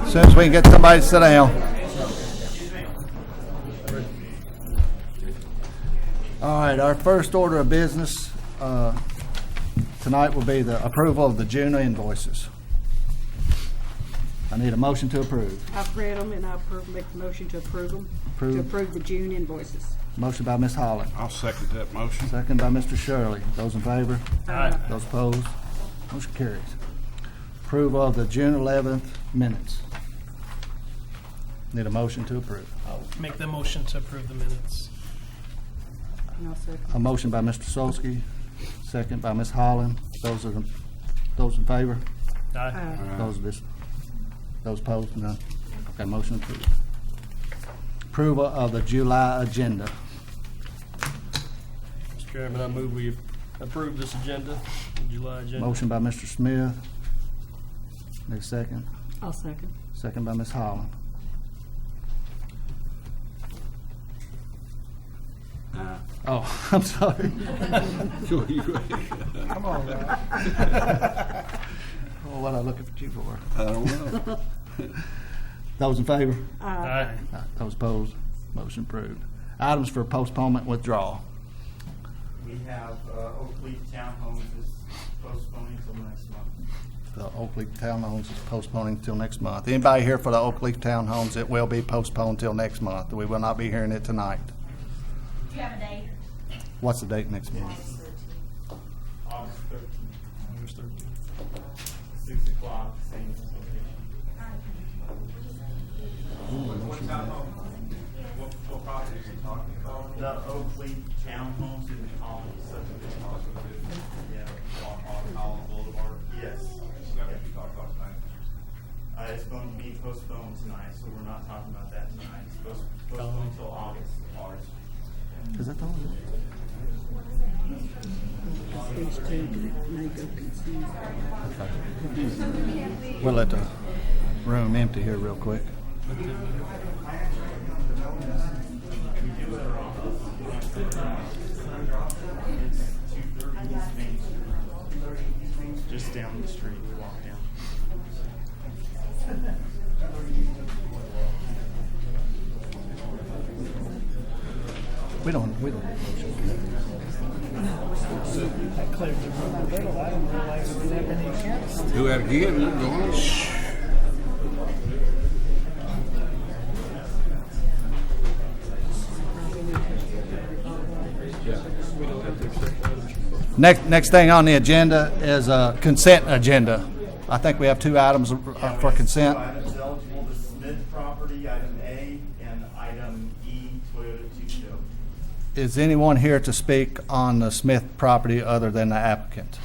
As soon as we can get somebody to sit down. All right, our first order of business tonight will be the approval of the June invoices. I need a motion to approve. I've read them and I make the motion to approve them. To approve the June invoices. Motion by Ms. Holland. I'll second that motion. Second by Mr. Shirley. Those in favor? Aye. Those opposed? Motion carries. Approval of the June 11th minutes. Need a motion to approve. I'll make the motion to approve the minutes. And I'll second. A motion by Mr. Solsky, second by Ms. Holland. Those in favor? Aye. Those opposed? None. Okay, motion approved. Approval of the July agenda. Mr. Chairman, I move we approve this agenda, the July agenda. Motion by Mr. Smith. Need a second? I'll second. Second by Ms. Holland. Oh, I'm sorry. Come on, man. Well, what am I looking at you for? I don't know. Those in favor? Aye. Those opposed? Motion approved. Items for postponement withdrawal. We have Oakleaf Townhomes is postponing till next month. The Oakleaf Townhomes is postponing till next month. Anybody here for the Oakleaf Townhomes? It will be postponed till next month. We will not be hearing it tonight. Do you have a date? What's the date next month? August 13th, August 13th. 6 o'clock, same location. What property are you talking about? The Oakleaf Townhomes in the Collins subdivision. Yeah. On Boulevard? Yes. Is that what you talked about tonight? It's going to be postponed tonight, so we're not talking about that tonight. It's postponed until August. Is that the one? These two may go consent. We'll let the room empty here real quick. Just down the street, we walk down. We don't. I cleared the room a little. I didn't realize we didn't have any chance. Do that again. Go on. Next thing on the agenda is a consent agenda. I think we have two items for consent. Items eligible, the Smith property, item A, and item E, Toyota 2 show. Is anyone here to speak on the Smith property other than the applicant?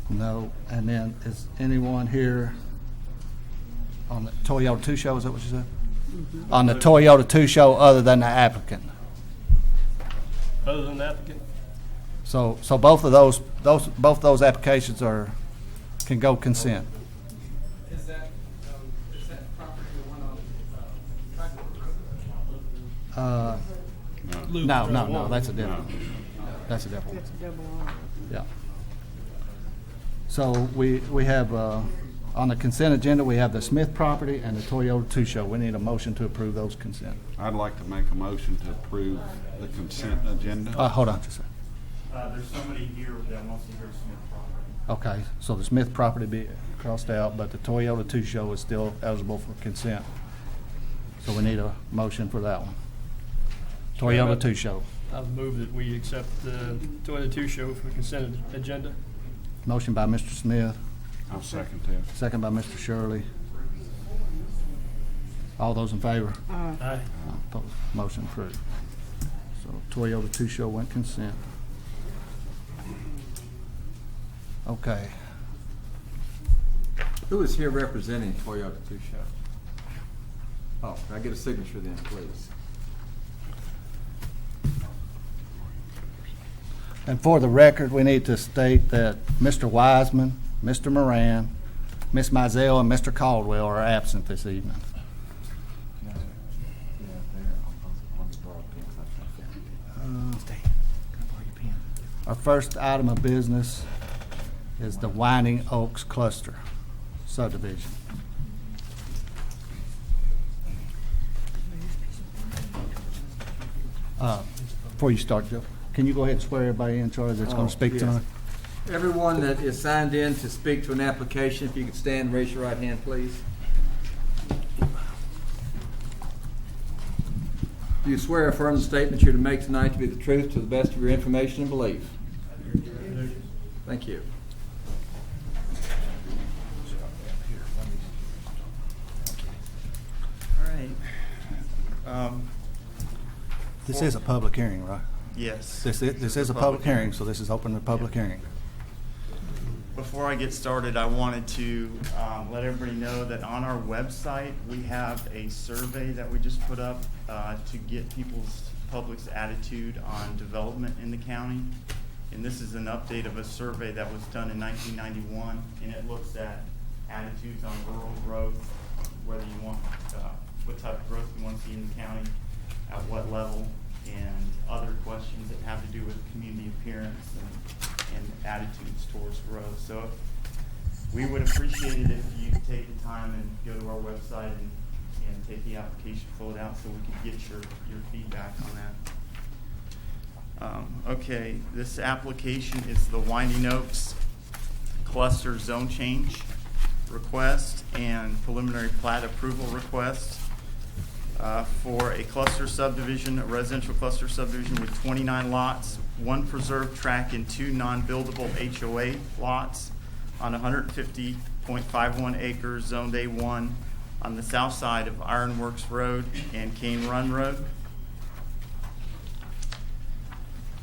No. And then is anyone here on the Toyota 2 show? Is that what you said? Mm-hmm. On the Toyota 2 show other than the applicant? Other than the applicant? So both of those applications can go consent. Is that property the one on Luke No, that's a different. That's a different one. That's a double R. Yeah. So we have, on the consent agenda, we have the Smith property and the Toyota 2 show. We need a motion to approve those consent. I'd like to make a motion to approve the consent agenda. Hold on just a second. There's somebody here that wants to hear Smith property. Okay, so the Smith property be crossed out, but the Toyota 2 show is still eligible for consent. So we need a motion for that one. Toyota 2 show. I've moved that we accept the Toyota 2 show for consent agenda. Motion by Mr. Smith, I'll second that. second by Mr. Shirley. All those in favor? Aye. Opposed? Motion approved. So Toyota 2 show went consent. Okay. Who is here representing Toyota 2 show? Oh, can I get a signature then, please? And for the record, we need to state that Mr. Wiseman, Mr. Moran, Ms. Mizell, and Mr. Caldwell are absent this evening. Our first item of business is the Winding Oaks Cluster subdivision. Before you start, Joe, can you go ahead and swear everybody in, Charlie, that's going to speak yes. tonight? Everyone that is signed in to speak to an application, if you could stand and raise your right hand, please. Do you swear or affirm the statement you're to make tonight to be the truth to the best of your information and belief? Thank you. All right. This is a public hearing, right? Yes. This is a public hearing, so this is open to public hearing. Before I get started, I wanted to let everybody know that on our website, we have a survey that we just put up to get public's attitude on development in the county. And this is an update of a survey that was done in 1991, and it looks at attitudes on rural growth, whether you want, what type of growth you want to see in the county, at what level, and other questions that have to do with community appearance and attitudes towards growth. So we would appreciate it if you take the time and go to our website and take the application, fill it out, so we can get your feedback on that. Okay, this application is the Winding Oaks Cluster Zone Change request and preliminary plat approval request for a cluster subdivision, a residential cluster subdivision with 29 lots, 1 preserved tract and 2 non-buildable HOA lots on 150.51 acres, zoned A1 on the south side of Ironworks Road and Cane Run Road.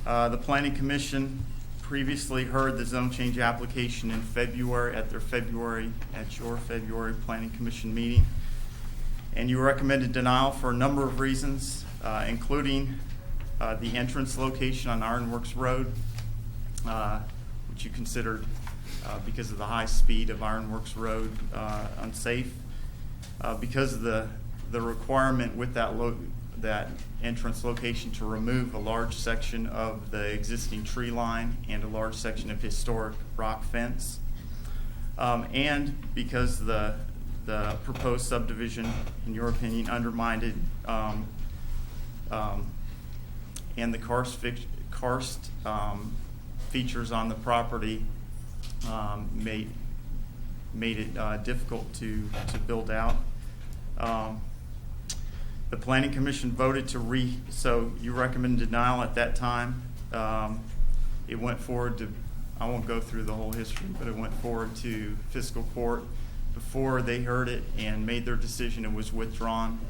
The Planning Commission previously heard the zone change application in February at your February Planning Commission meeting. And you recommended denial for a number of reasons, including the entrance location on Ironworks Road, which you considered, because of the high speed of Ironworks Road, unsafe. Because of the requirement with that entrance location to remove a large section of the existing tree line and a large section of historic rock fence. And because the proposed subdivision, in your opinion, undermined and the karst features on the property made it difficult to build out. The Planning Commission voted so you recommended denial at that time. It went forward to, I won't go through the whole history, but it went forward to fiscal court. Before they heard it and made their decision, it was withdrawn.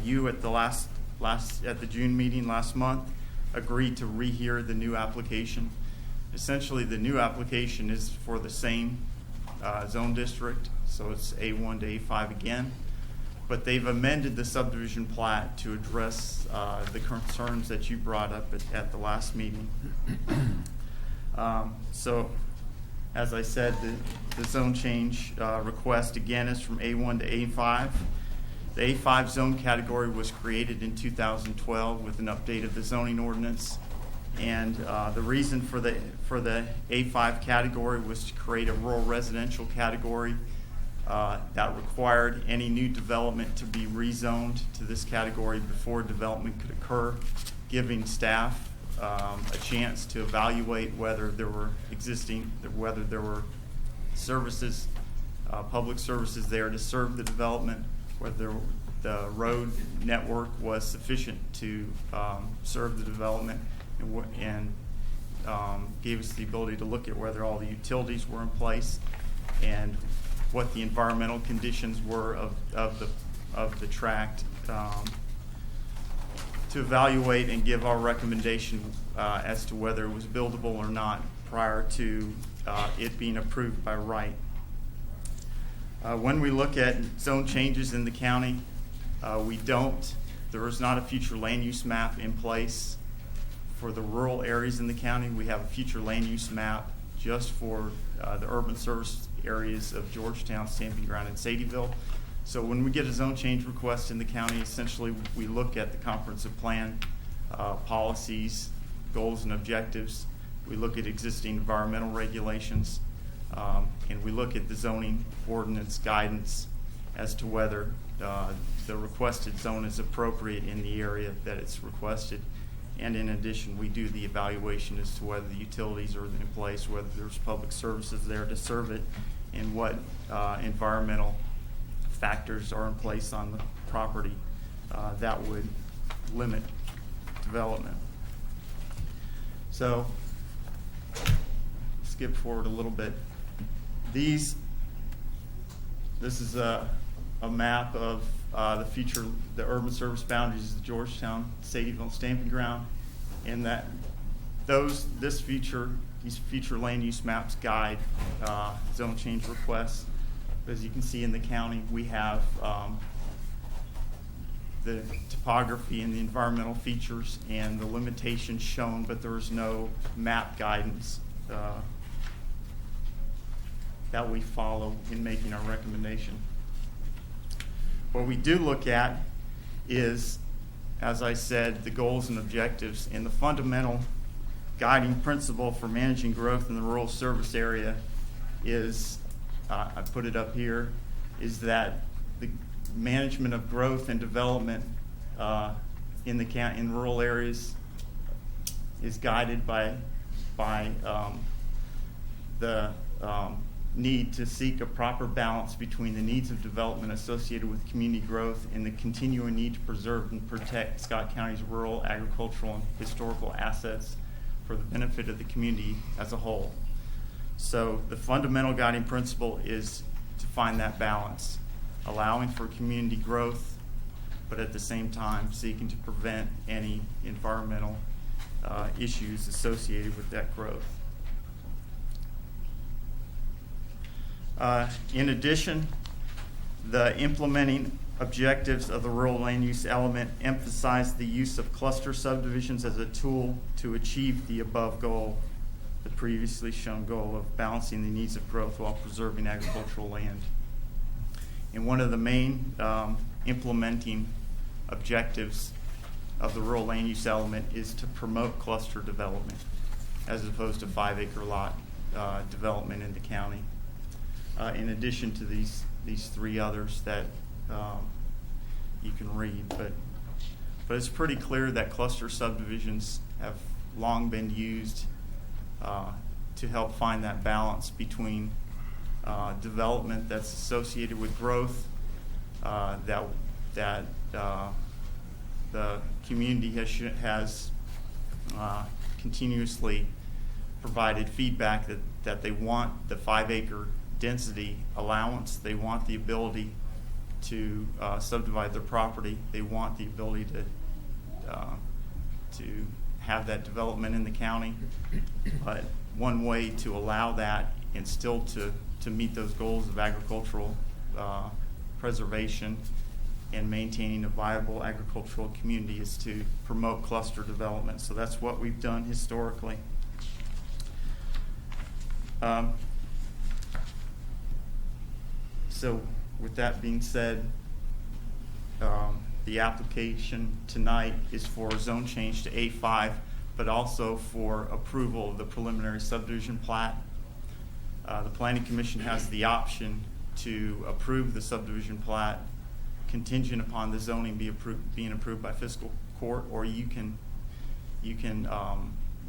You at the at the June meeting last month agreed to rehear the new application. Essentially, the new application is for the same zone district, so it's A1 to A5 again. But they've amended the subdivision plat to address the concerns that you brought up at the last meeting. So, as I said, the zone change request again is from A1 to A5. The A5 zone category was created in 2012 with an update of the zoning ordinance. And the reason for the A5 category was to create a rural residential category that required any new development to be rezoned to this category before development could occur, giving staff a chance to evaluate whether there were services, public services there to serve the development, whether the road network was sufficient to serve the development, and gave us the ability to look at whether all the utilities were in place and what the environmental conditions were of the tract, to evaluate and give our recommendation as to whether it was buildable or not prior to it being approved by right. When we look at zone changes in the county, there is not a future land use map in place for the rural areas in the county. We have a future land use map just for the urban service areas of Georgetown, Stamping Ground, and Sadieville. So when we get a zone change request in the county, essentially we look at the comprehensive plan, policies, goals, and objectives. we look at existing environmental regulations, and we look at the zoning ordinance guidance as to whether the requested zone is appropriate in the area that it's requested. And in addition, we do the evaluation as to whether the utilities are in place, whether there's public services there to serve it, and what environmental factors are in place on the property that would limit development. So, skip forward a little bit. This is a map of the urban service boundaries of the Georgetown-Sadeville stamping ground, and these future land use maps guide zone change requests. As you can see in the county, we have the topography and the environmental features and the limitations shown, but there is no map guidance that we follow in making our recommendation. What we do look at is, as I said, the goals and objectives, and the fundamental guiding principle for managing growth in the rural service area is, I put it up here, is that the management of growth and development in rural areas is guided by the need to seek a proper balance between the needs of development associated with community growth and the continuing need to preserve and protect Scott County's rural, agricultural, and historical assets for the benefit of the community as a whole. So the fundamental guiding principle is to find that balance, allowing for community growth, but at the same time seeking to prevent any environmental issues associated with that growth. In addition, the implementing objectives of the rural land use element emphasize the use of cluster subdivisions as a tool to achieve the above goal, the previously shown goal of balancing the needs of growth while preserving agricultural land. And one of the main implementing objectives of the rural land use element is to promote cluster development as opposed to 5-acre lot development in the county. In addition to these three others that you can read, but it's pretty clear that cluster subdivisions have long been used to help find that balance between development that's associated with growth, that the community has continuously provided feedback that they want the 5-acre density allowance. They want the ability to subdivide their property. They want the ability to have that development in the county. But one way to allow that and still to meet those goals of agricultural preservation and maintaining a viable agricultural community is to promote cluster development. So that's what we've done historically. So with that being said, the application tonight is for a zone change to A5, but also for approval of the preliminary subdivision plat. The Planning Commission has the option to approve the subdivision plat contingent upon the zoning being approved by fiscal court, or you can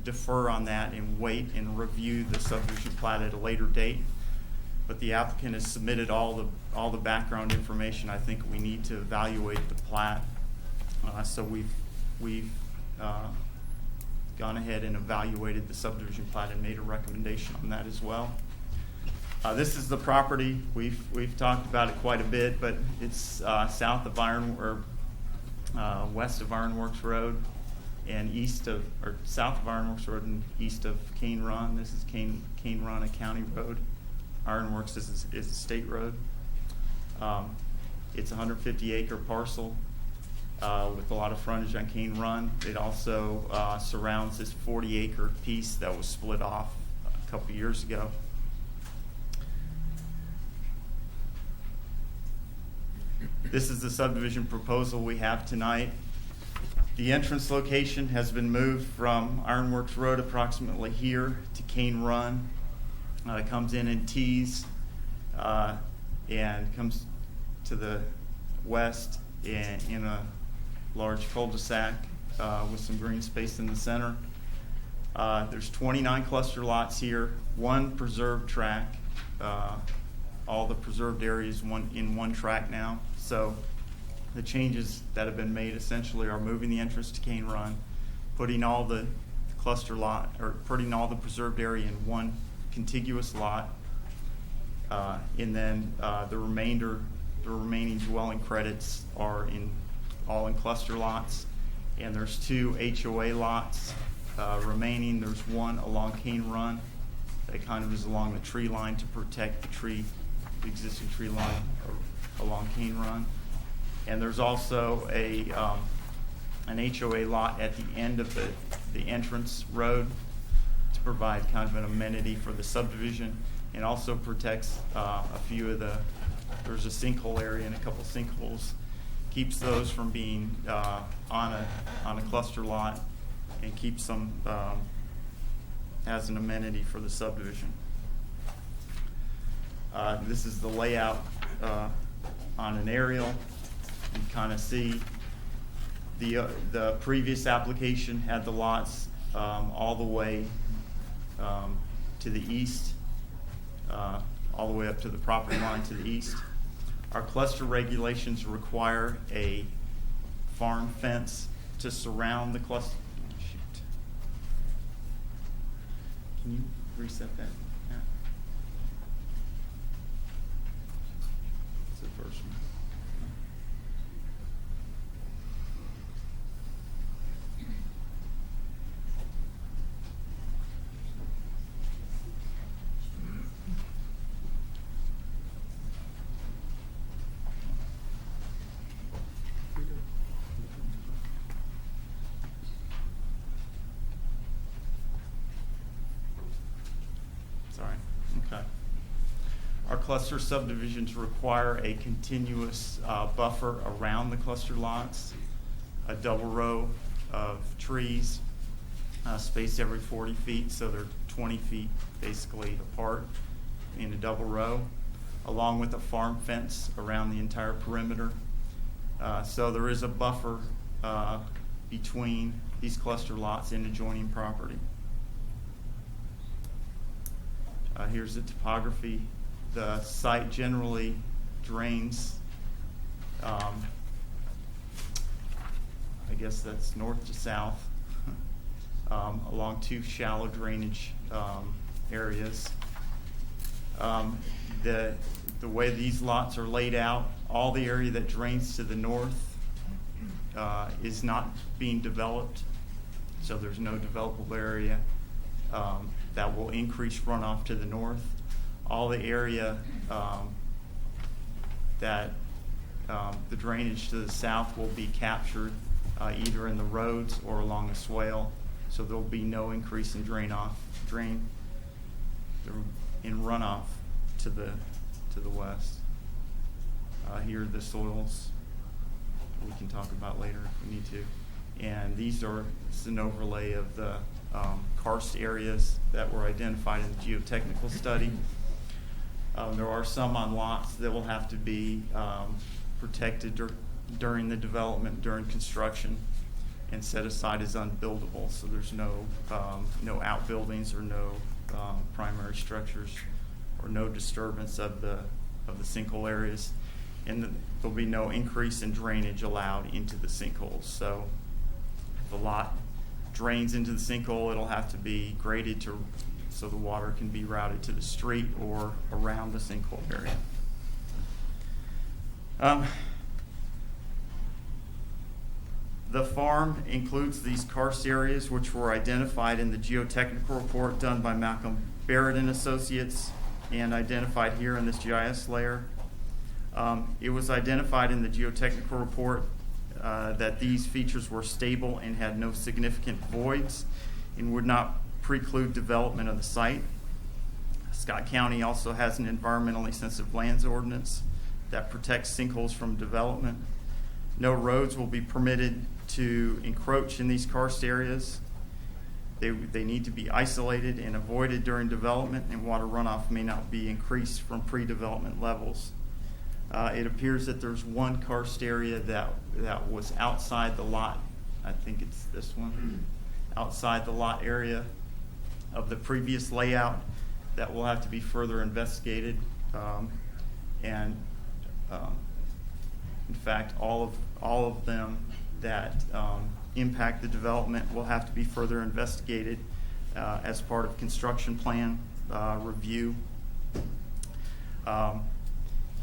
defer on that and wait and review the subdivision plat at a later date. But the applicant has submitted all the background information I think we need to evaluate the plat. So we've gone ahead and evaluated the subdivision plat and made a recommendation on that as well. This is the property. We've talked about it quite a bit, but it's south of west of Ironworks Road and south of Ironworks Road and east of Cane Run. This is Cane Run, a county road. Ironworks is a state road. It's a 150-acre parcel with a lot of frontage on Cane Run. It also surrounds this 40-acre piece that was split off a couple years ago. This is the subdivision proposal we have tonight. The entrance location has been moved from Ironworks Road approximately here to Cane Run. It comes in T's and comes to the west in a large cul-de-sac with some green space in the center. There's 29 cluster lots here, one preserved track. All the preserved areas in one track now. So the changes that have been made essentially are moving the entrance to Cane Run, putting all the cluster lot, or putting all the preserved area in one contiguous lot, and then the remaining dwelling credits are all in cluster lots, and there's 2 HOA lots remaining. There's one along Cane Run that kind of is along the tree line to protect the existing tree line along Cane Run. And there's also an HOA lot at the end of the entrance road to provide kind of an amenity for the subdivision, and also protects a few of there's a sinkhole area and a couple sinkholes, keeps those from being on a cluster lot, and keeps them as an amenity for the subdivision. This is the layout on an aerial. You kind of see the previous application had the lots all the way to the east, all the way up to the property line to the east. Our cluster regulations require a farm fence to surround the cluster. Shoot. Can you reset that? Yeah. It's the first one. Sorry. Okay. Our cluster subdivisions require a continuous buffer around the cluster lots, a double row of trees spaced every 40 feet, so they're 20 feet basically apart in a double row, along with a farm fence around the entire perimeter. So there is a buffer between these cluster lots and adjoining property. Here's the topography. The site generally drains, I guess that's north to south, along 2 shallow drainage areas. The way these lots are laid out, all the area that drains to the north is not being developed, so there's no developable area that will increase runoff to the north. All the area that the drainage to the south will be captured either in the roads or along the swale, so there will be no increase in runoff to the west. Here are the soils we can talk about later if we need to. And this is an overlay of the karst areas that were identified in the geotechnical study. There are some on lots that will have to be protected during the development, during construction, and set aside as unbuildable. So there's no outbuildings or no primary structures, or no disturbance of the sinkhole areas, and there'll be no increase in drainage allowed into the sinkholes. So if the lot drains into the sinkhole, it'll have to be graded so the water can be routed to the street or around the sinkhole area. The farm includes these karst areas, which were identified in the geotechnical report done by Malcolm Barrett and Associates and identified here in this GIS layer. It was identified in the geotechnical report that these features were stable and had no significant voids and would not preclude development of the site. Scott County also has an environmentally sensitive lands ordinance that protects sinkholes from development. No roads will be permitted to encroach in these karst areas. They need to be isolated and avoided during development, and water runoff may not be increased from pre-development levels. It appears that there's one karst area that was outside the lot. I think it's this one, outside the lot area of the previous layout that will have to be further investigated. In fact, all of them that impact the development will have to be further investigated as part of construction plan review.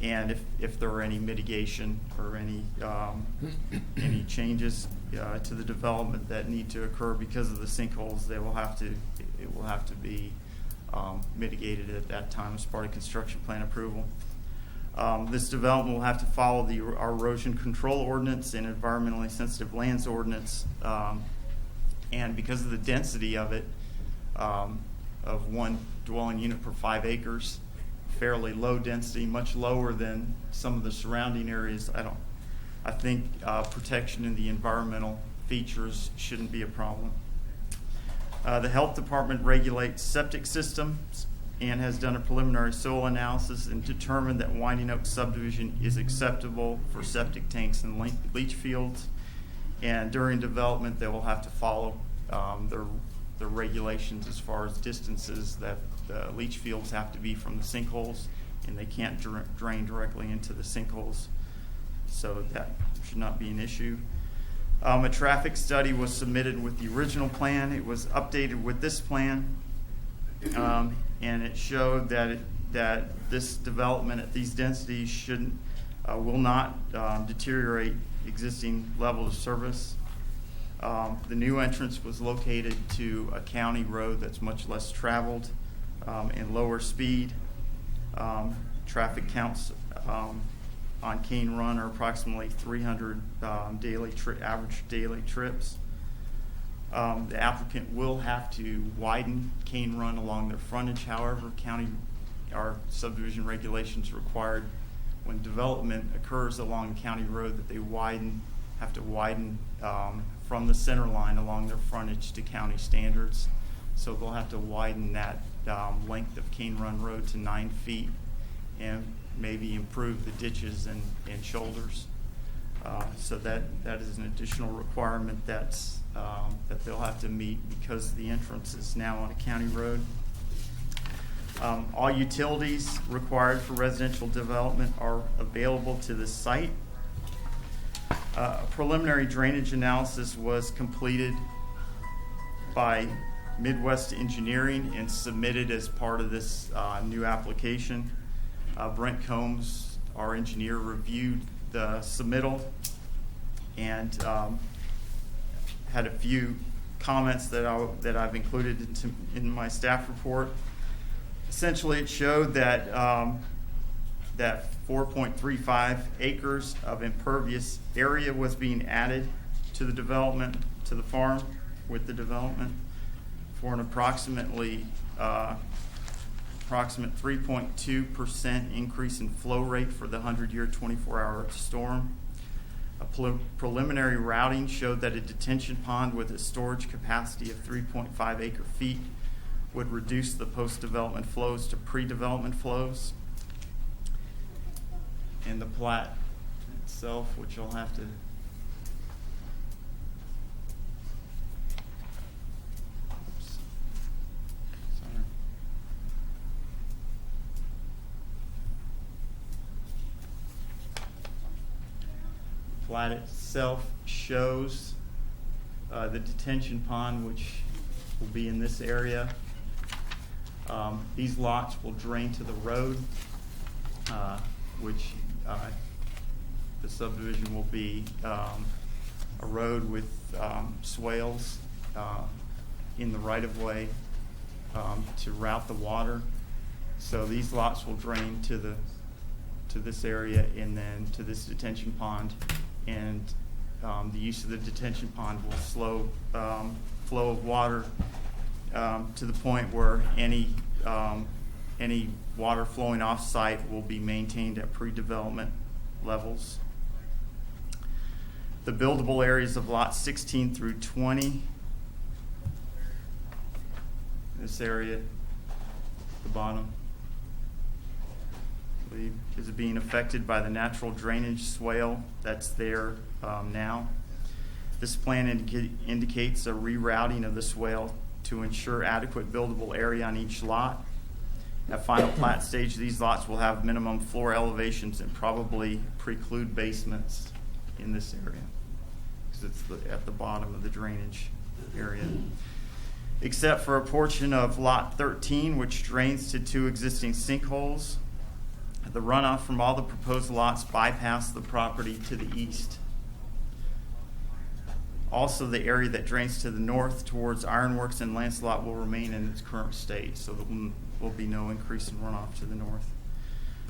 And if there are any mitigation or any changes to the development that need to occur because of the sinkholes, it will have to be mitigated at that time as part of construction plan approval. This development will have to follow our erosion control ordinance and environmentally sensitive lands ordinance. And because of the density of it, of one dwelling unit per 5 acres, fairly low density, much lower than some of the surrounding areas, I think protection in the environmental features shouldn't be a problem. The health department regulates septic systems and has done a preliminary soil analysis and determined that Winding Oak subdivision is acceptable for septic tanks and leach fields. And during development, they will have to follow the regulations as far as distances that the leach fields have to be from the sinkholes, and they can't drain directly into the sinkholes. So that should not be an issue. A traffic study was submitted with the original plan. It was updated with this plan. And it showed that this development at these densities will not deteriorate existing level of service. The new entrance was located to a county road that's much less traveled and lower speed. Traffic counts on Cane Run are approximately 300 average daily trips. The applicant will have to widen Cane Run along their frontage. However, our subdivision regulations required when development occurs along a county road that they have to widen from the center line along their frontage to county standards. So they'll have to widen that length of Cane Run Road to 9 feet and maybe improve the ditches and shoulders. So that is an additional requirement that they'll have to meet because the entrance is now on a county road. All utilities required for residential development are available to the site. A preliminary drainage analysis was completed by Midwest Engineering and submitted as part of this new application. Brent Combs, our engineer, reviewed the submittal and had a few comments that I've included in my staff report. Essentially, it showed that that 4.35 acres of impervious area was being added to the development, to the farm with the development, for an approximate 3.2% increase in flow rate for the 100-year 24-hour storm. A preliminary routing showed that a detention pond with a storage capacity of 3.5 acre feet would reduce the post-development flows to pre-development flows. And the plat itself, which you'll have to plat itself shows the detention pond, which will be in this area. These lots will drain to the road, which the subdivision will be a road with swales in the right-of-way to route the water. So these lots will drain to this area and then to this detention pond, and the use of the detention pond will slow flow of water to the point where any water flowing off-site will be maintained at pre-development levels. The buildable areas of lots 16 through 20, this area, the bottom, I believe, is being affected by the natural drainage swale that's there now. This plan indicates a rerouting of the swale to ensure adequate buildable area on each lot. At final plat stage, these lots will have minimum floor elevations and probably preclude basements in this area because it's at the bottom of the drainage area. Except for a portion of lot 13, which drains to 2 existing sinkholes. The runoff from all the proposed lots bypass the property to the east. Also, the area that drains to the north towards Ironworks and Lancelot will remain in its current state, so there will be no increase in runoff to the north.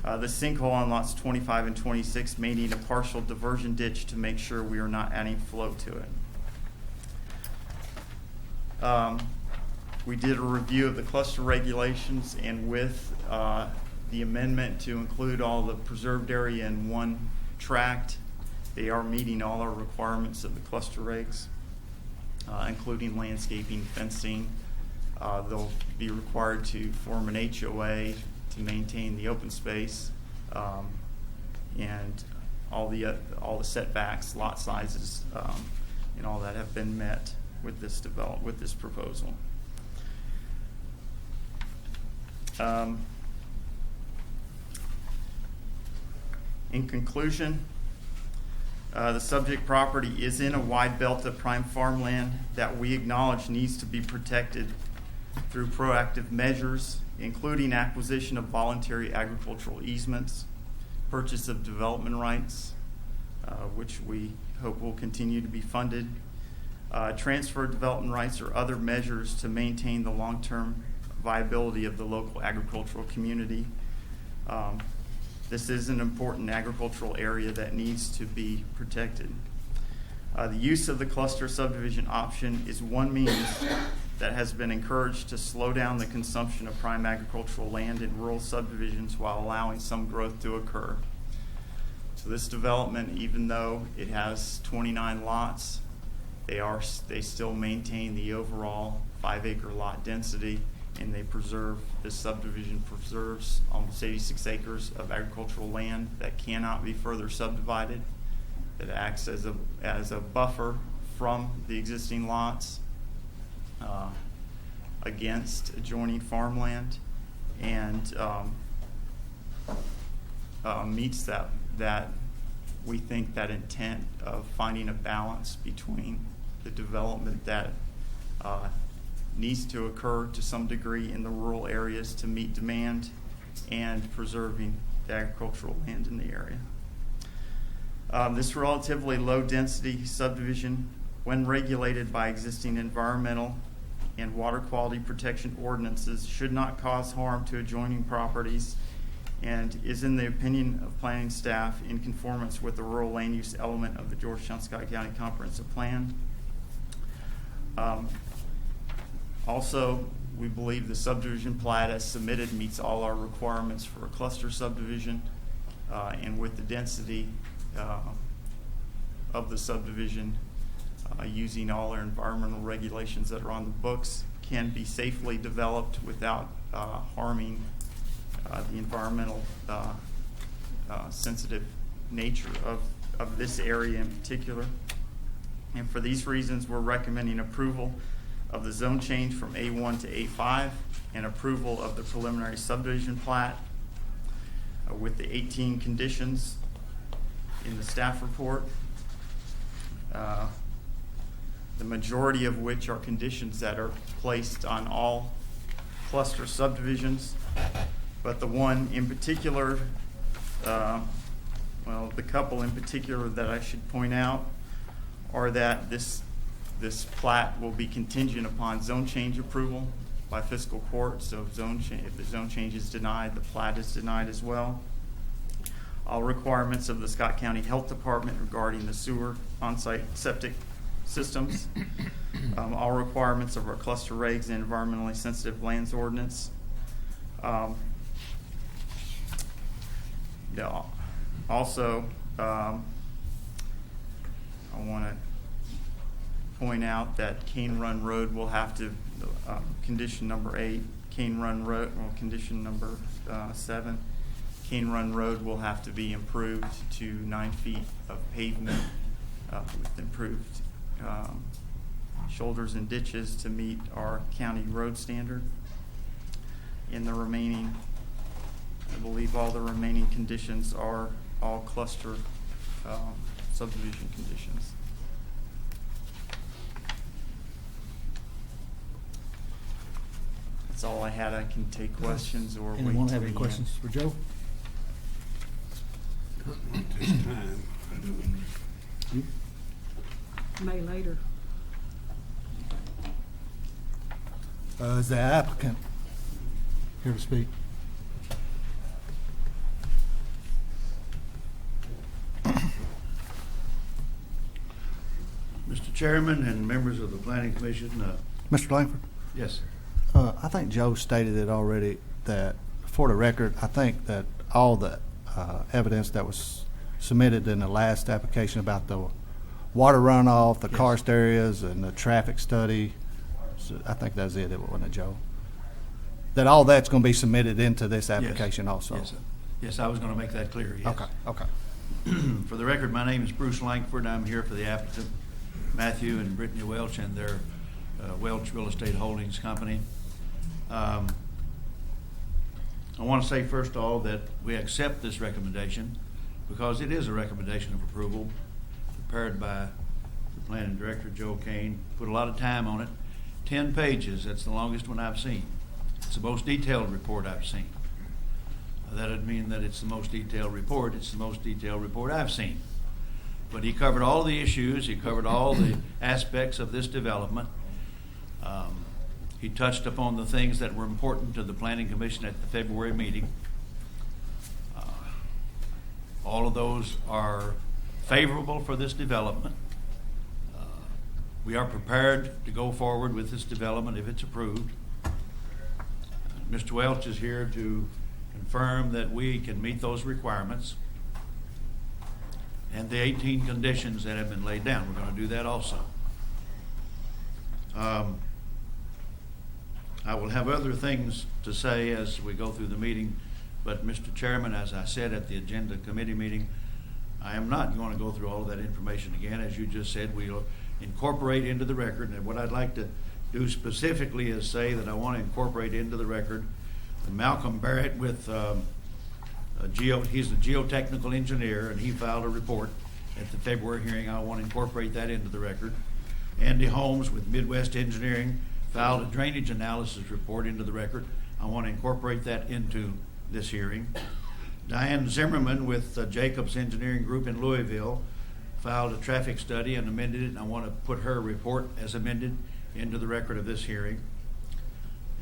The sinkhole on lots 25 and 26 may need a partial diversion ditch to make sure we are not adding flow to it. We did a review of the cluster regulations, and with the amendment to include all the preserved area in one tract, they are meeting all our requirements of the cluster regs, including landscaping, fencing. They'll be required to form an HOA to maintain the open space, and all the setbacks, lot sizes, and all that have been met with this proposal. In conclusion, the subject property is in a wide belt of prime farmland that we acknowledge needs to be protected through proactive measures, including acquisition of voluntary agricultural easements, purchase of development rights, which we hope will continue to be funded, transfer of development rights, or other measures to maintain the long-term viability of the local agricultural community. This is an important agricultural area that needs to be protected. The use of the cluster subdivision option is one means that has been encouraged to slow down the consumption of prime agricultural land in rural subdivisions while allowing some growth to occur. So this development, even though it has 29 lots, they still maintain the overall 5-acre lot density, and this subdivision preserves almost 86 acres of agricultural land that cannot be further subdivided, that acts as a buffer from the existing lots against adjoining farmland, and meets that we think that intent of finding a balance between the development that needs to occur to some degree in the rural areas to meet demand and preserving the agricultural land in the area. This relatively low density subdivision, when regulated by existing environmental and water quality protection ordinances, should not cause harm to adjoining properties and is, in the opinion of planning staff, in conformance with the rural land use element of the Georgetown-Scott County Comprehensive Plan. Also, we believe the subdivision plat as submitted meets all our requirements for a cluster subdivision, and with the density of the subdivision, using all our environmental regulations that are on the books, can be safely developed without harming the environmental sensitive nature of this area in particular. And for these reasons, we're recommending approval of the zone change from A1 to A5 and approval of the preliminary subdivision plat with the 18 conditions in the staff report, the majority of which are conditions that are placed on all cluster subdivisions, but the one in particular, the couple in particular that I should point out are that this plat will be contingent upon zone change approval by fiscal court. So if the zone change is denied, the plat is denied as well. All requirements of the Scott County Health Department regarding the sewer on-site septic systems. All requirements of our cluster regs and environmentally sensitive lands ordinance. Also, I want to point out that Cane Run Road will have to, condition number 8, Cane Run Road, well, condition number 7, Cane Run Road will have to be improved to 9 feet of pavement with improved shoulders and ditches to meet our county road standard. In the remaining, I believe all the remaining conditions are all cluster subdivision conditions. That's all I had. I can take questions or wait. Anyone have till any the questions end. for Joe? At this time. May later. Is the applicant here to speak? Mr. Chairman and members of the Planning Commission, Mr. Langford? yes, I think Joe stated it already, that for the record, I think that all the evidence that was submitted in the last application about the water runoff, the karst areas, and the traffic study, so I think that's it, wasn't it, Joe? That all that's going to be submitted into this application also? yes, yes, I was going to make that clear, yes. Okay. For the record, my name is Bruce Langford. I'm here for the applicant, Matthew and Brittany Welch, and their Welch Real Estate Holdings Company. I want to say first of all that we accept this recommendation because it is a recommendation of approval prepared by the planning director, Joe Kane. Put a lot of time on it. 10 pages, that's the longest one I've seen. It's the most detailed report I've seen. That doesn't mean that it's the most detailed report. It's the most detailed report I've seen. But he covered all the issues. He covered all the aspects of this development. He touched upon the things that were important to the Planning Commission at the February meeting. All of those are favorable for this development. We are prepared to go forward with this development if it's approved. Mr. Welch is here to confirm that we can meet those requirements and the 18 conditions that have been laid down. We're going to do that also. I will have other things to say as we go through the meeting, but Mr. Chairman, as I said at the agenda committee meeting, I am not going to go through all of that information again. As you just said, we'll incorporate into the record, and what I'd like to do specifically is say that I want to incorporate into the record Malcolm Barrett with he's the geotechnical engineer, and he filed a report at the February hearing. I want to incorporate that into the record. Andy Holmes with Midwest Engineering filed a drainage analysis report into the record. I want to incorporate that into this hearing. Diane Zimmerman with Jacobs Engineering Group in Louisville filed a traffic study and amended it, and I want to put her report as amended into the record of this hearing.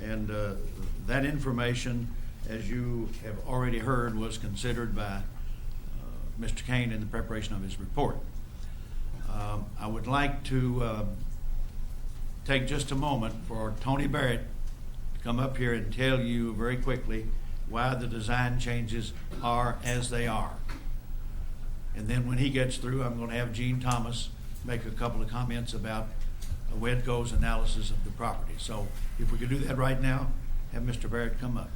And that information, as you have already heard, was considered by Mr. Kane in the preparation of his report. I would like to take just a moment for Tony Barrett to come up here and tell you very quickly why the design changes are as they are. And then when he gets through, I'm going to have Gene Thomas make a couple of comments about WEDCO's analysis of the property. So if we could do that right now, have Mr. Barrett come up.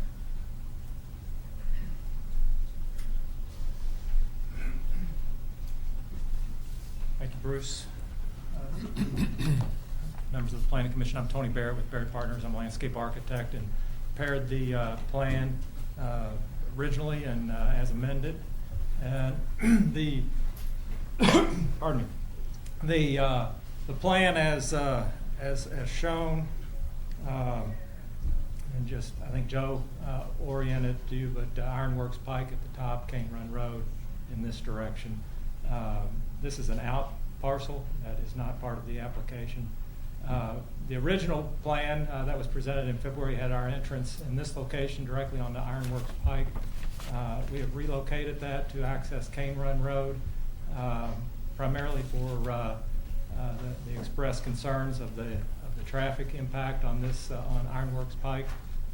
Thank you, Bruce. Members of the Planning Commission, I'm Tony Barrett with Barrett Partners. I'm a landscape architect and prepared the plan originally and as amended. And the pardon me, the plan as shown, and just I think Joe oriented you, but Ironworks Pike at the top, Cane Run Road in this direction. This is an out parcel that is not part of the application. The original plan that was presented in February had our entrance in this location directly on the Ironworks Pike. We have relocated that to access Cane Run Road, primarily for the express concerns of the traffic impact on this on Ironworks Pike,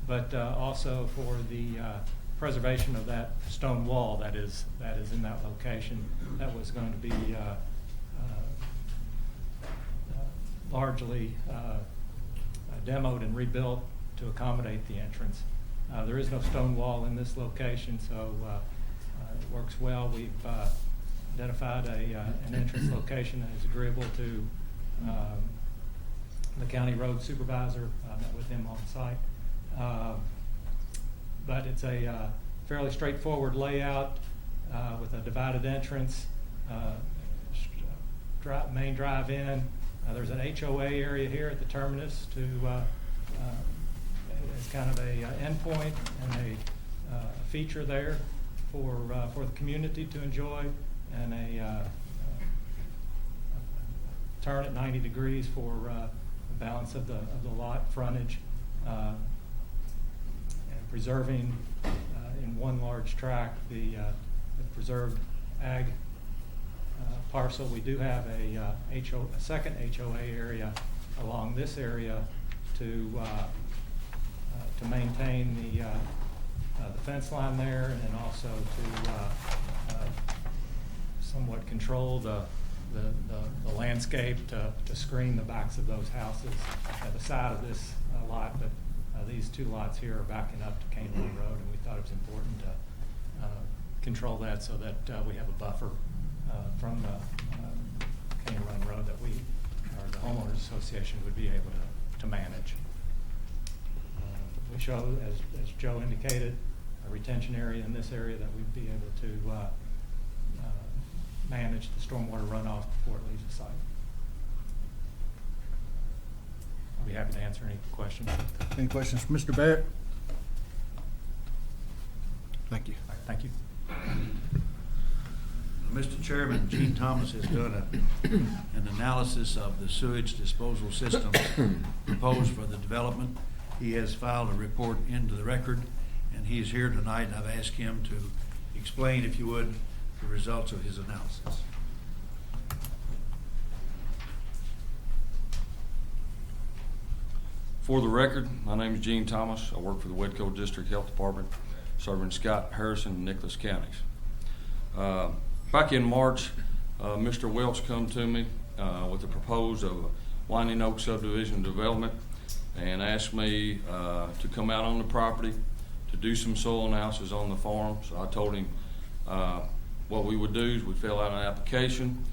but also for the preservation of that stone wall that is in that location that was going to be largely demoed and rebuilt to accommodate the entrance. There is no stone wall in this location, so it works well. We've identified an entrance location that is agreeable to the county road supervisor. I met with him on site. But it's a fairly straightforward layout with a divided entrance, main drive in. There's an HOA area here at the terminus to as kind of a endpoint and a feature there for the community to enjoy, and a turn at 90 degrees for the balance of the lot frontage, and preserving in one large tract the preserved ag parcel. We do have a second HOA area along this area to maintain the fence line there, and also to somewhat control the landscape to screen the backs of those houses at the side of this lot. But these two lots here are backing up to Cane Run Road, and we thought it was important to control that so that we have a buffer from the Cane Run Road that the homeowners association would be able to manage. We show, as Joe indicated, a retention area in this area that we'd be able to manage the stormwater runoff before it leaves the site. I'll be happy to answer any questions. Any questions for Mr. Barrett? Thank you. All right, thank you. Mr. Chairman, Gene Thomas has done an analysis of the sewage disposal system proposed for the development. He has filed a report into the record, and he is here tonight, and I've asked him to explain, if you would, the results of his analysis. For the record, my name is Gene Thomas. I work for the Wedco District Health Department, serving Scott, Harrison, and Nicholas counties. Back in March, Mr. Welch come to me with a proposal of a Winding Oak subdivision development, and asked me to come out on the property to do some soil analysis on the farm. So I told him what we would do is we'd fill out an application.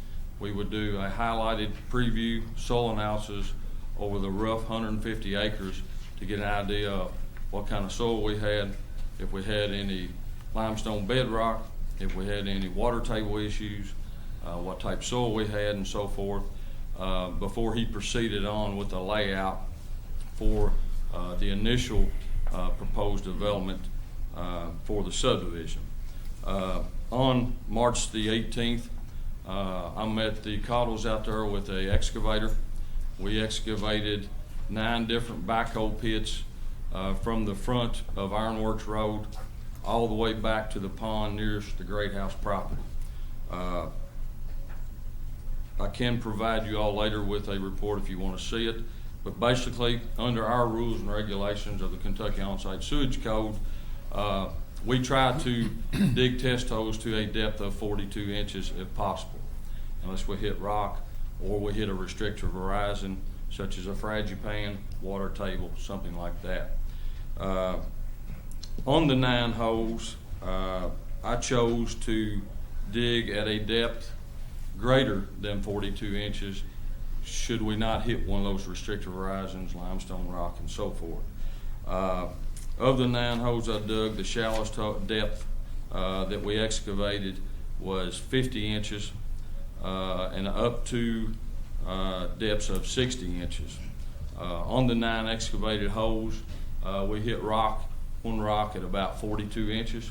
We would do a highlighted preview soil analysis over the rough 150 acres to get an idea of what kind of soil we had, if we had any limestone bedrock, if we had any water table issues, what type of soil we had, and so forth, before he proceeded on with the layout for the initial proposed development for the subdivision. On March the 18th, I met the Cottles out there with an excavator. We excavated 9 different backhoe pits from the front of Ironworks Road all the way back to the pond nearest the Great House property. I can provide you all later with a report if you want to see it, but basically, under our rules and regulations of the Kentucky On-Site Sewage Code, we try to dig test holes to a depth of 42 inches if possible, unless we hit rock or we hit a restrictor horizon, such as a fragipan, water table, something like that. On the 9 holes, I chose to dig at a depth greater than 42 inches should we not hit one of those restrictor horizons, limestone rock, and so forth. Of the 9 holes I dug, the shallowest depth that we excavated was 50 inches and up to depths of 60 inches. On the 9 excavated holes, we hit one rock at about 42 inches.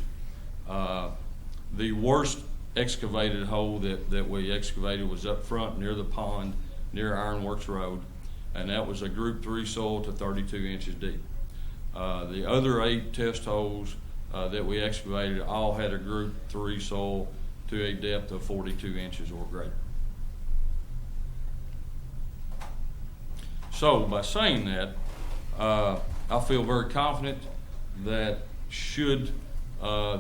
The worst excavated hole that we excavated was up front near the pond, near Ironworks Road, and that was a Group 3 soil to 32 inches deep. The other 8 test holes that we excavated all had a Group 3 soil to a depth of 42 inches or greater. So by saying that, I feel very confident that should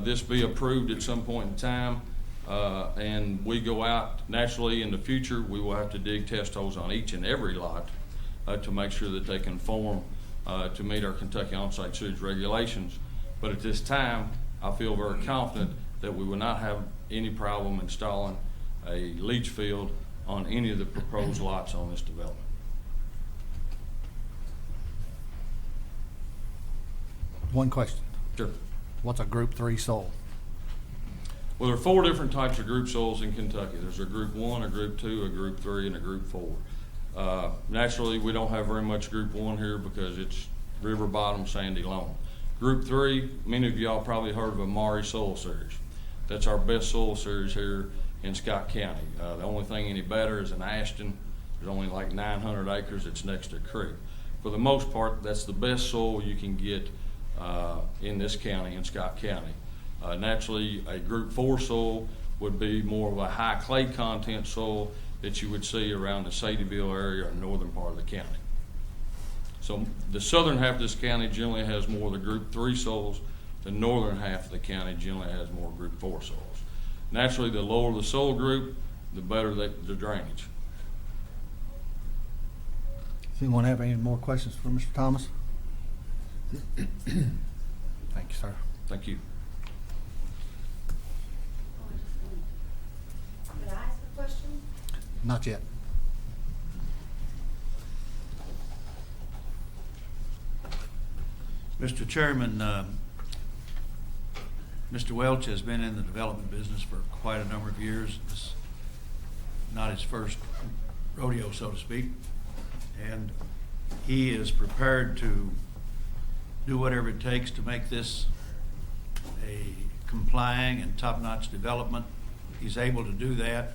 this be approved at some point in time, and we go out naturally in the future, we will have to dig test holes on each and every lot to make sure that they conform to meet our Kentucky on-site sewage regulations. But at this time, I feel very confident that we will not have any problem installing a leach field on any of the proposed lots on this development. One question. Sure. What's a Group 3 soil? Well, there are 4 different types of group soils in Kentucky. There's a Group 1, a Group 2, a Group 3, and a Group 4. Naturally, we don't have very much Group 1 here because it's river bottom sandy loam. Group 3, many of y'all probably heard of a Maury soil series. That's our best soil series here in Scott County. The only thing any better is in Ashton. There's only like 900 acres. It's next to a creek. For the most part, that's the best soil you can get in this county, in Scott County. Naturally, a Group 4 soil would be more of a high clay content soil that you would see around the Sadieville area or northern part of the county. So the southern half of this county generally has more of the Group 3 soils. The northern half of the county generally has more Group 4 soils. Naturally, the lower the soil group, the better the drainage. Does anyone have any more questions for Mr. Thomas? Thank you, sir. Thank you. Could I ask a question? Not yet. Mr. Chairman, Mr. Welch has been in the development business for quite a number of years. It's not his first rodeo, so to speak. And he is prepared to do whatever it takes to make this a complying and top-notch development. He's able to do that.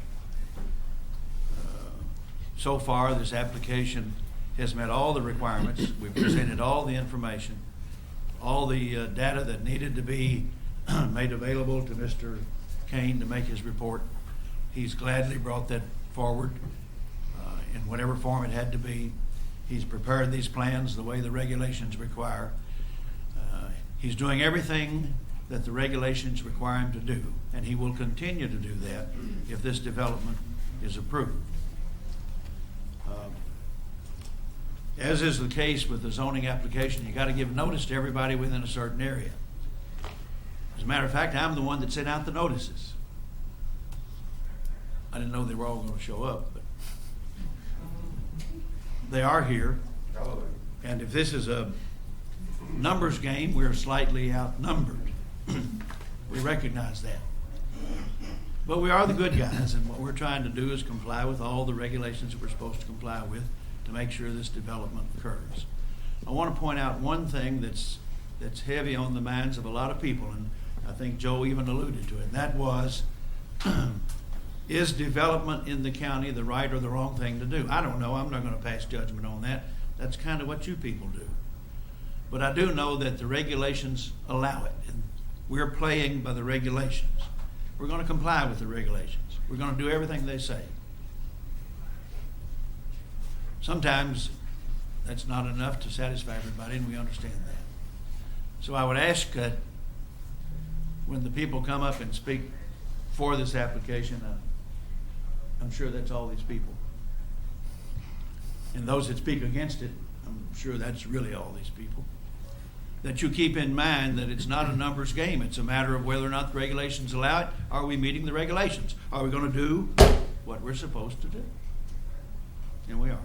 So far, this application has met all the requirements. We've presented all the information, all the data that needed to be made available to Mr. Kane to make his report. He's gladly brought that forward in whatever form it had to be. He's prepared these plans the way the regulations require. He's doing everything that the regulations require him to do, and he will continue to do that if this development is approved. As is the case with the zoning application, you got to give notice to everybody within a certain area. As a matter of fact, I'm the one that sent out the notices. I didn't know they were all going to show up, but they are here. And if this is a numbers game, we're slightly outnumbered. We recognize that. But we are the good guys, and what we're trying to do is comply with all the regulations that we're supposed to comply with to make sure this development occurs. I want to point out one thing that's heavy on the minds of a lot of people, and I think Joe even alluded to it, and that was, is development in the county the right or the wrong thing to do? I don't know. I'm not going to pass judgment on that. That's kind of what you people do. But I do know that the regulations allow it, and we're playing by the regulations. We're going to comply with the regulations. We're going to do everything they say. Sometimes that's not enough to satisfy everybody, and we understand that. So I would ask that when the people come up and speak for this application, I'm sure that's all these people. And those that speak against it, I'm sure that's really all these people. That you keep in mind that it's not a numbers game. It's a matter of whether or not the regulations allow it. Are we meeting the regulations? Are we going to do what we're supposed to do? And we are.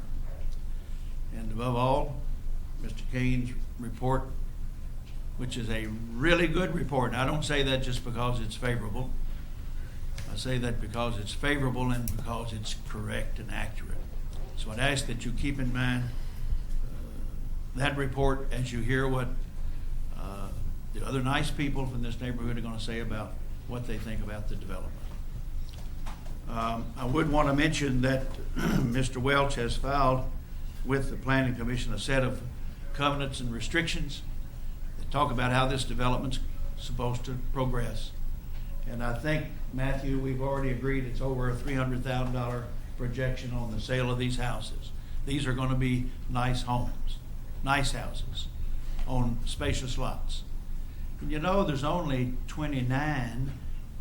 And above all, Mr. Kane's report, which is a really good report. And I don't say that just because it's favorable. I say that because it's favorable and because it's correct and accurate. So I'd ask that you keep in mind that report as you hear what the other nice people from this neighborhood are going to say about what they think about the development. I would want to mention that Mr. Welch has filed with the Planning Commission a set of covenants and restrictions that talk about how this development's supposed to progress. And I think, Matthew, we've already agreed it's over a $300,000 projection on the sale of these houses. These are going to be nice homes, nice houses on spacious lots. And you know, there's only 29,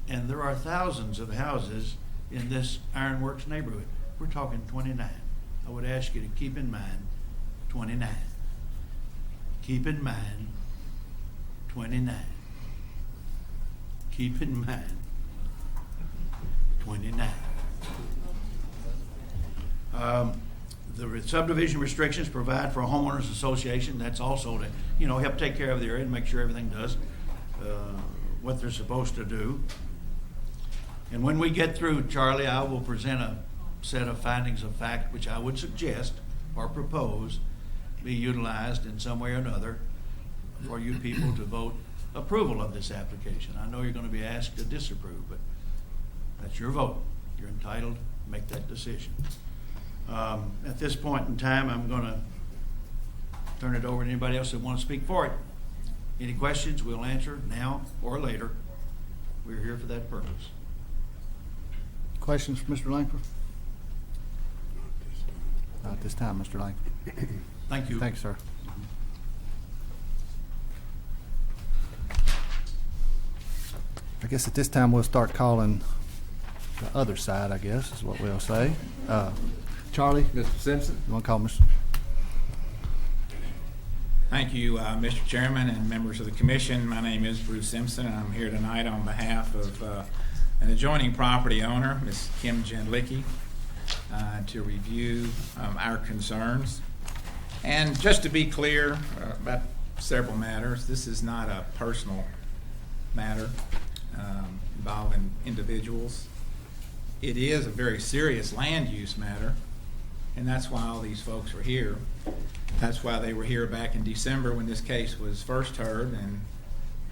and there are thousands of houses in this Ironworks neighborhood. We're talking 29. I would ask you to keep in mind 29. Keep in mind, 29. Keep in mind, 29. The subdivision restrictions provide for a homeowners association. That's also to, help take care of the area and make sure everything does what they're supposed to do. And when we get through, Charlie, I will present a set of findings of fact, which I would suggest or propose be utilized in some way or another for you people to vote approval of this application. I know you're going to be asked to disapprove, but that's your vote. You're entitled to make that decision. At this point in time, I'm going to turn it over to anybody else that wants to speak for it. Any questions, we'll answer now or later. We're here for that purpose. Questions for Mr. Langford? Not at this time, Mr. Langford. Thank you. Thanks, sir. I guess at this time we'll start calling the other side, I guess, is what we'll say. Charlie? Mr. Simpson? You want to call Mr.? Thank you, Mr. Chairman and members of the Commission. My name is Bruce Simpson, and I'm here tonight on behalf of an adjoining property owner, Ms. Kim Jendlicki, to review our concerns. And just to be clear about several matters, this is not a personal matter involving individuals. It is a very serious land use matter, and that's why all these folks are here. That's why they were here back in December when this case was first heard, and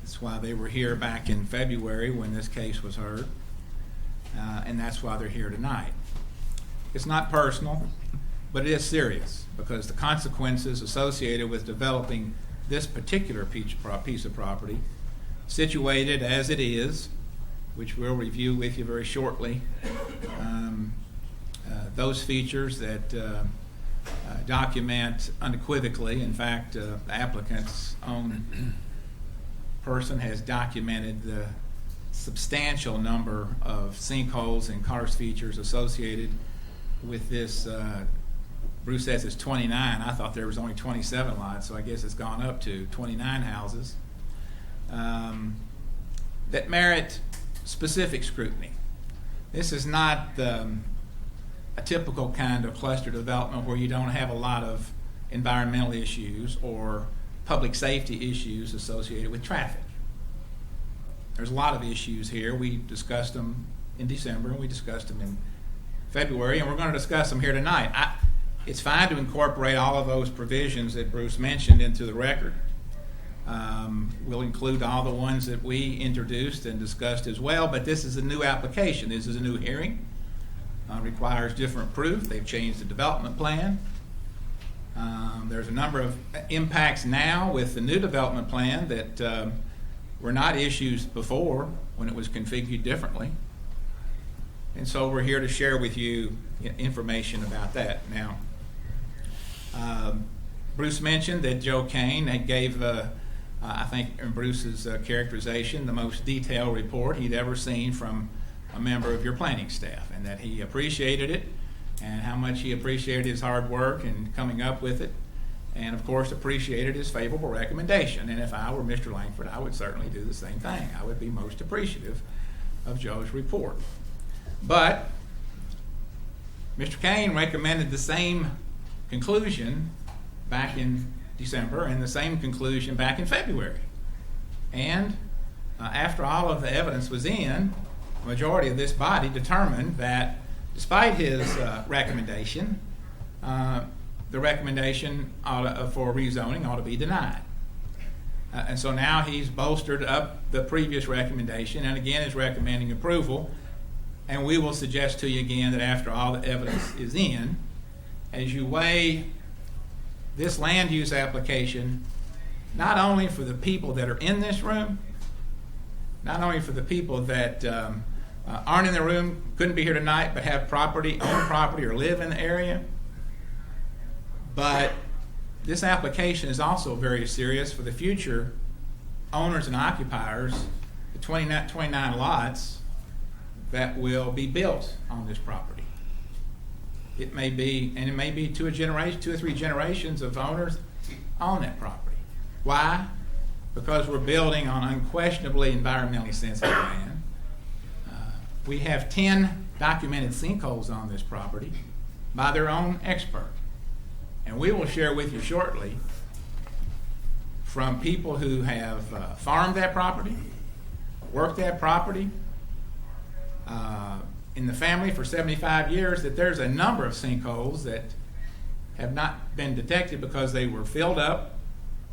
that's why they were here back in February when this case was heard, and that's why they're here tonight. It's not personal, but it is serious because the consequences associated with developing this particular piece of property, situated as it is, which we'll review with you very shortly, those features that document unequivocally, in fact, the applicant's own person has documented the substantial number of sinkholes and karst features associated with this. Bruce says it's 29. I thought there was only 27 lots, so I guess it's gone up to 29 houses that merit specific scrutiny. This is not a typical kind of cluster development where you don't have a lot of environmental issues or public safety issues associated with traffic. There's a lot of issues here. We discussed them in December and we discussed them in February, and we're going to discuss them here tonight. It's fine to incorporate all of those provisions that Bruce mentioned into the record. We'll include all the ones that we introduced and discussed as well, but this is a new application. This is a new hearing. Requires different proof. They've changed the development plan. There's a number of impacts now with the new development plan that were not issues before when it was configured differently. And so we're here to share with you information about that. Now, Bruce mentioned that Joe Kane gave, I think in Bruce's characterization, the most detailed report he'd ever seen from a member of your planning staff, and that he appreciated it and how much he appreciated his hard work in coming up with it, and of course appreciated his favorable recommendation. And if I were Mr. Langford, I would certainly do the same thing. I would be most appreciative of Joe's report. But Mr. Kane recommended the same conclusion back in December and the same conclusion back in February. And after all of the evidence was in, the majority of this body determined that despite his recommendation, the recommendation for rezoning ought to be denied. And so now he's bolstered up the previous recommendation and again is recommending approval. And we will suggest to you again that after all the evidence is in, as you weigh this land use application, not only for the people that are in this room, not only for the people that aren't in the room, couldn't be here tonight, but have property, own property, or live in the area, but this application is also very serious for the future owners and occupiers, the 29 lots that will be built on this property. It may be two or three generations of owners on that property. Why? Because we're building on unquestionably environmentally sensitive land. We have 10 documented sinkholes on this property by their own expert. And we will share with you shortly from people who have farmed that property, worked that property in the family for 75 years, that there's a number of sinkholes that have not been detected because they were filled up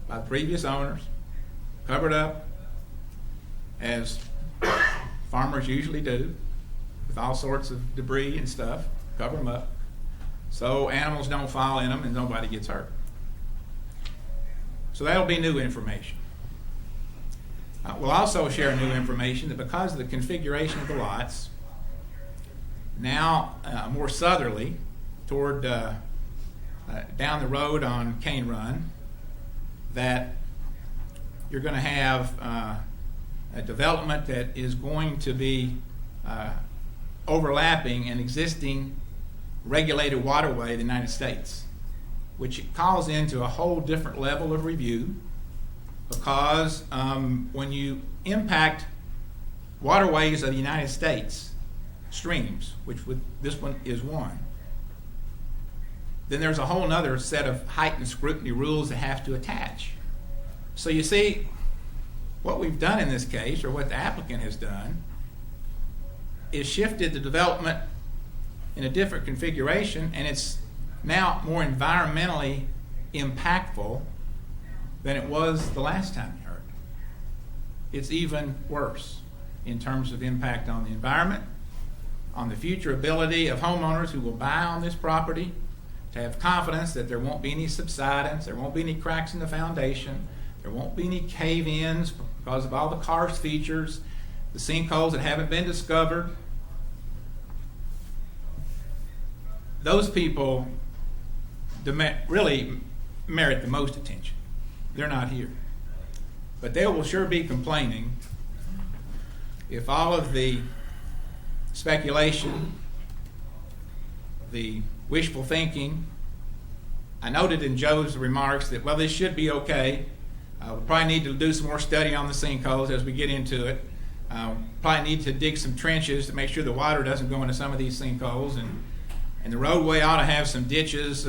by the previous owners, covered up, as farmers usually do, with all sorts of debris and stuff, cover them up, so animals don't fall in them and nobody gets hurt. So that'll be new information. We'll also share new information that because of the configuration of the lots, now more southerly toward down the road on Cane Run, that you're going to have a development that is going to be overlapping an existing regulated waterway in the United States, which calls into a whole different level of review, because when you impact waterways of the United States, streams, this one is one, then there's a whole other set of heightened scrutiny rules that have to attach. So you see, what we've done in this case, or what the applicant has done, is shifted the development in a different configuration, and it's now more environmentally impactful than it was the last time you heard. It's even worse in terms of impact on the environment, on the future ability of homeowners who will buy on this property to have confidence that there won't be any subsidence, there won't be any cracks in the foundation, there won't be any cave-ins because of all the karst features, the sinkholes that haven't been discovered. Those people really merit the most attention. They're not here. But they will sure be complaining if all of the speculation, the wishful thinking. I noted in Joe's remarks that, well, this should be okay. We'll probably need to do some more study on the sinkholes as we get into it. Probably need to dig some trenches to make sure the water doesn't go into some of these sinkholes, and the roadway ought to have some ditches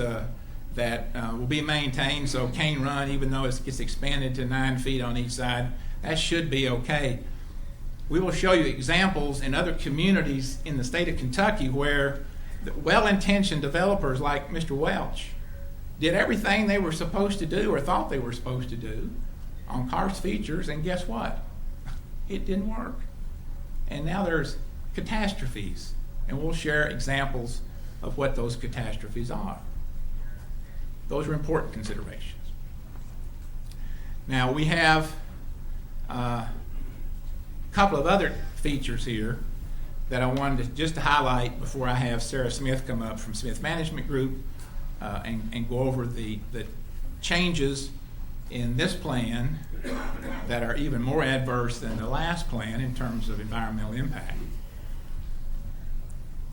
that will be maintained, so Cane Run, even though it gets expanded to 9 feet on each side, that should be okay. We will show you examples in other communities in the state of Kentucky where the well-intentioned developers like Mr. Welch did everything they were supposed to do or thought they were supposed to do on karst features, and guess what? It didn't work. And now there's catastrophes, and we'll share examples of what those catastrophes are. Those are important considerations. Now we have a couple of other features here that I wanted to highlight before I have Sarah Smith come up from Smith Management Group and go over the changes in this plan that are even more adverse than the last plan in terms of environmental impact.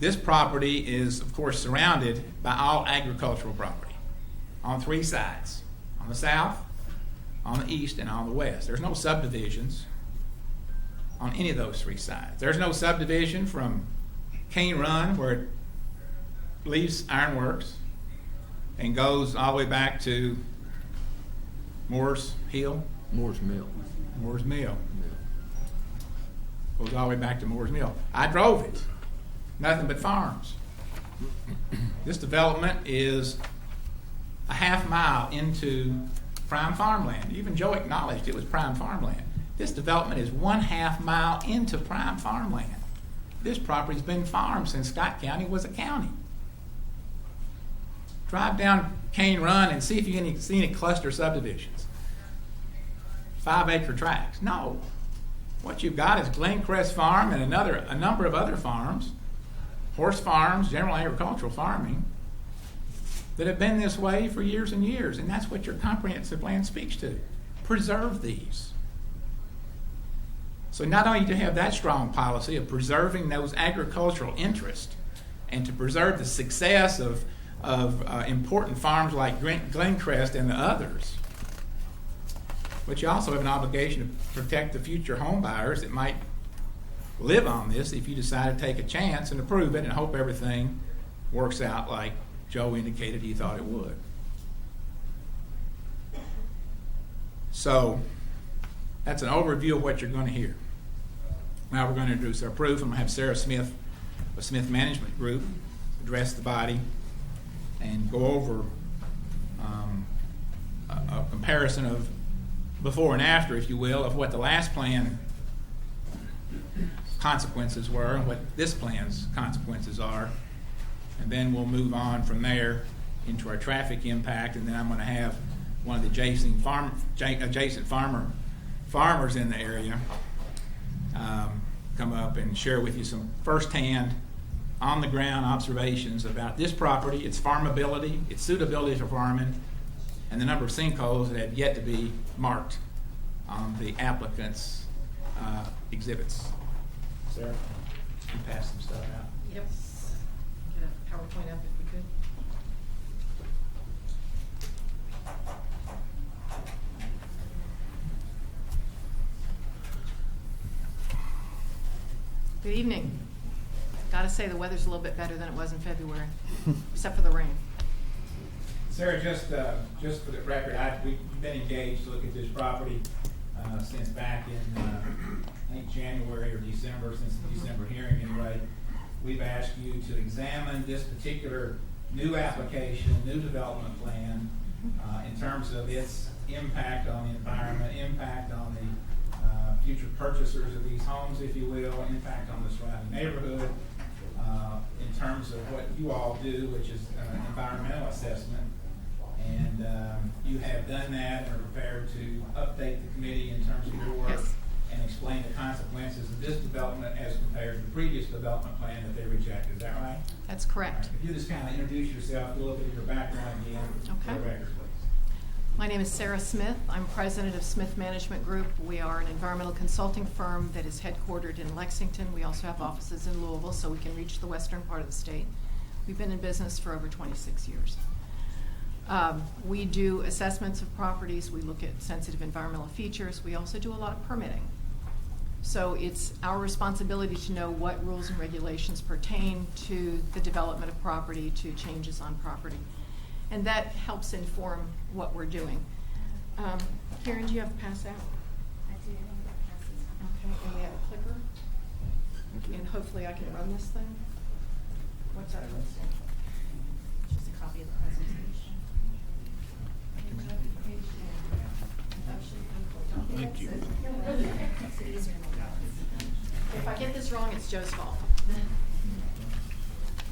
This property is, of course, surrounded by all agricultural property on 3 sides, on the south, on the east, and on the west. There's no subdivisions on any of those 3 sides. There's no subdivision from Cane Run, where it leaves Ironworks and goes all the way back to Moore's Mill. Goes all the way back to Moore's Mill. I drove it. Nothing but farms. This development is a half mile into prime farmland. Even Joe acknowledged it was prime farmland. This development is 1/2 mile into prime farmland. This property's been farmed since Scott County was a county. Drive down Cane Run and see if you can see any cluster subdivisions. 5-acre tracts. No. What you've got is Glencrest Farm and a number of other farms, horse farms, general agricultural farming, that have been this way for years and years, and that's what your comprehensive plan speaks to. Preserve these. So not only do you have that strong policy of preserving those agricultural interests and to preserve the success of important farms like Glencrest and the others. But you also have an obligation to protect the future home buyers that might live on this if you decide to take a chance and approve it and hope everything works out like Joe indicated he thought it would. So that's an overview of what you're going to hear. Now we're going to introduce our proof. I'm going to have Sarah Smith of Smith Management Group address the body and go over a comparison of before and after, if you will, of what the last plan consequences were and what this plan's consequences are. And then we'll move on from there into our traffic impact, and then I'm going to have one of the adjacent farmers in the area come up and share with you some firsthand, on-the-ground observations about this property, its farmability, its suitability for farming, and the number of sinkholes that have yet to be marked on the applicant's exhibits. Sarah, you pass some stuff out. Yep. Get a PowerPoint up if we could. Good evening. Gotta say the weather's a little bit better than it was in February, except for the rain. Sarah, just for the record, we've been engaged to look at this property since back in I think January or December, since the December hearing anyway. We've asked you to examine this particular new application, new development plan, in terms of its impact on the environment, impact on the future purchasers of these homes, if you will, impact on the surrounding neighborhood, in terms of what you all do, which is an environmental assessment. And you have done that and are prepared to update the committee in terms of your work. Yes. And explain the consequences of this development as compared to the previous development plan that they rejected. Is that right? That's correct. Right. If you just kind of introduce yourself, a little bit of your background again, for the record, please. My name is Sarah Smith. I'm president of Smith Management Group. We are an environmental consulting firm that is headquartered in Lexington. We also have offices in Louisville, so we can reach the western part of the state. We've been in business for over 26 years. We do assessments of properties. We look at sensitive environmental features. We also do a lot of permitting. So it's our responsibility to know what rules and regulations pertain to the development of property, to changes on property. And that helps inform what we're doing. Karen, do you have a pass out? I do. Okay, and we have a clicker. And hopefully I can run this thing. What's that? Just a copy of the presentation. Thank you. If I get this wrong, it's Joe's fault. Yes.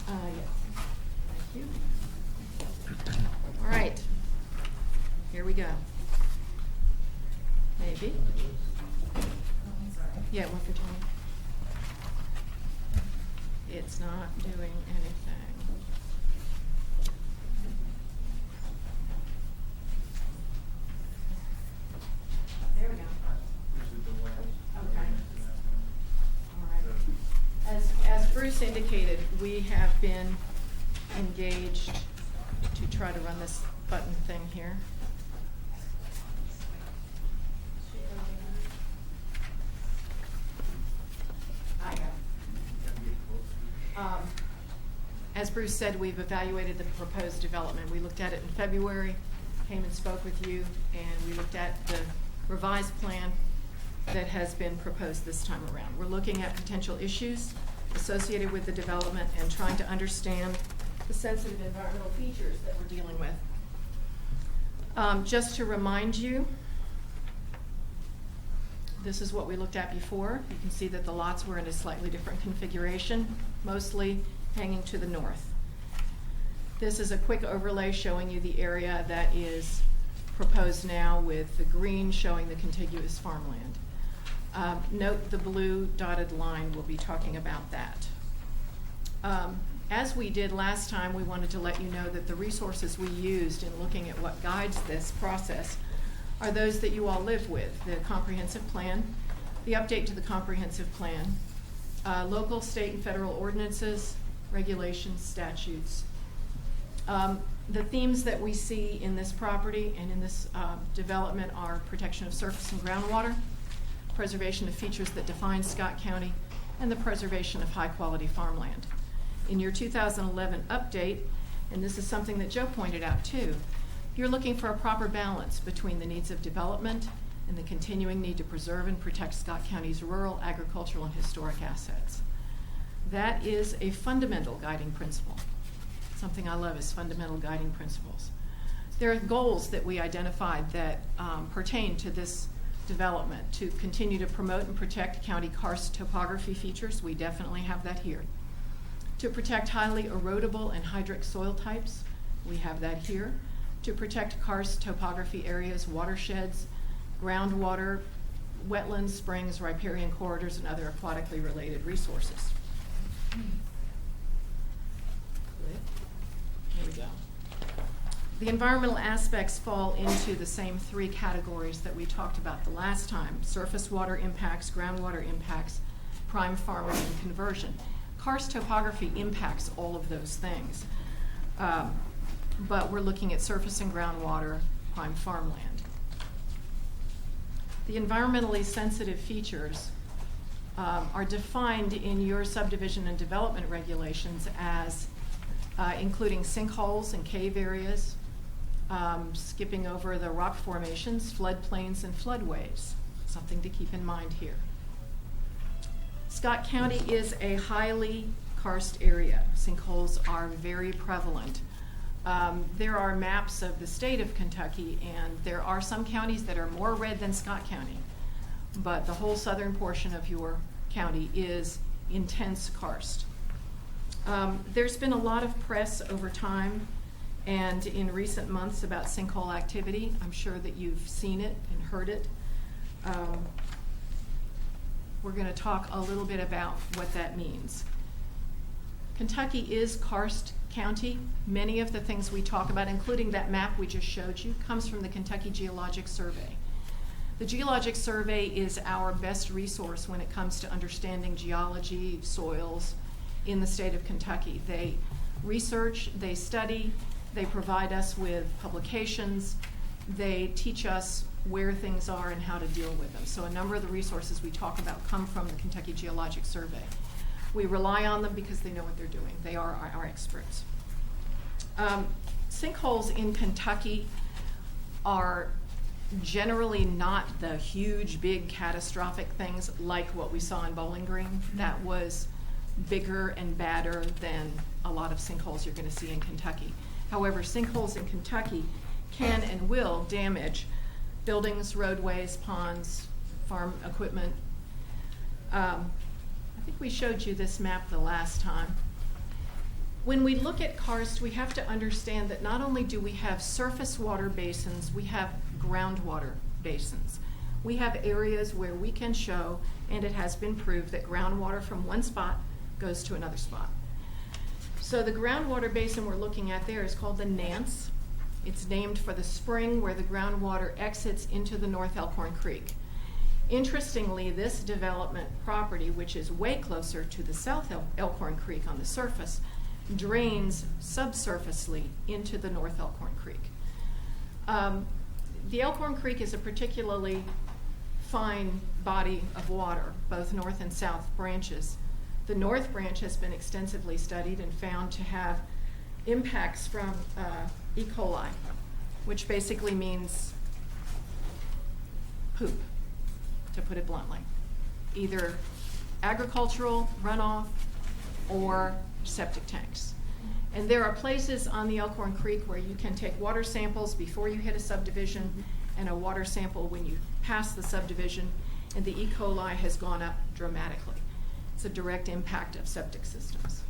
Thank you. All right. Here we go. Maybe. Yeah, one for Tony. It's not doing anything. There we go. Okay. All right. As Bruce indicated, we have been engaged to try to run this button thing here. I got it. As Bruce said, we've evaluated the proposed development. We looked at it in February, came and spoke with you, and we looked at the revised plan that has been proposed this time around. We're looking at potential issues associated with the development and trying to understand the sensitive environmental features that we're dealing with. Just to remind you, this is what we looked at before. You can see that the lots were in a slightly different configuration, mostly hanging to the north. This is a quick overlay showing you the area that is proposed now, with the green showing the contiguous farmland. Note the blue dotted line. We'll be talking about that. As we did last time, we wanted to let you know that the resources we used in looking at what guides this process are those that you all live with: the comprehensive plan, the update to the comprehensive plan, local, state, and federal ordinances, regulations, statutes. The themes that we see in this property and in this development are protection of surface and groundwater, preservation of features that define Scott County, and the preservation of high-quality farmland. In your 2011 update, and this is something that Joe pointed out too, you're looking for a proper balance between the needs of development and the continuing need to preserve and protect Scott County's rural, agricultural, and historic assets. That is a fundamental guiding principle. Something I love is fundamental guiding principles. There are goals that we identified that pertain to this development: to continue to promote and protect county karst topography features. We definitely have that here. To protect highly erodible and hydric soil types. We have that here. To protect karst topography areas, watersheds, groundwater, wetlands, springs, riparian corridors, and other aquatically related resources. There we go. The environmental aspects fall into the same three categories that we talked about the last time: surface water impacts, groundwater impacts, prime farming, and conversion. Karst topography impacts all of those things, but we're looking at surface and groundwater, prime farmland. The environmentally sensitive features are defined in your subdivision and development regulations as including sinkholes and cave areas, skipping over the rock formations, floodplains, and floodways. Something to keep in mind here. Scott County is a highly karst area. Sinkholes are very prevalent. There are maps of the state of Kentucky, and there are some counties that are more red than Scott County, but the whole southern portion of your county is intense karst. There's been a lot of press over time and in recent months about sinkhole activity. I'm sure that you've seen it and heard it. We're going to talk a little bit about what that means. Kentucky is karst county. Many of the things we talk about, including that map we just showed you, comes from the Kentucky Geologic Survey. The Geologic Survey is our best resource when it comes to understanding geology, soils in the state of Kentucky. They research, they study, they provide us with publications, they teach us where things are and how to deal with them. So a number of the resources we talk about come from the Kentucky Geologic Survey. We rely on them because they know what they're doing. They are our experts. Sinkholes in Kentucky are generally not the huge, big, catastrophic things like what we saw in Bowling Green. That was bigger and badder than a lot of sinkholes you're going to see in Kentucky. However, sinkholes in Kentucky can and will damage buildings, roadways, ponds, farm equipment. I think we showed you this map the last time. When we look at karst, we have to understand that not only do we have surface water basins, we have groundwater basins. We have areas where we can show, and it has been proved, that groundwater from one spot goes to another spot. So the groundwater basin we're looking at there is called the Nance. It's named for the spring where the groundwater exits into the North Elkhorn Creek. Interestingly, this development property, which is way closer to the South Elkhorn Creek on the surface, drains subsurfacely into the North Elkhorn Creek. The Elkhorn Creek is a particularly fine body of water, both north and south branches. The north branch has been extensively studied and found to have impacts from E. coli, which basically means poop, to put it bluntly. Either agricultural runoff or septic tanks. And there are places on the Elkhorn Creek where you can take water samples before you hit a subdivision and a water sample when you pass the subdivision, and the E. coli has gone up dramatically. It's a direct impact of septic systems.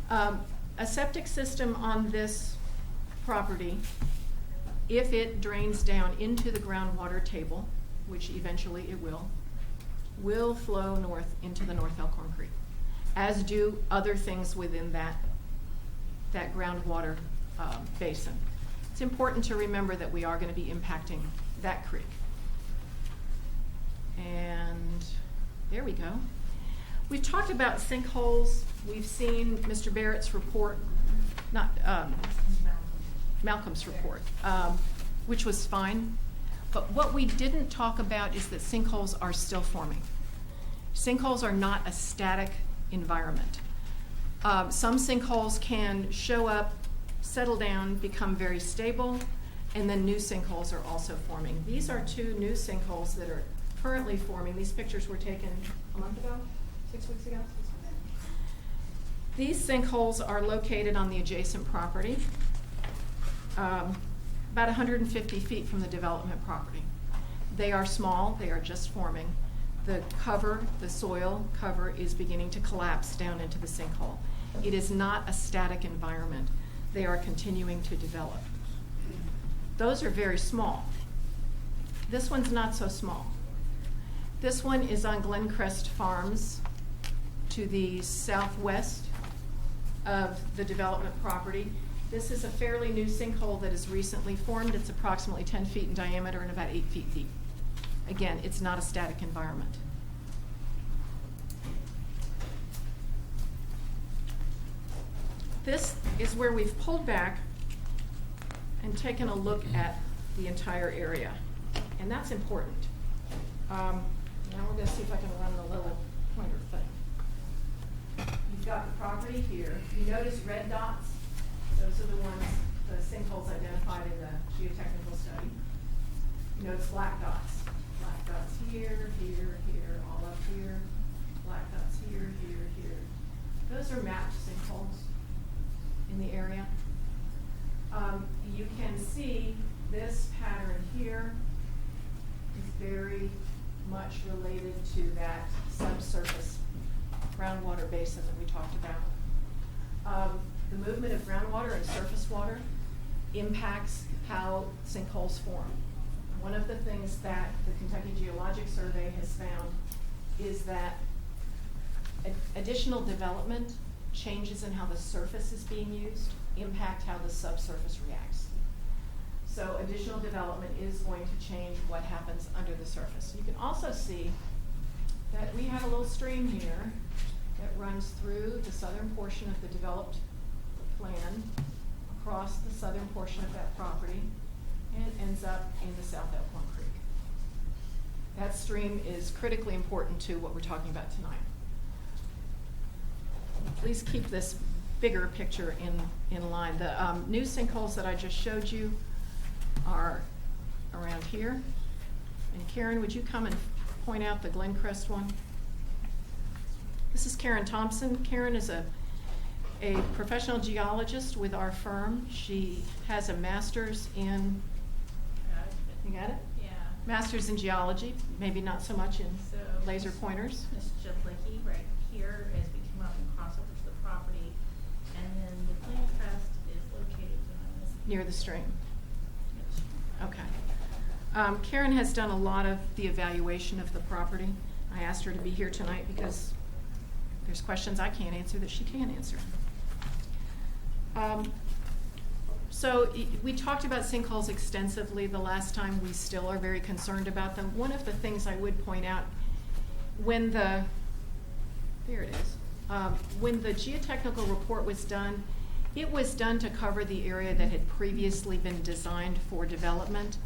A septic system on this property, if it drains down into the groundwater table, which eventually it will flow north into the North Elkhorn Creek, as do other things within that groundwater basin. It's important to remember that we are going to be impacting that creek. And there we go. We've talked about sinkholes. We've seen Mr. Barrett's report, not Malcolm's report, which was fine. But what we didn't talk about is that sinkholes are still forming. Sinkholes are not a static environment. Some sinkholes can show up, settle down, become very stable, and then new sinkholes are also forming. These are two new sinkholes that are currently forming. These pictures were taken a month ago, 6 weeks ago. These sinkholes are located on the adjacent property, about 150 feet from the development property. They are small, they are just forming. The cover, the soil cover, is beginning to collapse down into the sinkhole. It is not a static environment. They are continuing to develop. Those are very small. This one's not so small. This one is on Glencrest Farms to the southwest of the development property. This is a fairly new sinkhole that is recently formed. It's approximately 10 feet in diameter and about 8 feet deep. Again, it's not a static environment. This is where we've pulled back and taken a look at the entire area, and that's important. Now we're going to see if I can run the little pointer thing. You've got the property here. You notice red dots? Those are the ones, the sinkholes identified in the geotechnical study. You notice black dots. Black dots here, here, here, all up here. Black dots here, here, here. Those are mapped sinkholes in the area. You can see this pattern here is very much related to that subsurface groundwater basin that we talked about. The movement of groundwater and surface water impacts how sinkholes form. One of the things that the Kentucky Geologic Survey has found is that additional development, changes in how the surface is being used, impact how the subsurface reacts. So additional development is going to change what happens under the surface. You can also see that we have a little stream here that runs through the southern portion of the developed plan, across the southern portion of that property, and ends up in the South Elkhorn Creek. That stream is critically important to what we're talking about tonight. Please keep this bigger picture in line. The new sinkholes that I just showed you are around here. And Karen, would you come and point out the Glencrest one? This is Karen Thompson. Karen is a professional geologist with our firm. She has a master's in, you got it? Yeah. Master's in geology, maybe not so much in laser pointers. It's just Licky right here as we come up and cross over to the property. And then the Glencrest is located near the stream. Okay. Karen has done a lot of the evaluation of the property. I asked her to be here tonight because there's questions I can't answer that she can answer. So we talked about sinkholes extensively the last time. We still are very concerned about them. One of the things I would point out, when the geotechnical report was done, it was done to cover the area that had previously been designed for development.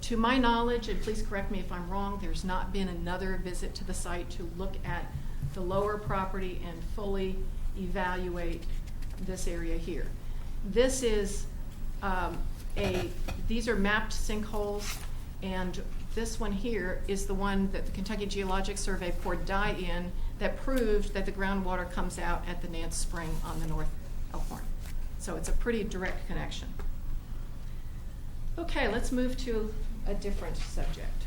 To my knowledge, and please correct me if I'm wrong, there's not been another visit to the site to look at the lower property and fully evaluate this area here. This is these are mapped sinkholes, and this one here is the one that the Kentucky Geologic Survey poured dye in that proved that the groundwater comes out at the Nance Spring on the North Elkhorn. So it's a pretty direct connection. Okay, let's move to a different subject.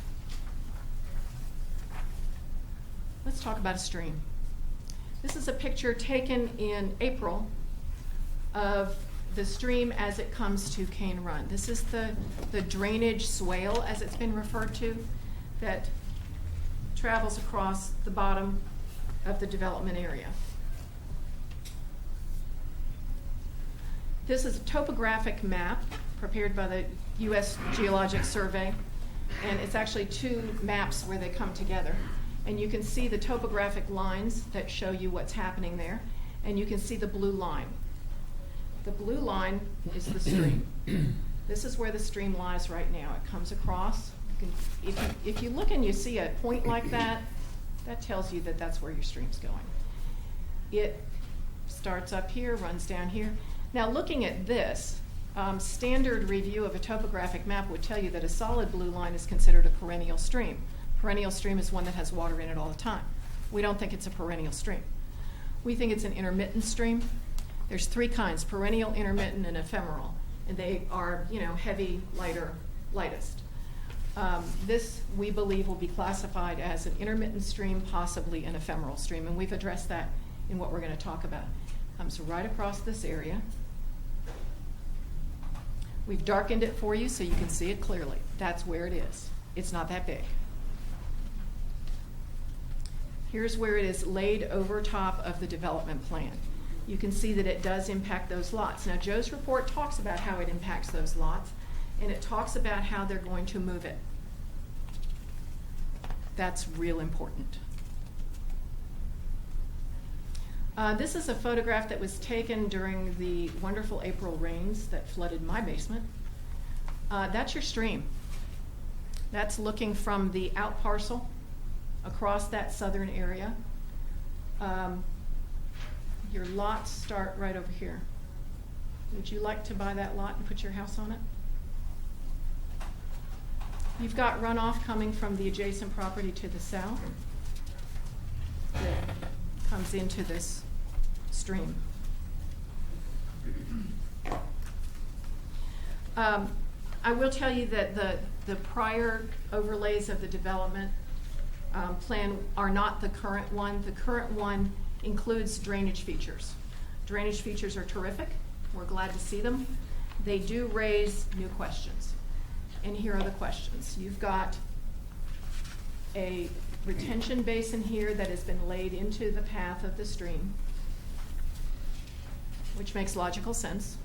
Let's talk about a stream. This is a picture taken in April of the stream as it comes to Cane Run. This is the drainage swale, as it's been referred to, that travels across the bottom of the development area. This is a topographic map prepared by the U.S. Geologic Survey, and it's actually two maps where they come together. And you can see the topographic lines that show you what's happening there. And you can see the blue line. The blue line is the stream. This is where the stream lies right now. It comes across. If you look and you see a point like that, that tells you that that's where your stream's going. It starts up here, runs down here. Now looking at this, standard review of a topographic map would tell you that a solid blue line is considered a perennial stream. Perennial stream is one that has water in it all the time. We don't think it's a perennial stream. We think it's an intermittent stream. There's three kinds: perennial, intermittent, and ephemeral. And they are, heavy, lighter, lightest. This, we believe, will be classified as an intermittent stream, possibly an ephemeral stream. And we've addressed that in what we're going to talk about. Comes right across this area. We've darkened it for you so you can see it clearly. That's where it is. It's not that big. Here's where it is laid over top of the development plan. You can see that it does impact those lots. Now, Joe's report talks about how it impacts those lots, and it talks about how they're going to move it. That's real important. This is a photograph that was taken during the wonderful April rains that flooded my basement. That's your stream. That's looking from the out parcel across that southern area. Your lots start right over here. Would you like to buy that lot and put your house on it? You've got runoff coming from the adjacent property to the south that comes into this stream. I will tell you that the prior overlays of the development plan are not the current one. The current one includes drainage features. Drainage features are terrific. We're glad to see them. They do raise new questions. And here are the questions. You've got a retention basin here that has been laid into the path of the stream, which makes logical sense.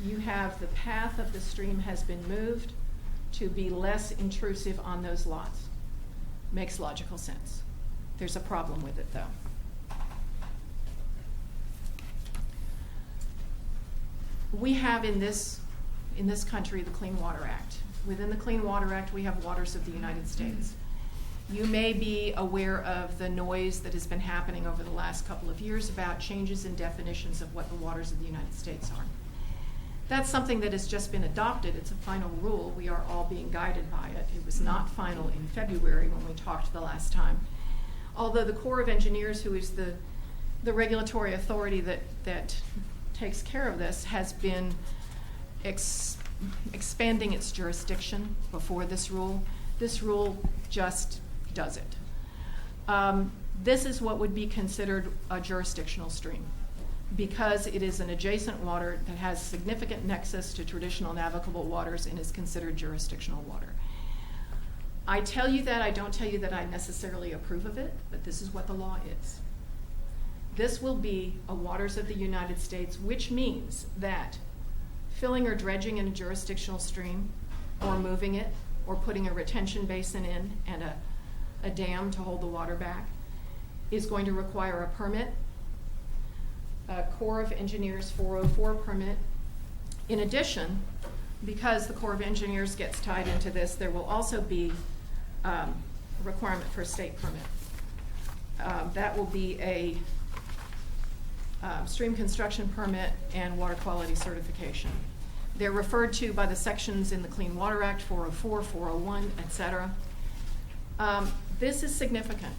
You have the path of the stream has been moved to be less intrusive on those lots. Makes logical sense. There's a problem with it, though. We have in this country the Clean Water Act. Within the Clean Water Act, we have waters of the United States. You may be aware of the noise that has been happening over the last couple of years about changes in definitions of what the waters of the United States are. That's something that has just been adopted. It's a final rule. We are all being guided by it. It was not final in February when we talked the last time. Although the Corps of Engineers, who is the regulatory authority that takes care of this, has been expanding its jurisdiction before this rule. This rule just does it. This is what would be considered a jurisdictional stream because it is an adjacent water that has significant nexus to traditional navigable waters and is considered jurisdictional water. I tell you that, I don't tell you that I necessarily approve of it, but this is what the law is. This will be a waters of the United States, which means that filling or dredging in a jurisdictional stream or moving it or putting a retention basin in and a dam to hold the water back is going to require a permit, a Corps of Engineers 404 permit. In addition, because the Corps of Engineers gets tied into this, there will also be a requirement for a state permit. That will be a stream construction permit and water quality certification. They're referred to by the sections in the Clean Water Act, 404, 401, etc. This is significant.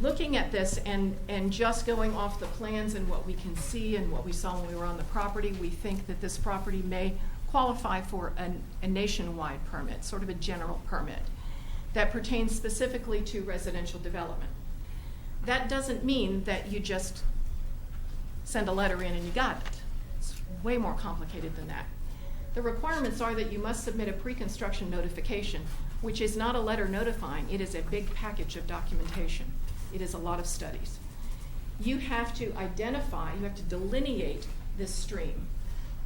Looking at this and just going off the plans and what we can see and what we saw when we were on the property, we think that this property may qualify for a nationwide permit, sort of a general permit, that pertains specifically to residential development. That doesn't mean that you just send a letter in and you got it. It's way more complicated than that. The requirements are that you must submit a pre-construction notification, which is not a letter notifying, it is a big package of documentation. It is a lot of studies. You have to identify, you have to delineate this stream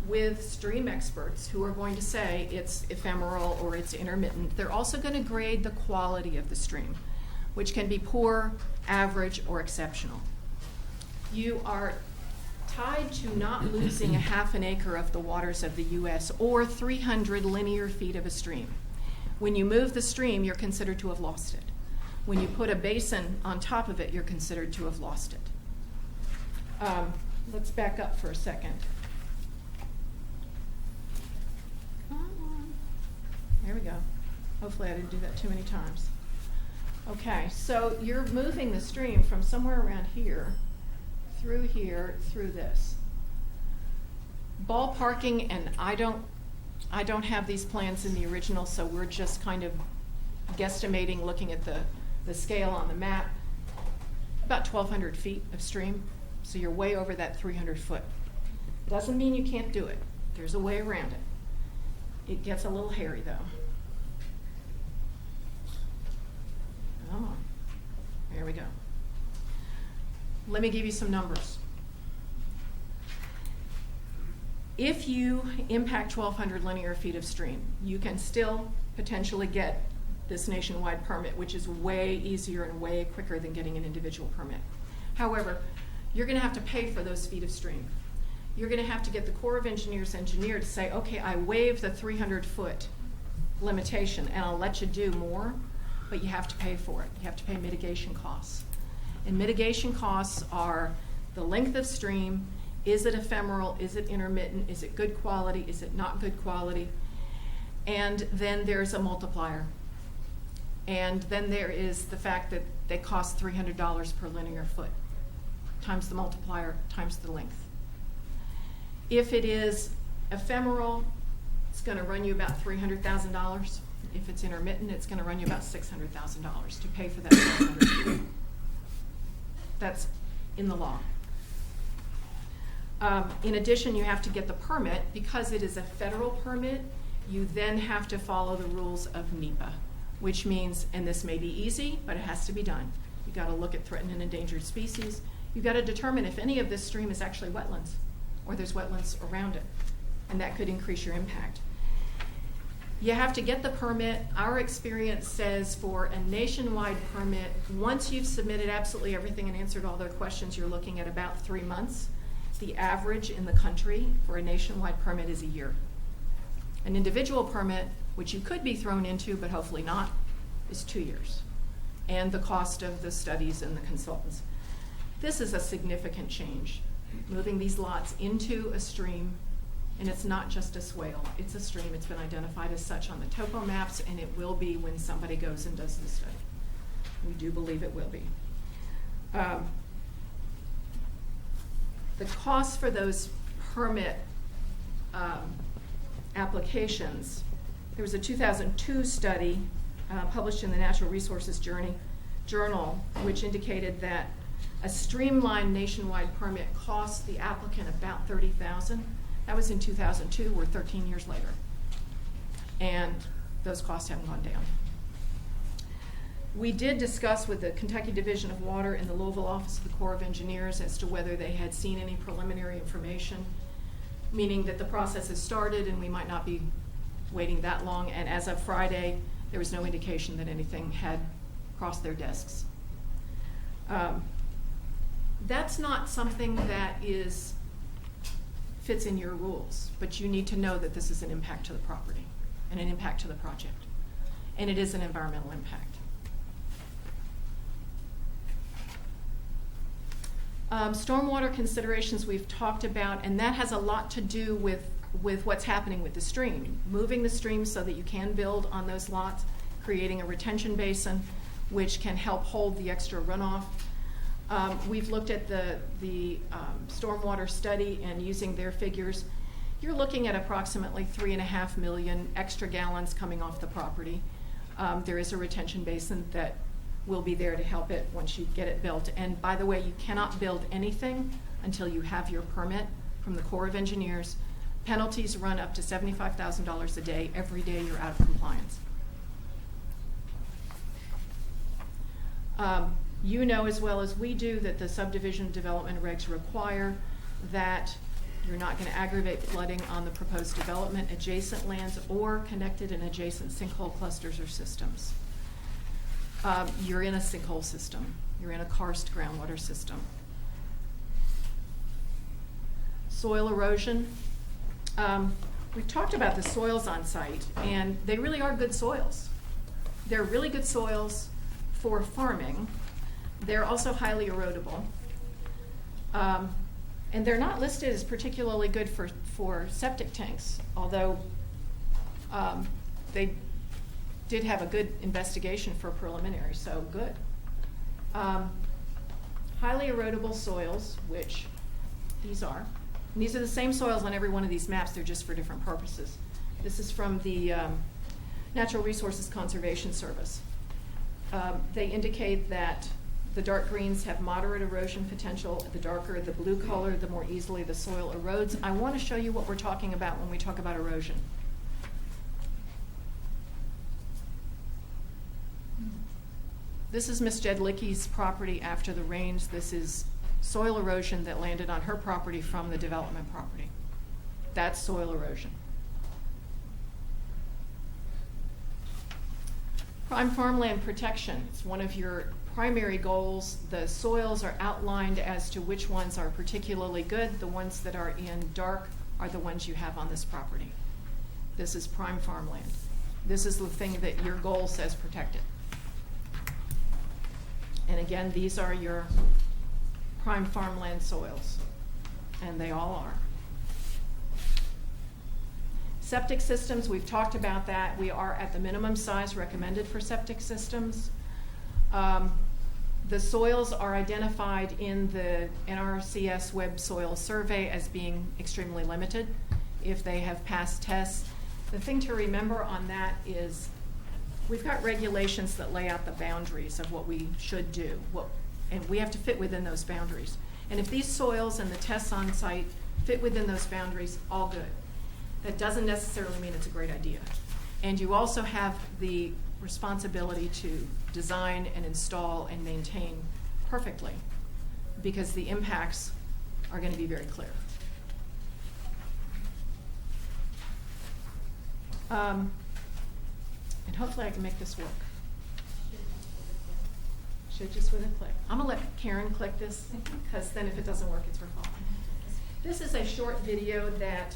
with stream experts who are going to say it's ephemeral or it's intermittent. They're also going to grade the quality of the stream. which can be poor, average, or exceptional. You are tied to not losing a half an acre of the waters of the U.S. or 300 linear feet of a stream. When you move the stream, you're considered to have lost it. When you put a basin on top of it, you're considered to have lost it. Let's back up for a second. Come on. There we go. Hopefully I didn't do that too many times. Okay, so you're moving the stream from somewhere around here, through this. Ballparking, and I don't have these plans in the original, so we're just kind of guesstimating, looking at the scale on the map, about 1,200 feet of stream. So you're way over that 300 foot. Doesn't mean you can't do it. There's a way around it. It gets a little hairy though. Oh, there we go. Let me give you some numbers. If you impact 1,200 linear feet of stream, you can still potentially get this nationwide permit, which is way easier and way quicker than getting an individual permit. However, you're going to have to pay for those feet of stream. You're going to have to get the Corps of Engineers engineer to say, okay, I waive the 300-foot limitation and I'll let you do more, but you have to pay for it. You have to pay mitigation costs. And mitigation costs are the length of stream, is it ephemeral, is it intermittent, is it good quality, is it not good quality, and then there's a multiplier. And then there is the fact that they cost $300 per linear foot, times the multiplier, times the length. If it is ephemeral, it's going to run you about $300,000. If it's intermittent, it's going to run you about $600,000 to pay for that 1,200 feet. That's in the law. In addition, you have to get the permit. Because it is a federal permit, you then have to follow the rules of NEPA, which means, and this may be easy, but it has to be done. You've got to look at threatened and endangered species. You've got to determine if any of this stream is actually wetlands, or there's wetlands around it, and that could increase your impact. You have to get the permit. Our experience says for a nationwide permit, once you've submitted absolutely everything and answered all the questions, you're looking at about 3 months. The average in the country for a nationwide permit is a year. An individual permit, which you could be thrown into, but hopefully not, is 2 years. And the cost of the studies and the consultants. This is a significant change, moving these lots into a stream, and it's not just a swale, it's a stream. It's been identified as such on the topo maps, and it will be when somebody goes and does the study. We do believe it will be. The cost for those permit applications, there was a 2002 study published in the Natural Resources Journal, which indicated that a streamlined nationwide permit cost the applicant about $30,000. That was in 2002. We're 13 years later, and those costs haven't gone down. We did discuss with the Kentucky Division of Water and the Louisville Office of the Corps of Engineers as to whether they had seen any preliminary information, meaning that the process has started and we might not be waiting that long. And as of Friday, there was no indication that anything had crossed their desks. That's not something that fits in your rules, but you need to know that this is an impact to the property and an impact to the project. And it is an environmental impact. Stormwater considerations we've talked about, and that has a lot to do with what's happening with the stream. Moving the stream so that you can build on those lots, creating a retention basin, which can help hold the extra runoff. We've looked at the stormwater study, and using their figures, you're looking at approximately 3.5 million extra gallons coming off the property. There is a retention basin that will be there to help it once you get it built. And by the way, you cannot build anything until you have your permit from the Corps of Engineers. Penalties run up to $75,000 a day. Every day you're out of compliance. You know as well as we do that the subdivision development regs require that you're not going to aggravate flooding on the proposed development, adjacent lands, or connected and adjacent sinkhole clusters or systems. you're in a sinkhole system. You're in a karst groundwater system. Soil erosion. We've talked about the soils on site, and they really are good soils. They're really good soils for farming. They're also highly erodible. And they're not listed as particularly good for septic tanks, although they did have a good investigation for preliminary, so good. Highly erodible soils, which these are. And these are the same soils on every one of these maps, they're just for different purposes. This is from the Natural Resources Conservation Service. They indicate that the dark greens have moderate erosion potential. The darker the blue color, the more easily the soil erodes. I want to show you what we're talking about when we talk about erosion. This is Miss Jedlicky's property after the rains. This is soil erosion that landed on her property from the development property. That's soil erosion. Prime farmland protection. It's one of your primary goals. The soils are outlined as to which ones are particularly good. The ones that are in dark are the ones you have on this property. This is prime farmland. This is the thing that your goal says protect it. And again, these are your prime farmland soils, and they all are. Septic systems, we've talked about that. We are at the minimum size recommended for septic systems. The soils are identified in the NRCS Web Soil Survey as being extremely limited if they have passed tests. The thing to remember on that is we've got regulations that lay out the boundaries of what we should do, and we have to fit within those boundaries. And if these soils and the tests on site fit within those boundaries, all good. That doesn't necessarily mean it's a great idea. And you also have the responsibility to design and install and maintain perfectly, because the impacts are going to be very clear. And hopefully I can make this work. Should just with a click. I'm going to let Karen click this, because then if it doesn't work, it's her fault. This is a short video that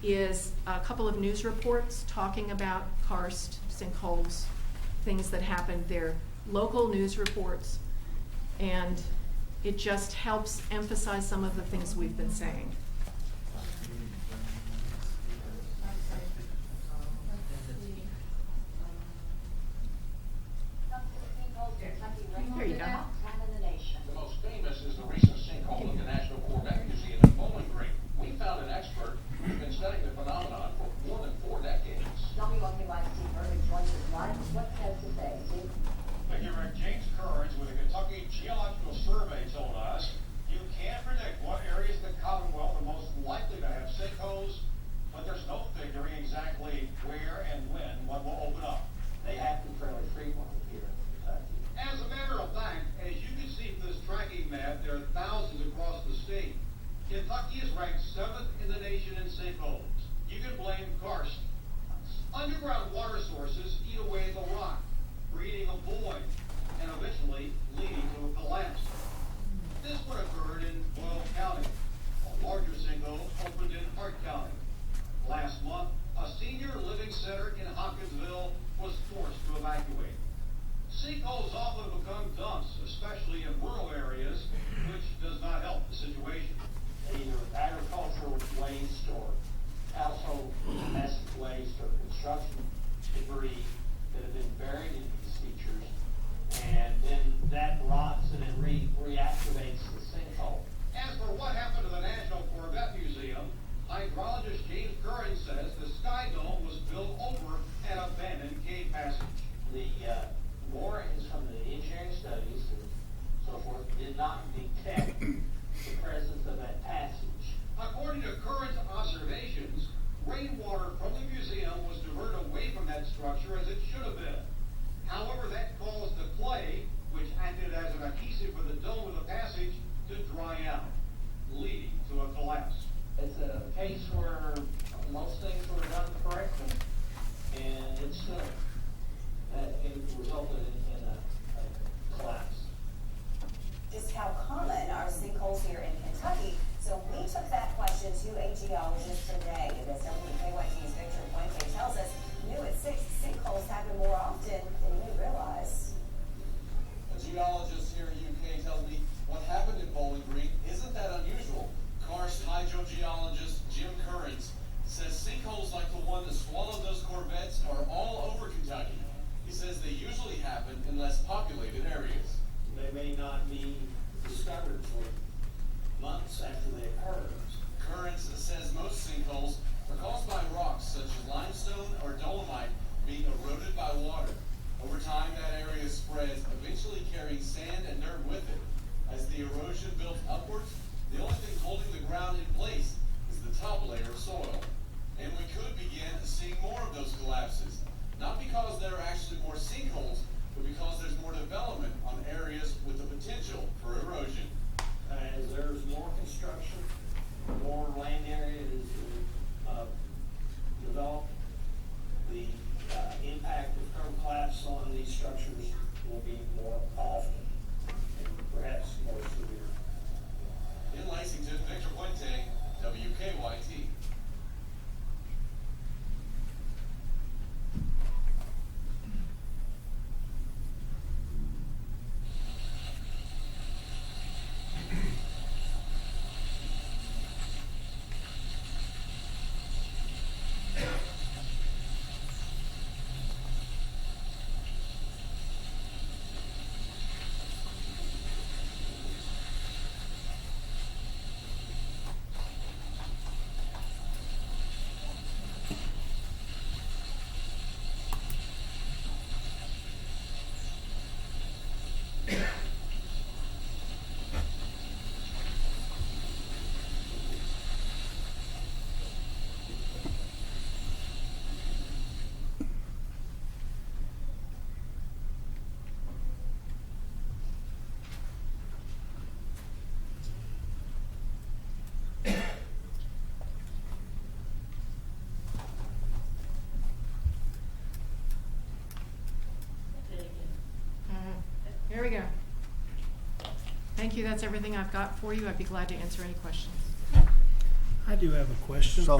is a couple of news reports talking about karst, sinkholes, things that happened. They're local news reports, and it just helps emphasize some of the things we've been saying. There you go. The most famous is the recent sinkhole at the National Corvette Museum in Bowling Green. We found an expert who's been studying the phenomenon for more than 4 decades. Tell me what you like to see early choices like. What has to say? Thank you, Rick. James Courage with the Kentucky Geological Survey told us you can't predict what areas of the Commonwealth are most likely to have sinkholes, but there's no figuring exactly where and when one will open up. They happen fairly frequently here in Kentucky. As a matter of fact, as you can see from this tracking map, there are thousands across the state. Kentucky is ranked 7th in the nation in sinkholes. You can blame karst. Underground water sources eat away the rock, creating a void, and eventually leading to a collapse. This would occurred in Boyle County. A larger sinkhole opened in Hart County. Last month, a senior living center in Hopkinsville was forced to evacuate. Sinkholes often become dumps, especially in rural areas, which does not help the situation. Either agricultural waste or household domestic waste or construction debris that have been buried in these features, and then that rots and it reactivates the sinkhole. As for what happened to the National Corvette Museum, hydrologist James Curran says the Sky Dome was built over an abandoned cave passage. The moorings from the engineering studies and so forth did not detect the presence of that passage. According to Curran's observations, rainwater from the museum was diverted away from that structure as it should have been. However, that caused the clay, which acted as an adhesive for the dome of the passage, to dry out, leading to a collapse. It's a case where most things were done correctly, and it still it resulted in a to a geologist today. This WKYT's Victor Fuente tells us new at 6 sinkholes happen more often than you realize. A geologist here in UK tells me what happened in Bowling Green isn't that unusual. Karst hydrogeologist Jim Currens says sinkholes like the one that swallowed those Corvettes are all over Kentucky. He says they usually happen in less populated areas. They may not be discovered for months after they occur. Currens says most sinkholes are caused by rocks such as limestone or dolomite being eroded by water. Over time, that area spreads, eventually carrying sand and dirt with it. As the erosion builds upwards, the only thing holding the ground in place is the top layer of soil. And we could begin seeing more of those collapses, not because there are actually more sinkholes, but because there's more development on areas with the potential for erosion. As there's more construction, more land area is developed, the impact of curb collapse on these structures will be more often and perhaps more severe. In Lexington, Victor Fuente, WKYT. There we go. Thank you. That's everything I've got for you. I'd be glad to answer any questions. I do have a question. So,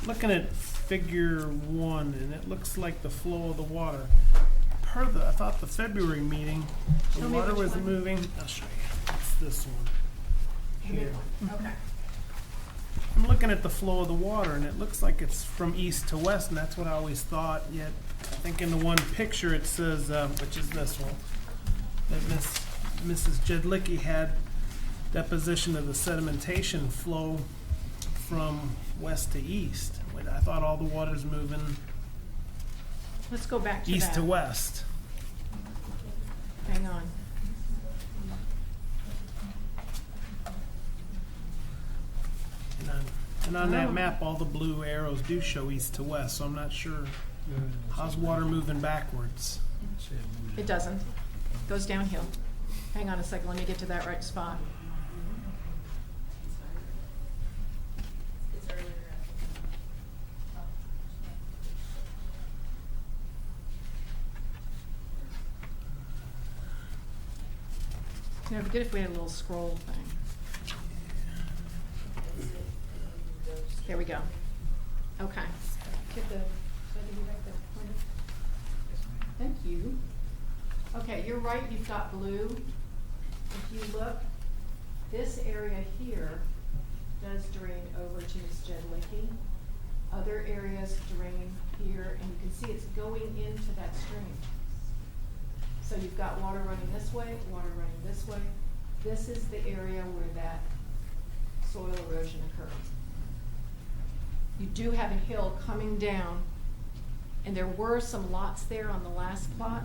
Looking at figure 1, and it looks like the flow of the water. I thought the February meeting, the Show me water which was one. moving. I'll show you. It's this one. Here. Okay. I'm looking at the flow of the water, and it looks like it's from east to west, and that's what I always thought. Yet, I think in the one picture it says, which is this one, that Mrs. Jedlicki had deposition of the sedimentation flow from west to east. I thought all the water's moving Let's go back to east that. to west. Hang on. And on that Oh. map, all the blue arrows do show east to west, so I'm not sure. How's water moving backwards? It doesn't. Goes downhill. Hang on a second. Let me get to that right spot. You know, it'd be good if we had a little scroll thing. There we go. Okay. Get the, so I give you back the pointer? Thank you. Okay, you're right, you've got blue. If you look, this area here does drain over to Miss Jedlicki. Other areas drain here, and you can see it's going into that stream. So you've got water running this way, water running this way. This is the area where that soil erosion occurs. You do have a hill coming down, and there were some lots there on the last plot.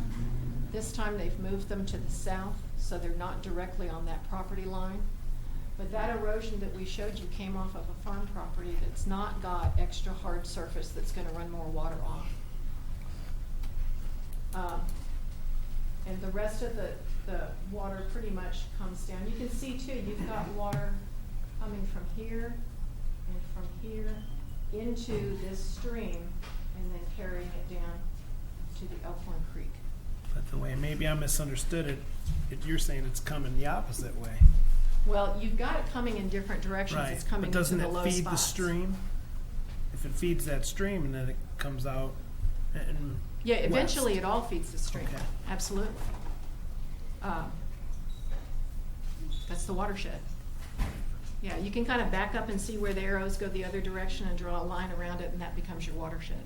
This time they've moved them to the south, so they're not directly on that property line. But that erosion that we showed you came off of a farm property that's not got extra hard surface that's gonna run more water off. And the rest of the water pretty much comes down. You can see too, you've got water coming from here and from here into this stream and then carrying it down to the Elkhorn Creek. But the way, maybe I misunderstood it, you're saying it's coming the opposite way. Well, you've got it coming in different directions. Right, It's coming but to doesn't the it low feed the spots. stream? If it feeds that stream and then it comes out and Yeah, eventually west. it all feeds the stream. Okay. Absolutely. That's the watershed. Yeah, you can kind of back up and see where the arrows go the other direction and draw a line around it, and that becomes your watershed.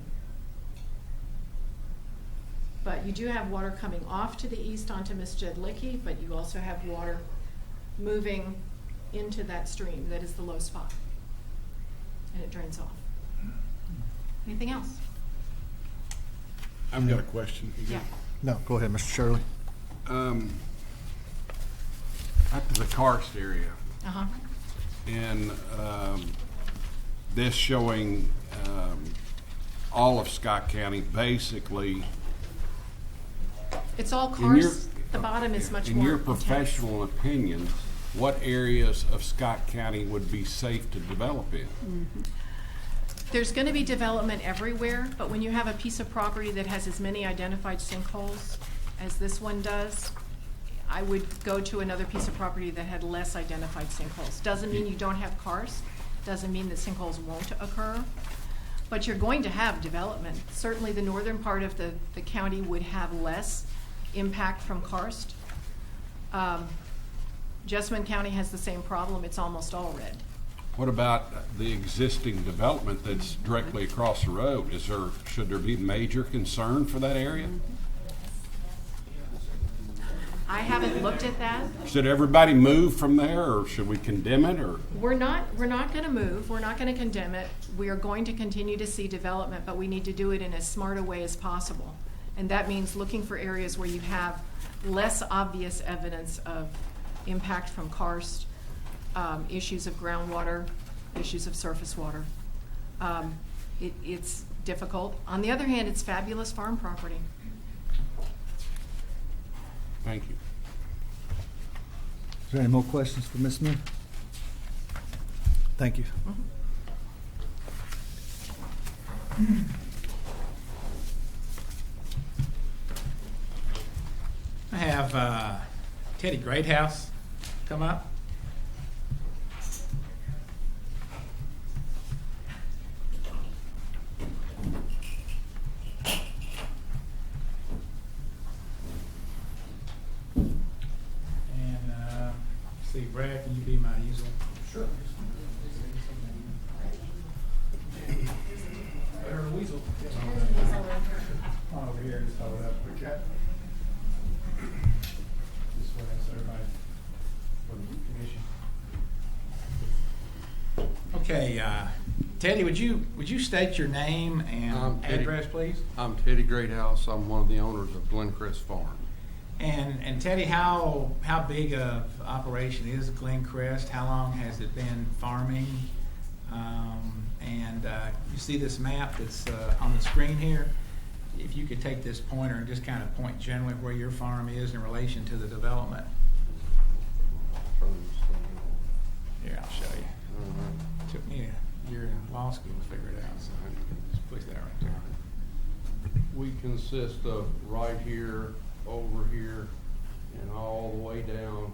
But you do have water coming off to the east onto Misjedlicki, but you also have water moving into that stream that is the low spot. And it drains off. Anything else? I've got a question. Yeah. No, go ahead, Mr. Shirley. Up to the karst area, Uh-huh. and this showing all of Scott County, basically. It's all In your- karst. The bottom is much In more your intense. professional opinion, what areas of Scott County would be safe to develop in? Mm-hmm. There's going to be development everywhere, but when you have a piece of property that has as many identified sinkholes as this one does, I would go to another piece of property that had less identified sinkholes. Doesn't mean you don't have karst, doesn't mean that sinkholes won't occur, but you're going to have development. Certainly the northern part of the county would have less impact from karst. Jessamine County has the same problem. It's almost all red. What about the existing development that's directly across the road? Should there be major concern for that area? I haven't looked at that. Should everybody move from there, or should we condemn it, or? We're not going to move. We're not going to condemn it. We are going to continue to see development, but we need to do it in as smart a way as possible. And that means looking for areas where you have less obvious evidence of impact from karst, issues of groundwater, issues of surface water. It's difficult. On the other hand, it's fabulous farm property. Thank you. Is there any more questions for Ms. Smith? Thank you. I have Teddy Greathouse come up. And see, Brad, can you be my easel? Sure. There's a weasel. Come on over here and just hold it up. Okay. This way, so everybody for the commission. Okay, Teddy, would you state your name and address, please? I'm Teddy Greathouse. I'm one of the owners of Glencrest Farm. And Teddy, how big of operation is Glencrest? How long has it been farming? And you see this map that's on the screen here. If you could take this pointer and just kind of point generally where your farm is in relation to the development. Here, I'll show you. Took me a year in law school to figure it out, so just push that right there. We consist of right here, over here, and all the way down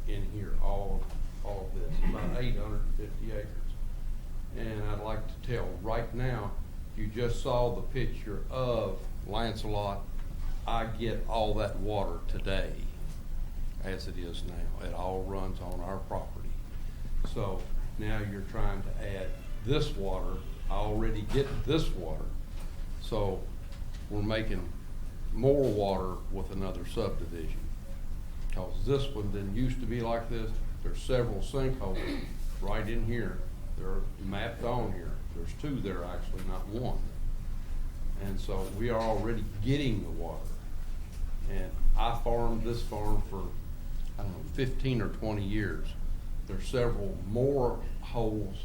in here, all of this, about 850 acres. And I'd like to tell right now, you just saw the picture of Lancelot. I get all that water today as it is now. It all runs on our property. So now you're trying to add this water. I already get this water. So we're making more water with another subdivision. Because this one didn't used to be like this. There's several sinkholes right in here. They're mapped on here. There's two there actually, not one. And so we are already getting the water. And I farmed this farm for, I don't know, 15 or 20 years. There's several more holes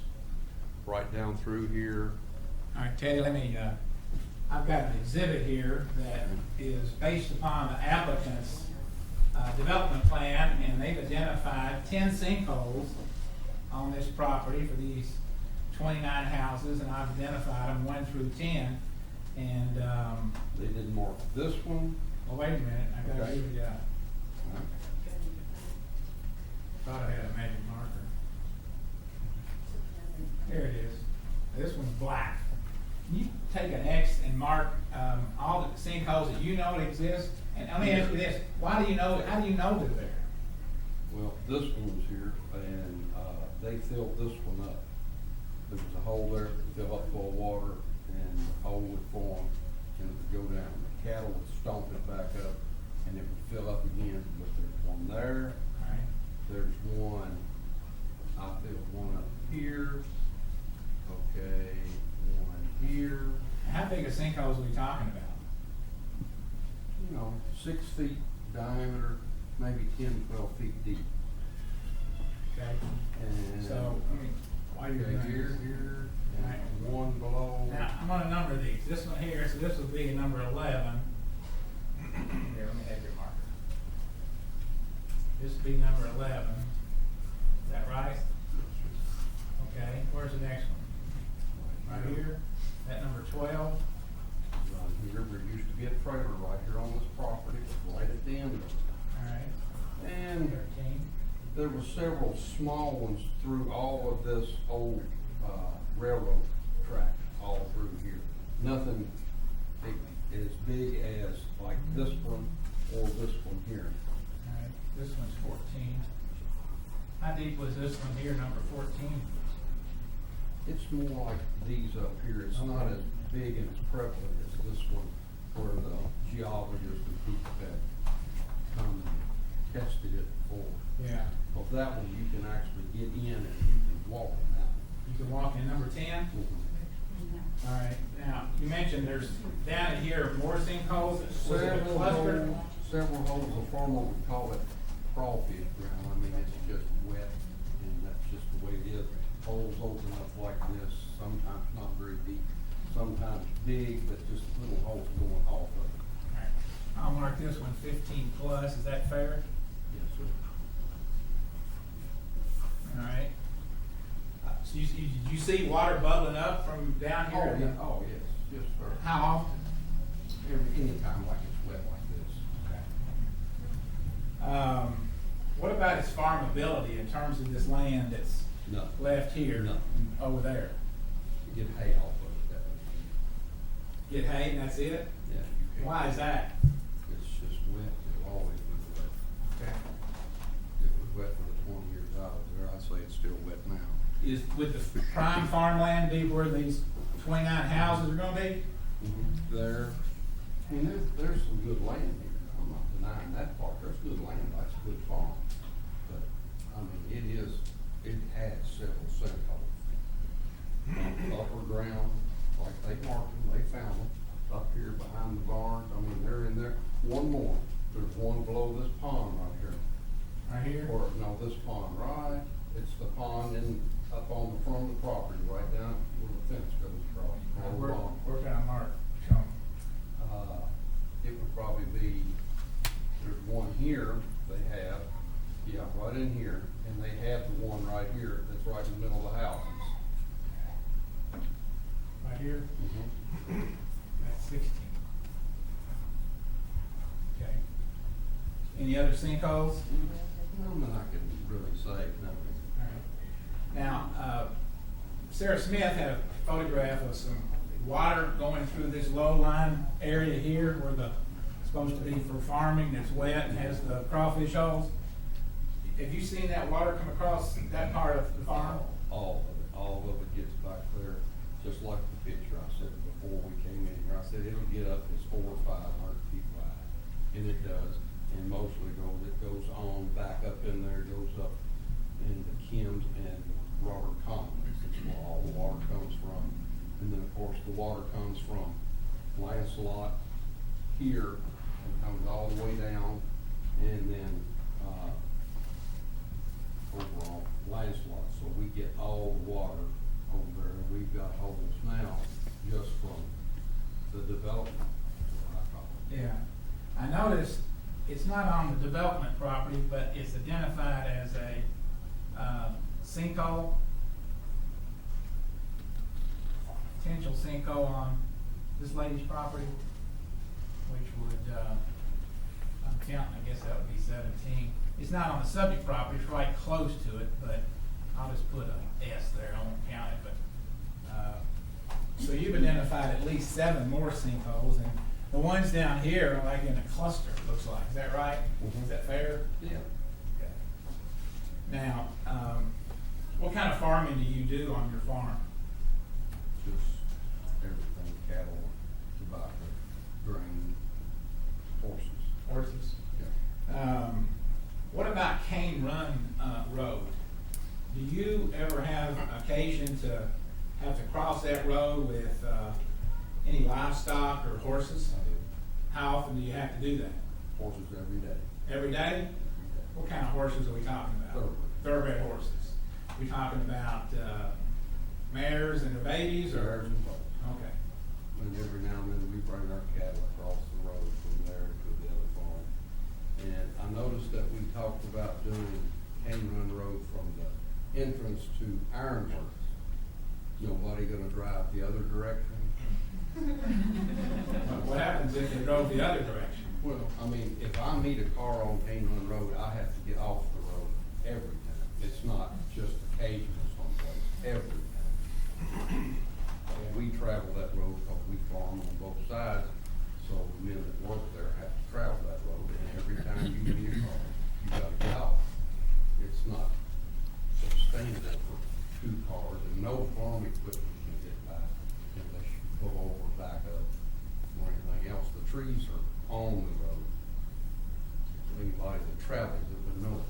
right down through here. All right, Teddy, let me, I've got an exhibit here that is based upon the applicant's development plan, and they've identified 10 sinkholes on this property for these 29 houses, and I've identified them 1 through 10. And they didn't mark this one. Well, wait a minute. I got to give you. Thought I had a magic take an X and mark all the sinkholes that you know exist? And let me ask you this, why do you know, how do you know they're there? Well, this one was here, and they filled this one up. There was a hole there, fill up full of water, and the hole would form, and it would go down. The cattle would stomp it back up, and it would fill up again. But there's one there, Right. there's one, I filled one up here, okay, one here, How big a sinkholes are we talking about? 6 feet diameter, maybe 10, 12 feet deep. Okay. And So, I mean, why you're okay, doing here, this? here, Right. and one below. Now, I'm gonna number these. This one here, so this would be number 11. Here, let me have your marker. This would be number 11. Is that right? Okay, where's the next one? Right here? That number 12? Right here, there used to be a trailer right here on this property, right at the end of it. All right. And 13. there were several small ones through all of this old railroad track, all through here. Nothing as big as like this one or this one here. All right, this one's 14. How deep was this one here, number 14? It's more like these up here. It's not as big and as prevalent as this one, where the geologists and people had come and tested it before. Yeah. Of that one, you can actually get in and you can walk in that one. You can walk in number 10? All right, now, you mentioned there's down in here more sinkholes. Was it a cluster? Several holes. The farmer would call it crawfish ground. I mean, it's just wet, and that's just the way it is. Holes open up like this, sometimes not very deep, sometimes big, but just little holes going off of it. All right, I'll mark this one 15 plus, is that fair? Yes, sir. All right. So did you see water bubbling up from down here? Oh, yeah. Oh, yes, yes, sir. How often? Anytime like it's wet like this. Okay. What about its farmability in terms of this land that's Nothing. left here, Nothing. and over there? You get hay off of it. That would Get hay and that's it? be- Yeah. you can't- Why is that? It's just wet. It'll always be wet. Okay. It was wet for the 20 years I was there. I'd say it's still wet now. Would the prime farmland be where these 29 houses are gonna be? There, I mean, there's some good land here. I'm not denying that part. There's good land. That's a good farm. But, I mean, it has several sinkholes. Upper ground, like they marked them, they found them, up here behind the barns. I mean, they're in there. One more. There's one below this pond right here. Right here? Or, no, this pond, right? It's the pond up on the front of the property, right down where the fence goes across. All Where along. can I mark? Show 'em. It would probably be, there's one here they have, yeah, right in here, and they have the one right here that's right in the middle of the houses. Right here? Mhm. That's 16. Okay. Any other sinkholes? None that I can really say, no. All right. Now, Sarah Smith had a photograph of some water going through this low-lying area here where the, it's supposed to be for farming, that's wet and has the crawfish holes. Have you seen that water come across that part of the farm? All of it gets back there, just like the picture I said before we came in here. I said it'll get up as 400 or 500 feet wide, and it does. And mostly it goes on back up in there, goes up into Kim's and Robert Commons. That's where all the water comes from. And then, of course, the water comes from Lancelot here and comes all the way down, and then over on Lancelot. So we get all the water over there, and we've got holes now just from the development, is what I call it. Yeah. I noticed it's not on the development property, but it's identified as a sinkhole, potential sinkhole on this lady's property, which would, I'm counting, I guess that would be 17. It's not on the subject property, it's right close to it, but I'll just put a S there, I won't count it, but So you've identified at least 7 more sinkholes, and the ones down here are like in a cluster, it looks like. Is that right? Mhm. Is that fair? Yeah. Okay. Now, what kind of farming do you do on your farm? Just everything, cattle, tobacco, grain, horses. Horses? Yeah. What about Cane Run Road? Do you ever have occasion to have to cross that road with any livestock or horses? I do. How often do you have to do that? Horses every day. Every day? What kind of horses are we talking about? Thoroughbred horses. We talking about mares and their babies, or? Mares and bulls. Okay. And every now and then we bring our cattle across the road from there to the other farm. And I noticed that we talked about doing Cane Run Road from the entrance to Ironworks. Nobody gonna drive the other direction? What happens if they drove the other direction? Well, I mean, if I meet a car on Cane Run Road, I have to get off the road every time. It's not just occasional someplace, every time. And we travel that road because we farm on both sides, so the men that work there have to travel that road. And every time you meet a car, you gotta get off. It's not sustainable for 2 cars, and no farm equipment can get by unless you pull over, back up, or anything else. The trees are on the road. Anybody that travels it would know it.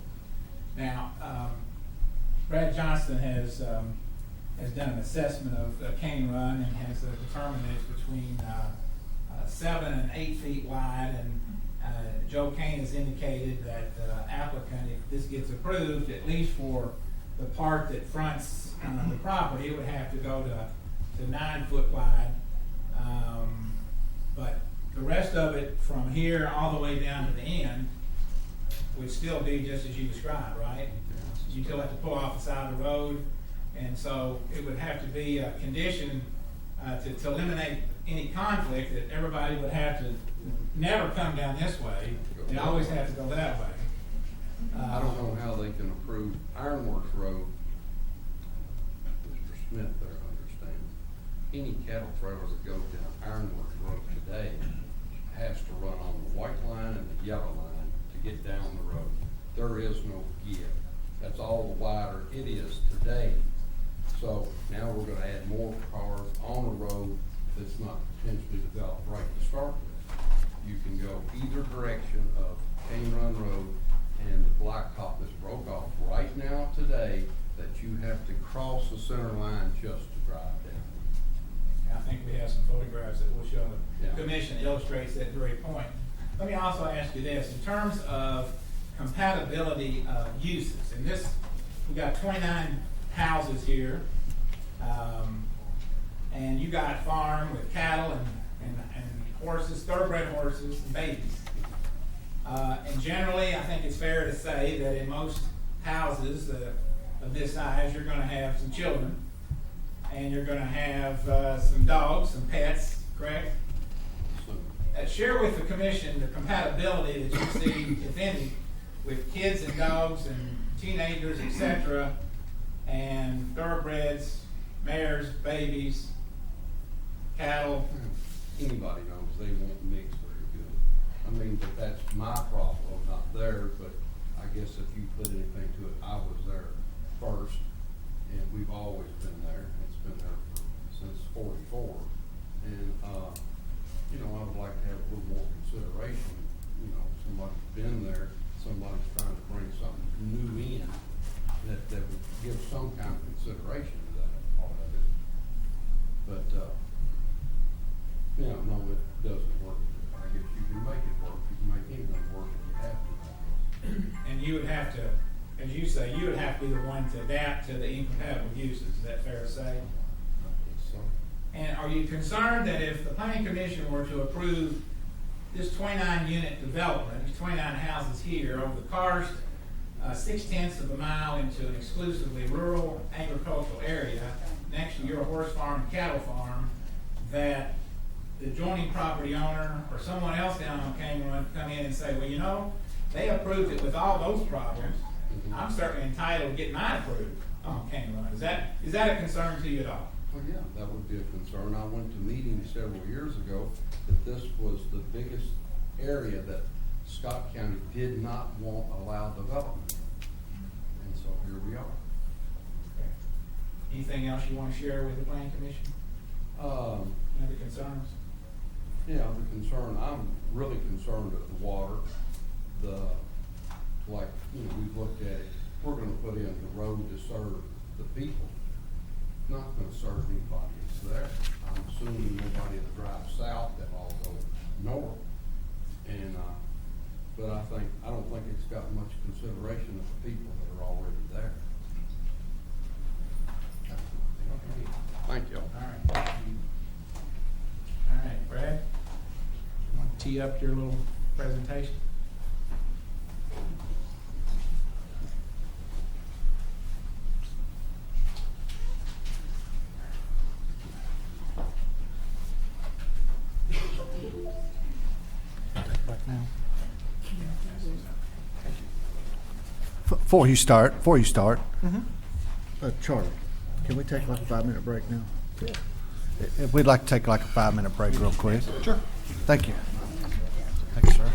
Now, Brad Johnston has done an assessment of Cane Run and has determined that it's between 7 and 8 feet wide, and Joe Kane has indicated that the applicant, if this gets approved, at least for the part that fronts the property, it would have to go to 9 foot wide. But the rest of it from here all the way down to the end would still be just as you described, right? You still have to pull off the side of the road, and so it would have to be a condition to eliminate any conflict, that everybody would have to never come down this way. They always have to go that way. I don't know how they can approve Ironworks Road. Mr. Smith there understands. Any cattle trailer that goes down Ironworks Road today has to run on the white line and the yellow line to get down the road. There is no give. That's all the wider it is today. So now we're gonna add more cars on a road that's not potentially developed right to start with. You can go either direction of Cane Run Road, and the blacktop is broke off right now today that you have to cross the center line just to drive down. I think we have some photographs that will show Yeah. the commission that illustrates that very point. Let me also ask you this, in terms of compatibility of uses, in this, we got 29 houses here, and you got a farm with cattle and horses, thoroughbred horses and babies. And generally, I think it's fair to say that in most houses of this size, you're gonna have some children, and you're gonna have some dogs, some pets, correct? Share with the commission the compatibility that you see, if any, with kids and dogs and teenagers, etc., and thoroughbreds, mares, babies, cattle. Anybody knows they won't mix very good. I mean, but that's my problem, not theirs, but I guess if you put anything to it, I was there first, and we've always been there. It's been there since '44. And, you know, I would like to have a little more consideration. You know, somebody's been there, somebody's trying to bring something new in, that would give some kind of consideration to that part of it. But, you know, no, it doesn't work. I guess you can make it work. You can make anything work if you have to. And you would have to, as you say, you would have to be the one to adapt to the incompatible uses. Is that fair to say? So, And are you concerned that if the planning commission were to approve this 29-unit development, these 29 houses here, over the karst, 6/10 of a mile into an exclusively rural agricultural area next to your horse farm and cattle farm, that the adjoining property owner or someone else down on Cane Run come in and say, well, you know, they approved it with all those problems. I'm certainly entitled to get mine approved on Cane Run. Is that a concern to you at all? Well, yeah, that would be a concern. I went to meetings several years ago that this was the biggest area that Scott County did not want allowed development. And so here we are. Okay. Anything else you want to share with the planning commission? Any other concerns? Yeah, the concern, I'm really concerned with the water, we've looked at it, we're gonna put in the road to serve the people. It's not gonna serve anybody that's there. I'm assuming nobody that drives south, that all go north. And, but I don't think it's got much consideration of the people that are already there. Thank you. All right. Thank you. All right, Brad, you want to tee up your little presentation? Before you start, Charlie, can we take like a 5-minute break now? If we'd like to take like a 5-minute break real quick. Sure. Thank you. Thank you, sir.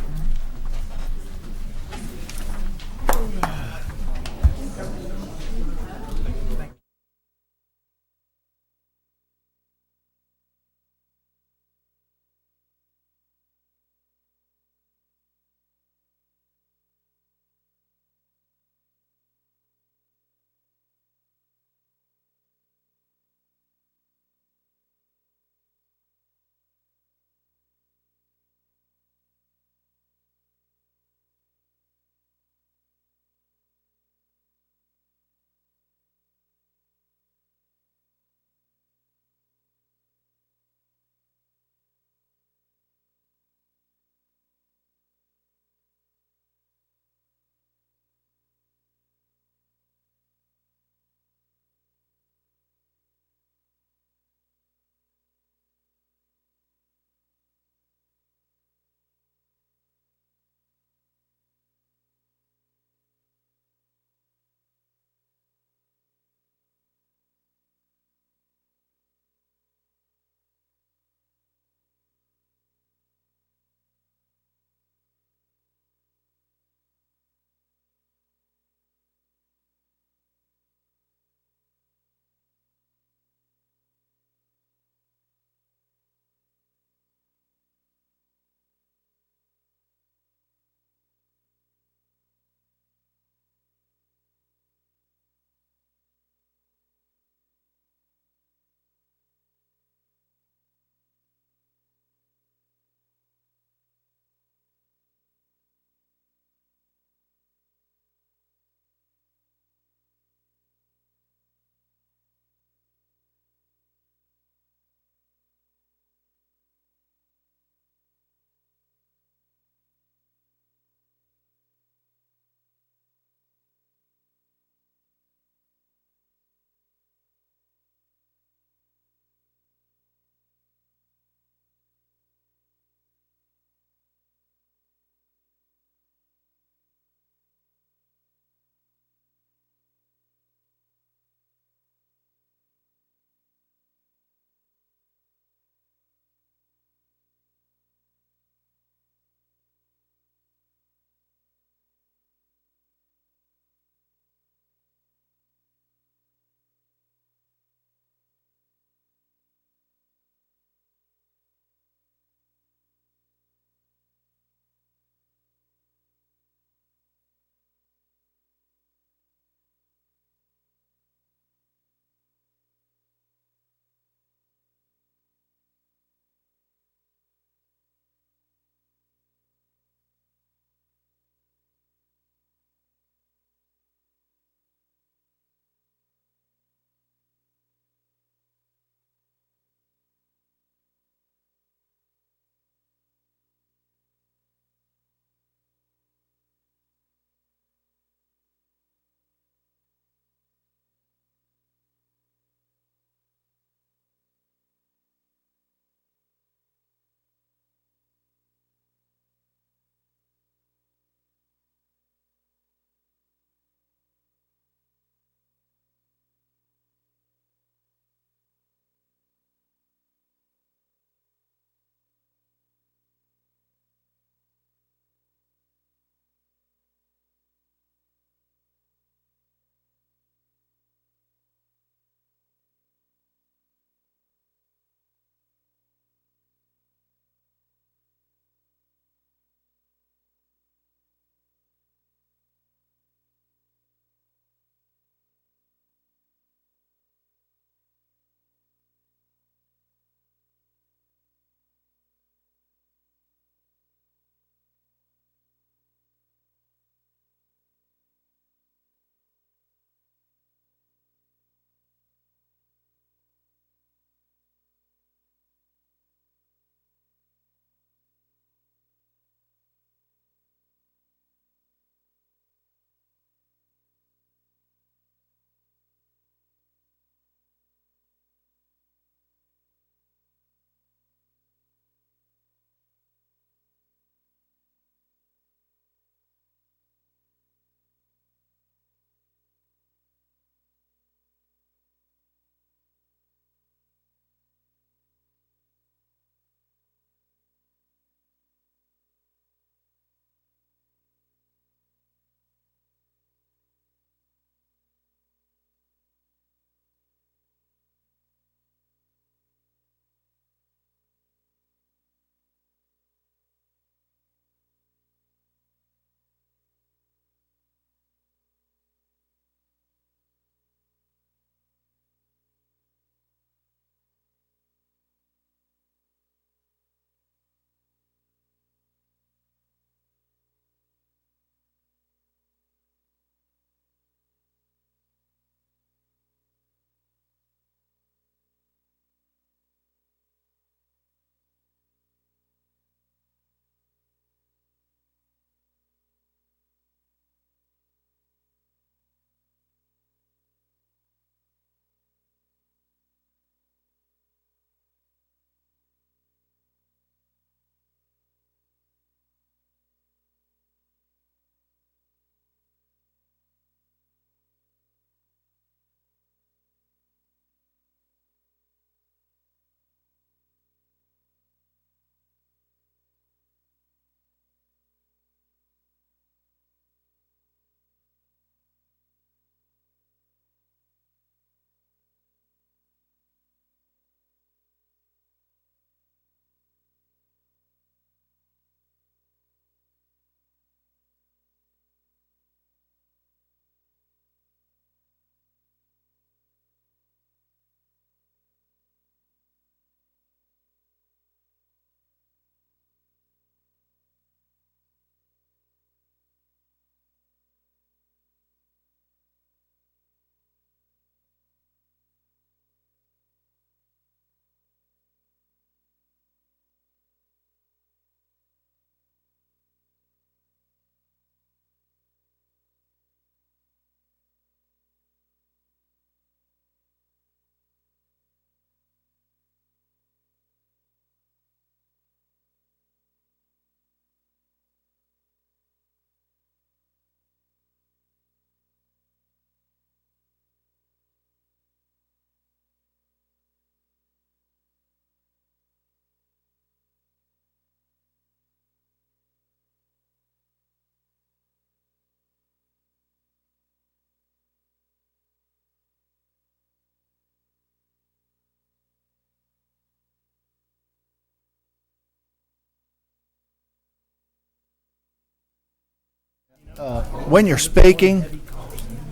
When you're speaking,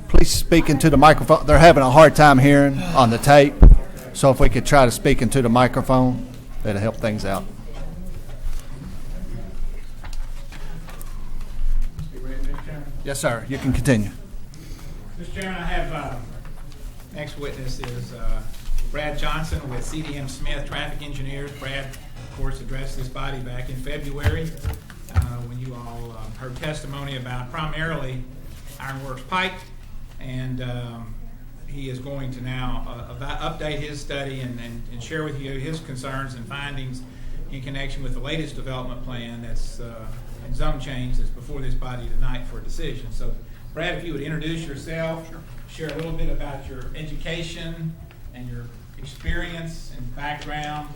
please speak into the microphone. They're having a hard time hearing on the tape, so if we could try to speak into the microphone, that'll help things out. Yes, sir. You can continue. Mr. Chairman, I have, next witness is Brad Johnson with CDM Smith Traffic Engineers. Brad, of course, addressed this body back in February when you all heard testimony about primarily Ironworks Pike, and he is going to now update his study and share with you his concerns and findings in connection with the latest development plan that's and zone change that's before this body tonight for a decision. So, Brad, if you would introduce yourself, share a little bit about your education and your experience and background,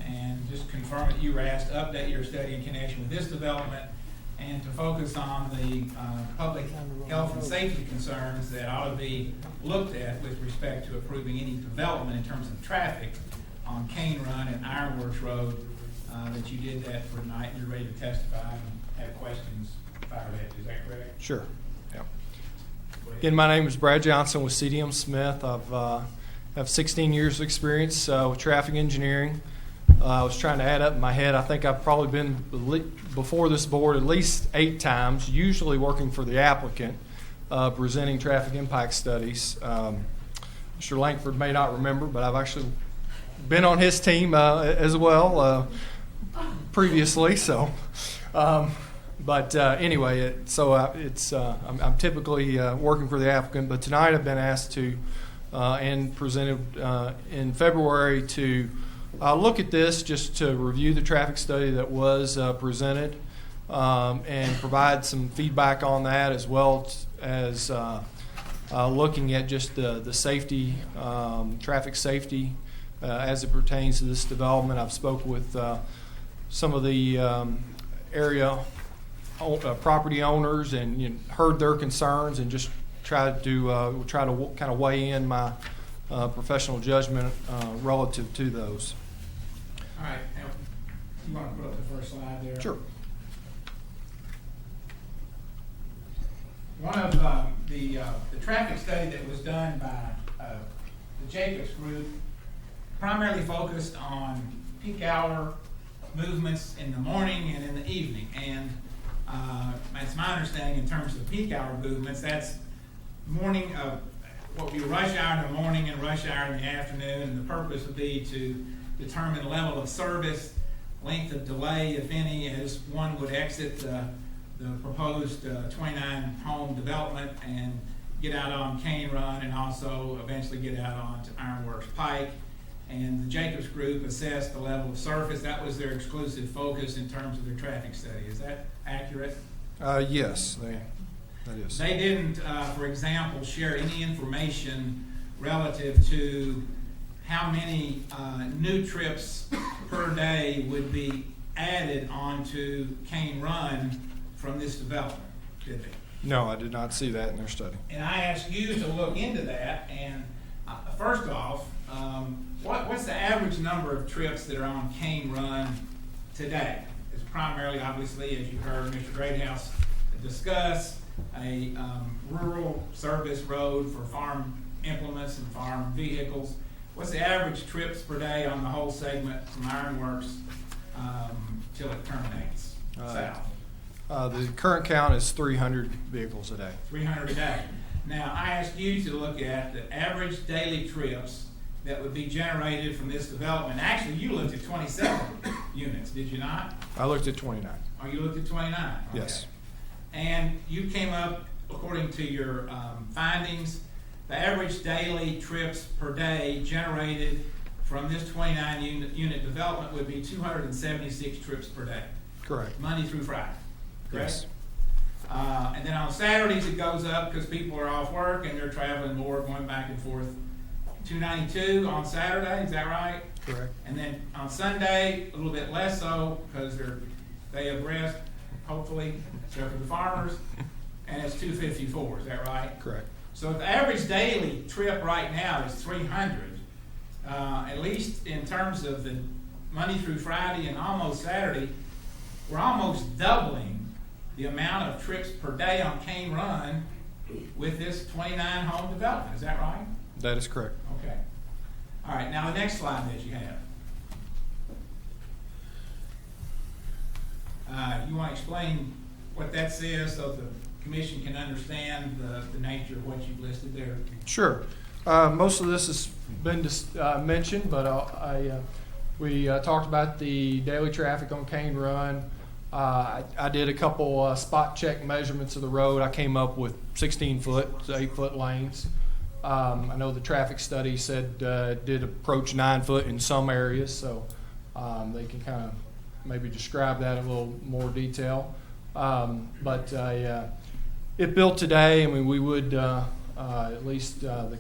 and just confirm that you were asked to update your study in connection with this development and to focus on the public health and safety concerns that ought to be looked at with respect to approving any development in terms of traffic on Cane Run and Ironworks Road, that you did that for tonight and you're ready to testify and have questions fired at you. Is that correct? Sure. Yeah. Again, my name is Brad Johnson with CDM Smith. Have 16 years of experience with traffic engineering. I was trying to add up in my head. I think I've probably been before this board at least 8 times, usually working for the applicant, presenting traffic impact studies. Mr. Langford may not remember, but I've actually been on his team as well previously. So, anyway, I'm typically working for the applicant, but tonight I've been asked to and presented in February to look at this, just to review the traffic study that was presented and provide some feedback on that, as well as looking at just the safety, traffic safety as it pertains to this development. I've spoke with some of the area property owners and heard their concerns and just tried to kind of weigh in my professional judgment relative to those. All right. Now, you want to put up the first slide there? Sure. One of the traffic study that was done by the Jacobs Group primarily focused on peak hour movements in the morning and in the evening. And it's my understanding in terms of peak hour movements, that's morning what would be rush hour in the morning and rush hour in the afternoon, and the purpose would be to determine the level of service, length of delay, if any, as one would exit the proposed 29-home development and get out on Cane Run, and also eventually get out onto Ironworks Pike. And the Jacobs Group assessed the level of service. That was their exclusive focus in terms of their traffic study. Is that accurate? Yes, that is. They didn't, for example, share any information relative to how many new trips per day would be added onto Cane Run from this development, did they? No, I did not see that in their study. And I asked you to look into that, and first off, what's the average number of trips that are on Cane Run today? It's primarily, obviously, as you heard Mr. Greathouse discuss, a rural service road for farm implements and farm vehicles. What's the average trips per day on the whole segment from Ironworks till it terminates south? The current count is 300 vehicles a day. 300 a day. Now, I asked you to look at the average daily trips that would be generated from this development. Actually, you looked at 27 units, did you not? I looked at 29. Oh, you looked at 29? Okay. Yes. And you came up, according to your findings, the average daily trips per day generated from this 29 unit development would be 276 trips per day. Correct. Monday through Friday. Correct? Yes. And then on Saturdays it goes up because people are off work and they're traveling more, going back and forth. 292 on Saturday, is that right? Correct. And then on Sunday, a little bit less so because they're day of rest, hopefully, except for the farmers, and it's 254, is that right? Correct. So the average daily trip right now is 300, at least in terms of the Monday through Friday and almost Saturday. We're almost doubling the amount of trips per day on Cane Run with this 29 home development. Is that right? That is correct. Okay. All right, now the next slide that you have. You want to explain what that says so the commission can understand the nature of what you've listed there? Sure. Most of this has been mentioned, but we talked about the daily traffic on Cane Run. I did a couple spot check measurements of the road. I came up with 16-foot, 8-foot lanes. I know the traffic study said it did approach 9 foot in some areas, so they can kind of maybe describe that in a little more detail. But if built today, I mean, we would at least the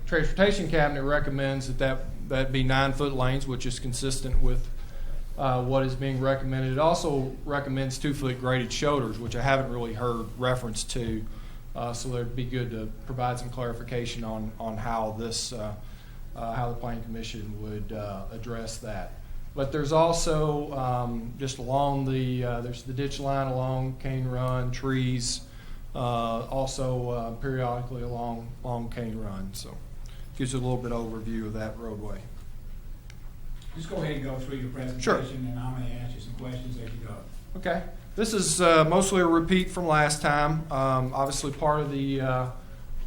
Transportation Cabinet recommends that be 9-foot lanes, which is consistent with what is being recommended. It also recommends 2-foot graded shoulders, which I haven't really heard reference to. So it'd be good to provide some clarification on how this, how the Planning Commission would address that. But there's also just along there's the ditch line along Cane Run, trees, also periodically along Cane Run. So gives you a little bit of overview of that roadway. Just go ahead and go through your presentation, sure. And I'm going to ask you some questions as you go. Okay. This is mostly a repeat from last time. Obviously, part of the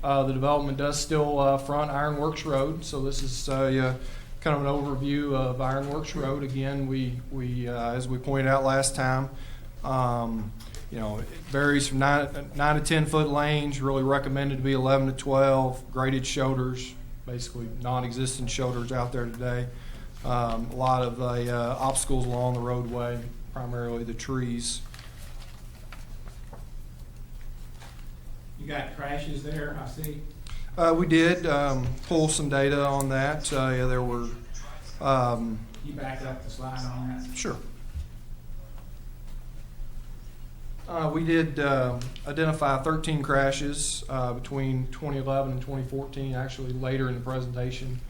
development does still front Ironworks Road, so this is kind of an overview of Ironworks Road. Again, we as we pointed out last time, it varies from 9 to 10 foot lanes. Really recommended to be 11 to 12 graded shoulders, basically non-existent shoulders out there today. A lot of obstacles along the roadway, primarily the trees. You got crashes there, I see. We did pull some data on that. Yeah, there were. You back up the slide on that? Sure. We did identify 13 crashes between 2011 and 2014, actually later in the presentation.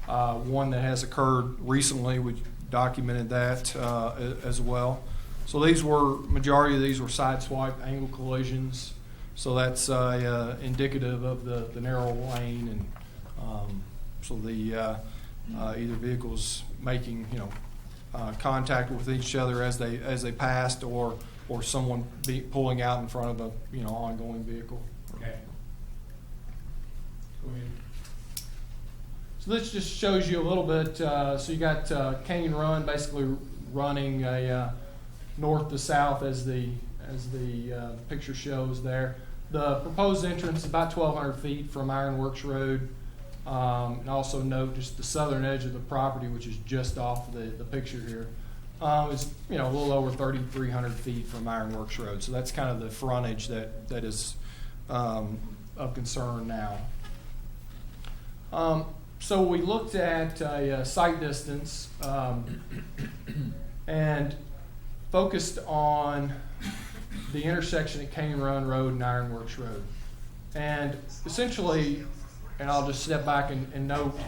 One that has occurred recently, we documented that as well. So majority of these were sideswipe angle collisions. So that's indicative of the narrow lane, and so the either vehicles making contact with each other as they passed, or someone pulling out in front of a ongoing vehicle. Okay. Go ahead. So this just shows you a little bit. So you got Cane Run basically running north to south as the picture shows there. The proposed entrance is about 1,200 feet from Ironworks Road. And also note just the southern edge of the property, which is just off the picture here, is a little over 3,300 feet from Ironworks Road. So that's kind of the frontage that is of concern now. So we looked at a site distance and focused on the intersection at Cane Run Road and Ironworks Road. And essentially, and I'll just step back and note.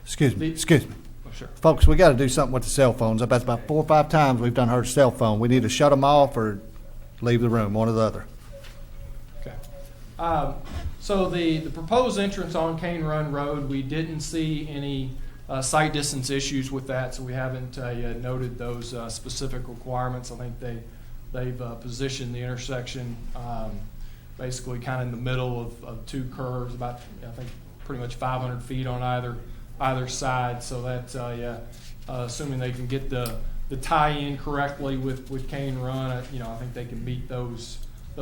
Excuse me. Oh, sure. Folks, we got to do something with the cell phones. That's about 4 or 5 times we've heard cell phone. We need to shut them off or leave the room, one or the other. Okay. So the proposed entrance on Cane Run Road, we didn't see any site distance issues with that, so we haven't noted those specific requirements. I think they've positioned the intersection basically kind of in the middle of 2 curves, about I think pretty much 500 feet on either side. So that's assuming they can get the tie-in correctly with Cane Run, I think they can meet those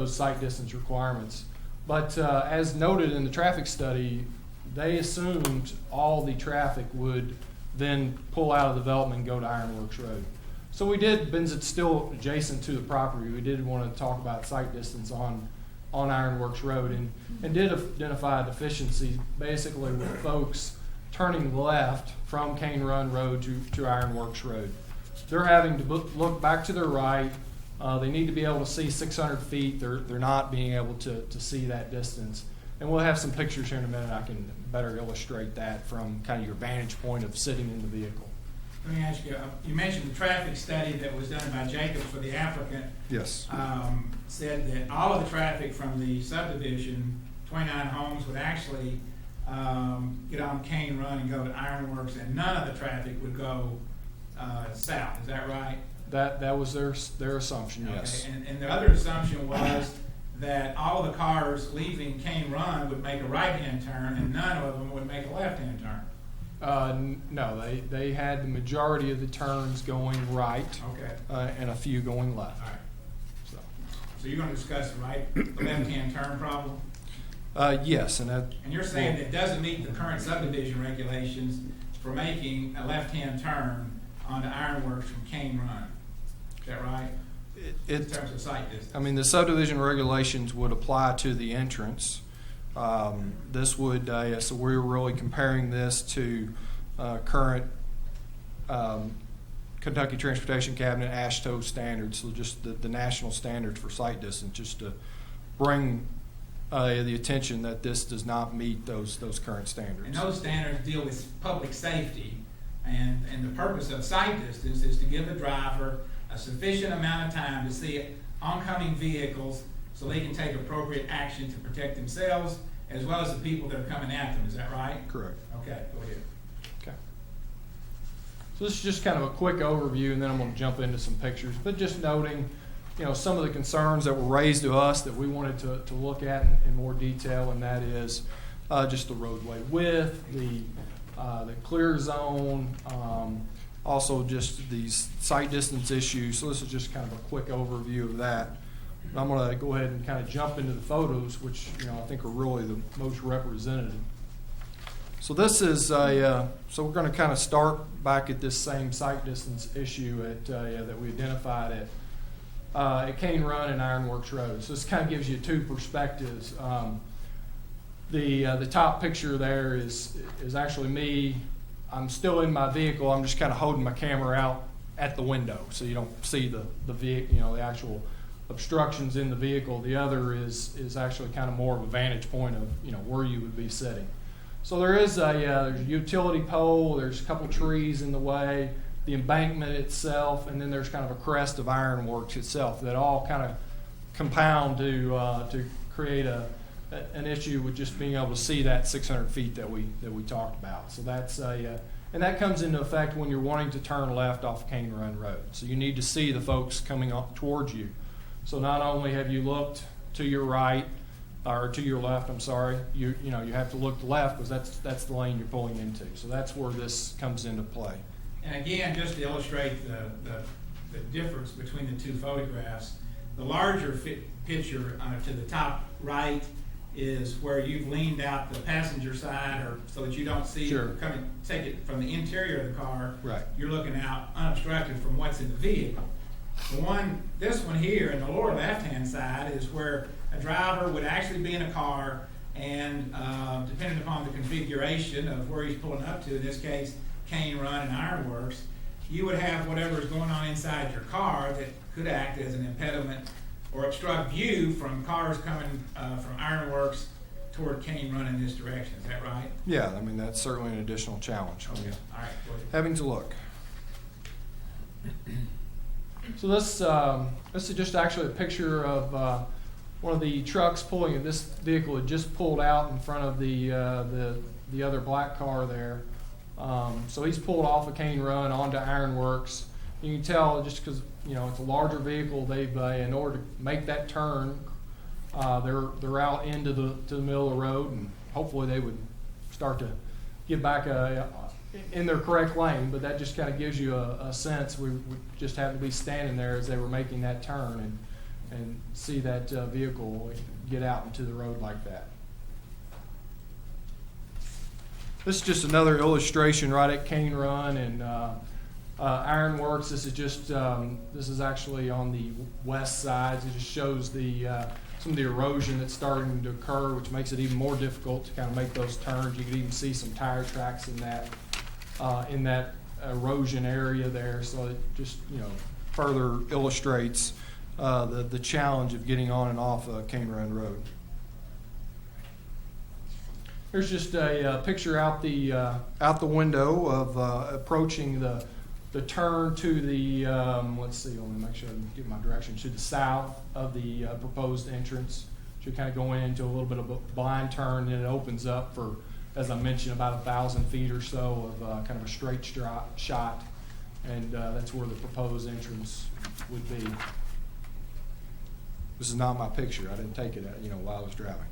site distance requirements. But as noted in the traffic study, they assumed all the traffic would then pull out of development and go to Ironworks Road. So we did, since it's still adjacent to the property, we did want to talk about site distance on Ironworks Road, and did identify deficiencies basically with folks turning left from Cane Run Road to Ironworks Road. They're having to look back to their right. They need to be able to see 600 feet. They're not being able to see that distance. And we'll have some pictures here in a minute. I can better illustrate that from kind of your vantage point of sitting in the vehicle. Let me ask you, you mentioned the traffic study that was done by Jacob for the applicant. Yes. Said that all of the traffic from the subdivision, 29 homes, would actually get on Cane Run and go to Ironworks, and none of the traffic would go south. Is that right? That was their assumption, yes. Okay. And the other assumption was that all of the cars leaving Cane Run would make a right-hand turn, and none of them would make a left-hand turn. No, they had the majority of the turns going right, okay, and a few going left. All right. So you're going to discuss the left-hand turn problem? Yes, and you're saying that it doesn't meet the current subdivision regulations for making a left-hand turn onto Ironworks from Cane Run. Is that right? In terms of site distance. I mean, the subdivision regulations would apply to the entrance. This would, so we're really comparing this to current Kentucky Transportation Cabinet AASHTO standards, so just the national standards for site distance, just to bring the attention that this does not meet those current standards. And those standards deal with public safety, and the purpose of site distance is to give the driver a sufficient amount of time to see oncoming vehicles so they can take appropriate action to protect themselves as well as the people that are coming at them. Is that right? Correct. Okay, go ahead. Okay. So this is just kind of a quick overview, and then I'm going to jump into some pictures, but just noting, some of the concerns that were raised to us that we wanted to look at in more detail, and that is just the roadway width, the clear zone, also just these site distance issues. So this is just kind of a quick overview of that. I'm going to go ahead and kind of jump into the photos, which I think are really the most representative. So this is so we're going to kind of start back at this same site distance issue that we identified at Cane Run and Ironworks Road. So this kind of gives you two perspectives. The top picture there is actually me. I'm still in my vehicle. I'm just kind of holding my camera out at the window, so you don't see the vehicle, the actual obstructions in the vehicle. The other is actually kind of more of a vantage point of where you would be sitting. So there's a utility pole. There's a couple trees in the way, the embankment itself, and then there's kind of a crest of Ironworks itself that all kind of compound to create an issue with just being able to see that 600 feet that we talked about. So that's and that comes into effect when you're wanting to turn left off Cane Run Road. So you need to see the folks coming up towards you. So not only have you looked to your right or to your left, I'm sorry, you have to look left because that's the lane you're pulling into. So that's where this comes into play. And again, just to illustrate the difference between the two photographs, the larger picture to the top right is where you've leaned out the passenger side, or so that you don't see take it from the interior of the car. Right. You're looking out unobstructed from what's in the vehicle. This one here in the lower left-hand side is where a driver would actually be in a car, and depending upon the configuration of where he's pulling up to, in this case, Cane Run and Ironworks, you would have whatever is going on inside your car that could act as an impediment or obstruct view from cars coming from Ironworks toward Cane Run in this direction. Is that right? Yeah, I mean, that's certainly an additional challenge. Okay. All right, go ahead. Having to look. So this is just actually a picture of one of the trucks pulling it. This vehicle had just pulled out in front of the other black car there. So he's pulled off of Cane Run onto Ironworks. You can tell just because it's a larger vehicle. They've in order to make that turn, they're out into the middle of the road, and hopefully they would start to get back in their correct lane. But that just kind of gives you a sense. We just happened to be standing there as they were making that turn and see that vehicle get out into the road like that. This is just another illustration right at Cane Run and Ironworks. This is just this is actually on the west side. It just shows some of the erosion that's starting to occur, which makes it even more difficult to kind of make those turns. You can even see some tire tracks in that erosion area there. So it just further illustrates the challenge of getting on and off Cane Run Road. Here's just a picture out the window of approaching the the turn to the, let's see, let me make sure I get my direction, to the south of the proposed entrance. Should kind of go into a little bit of a blind turn, and it opens up for, as I mentioned, about 1,000 feet or so of kind of a straight shot, and that's where the proposed entrance would be. This is not my picture. I didn't take it, while I was driving.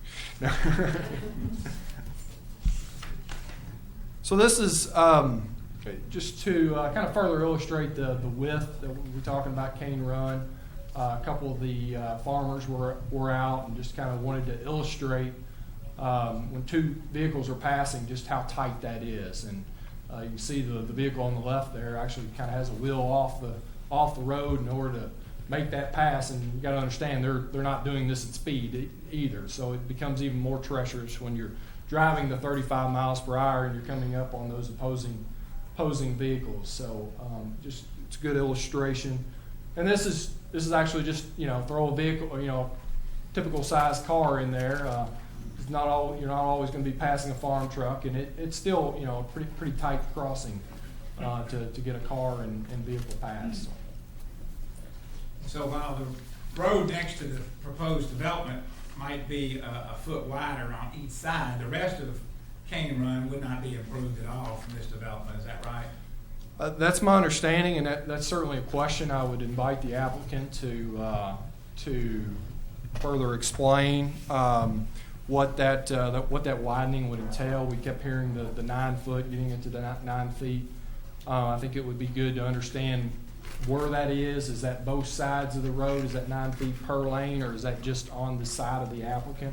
So this is just to kind of further illustrate the width that we're talking about Cane Run. A couple of the farmers were out and just kind of wanted to illustrate when two vehicles are passing just how tight that is. And you can see the vehicle on the left there actually kind of has a wheel off the road in order to make that pass. And you got to understand they're not doing this at speed either. So it becomes even more treacherous when you're driving the 35 miles per hour and you're coming up on those opposing vehicles. So just it's a good illustration. And this is actually just throw a vehicle or typical sized car in there. It's not all you're not always going to be passing a farm truck, and it's still a pretty tight crossing to get a car and vehicle pass. So while the road next to the proposed development might be a foot wider on each side, the rest of the Cane Run would not be improved at all from this development. Is that right? That's my understanding, and that's certainly a question I would invite the applicant to further explain what that widening would entail. We kept hearing the 9 foot, getting into the 9 feet. I think it would be good to understand where that is. Is that both sides of the road? Is that 9 feet per lane, or is that just on the side of the applicant?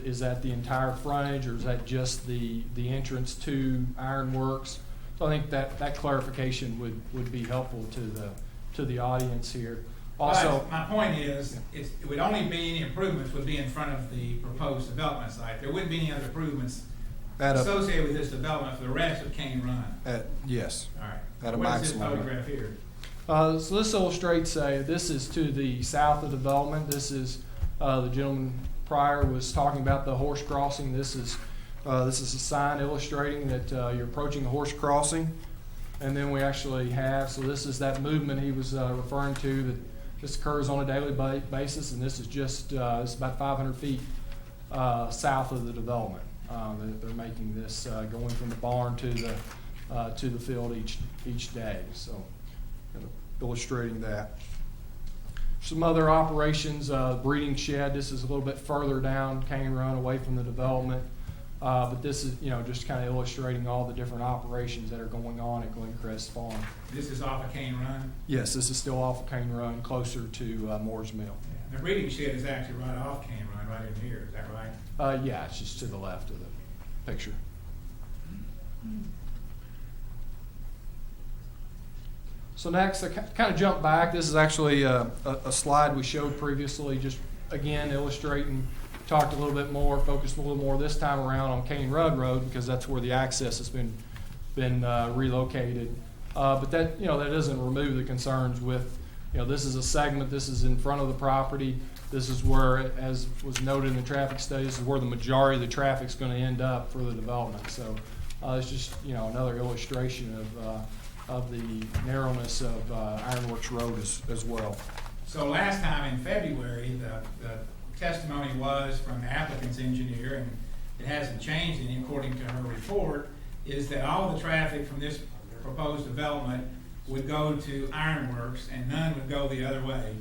Is that the entire frontage, or is that just the entrance to Ironworks? So I think that clarification would be helpful to the audience here. Also, but my point is, it would only be any improvements would be in front of the proposed development site. There wouldn't be any other improvements associated with this development for the rest of Cane Run. Yes. All right. At a what maximum. is this photograph here? So this illustrates this is to the south of the development. This is the gentleman prior was talking about the horse crossing. This is a sign illustrating that you're approaching a horse crossing. And then we actually have, so this is that movement he was referring to, that this occurs on a daily basis, and this is just it's about 500 feet south of the development. They're making this going from the barn to the field each day. So kind of illustrating that. Some other operations, breeding shed. This is a little bit further down Cane Run, away from the development. But this is, just kind of illustrating all the different operations that are going on at Glencrest Farm. This is off of Cane Run? Yes, this is still off of Cane Run, closer to Moore's Mill. Yeah. The breeding shed is actually right off Cane Run, right in here. Is that right? Yeah, it's just to the left of the picture. So next, I kind of jump back. This is actually a slide we showed previously, just again illustrating. Talked a little bit more, focused a little more this time around on Cane Run Road because that's where the access has been relocated. But that that doesn't remove the concerns with this is a segment. This is in front of the property. This is where, as was noted in the traffic study, this is where the majority of the traffic is going to end up for the development. So it's just another illustration of the narrowness of Ironworks Road as well. So last time in February, the testimony was from the applicant's engineer, and it hasn't changed any according to her report, is that all the traffic from this proposed development would go to Ironworks and none would go the other way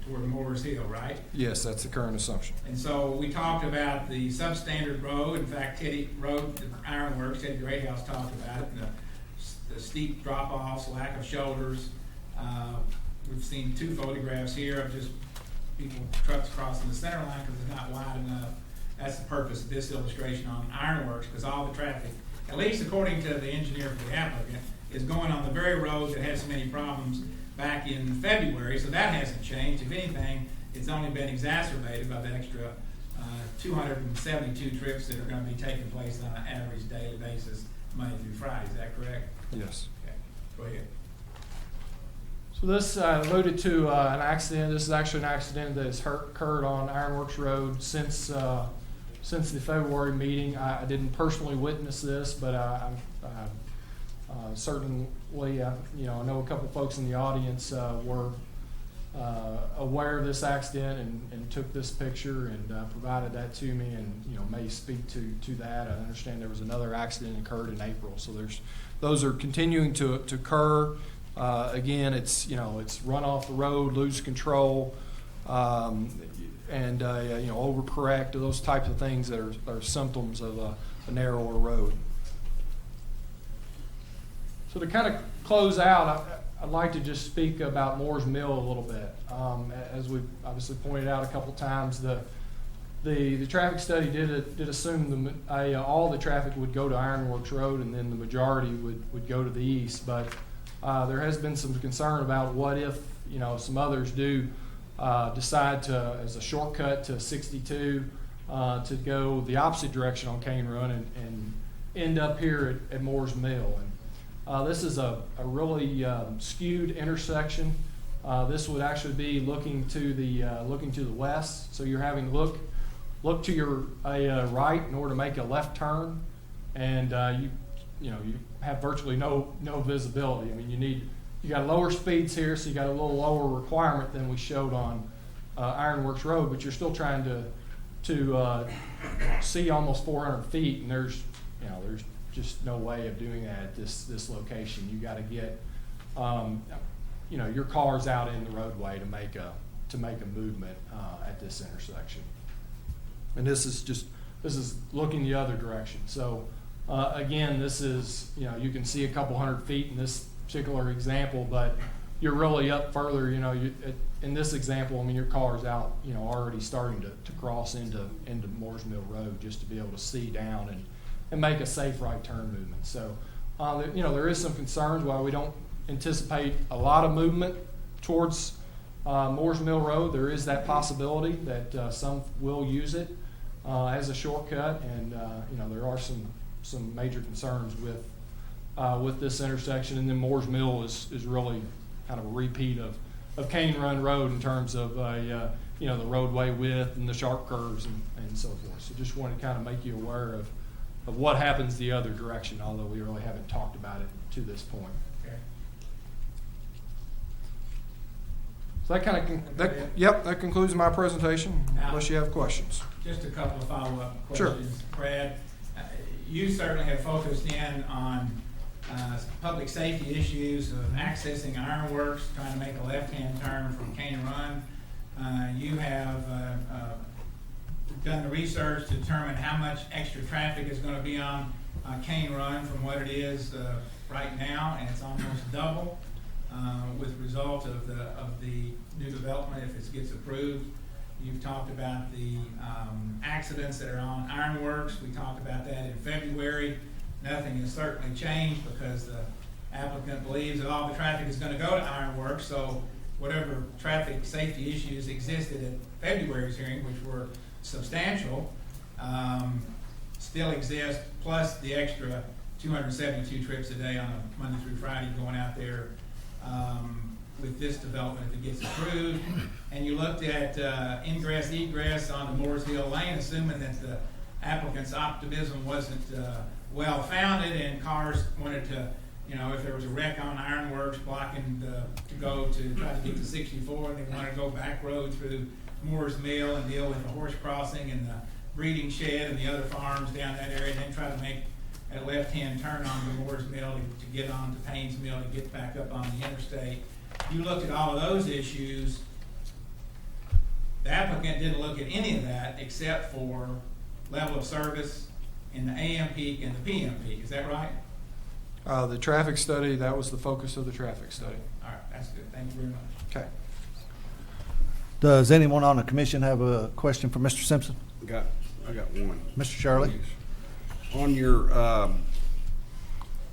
toward Moore's Hill, right? Yes, that's the current assumption. And so we talked about the substandard road. In fact, Teddy Road, Ironworks, Teddy Greathouse talked about it, and the steep drop-offs, lack of shoulders. We've seen 2 photographs here of just trucks crossing the center line because it's not wide enough. That's the purpose of this illustration on Ironworks, because all the traffic, at least according to the engineer for the applicant, is going on the very road that had so many problems back in February. So that hasn't changed. If anything, it's only been exacerbated by the extra 272 trips that are going to be taking place on an average daily basis, Monday through Friday. Is that correct? Yes. Okay. Go ahead. So this alluded to an accident. This is actually an accident that has occurred on Ironworks Road since the February meeting. I didn't personally witness this, but Certainly, I know a couple folks in the audience were aware of this accident and took this picture and provided that to me, and may speak to that. I understand there was another accident occurred in April, so those are continuing to occur. Again, it's run off the road, lose control, and overcorrect, those types of things that are symptoms of a narrower road. So to kind of close out, I'd like to just speak about Moore's Mill a little bit. As we've obviously pointed out a couple times, the traffic study did assume all the traffic would go to Ironworks Road, and then the majority would go to the east. But there has been some concern about what if some others do decide to, as a shortcut to 62, to go the opposite direction on Cane Run and end up here at Moore's Mill. And this is a really skewed intersection. This would actually be looking to the west, so you're having to look to your right in order to make a left turn, and you have virtually no visibility. I mean, you got lower speeds here, so you got a little lower requirement than we showed on Ironworks Road, but you're still trying to see almost 400 feet, and there's just no way of doing that at this location. You got to get your cars out in the roadway to make a movement at this intersection. And this is looking the other direction. So again, this is you can see a couple hundred feet in this particular example, but you're really up further. In this example, I mean, your car's out already starting to cross into Moore's Mill Road just to be able to see down and make a safe right turn movement. So, there is some concerns why we don't anticipate a lot of movement towards Moore's Mill Road. There is that possibility that some will use it as a shortcut, and there are some major concerns with this intersection. And then Moore's Mill is really kind of a repeat of Cane Run Road in terms of the roadway width and the sharp curves and so forth. So just wanted to kind of make you aware of what happens the other direction, although we really haven't talked about it to this point. Okay. So that concludes my presentation, unless you have questions. Just a couple of follow-up Sure. questions. Brad, you certainly have focused in on public safety issues of accessing Ironworks, trying to make a left-hand turn from Cane Run. You have done the research to determine how much extra traffic is going to be on Cane Run from what it is right now, and it's almost double with the result of the new development if it gets approved. You've talked about the accidents that are on Ironworks. We talked about that in February. Nothing has certainly changed because the applicant believes that all the traffic is going to go to Ironworks, so whatever traffic safety issues existed at February's hearing, which were substantial, still exist, plus the extra 272 trips a day on a Monday through Friday going out there with this development if it gets approved. And you looked at ingress, egress on the Moores Hill Lane, assuming that the applicant's optimism wasn't well-founded and cars wanted to, if there was a wreck on Ironworks blocking to go to try to get to 64, and they wanted to go back road through Moore's Mill and deal with the horse crossing and the breeding shed and the other farms down that area, and then try to make a left-hand turn onto Moore's Mill to get on to Payne's Mill to get back up on the interstate. You looked at all of those issues. The applicant didn't look at any of that except for level of service in the AM peak and the PM peak. Is that right? The traffic study, that was the focus of the traffic study. All right, that's good. Thank you very much. Okay. Does anyone on the commission have a question for Mr. Simpson? I got one. Mr. Shirley? On your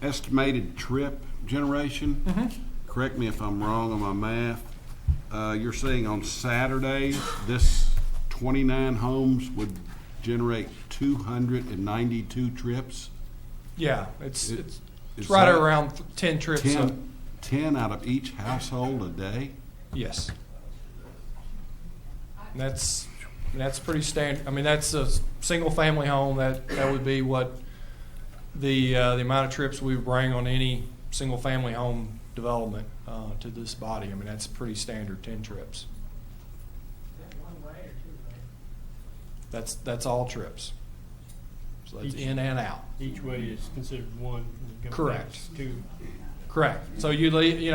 estimated trip generation, correct me if I'm wrong on my math, you're saying on Saturday, this 29 homes would generate 292 trips? Yeah, it's right around 10 trips. 10 out of each household a day? Yes. And that's pretty standard. I mean, that's a single family home. That would be what the amount of trips we bring on any single-family home development to this body. I mean, that's pretty standard, 10 trips. Is that one way or two way? That's all trips. So that's in and out. Each way is considered one. and go Correct. next Two. Correct. So you leave,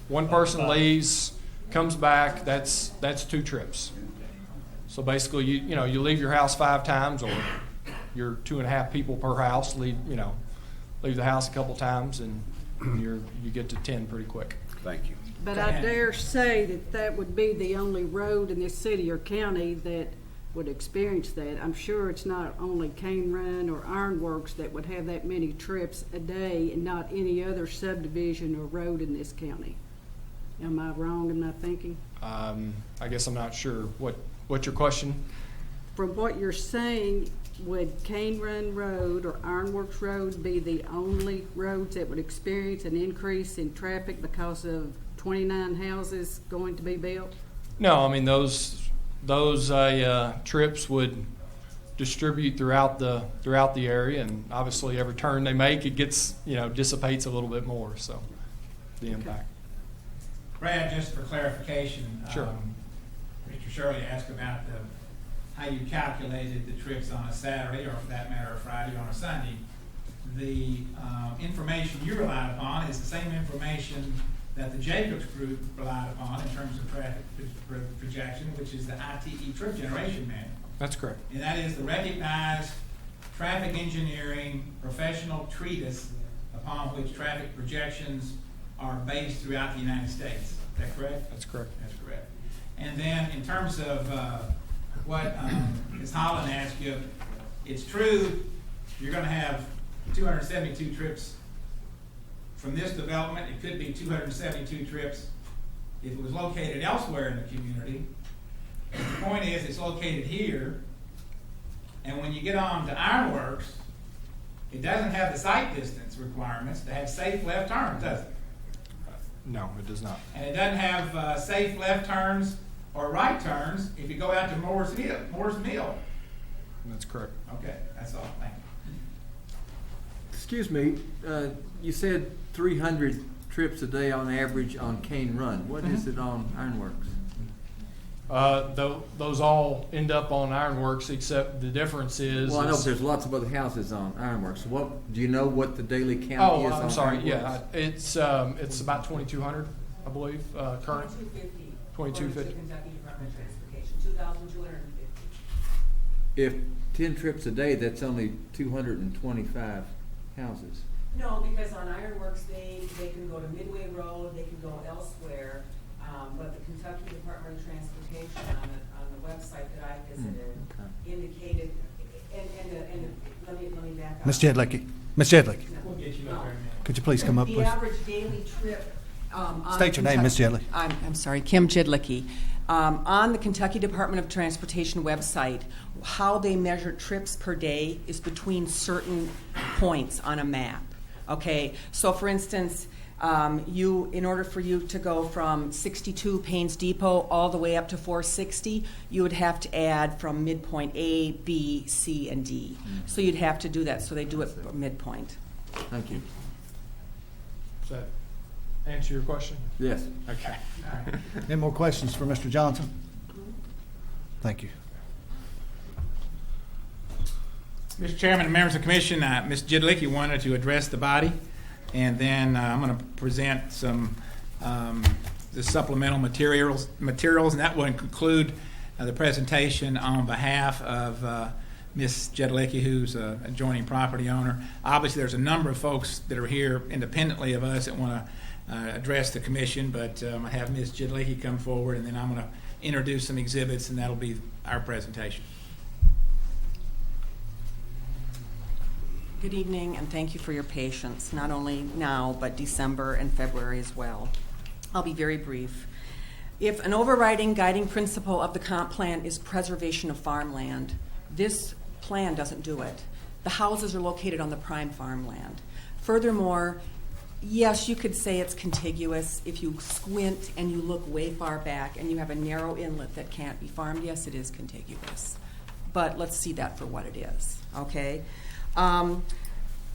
one person leaves, comes back, that's 2 trips. So basically, you leave your house 5 times, or you're 2.5 people per house, leave the house a couple times, and you get to 10 pretty quick. Thank you. But I dare say that that would be the only road in this city or county that would experience that. I'm sure it's not only Cane Run or Ironworks that would have that many trips a day, and not any other subdivision or road in this county. Am I wrong in my thinking? I guess I'm not sure. What's your question? From what you're saying, would Cane Run Road or Ironworks Road be the only roads that would experience an increase in traffic because of 29 houses going to be built? No, I mean those trips would distribute throughout the area, and obviously every turn they make, it gets dissipates a little bit more. So the impact. Brad, just for clarification, Sure. Mr. Shirley asked about how you calculated the trips on a Saturday, or for that matter, a Friday or on a Sunday. The information you relied upon is the same information that the Jacobs Group relied upon in terms of traffic projection, which is the ITE trip generation manual. That's correct. And that is the recognized traffic engineering professional treatise upon which traffic projections are based throughout the United States. Is that correct? That's correct. That's correct. And then in terms of what Ms. Holland asked you, it's true you're going to have 272 trips from this development. It could be 272 trips if it was located elsewhere in the community. The point is, it's located here, and when you get on to Ironworks, it doesn't have the site distance requirements to have safe left turns, does it? No, it does not. And it doesn't have safe left turns or right turns if you go out to Moore's Mill. That's correct. Okay, that's all. Thank you. Excuse me, you said 300 trips a day on average on Cane Run. What is it on Ironworks? Those all end up on Ironworks, except the difference is. Well, I know there's lots of other houses on Ironworks. What do you know? What the daily count is? I'm on sorry. Ironworks? Yeah, it's about 2,200, I believe. Current. 2250. Kentucky Department of Transportation, 2,250. If 10 trips a day, that's only 225 houses. No, because on Ironworks, they can go to Midway Road, they can go elsewhere, but the Kentucky Department of Transportation on the website that I visited indicated, and let me back up. Ms. Jedlicki. Ms. Jedlicki, We'll get you up there in a minute. could you please come up, The please? average daily trip. State your name, Ms. Jedlicki. I'm sorry, Kim Jedlicki. On the Kentucky Department of Transportation website, how they measure trips per day is between certain points on a map. Okay, so for instance, in order for you to go from 62 Paynes Depot all the way up to 460, you would have to add from midpoint A, B, C, and D. So you'd have to do that. So they do it for midpoint. Thank you. Does that answer your question? Yes. Okay. Any more questions for Mr. Johnson? Thank you. Mr. Chairman and members of the commission, Ms. Jedlicki wanted to address the body, and then I'm going to present some the supplemental materials, and that will include the presentation on behalf of Ms. Jedlicki, who's an adjoining property owner. Obviously, there's a number of folks that are here independently of us that want to address the commission, but I have Ms. Jedlicki come forward, and then I'm going to introduce some exhibits, and that'll be our presentation. Good evening, and thank you for your patience, not only now, but December and February as well. I'll be very brief. If an overriding guiding principle of the comp plan is preservation of farmland, this plan doesn't do it. The houses are located on the prime farmland. Furthermore, yes, you could say it's contiguous. If you squint and you look way far back and you have a narrow inlet that can't be farmed, yes, it is contiguous. But let's see that for what it is, okay?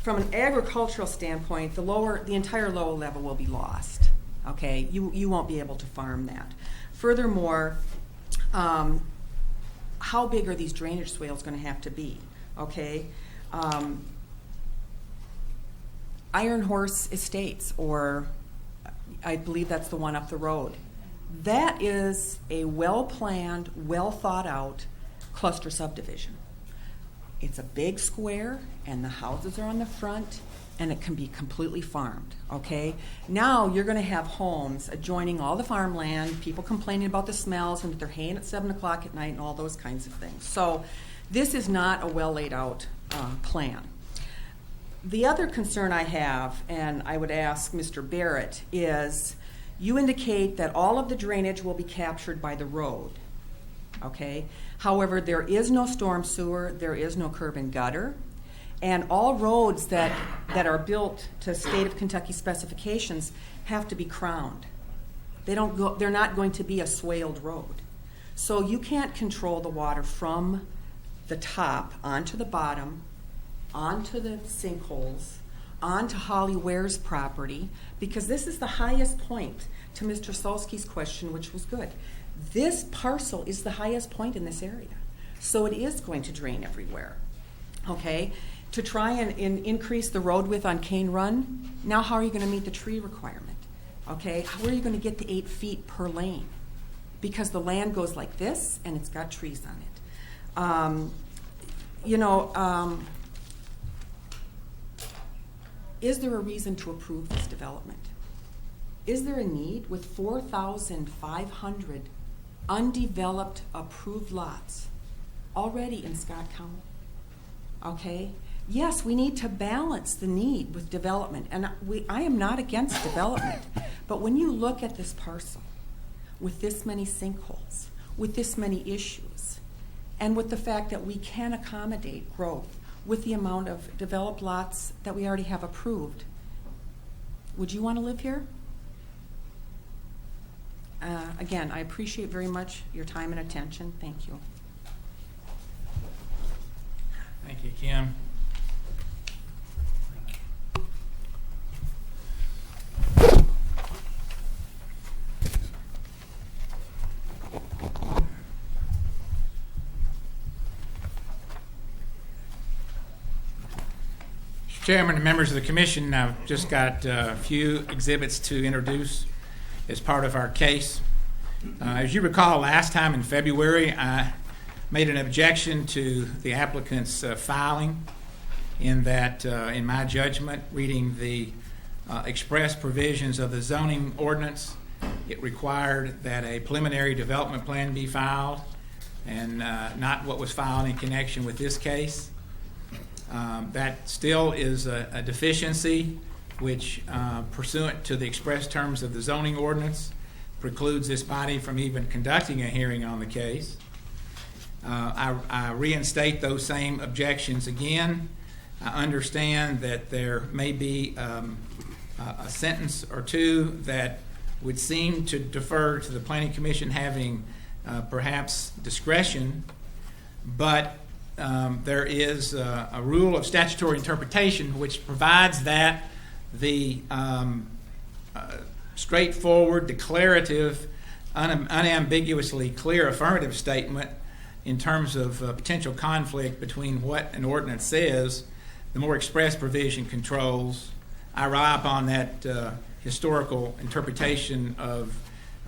from an agricultural standpoint, the entire lower level will be lost. Okay, you won't be able to farm that. Furthermore, how big are these drainage swales going to have to be? Okay, Iron Horse Estates, or I believe that's the one up the road. That is a well-planned, well-thought-out cluster subdivision. It's a big square, and the houses are on the front, and it can be completely farmed, okay? Now you're going to have homes adjoining all the farmland, people complaining about the smells, and that they're haying at 7 o'clock at night, and all those kinds of things. So this is not a well-laid-out plan. The other concern I have, and I would ask Mr. Barrett, is you indicate that all of the drainage will be captured by the road, okay? However, there is no storm sewer, there is no curb and gutter, and all roads that are built to state of Kentucky specifications have to be crowned. They're not going to be a swaled road. So you can't control the water from the top onto the bottom, onto the sinkholes, onto Holly Ware's property, because this is the highest point, to Mr. Solsky's question, which was good. This parcel is the highest point in this area. So it is going to drain everywhere, okay? To try and increase the road width on Cane Run, now how are you going to meet the tree requirement, okay? How are you going to get the 8 feet per lane? Because the land goes like this, and it's got trees on it. Is there a reason to approve this development? Is there a need with 4,500 undeveloped approved lots already in Scott County? Okay? Yes, we need to balance the need with development, and I am not against development, but when you look at this parcel with this many sinkholes, with this many issues, and with the fact that we can accommodate growth with the amount of developed lots that we already have approved, would you want to live here? Again, I appreciate very much your time and attention. Thank you. Thank you, Kim. Mr. Chairman and members of the commission, I've just got a few exhibits to introduce as part of our case. As you recall, last time in February, I made an objection to the applicant's filing in that, in my judgment, reading the express provisions of the zoning ordinance, it required that a preliminary development plan be filed, and not what was filed in connection with this case. That still is a deficiency which, pursuant to the express terms of the zoning ordinance, precludes this body from even conducting a hearing on the case. I reinstate those same objections again. I understand that there may be a sentence or two that would seem to defer to the Planning Commission having perhaps discretion, but there is a rule of statutory interpretation which provides that the straightforward, declarative, unambiguously clear affirmative statement in terms of potential conflict between what an ordinance says, the more express provision controls. I rely upon that historical interpretation of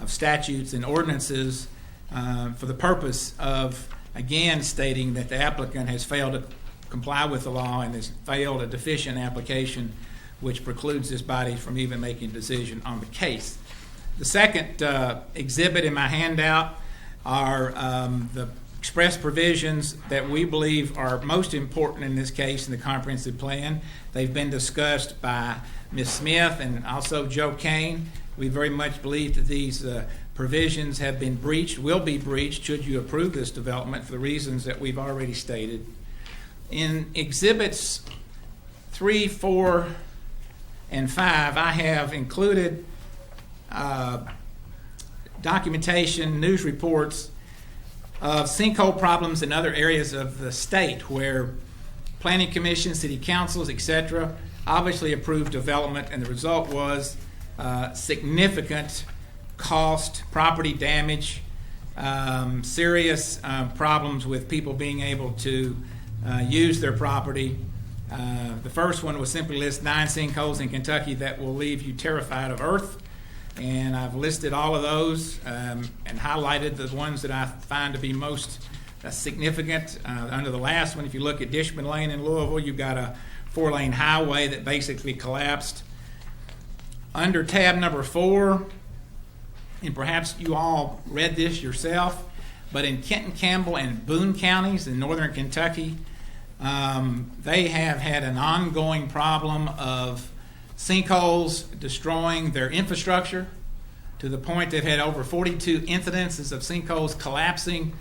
statutes and ordinances for the purpose of, again, stating that the applicant has failed to comply with the law and has failed a deficient application which precludes this body from even making a decision on the case. The second exhibit in my handout are the express provisions that we believe are most important in this case in the comprehensive plan. They've been discussed by Ms. Smith and also Joe Kane. We very much believe that these provisions have been breached, will be breached should you approve this development for the reasons that we've already stated. In exhibits 3, 4, and 5, I have included documentation, news reports of sinkhole problems in other areas of the state where planning commission, city councils, etc., obviously approved development, and the result was significant cost, property damage, serious problems with people being able to use their property. The first one was simply list 9 sinkholes in Kentucky that will leave you terrified of earth. And I've listed all of those and highlighted the ones that I find to be most significant. Under the last one, if you look at Dishman Lane in Louisville, you've got a 4-lane highway that basically collapsed. Under tab number 4, and perhaps you all read this yourself, but in Kenton, Campbell, and Boone counties in northern Kentucky, they have had an ongoing problem of sinkholes destroying their infrastructure to the point they've had over 42 incidences of sinkholes collapsing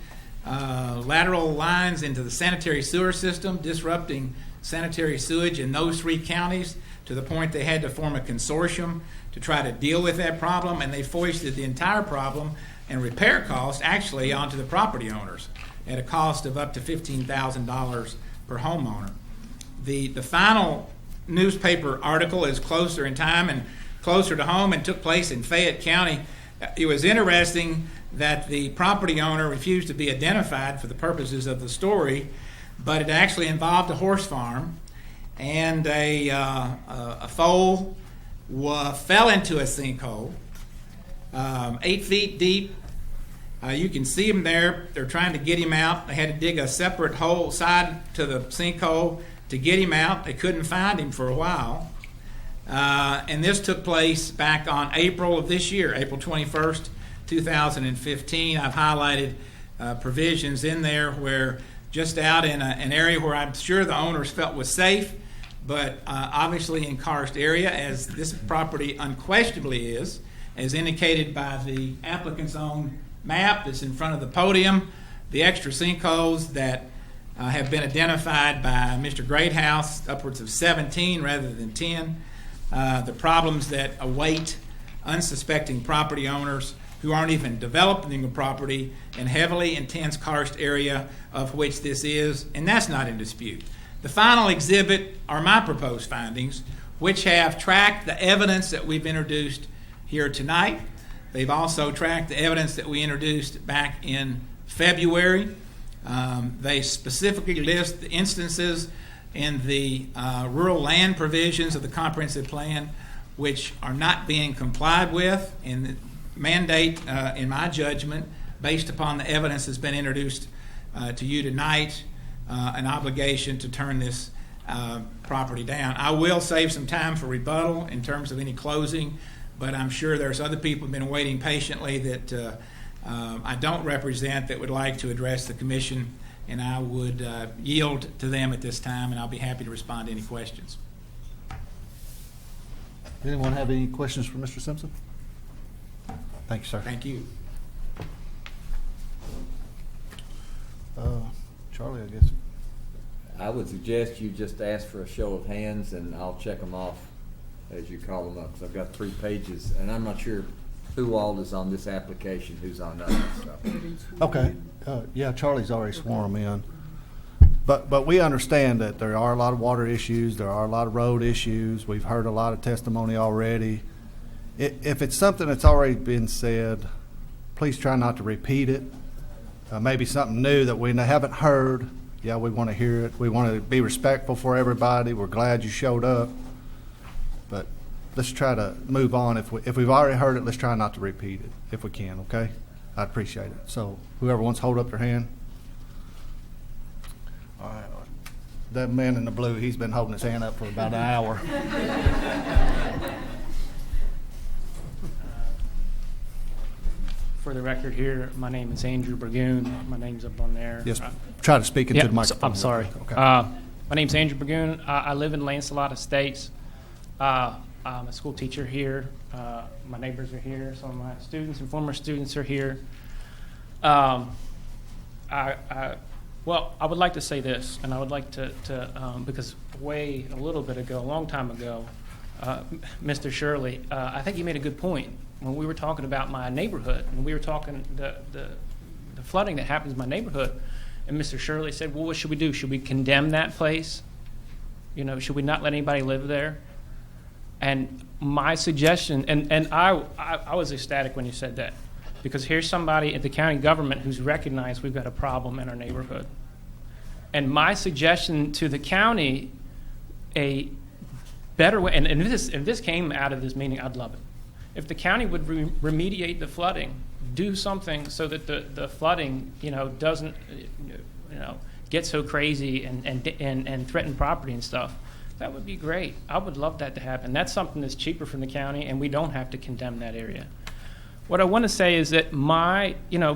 lateral lines into the sanitary sewer system, disrupting sanitary sewage in those 3 counties to the point they had to form a consortium to try to deal with that problem, and they foisted the entire problem and repair costs actually onto the property owners at a cost of up to $15,000 per homeowner. The final newspaper article is closer in time and closer to home and took place in Fayette County. It was interesting that the property owner refused to be identified for the purposes of the story, but it actually involved a horse farm, and a foal fell into a sinkhole 8 feet deep. You can see him there. They're trying to get him out. They had to dig a separate hole side to the sinkhole to get him out. They couldn't find him for a while. And this took place back on April of this year, April 21st, 2015. I've highlighted provisions in there where just out in an area where I'm sure the owners felt was safe, but obviously in karst area, as this property unquestionably is, as indicated by the applicant's own map that's in front of the podium, the extra sinkholes that have been identified by Mr. Greathouse, upwards of 17 rather than 10, the problems that await unsuspecting property owners who aren't even developing the property in heavily intense karst area of which this is, and that's not in dispute. The final exhibit are my proposed findings, which have tracked the evidence that we've introduced here tonight. They've also tracked the evidence that we introduced back in February. They specifically list the instances in the rural land provisions of the comprehensive plan which are not being complied with, and mandate, in my judgment, based upon the evidence that's been introduced to you tonight, an obligation to turn this property down. I will save some time for rebuttal in terms of any closing, but I'm sure there's other people who've been waiting patiently that I don't represent that would like to address the commission, and I would yield to them at this time, and I'll be happy to respond to any questions. Anyone have any questions for Mr. Simpson? Thank you, sir. Thank you. Charlie, I guess. I would suggest you just ask for a show of hands, and I'll check them off as you call them up, because I've got 3 pages, and I'm not sure who all is on this application, who's on others. So. Okay. Yeah, Charlie's already sworn them in. But we understand that there are a lot of water issues, there are a lot of road issues. We've heard a lot of testimony already. If it's something that's already been said, please try not to repeat it. Maybe something new that we haven't heard. Yeah, we want to hear it. We want to be respectful for everybody. We're glad you showed up. But let's try to move on. If we've already heard it, let's try not to repeat it if we can, okay? I'd appreciate it. So whoever wants to hold up their hand. All right. That man in the blue, he's been holding his hand up for about an hour. For the record here, my name is Andrew Burgoon. My name's up on there. Yes, try to speak into the microphone. I'm sorry. Okay. My name's Andrew Burgoon. I live in Lancelot Estates. I'm a school teacher here. My neighbors are here. Some of my students and former students are here. Well, I would like to say this, and I would like to because a little bit ago, a long time ago, Mr. Shirley, I think you made a good point when we were talking about my neighborhood, and we were talking the flooding that happens in my neighborhood, and Mr. Shirley said, well, what should we do? Should we condemn that place You know, should we not let anybody live there? And my suggestion, and I was ecstatic when you said that, because here's somebody at the county government who's recognized we've got a problem in our neighborhood. And my suggestion to the county, a better way, and if this came out of this meeting, I'd love it. If the county would remediate the flooding, do something so that the flooding, doesn't, get so crazy and threaten property and stuff, that would be great. I would love that to happen. That's something that's cheaper from the county, and we don't have to condemn that area. What I want to say is that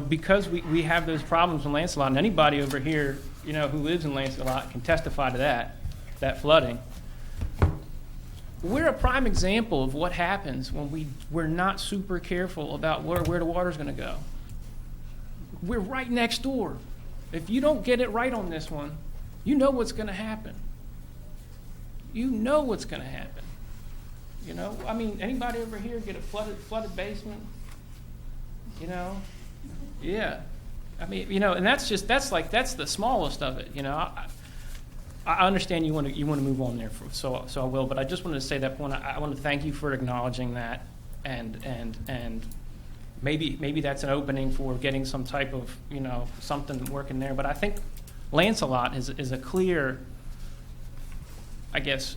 because we have those problems in Lancelot, and anybody over here, who lives in Lancelot can testify to that flooding. We're a prime example of what happens when we're not super careful about where the water's going to go. We're right next door. If you don't get it right on this one, you know what's going to happen. You know what's going to happen. Anybody over here get a flooded basement? Yeah. And that's the smallest of it. I understand you want to move on there, so I will. But I just wanted to say that point. I want to thank you for acknowledging that, and maybe that's an opening for getting some type of something working there. But I think Lancelot is a clear, I guess,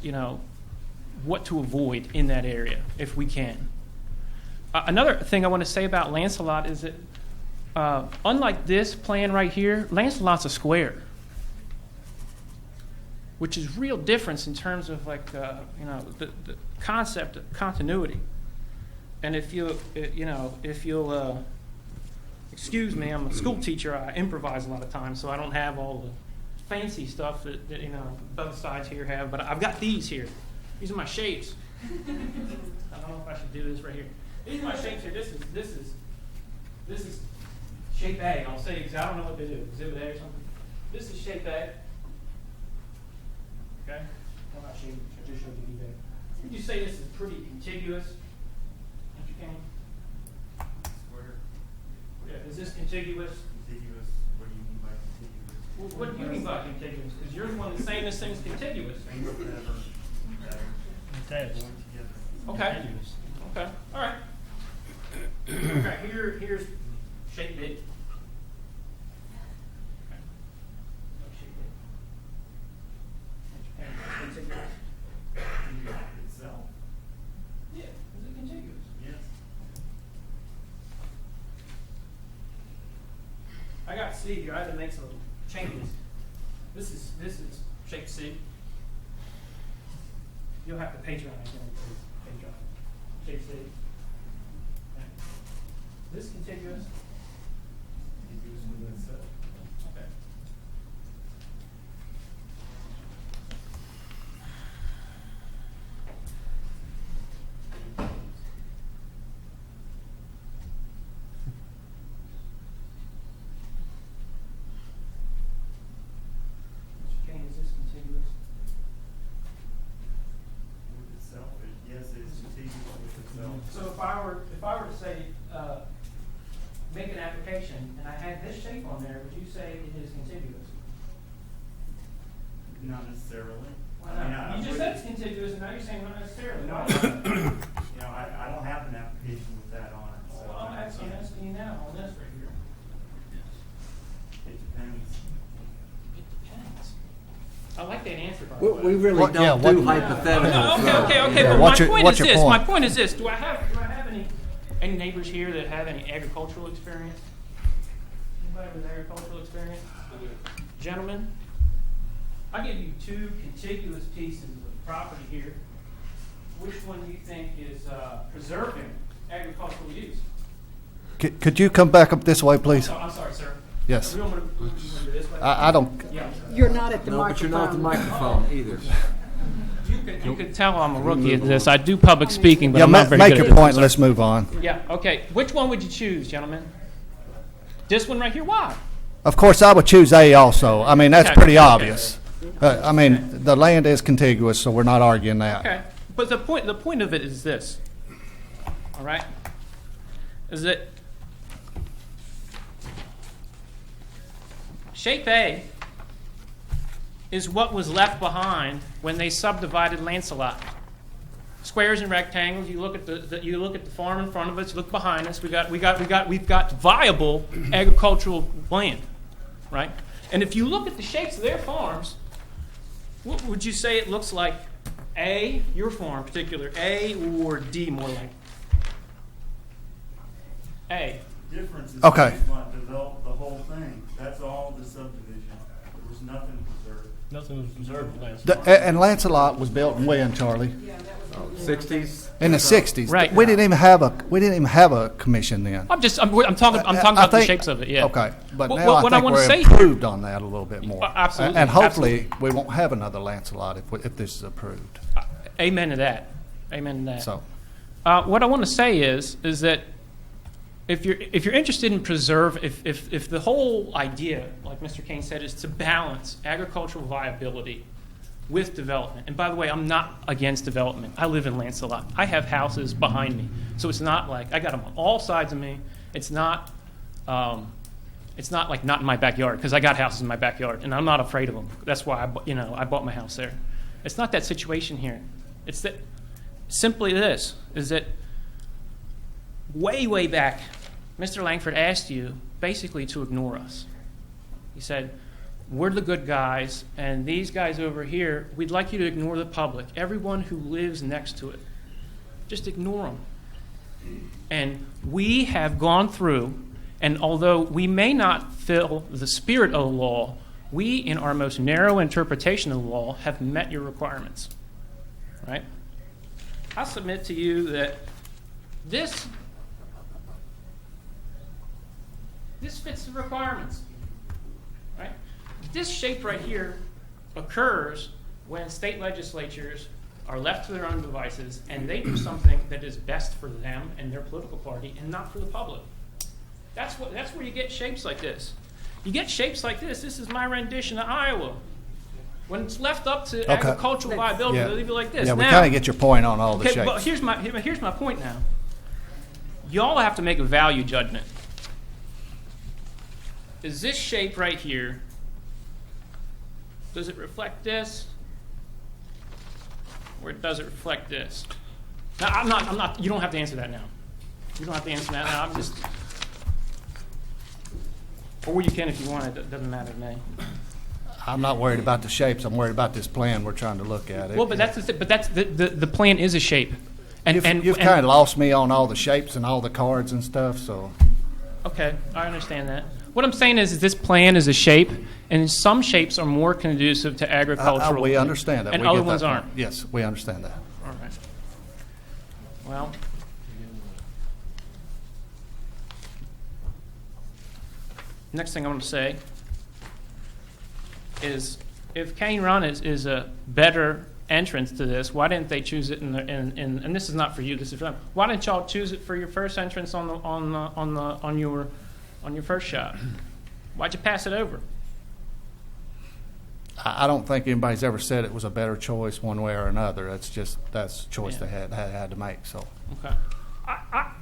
what to avoid in that area if we can. Another thing I want to say about Lancelot is that unlike this plan right here, Lancelot's a square, which is real difference in terms of the concept of continuity. And if you'll excuse me, I'm a school teacher. I improvise a lot of times, so I don't have all the fancy stuff that both sides here have. But I've got these here. These are my shapes. I don't know if I should do this right here. These are my shapes here. This is shape A. I'll say because I don't know what to do. Exhibit A or something. This is shape A. Okay. I'm not shaping. I just showed you B. Would you say this is pretty contiguous? If you can. Square. Yeah. Is this contiguous? Contiguous. What do you mean by contiguous? Well, what do you mean by contiguous? Because you're the one that's saying this thing's contiguous. Okay. Okay. All right. Okay. Here's shape B. Itself. Yeah, is it contiguous? Yes. I got C here. I had to make some changes. This is shape C. You'll have to Patreon again, please. Patreon. Shape C. Okay. This contiguous. Contiguous with itself. Okay. So if I were to say, make an application, and I had this shape on there, would you say it is contiguous? Not necessarily. Why not? You just said it's contiguous, and now you're saying not necessarily. No, I don't have an application with that on it. So well, I'm asking you now on this right here. It depends. It depends. I like that answer, by the way. We really don't do hypotheticals. Okay. Yeah, But what's my your- point what's is your this. point? My point is this. Do I have any neighbors here that have any agricultural experience? Anybody with agricultural experience? Gentlemen, I give you two contiguous pieces of property here. Which one do you think is preserving agricultural use? Could you come back up this way, please? I'm sorry, sir. Yes. You want to do this way? I don't. Yeah. You're not at the No, microphone. but you're not at the microphone either. You can tell I'm a rookie at this. I do public speaking, but Yeah, I'm not very make good your at point this. and let's move on. Yeah, okay. Which one would you choose, gentlemen? This one right here? Why? Of course, I would choose A also. I mean, that's Okay, pretty okay. obvious. I mean, the land is contiguous, so we're not arguing that. Okay. But the point of it is this. All right? Is that shape A is what was left behind when they subdivided Lancelot. Squares and rectangles. You look at the farm in front of us. You look behind us. We've got viable agricultural land, right? And if you look at the shapes of their farms, what would you say it looks like? A, your farm in particular, A, or D, more like? A. Difference is Okay. developed the whole thing. That's all the subdivision. There was nothing preserved. Nothing was preserved. And Lancelot was built in when, Charlie? 60s? In the 60s. Right. We didn't even have a commission then. I'm talking about the shapes of it. Yeah. Okay, but What- now what I I think wanna we're say- improved on that a little bit more. Absolutely. And hopefully we won't have another Lancelot if this is approved. Amen to that. Amen to that. So, what I want to say is that if you're interested in if the whole idea, like Mr. Kane said, is to balance agricultural viability with development. And by the way, I'm not against development. I live in Lancelot. I have houses behind me, so it's not like I got them on all sides of me. It's not like not in my backyard, because I got houses in my backyard and I'm not afraid of them. That's why I bought my house there. It's not that situation here. It's that simply this is that way back, Mr. Langford asked you basically to ignore us. He said, we're the good guys, and these guys over here, we'd like you to ignore the public, everyone who lives next to it. Just ignore them. And we have gone through, and although we may not fill the spirit of the law, we, in our most narrow interpretation of the law, have met your requirements. Right? I submit to you that this fits the requirements. Right? This shape right here occurs when state legislatures are left to their own devices and they do something that is best for them and their political party and not for the public. That's where you get shapes like this. You get shapes like this. This is my rendition of Iowa. When it's left up to agricultural viability, they leave it like this. Yeah, we kind of get your point on all the shapes. But here's my point now. Y'all have to make a value judgment. Is this shape right here, does it reflect this? Or does it reflect this? Now, I'm not, you don't have to answer that now. You don't have to answer that now. I'm just, or you can if you want, it doesn't matter to me. I'm not worried about the shapes. I'm worried about this plan we're trying to look at. Well, but that's the plan is a shape. You've kind of lost me on all the shapes and all the cards and stuff, so. Okay, I understand that. What I'm saying is this plan is a shape, and some shapes are more conducive to agricultural. We understand that. And we other get that ones point. aren't. Yes, we understand that. All right. Well, next thing I want to say is if Cane Run is a better entrance to this, why didn't they choose it and this is not for you, this is for them. Why didn't y'all choose it for your first entrance on your first shot? Why'd you pass it over? I don't think anybody's ever said it was a better choice one way or another. That's a choice they had to make. So. Okay. I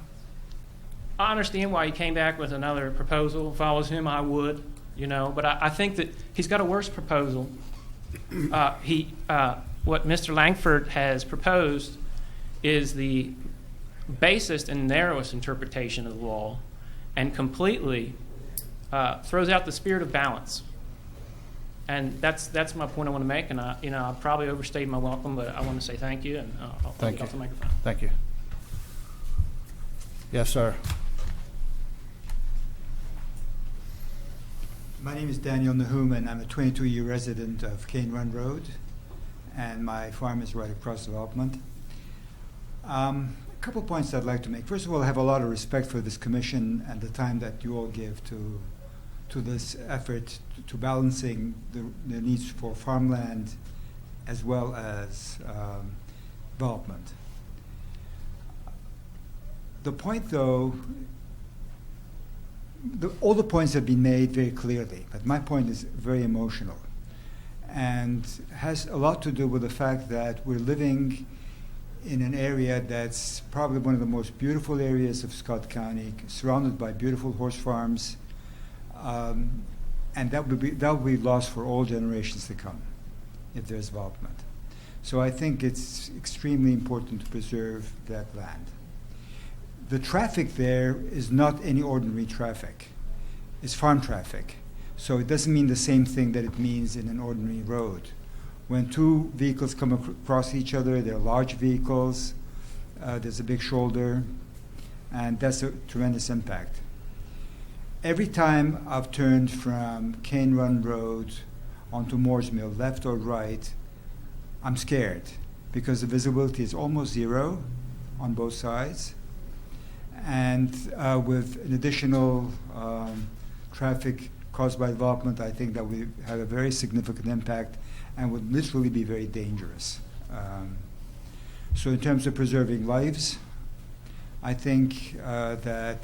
understand why he came back with another proposal. If I was him, I would, But I think that he's got a worse proposal. What Mr. Langford has proposed is the basest and narrowest interpretation of the law, and completely throws out the spirit of balance. And that's my point I want to make. And I probably overstayed my welcome, but I want to say thank you, and I'll take off the microphone. Thank you. Yes, sir. My name is Daniel Nahuman. I'm a 22-year resident of Cane Run Road, and my farm is right across the development. A couple points I'd like to make. First of all, I have a lot of respect for this commission and the time that you all give to this effort to balancing the needs for farmland as well as development. The point, though, all the points have been made very clearly, but my point is very emotional and has a lot to do with the fact that we're living in an area that's probably one of the most beautiful areas of Scott County, surrounded by beautiful horse farms, and that will be lost for all generations to come. if there's development. So I think it's extremely important to preserve that land. The traffic there is not any ordinary traffic. It's farm traffic. So it doesn't mean the same thing that it means in an ordinary road. When two vehicles come across each other, they're large vehicles, there's a big shoulder, and that's a tremendous impact. Every time I've turned from Cane Run Road onto Moores Mill, left or right, I'm scared because the visibility is almost zero on both sides. And with an additional traffic caused by development, I think that we have a very significant impact and would literally be very dangerous. So in terms of preserving lives, I think that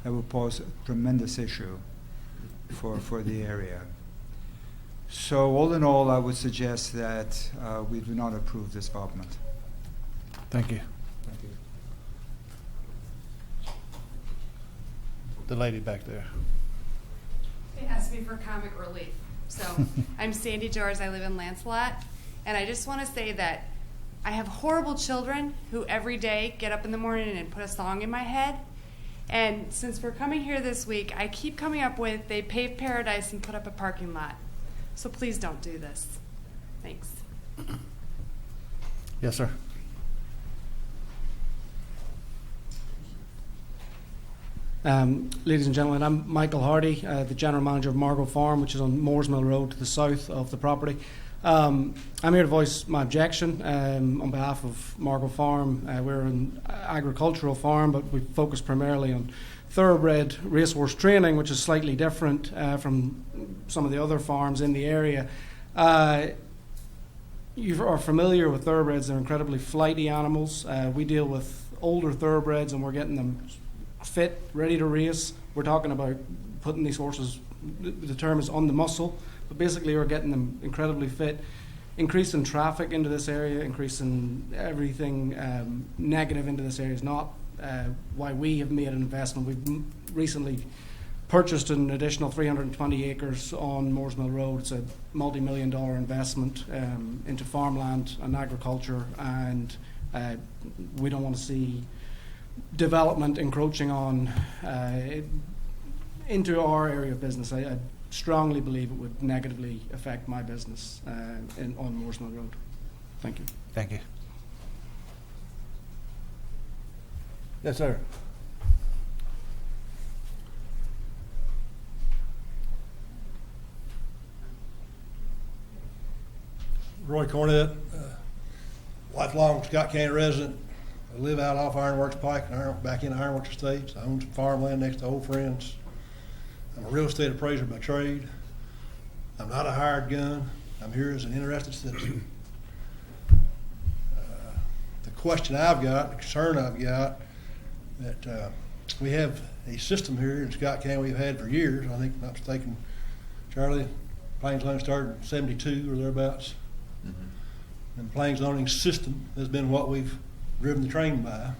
will pose a tremendous issue for the area. So all in all, I would suggest that we do not approve this development. Thank you. Thank you. The lady back there. It has to be for comic relief. So I'm Sandy George. I live in Lancelot. And I just want to say that I have horrible children who every day get up in the morning and put a song in my head. And since we're coming here this week, I keep coming up with they paved paradise and put up a parking lot. So please don't do this. Thanks. Yes, sir. Ladies and gentlemen, I'm Michael Hardy, the general manager of Margot Farm, which is on Moores Mill Road to the south of the property. I'm here to voice my objection on behalf of Margot Farm. We're an agricultural farm, but we focus primarily on thoroughbred racehorse training, which is slightly different from some of the other farms in the area. You are familiar with thoroughbreds. They're incredibly flighty animals. We deal with older thoroughbreds, and we're getting them fit, ready to race. We're talking about putting these horses, the term is on the muscle, but basically we're getting them incredibly fit, increasing traffic into this area, increasing everything negative into this area is not why we have made an investment. We've recently purchased an additional 320 acres on Moores Mill Road. It's a multi-million-dollar investment into farmland and agriculture, and we don't want to see development encroaching on into our area of business. I strongly believe it would negatively affect my business on Moores Mill Road. Thank you. Thank you. Yes, sir. Roy Cornett, lifelong Scott County resident. I live out off Ironworks Pike and back in Ironworks Estates. I own some farmland next to old friends. I'm a real estate appraiser by trade. I'm not a hired gun. I'm here as an interested citizen. The question I've got, the concern I've got, that we have a system here in Scott County we've had for years. I think, if I'm not mistaken, Charlie, Plains Zoning started in '72 or thereabouts. Mm-hmm. And the Plains Zoning system has been what we've driven the train by.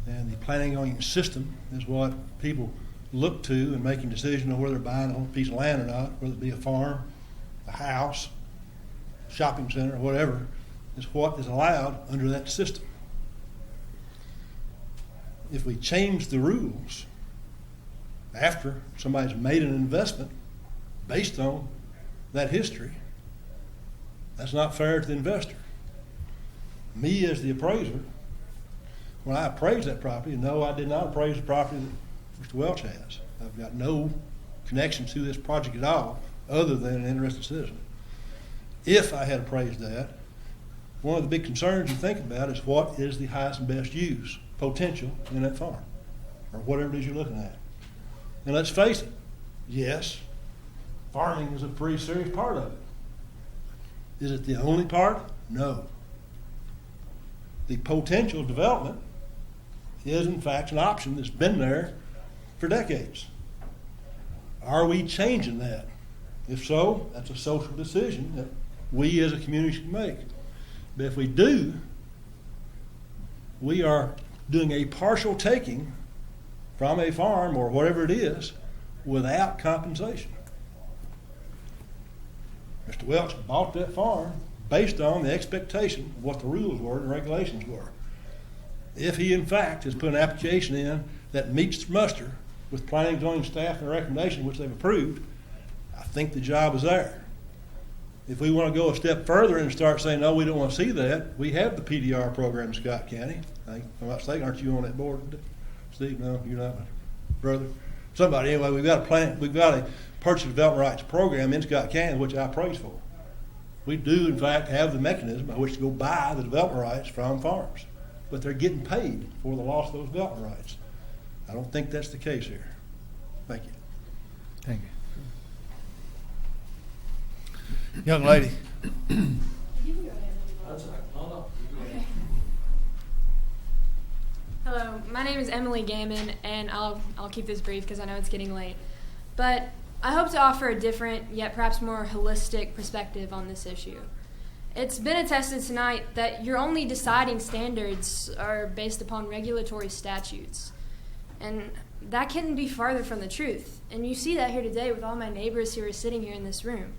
And the planning zoning system is what people look to in making decisions on whether they're buying a piece of land or not, whether it be a farm, a house, shopping center, or whatever, is what is allowed under that system. If we change the rules after somebody's made an investment based on that history, that's not fair to the investor. Me as the appraiser, when I appraised that property, no, I did not appraise the property that Mr. Welch has. I've got no connection to this project at all other than an interested citizen. If I had appraised that, one of the big concerns you think about is what is the highest and best use potential in that farm or whatever it is you're looking at. And let's face it, yes, farming is a pretty serious part of it. Is it the only part? No. The potential development is in fact an option that's been there for decades. Are we changing that? If so, that's a social decision that we as a community should make. But if we do, we are doing a partial taking from a farm or whatever it is without compensation. Mr. Welch bought that farm based on the expectation of what the rules were and regulations were. If he, in fact, has put an application in that meets muster with planning and zoning staff and recommendation, which they've approved, I think the job is there. If we want to go a step further and start saying, no, we don't want to see that, we have the PDR program in Scott County. If I'm not mistaken, aren't you on that board, Steve? No, you're not, brother. Somebody, anyway, we've got a purchase development rights program in Scott County, which I praise for. We do, in fact, have the mechanism by which to go buy the development rights from farms, but they're getting paid for the loss of those development rights. I don't think that's the case here. Thank you. Thank you. Young lady. Hello, my name is Emily Gammon, and I'll keep this brief because I know it's getting late. But I hope to offer a different, yet perhaps more holistic perspective on this issue. It's been attested tonight that your only deciding standards are based upon regulatory statutes. And that couldn't be farther from the truth. And you see that here today with all my neighbors who are sitting here in this room.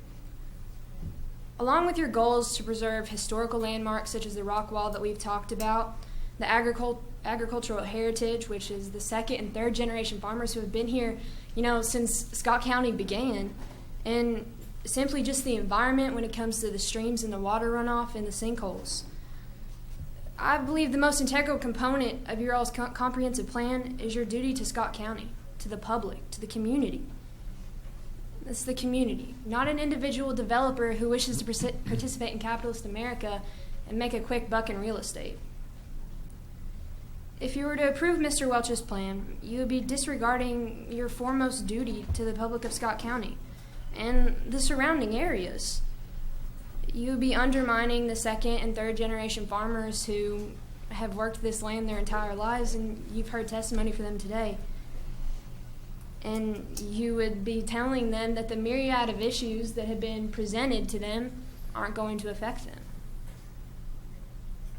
Along with your goals to preserve historical landmarks such as the rock wall that we've talked about, the agricultural heritage, which is the second and third generation farmers who have been here, since Scott County began, and simply just the environment when it comes to the streams and the water runoff and the sinkholes. I believe the most integral component of your all's comprehensive plan is your duty to Scott County, to the public, to the community. It's the community, not an individual developer who wishes to participate in capitalist America and make a quick buck in real estate. If you were to approve Mr. Welch's plan, you would be disregarding your foremost duty to the public of Scott County and the surrounding areas. You would be undermining the second and third generation farmers who have worked this land their entire lives, and you've heard testimony from them today. And you would be telling them that the myriad of issues that have been presented to them aren't going to affect them.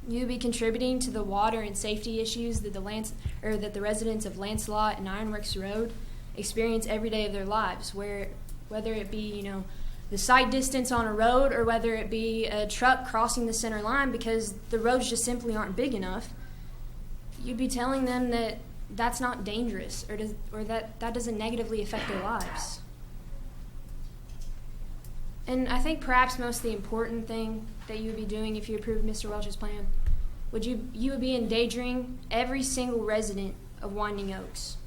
You would be contributing to the water and safety issues that the residents of Lancelot and Ironworks Road experience every day of their lives, whether it be, the sight distance on a road or whether it be a truck crossing the center line because the roads just simply aren't big enough. You'd be telling them that that's not dangerous or that doesn't negatively affect their lives. And I think perhaps most the important thing that you would be doing if you approved Mr. Welch's plan, you would be endangering every single resident of Winding Oaks.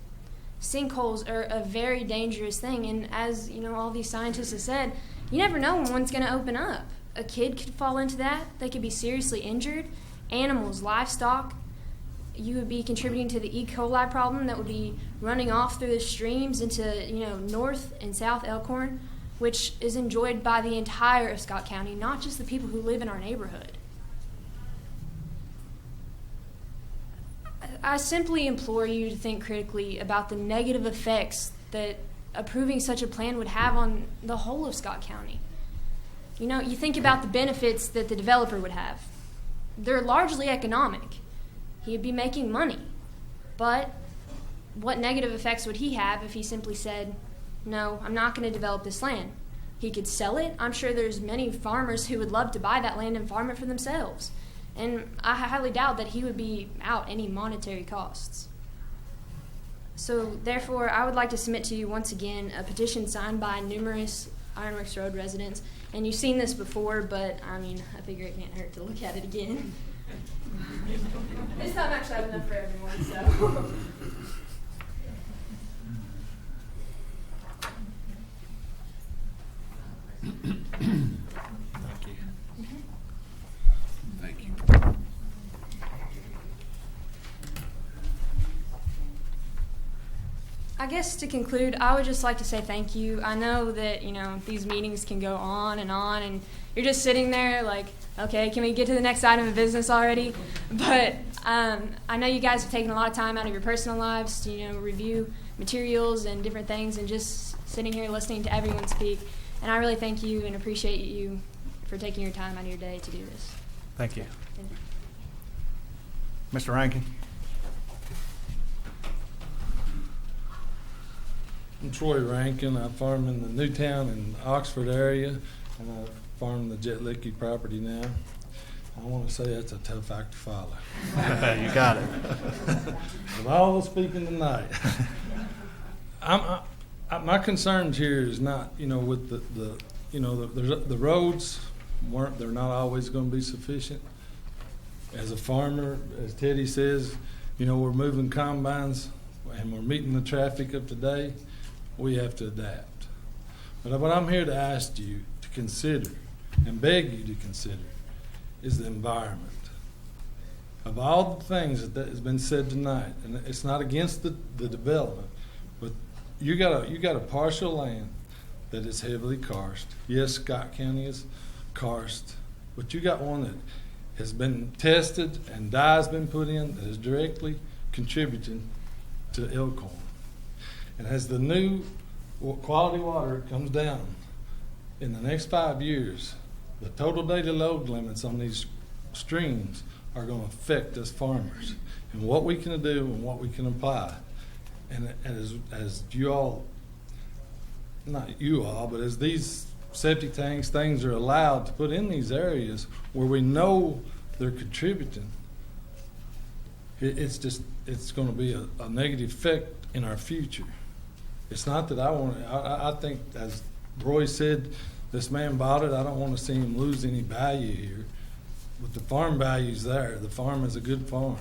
Sinkholes are a very dangerous thing, and as all these scientists have said, you never know when one's going to open up. A kid could fall into that. They could be seriously injured. Animals, livestock. You would be contributing to the E. coli problem that would be running off through the streams into North and South Elkhorn, which is enjoyed by the entire of Scott County, not just the people who live in our neighborhood. I simply implore you to think critically about the negative effects that approving such a plan would have on the whole of Scott County. You think about the benefits that the developer would have. They're largely economic. He'd be making money. But what negative effects would he have if he simply said, no, I'm not going to develop this land? He could sell it. I'm sure there's many farmers who would love to buy that land and farm it for themselves. And I highly doubt that he would be out any monetary costs. So therefore, I would like to submit to you once again a petition signed by numerous Ironworks Road residents. And you've seen this before, but I figure it can't hurt to look at it again. This time actually I have enough for everyone, so. Thank you. I guess to conclude, I would just like to say thank you. I know that, these meetings can go on, and you're just sitting there like, okay, can we get to the next item of business already? But I know you guys have taken a lot of time out of your personal lives to, review materials and different things and just sitting here listening to everyone speak. And I really thank you and appreciate you for taking your time out of your day to do this. Thank you. Mr. Rankin. I'm Troy Rankin. I farm in the Newtown and Oxford area. and I farm the Jet Licky property now. I want to say that's a tough act to follow. You got it. Of all speaking tonight, my concerns here is not, with the roads they're not always going to be sufficient. As a farmer, as Teddy says, we're moving combines and we're meeting the traffic of today. We have to adapt. But what I'm here to ask you to consider and beg you to consider is the environment. Of all the things that has been said tonight, and it's not against the development, but you got a partial land that is heavily karst. Yes, Scott County is karst, but you got one that has been tested and dye's been put in that is directly contributing to Elkhorn. And as the new quality water comes down in the next 5 years, the total daily load limits on these streams are going to affect us farmers and what we can do and what we can apply. And as you all, not you all, but as these septic tanks, things are allowed to put in these areas where we know they're contributing, it's going to be a negative effect in our future. It's not that I think, as Roy said, this man bought it. I don't want to see him lose any value here. But the farm value's there. The farm is a good farm.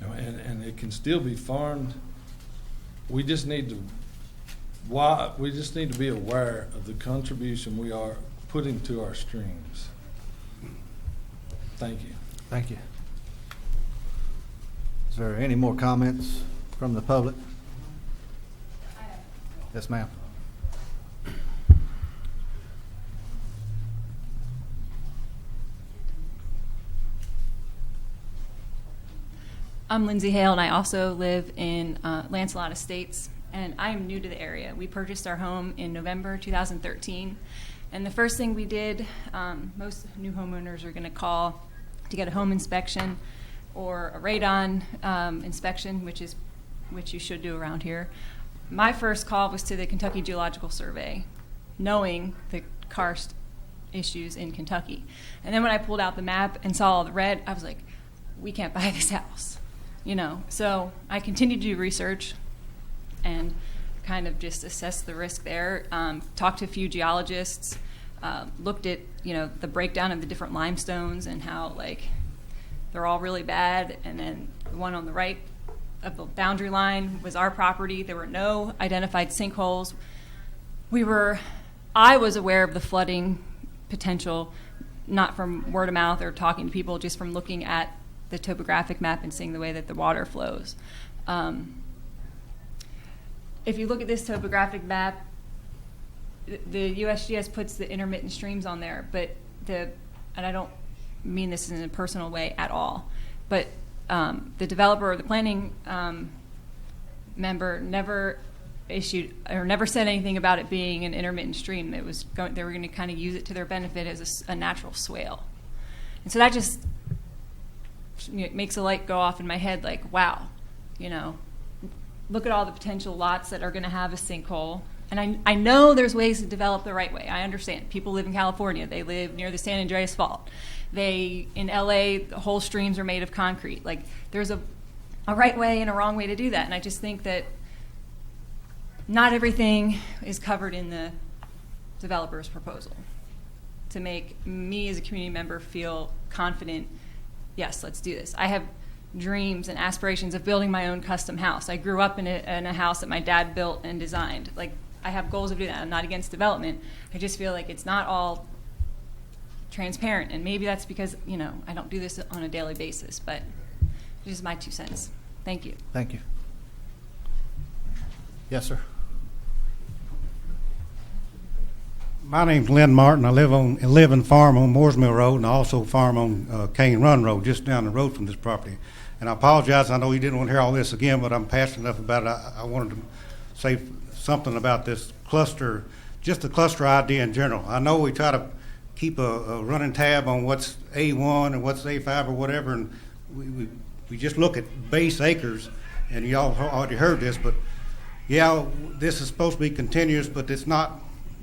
And it can still be farmed. We just need to be aware of the contribution we are putting to our streams. Thank you. Thank you. Is there any more comments from the public? Yes, ma'am. I'm Lindsay Hale, and I also live in Lancelot Estates, and I am new to the area. We purchased our home in November 2013, and the first thing we did, most new homeowners are going to call to get a home inspection or a radon inspection, which you should do around here. My first call was to the Kentucky Geological Survey, knowing the karst issues in Kentucky. And then when I pulled out the map and saw all the red, I was like, we can't buy this house. So I continued to do research and kind of just assess the risk there. Talked to a few geologists, looked at the breakdown of the different limestones and how they're all really bad. And then the one on the right of the boundary line was our property. There were no identified sinkholes. I was aware of the flooding potential, not from word of mouth or talking to people, just from looking at the topographic map and seeing the way that the water flows. If you look at this topographic map, the USGS puts the intermittent streams on there, but and I don't mean this in a personal way at all, but the developer or the planning member never issued or never said anything about it being an intermittent stream. They were going to kind of use it to their benefit as a natural swale, and so that just makes a light go off in my head. Wow, look at all the potential lots that are going to have a sinkhole. And I know there's ways to develop the right way. I understand. People live in California. They live near the San Andreas Fault. In LA, the whole streams are made of concrete. There's a right way and a wrong way to do that. And I just think that not everything is covered in the developer's proposal to make me as a community member feel confident, yes, let's do this. I have dreams and aspirations of building my own custom house. I grew up in a house that my dad built and designed. I have goals of doing that. I'm not against development. I just feel like it's not all transparent, and maybe that's because I don't do this on a daily basis, but this is my 2 cents. Thank you. Thank you. Yes, sir. My name's Lynn Martin. I live and farm on Moores Mill Road, and I also farm on Cane Run Road, just down the road from this property. And I apologize. I know you didn't want to hear all this again, but I'm passionate enough about it. I wanted to say something about this cluster, just the cluster idea in general. I know we try to keep a running tab on what's A1 and what's A5 or whatever, and we just look at base acres, and y'all already heard this, but yeah, this is supposed to be continuous, but it's not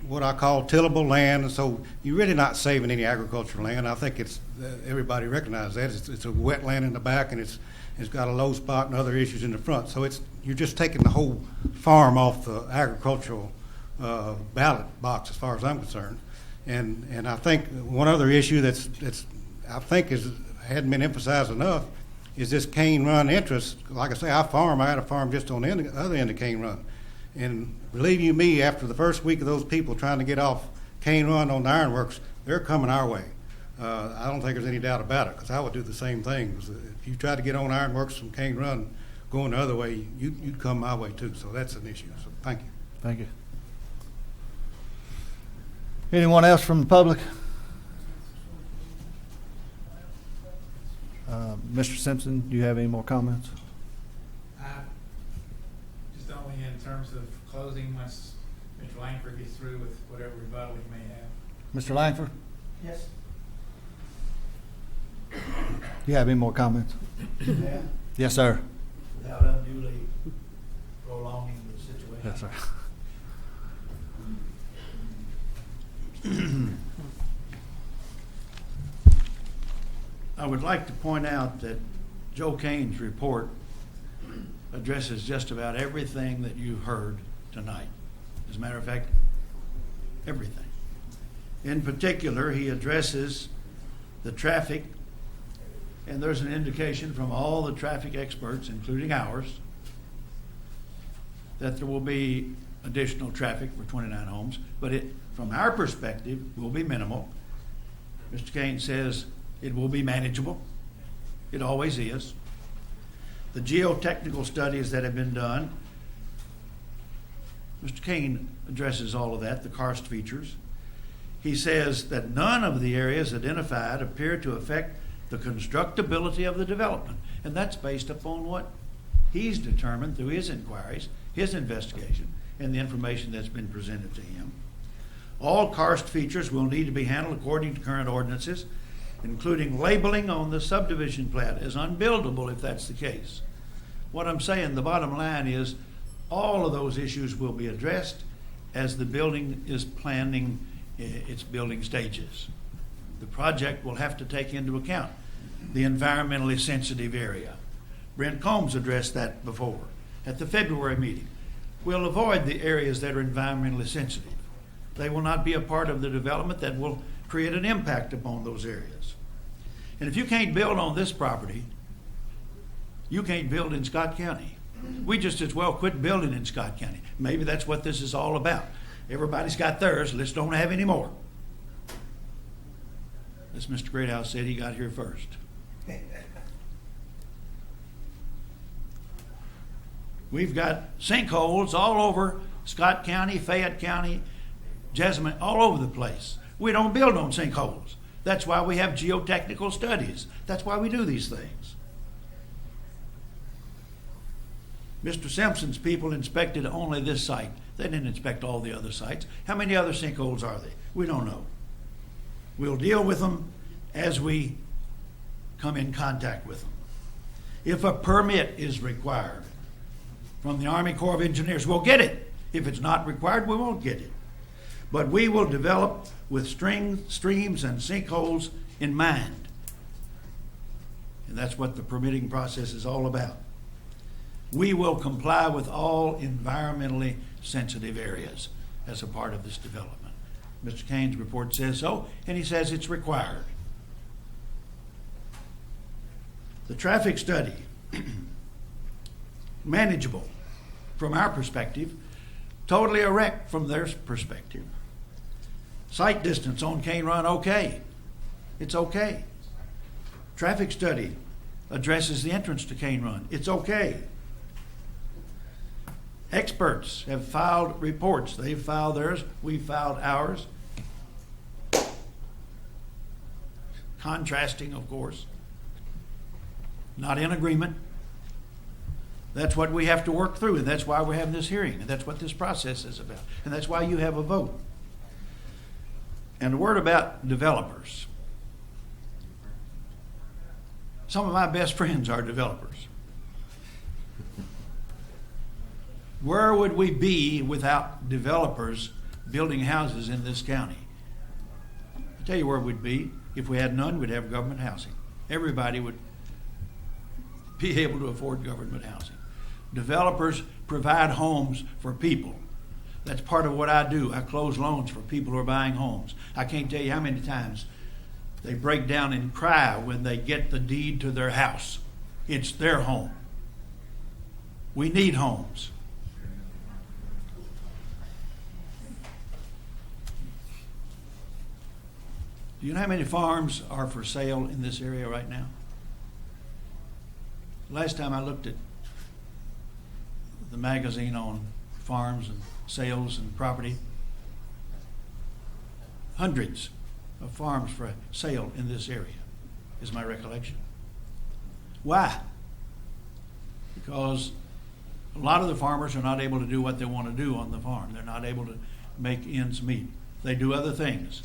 what I call tillable land, and so you're really not saving any agricultural land. I think it's everybody recognizes that. It's a wetland in the back, and it's got a low spot and other issues in the front. So you're just taking the whole farm off the agricultural ballot box, as far as I'm concerned. And I think one other issue that's I think hadn't been emphasized enough is this Cane Run interest. Like I say, I had a farm just on the other end of Cane Run. And believe you me, after the first week of those people trying to get off Cane Run on the ironworks, they're coming our way. I don't think there's any doubt about it, because I would do the same thing. If you try to get on ironworks from Cane Run going the other way, you'd come my way too. So that's an issue. So thank you. Thank you. Anyone else from the public? Mr. Simpson, do you have any more comments? Just only in terms of closing, once Mr. Langford gets through with whatever rebuttal he may have. Mr. Langford, Yes. do you have any more comments? Yeah. Yes, sir. Without unduly prolonging the situation. Yes, sir. I would like to point out that Joe Kane's report addresses just about everything that you heard tonight. As a matter of fact, everything. In particular, he addresses the traffic, and there's an indication from all the traffic experts, including ours, that there will be additional traffic for 29 homes, but it, from our perspective, will be minimal. Mr. Kane says it will be manageable. It always is. The geotechnical studies that have been done, Mr. Kane addresses all of that, the karst features. He says that none of the areas identified appear to affect the constructability of the development, and that's based upon what he's determined through his inquiries, his investigation, and the information that's been presented to him. All karst features will need to be handled according to current ordinances, including labeling on the subdivision plat as unbuildable if that's the case. What I'm saying, the bottom line is, all of those issues will be addressed as the building is planning its building stages. The project will have to take into account the environmentally sensitive area. Brent Combs addressed that before at the February meeting. We'll avoid the areas that are environmentally sensitive. They will not be a part of the development that will create an impact upon those areas. And if you can't build on this property, you can't build in Scott County. We just as well quit building in Scott County. Maybe that's what this is all about. Everybody's got theirs, let's don't have any more. As Mr. Greathouse said, he got here first. We've got sinkholes all over Scott County, Fayette County, Jessamine, all over the place. We don't build on sinkholes. That's why we have geotechnical studies. That's why we do these things. Mr. Simpson's people inspected only this site. They didn't inspect all the other sites. How many other sinkholes are there? We don't know. We'll deal with them as we come in contact with them. If a permit is required from the Army Corps of Engineers, we'll get it. If it's not required, we won't get it. But we will develop with streams and sinkholes in mind. And that's what the permitting process is all about. We will comply with all environmentally sensitive areas as a part of this development. Mr. Kane's report says so, and he says it's required. The traffic study, manageable from our perspective, totally erect from their perspective. Sight distance on Cane Run, okay. It's okay. Traffic study addresses the entrance to Cane Run. It's okay. Experts have filed reports. They've filed theirs. We filed ours. Contrasting, of course. Not in agreement. That's what we have to work through, and that's why we're having this hearing, and that's what this process is about, and that's why you have a vote. And a word about developers. Some of my best friends are developers. Where would we be without developers building houses in this county. I'll tell you where we'd be. If we had none, we'd have government housing. Everybody would be able to afford government housing. Developers provide homes for people. That's part of what I do. I close loans for people who are buying homes. I can't tell you how many times they break down and cry when they get the deed to their house. It's their home. We need homes. Do you know how many farms are for sale in this area right now? Last time I looked at the magazine on farms and sales and property, hundreds of farms for sale in this area is my recollection. Why? Because a lot of the farmers are not able to do what they want to do on the farm. They're not able to make ends meet. They do other things.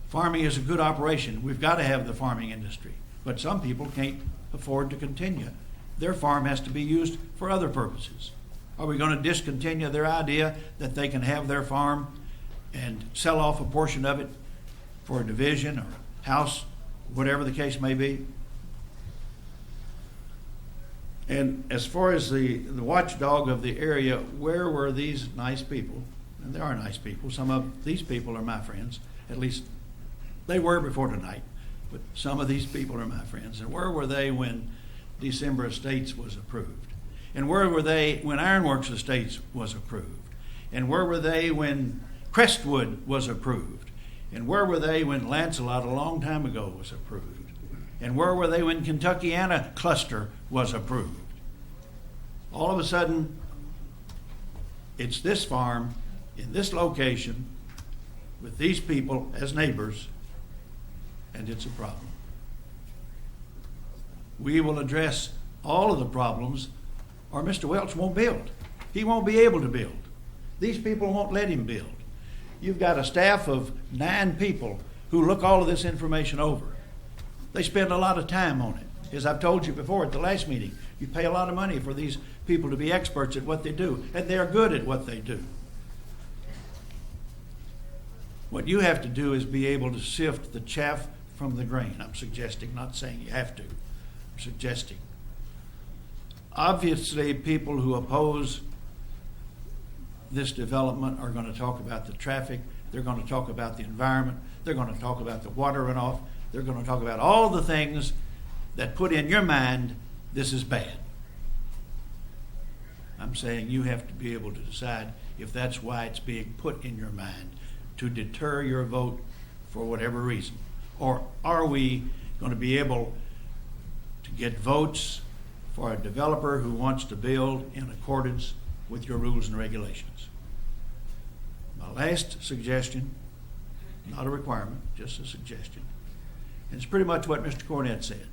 Farming is a good operation. We've got to have the farming industry. But some people can't afford to continue. Their farm has to be used for other purposes. Are we going to discontinue their idea that they can have their farm and sell off a portion of it for a division or a house, whatever the case may be? And as far as the watchdog of the area, where were these nice people? And there are nice people. Some of these people are my friends. At least they were before tonight. But some of these people are my friends. And where were they when December Estates was approved? And where were they when Ironworks Estates was approved? And where were they when Crestwood was approved? And where were they when Lancelot a long time ago was approved? And where were they when Kentuckiana Cluster was approved? All of a sudden, it's this farm in this location with these people as neighbors, and it's a problem. We will address all of the problems, or Mr. Welch won't build. He won't be able to build. These people won't let him build. You've got a staff of 9 people who look all of this information over. They spend a lot of time on it. As I've told you before at the last meeting, you pay a lot of money for these people to be experts at what they do, and they're good at what they do. What you have to do is be able to sift the chaff from the grain. I'm suggesting, not saying you have to. I'm suggesting. Obviously, people who oppose this development are going to talk about the traffic. They're going to talk about the environment. They're going to talk about the water runoff. They're going to talk about all the things that put in your mind, this is bad. I'm saying you have to be able to decide if that's why it's being put in your mind, to deter your vote for whatever reason. Or are we going to be able to get votes for a developer who wants to build in accordance with your rules and regulations? My last suggestion, not a requirement, just a suggestion, and it's pretty much what Mr. Cornett said.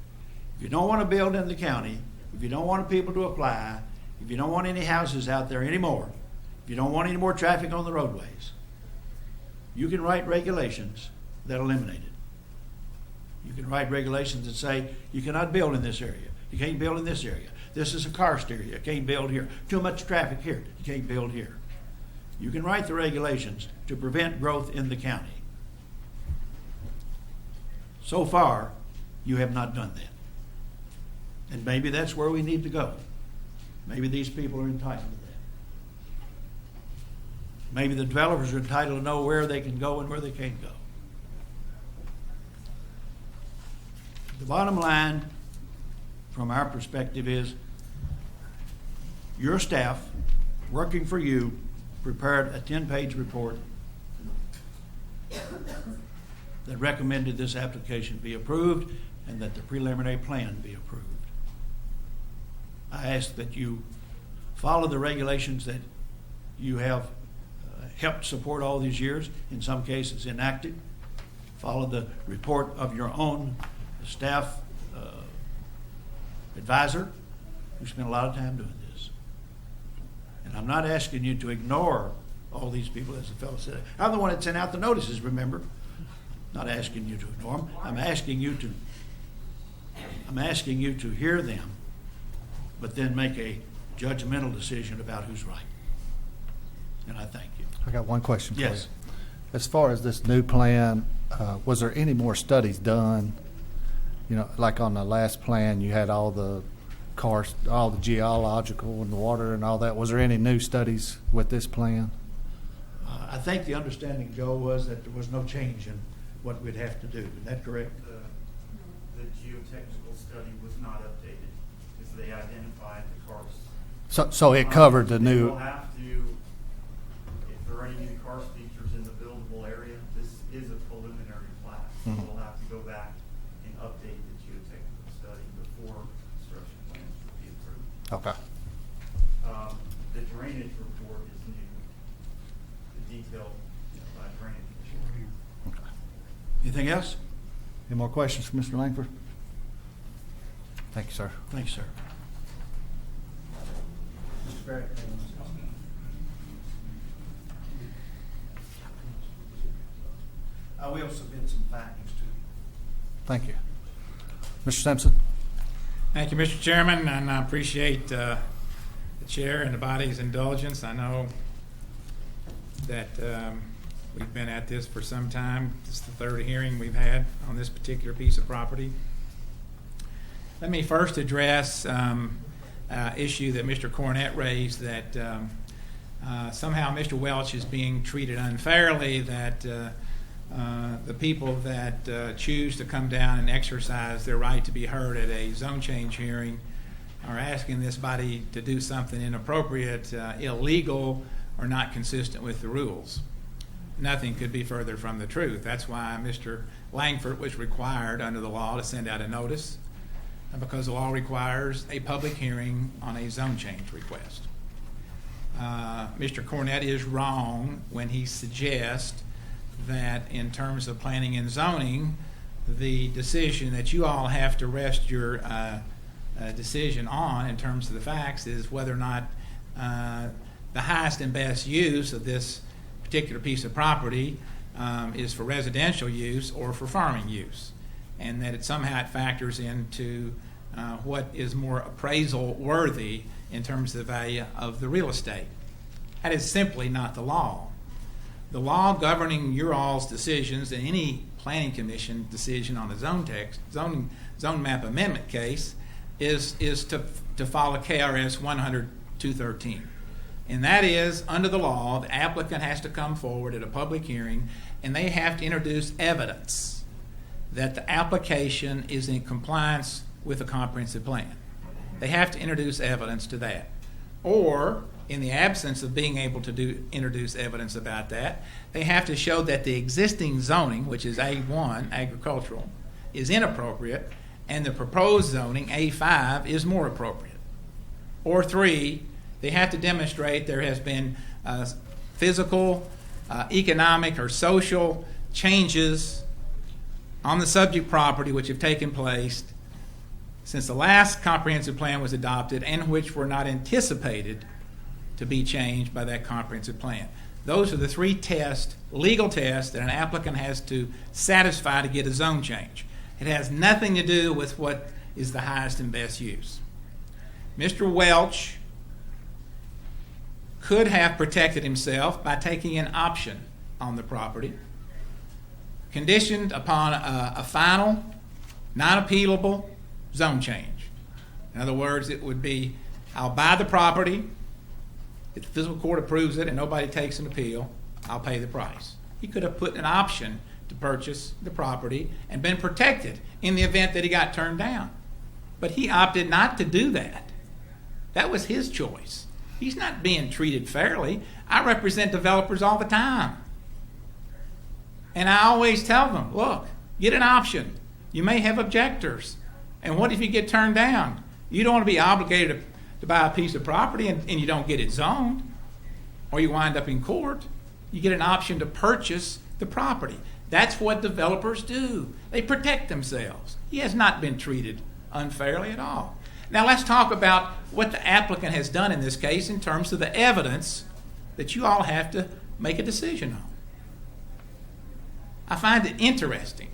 If you don't want to build in the county, if you don't want people to apply, if you don't want any houses out there anymore, if you don't want any more traffic on the roadways, you can write regulations that eliminate it. You can write regulations that say you cannot build in this area. You can't build in this area. This is a karst area. You can't build here. Too much traffic here. You can't build here. You can write the regulations to prevent growth in the county. So far, you have not done that. And maybe that's where we need to go. Maybe these people are entitled to that. Maybe the developers are entitled to know where they can go and where they can't go. The bottom line, from our perspective, is your staff, working for you, prepared a 10-page report that recommended this application be approved and that the preliminary plan be approved. I ask that you follow the regulations that you have helped support all these years, in some cases enacted. Follow the report of your own staff advisor who spent a lot of time doing this. And I'm not asking you to ignore all these people, as the fellow said. I'm the one that sent out the notices, remember? Not asking you to ignore them. I'm asking you to hear them, but then make a judgmental decision about who's right. And I thank you. I got one question for you. Yes. As far as this new plan, was there any more studies done? You know, like on the last plan, you had all the geological and the water and all that. Was there any new studies with this plan? I think the understanding, Joe, was that there was no change in what we'd have to do. Is that correct? The geotechnical study was not updated because they identified the karst. So it covered the new. We'll have to, if there are any new karst features in the buildable area, this is a preliminary plat. So we'll have to go back and update the geotechnical study before construction plans will be approved. Okay. The drainage report is new. The detailed drainage report. Anything else? Any more questions for Mr. Langford? Thank you, sir. Thanks, sir. Mr. Barrett. I will submit some findings to you. Thank you. Mr. Simpson? Thank you, Mr. Chairman, and I appreciate the chair and the body's indulgence. I know that we've been at this for some time. This is the third hearing we've had on this particular piece of property. Let me first address issue that Mr. Cornett raised, that somehow Mr. Welch is being treated unfairly, that the people that choose to come down and exercise their right to be heard at a zone change hearing are asking this body to do something inappropriate, illegal, or not consistent with the rules. Nothing could be further from the truth. That's why Mr. Langford was required under the law to send out a notice, because the law requires a public hearing on a zone change request. Mr. Cornett is wrong when he suggests that in terms of planning and zoning, the decision that you all have to rest your decision on in terms of the facts is whether or not the highest and best use of this particular piece of property is for residential use or for farming use, and that it somehow factors into what is more appraisal worthy in terms of the value of the real estate. That is simply not the law. The law governing your all's decisions in any planning commission decision on a zone map amendment case is to follow KRS 100-213. And that is, under the law, the applicant has to come forward at a public hearing and they have to introduce evidence that the application is in compliance with a comprehensive plan. They have to introduce evidence to that. Or, in the absence of being able to introduce evidence about that, they have to show that the existing zoning, which is A1, agricultural, is inappropriate, and the proposed zoning, A5, is more appropriate. Or 3, they have to demonstrate there has been physical, economic, or social changes on the subject property which have taken place since the last comprehensive plan was adopted and which were not anticipated to be changed by that comprehensive plan. Those are the 3 tests, legal tests, that an applicant has to satisfy to get a zone change. It has nothing to do with what is the highest and best use. Mr. Welch could have protected himself by taking an option on the property, conditioned upon a final, non-appealable zone change. In other words, it would be, I'll buy the property, if the physical court approves it and nobody takes an appeal, I'll pay the price. He could have put an option to purchase the property and been protected in the event that he got turned down. But he opted not to do that. That was his choice. He's not being treated fairly. I represent developers all the time. And I always tell them, look, get an option. You may have objectors. And what if you get turned down? You don't want to be obligated to buy a piece of property and you don't get it zoned, or you wind up in court. You get an option to purchase the property. That's what developers do. They protect themselves. He has not been treated unfairly at all. Now let's talk about what the applicant has done in this case in terms of the evidence that you all have to make a decision on. I find it interesting.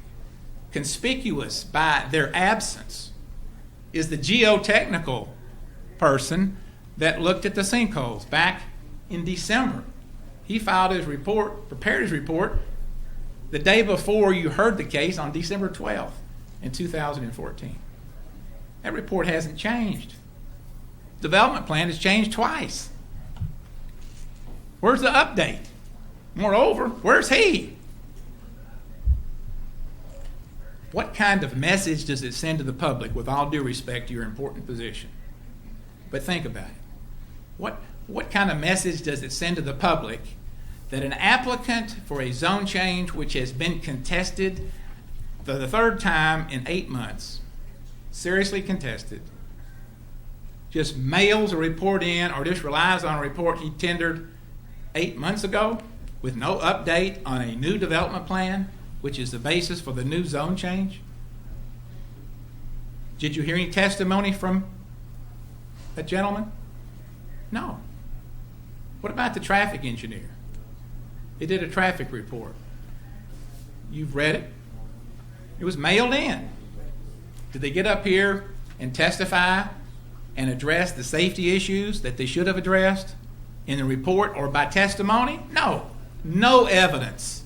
Conspicuous by their absence is the geotechnical person that looked at the sinkholes back in December He filed his report, prepared his report, the day before you heard the case on December 12th in 2014. That report hasn't changed. Development plan has changed twice. Where's the update? Moreover, where's he? What kind of message does it send to the public, with all due respect to your important position? But think about it. What kind of message does it send to the public that an applicant for a zone change which has been contested for the third time in 8 months, seriously contested, just mails a report in or just relies on a report he tendered 8 months ago with no update on a new development plan, which is the basis for the new zone change? Did you hear any testimony from a gentleman? No. What about the traffic engineer? He did a traffic report. You've read it. It was mailed in. Did they get up here and testify and address the safety issues that they should have addressed in the report or by testimony? No. No evidence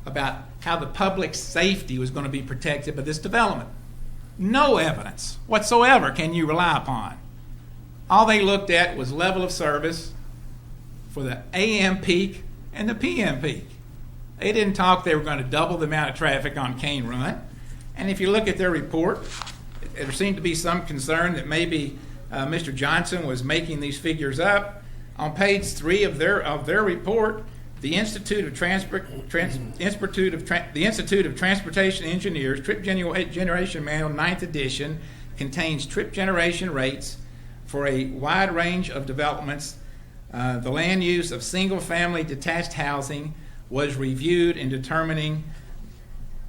about how the public's safety was going to be protected by this development. No evidence whatsoever can you rely upon. All they looked at was level of service for the AM peak and the PM peak. They didn't talk they were going to double the amount of traffic on Cane Run. And if you look at their report, there seemed to be some concern that maybe Mr. Johnson was making these figures up. On page 3 of their report, the Institute of Transportation Engineers Trip Generation Manual 9th edition contains trip generation rates for a wide range of developments. The land use of single-family detached housing was reviewed in determining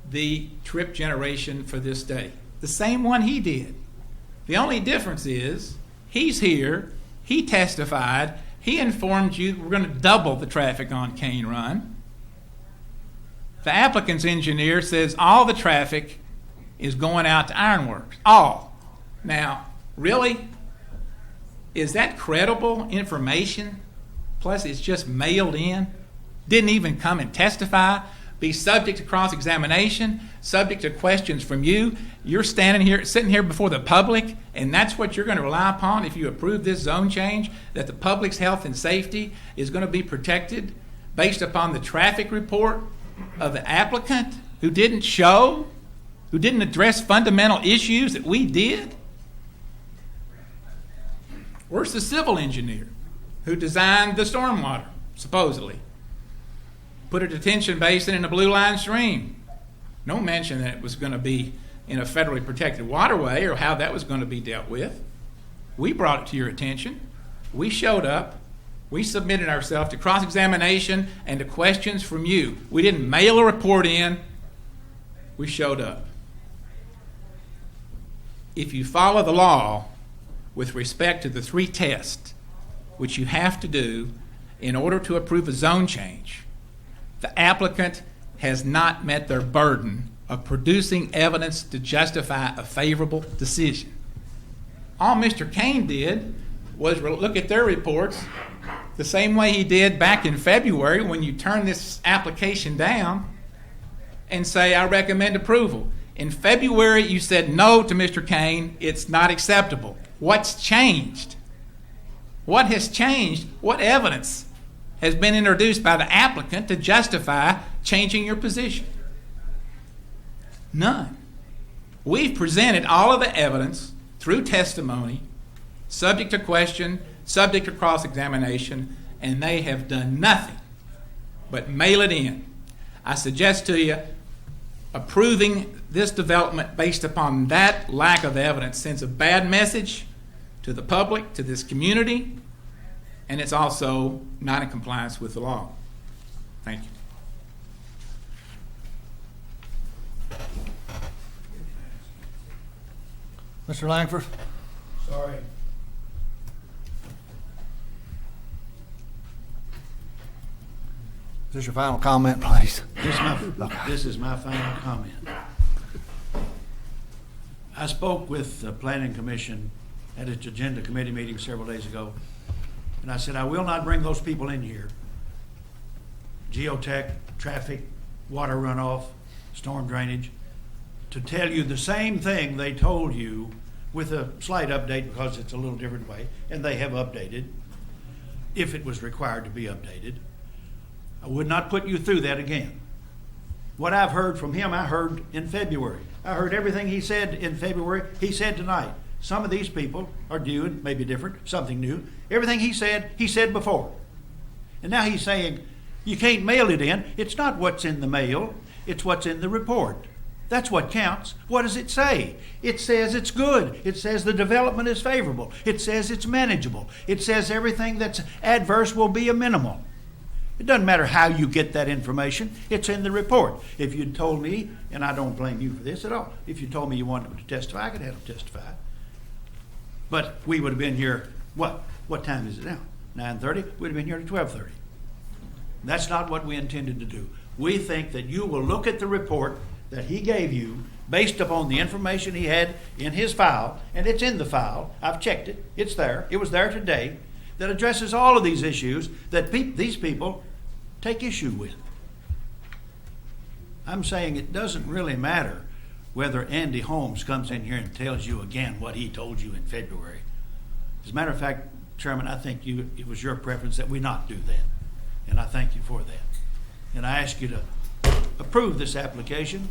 the trip generation for this study. The same one he did. The only difference is he's here, he testified, he informed you we're going to double the traffic on Cane Run. The applicant's engineer says all the traffic is going out to Ironworks. All. Now, really? Is that credible information? Plus, it's just mailed in. Didn't even come and testify. Be subject to cross-examination, subject to questions from you. You're sitting here before the public, and that's what you're going to rely upon if you approve this zone change, that the public's health and safety is going to be protected based upon the traffic report of the applicant who didn't address fundamental issues that we did? Where's the civil engineer who designed the stormwater, supposedly? Put a detention basin in a blue line stream. No mention that it was going to be in a federally protected waterway or how that was going to be dealt with. We brought it to your attention. We showed up. We submitted ourselves to cross-examination and to questions from you. We didn't mail a report in. We showed up. If you follow the law with respect to the 3 tests, which you have to do in order to approve a zone change, the applicant has not met their burden of producing evidence to justify a favorable decision. All Mr. Kane did was look at their reports the same way he did back in February when you turned this application down and say, I recommend approval. In February, you said no to Mr. Kane. It's not acceptable. What's changed? What has changed? What evidence has been introduced by the applicant to justify changing your position? None. We've presented all of the evidence through testimony, subject to question, subject to cross-examination, and they have done nothing but mail it in. I suggest to you approving this development based upon that lack of evidence sends a bad message to the public, to this community, and it's also not in compliance with the law. Thank you. Mr. Langford? Sorry. Is this your final comment, please? This is my final comment. I spoke with the Planning Commission at its agenda committee meeting several days ago, and I said, I will not bring those people in here geotech, traffic, water runoff, storm drainage, to tell you the same thing they told you with a slight update because it's a little different way, and they have updated, if it was required to be updated. I would not put you through that again. What I've heard from him, I heard in February. I heard everything he said in February, he said tonight. Some of these people are doing, maybe different, something new. Everything he said before. And now he's saying, you can't mail it in. It's not what's in the mail, it's what's in the report. That's what counts. What does it say? It says it's good. It says the development is favorable. It says it's manageable. It says everything that's adverse will be a minimal. It doesn't matter how you get that information. It's in the report. If you'd told me, and I don't blame you for this at all, if you told me you wanted them to testify, I could have them testify. But we would have been here, what? What time is it now? 9:30? We'd have been here at 12:30. That's not what we intended to do. We think that you will look at the report that he gave you based upon the information he had in his file, and it's in the file. I've checked it. It's there. It was there today, that addresses all of these issues that these people take issue with. I'm saying it doesn't really matter whether Andy Holmes comes in here and tells you again what he told you in February. As a matter of fact, Chairman, I think it was your preference that we not do that. And I thank you for that. And I ask you to approve this application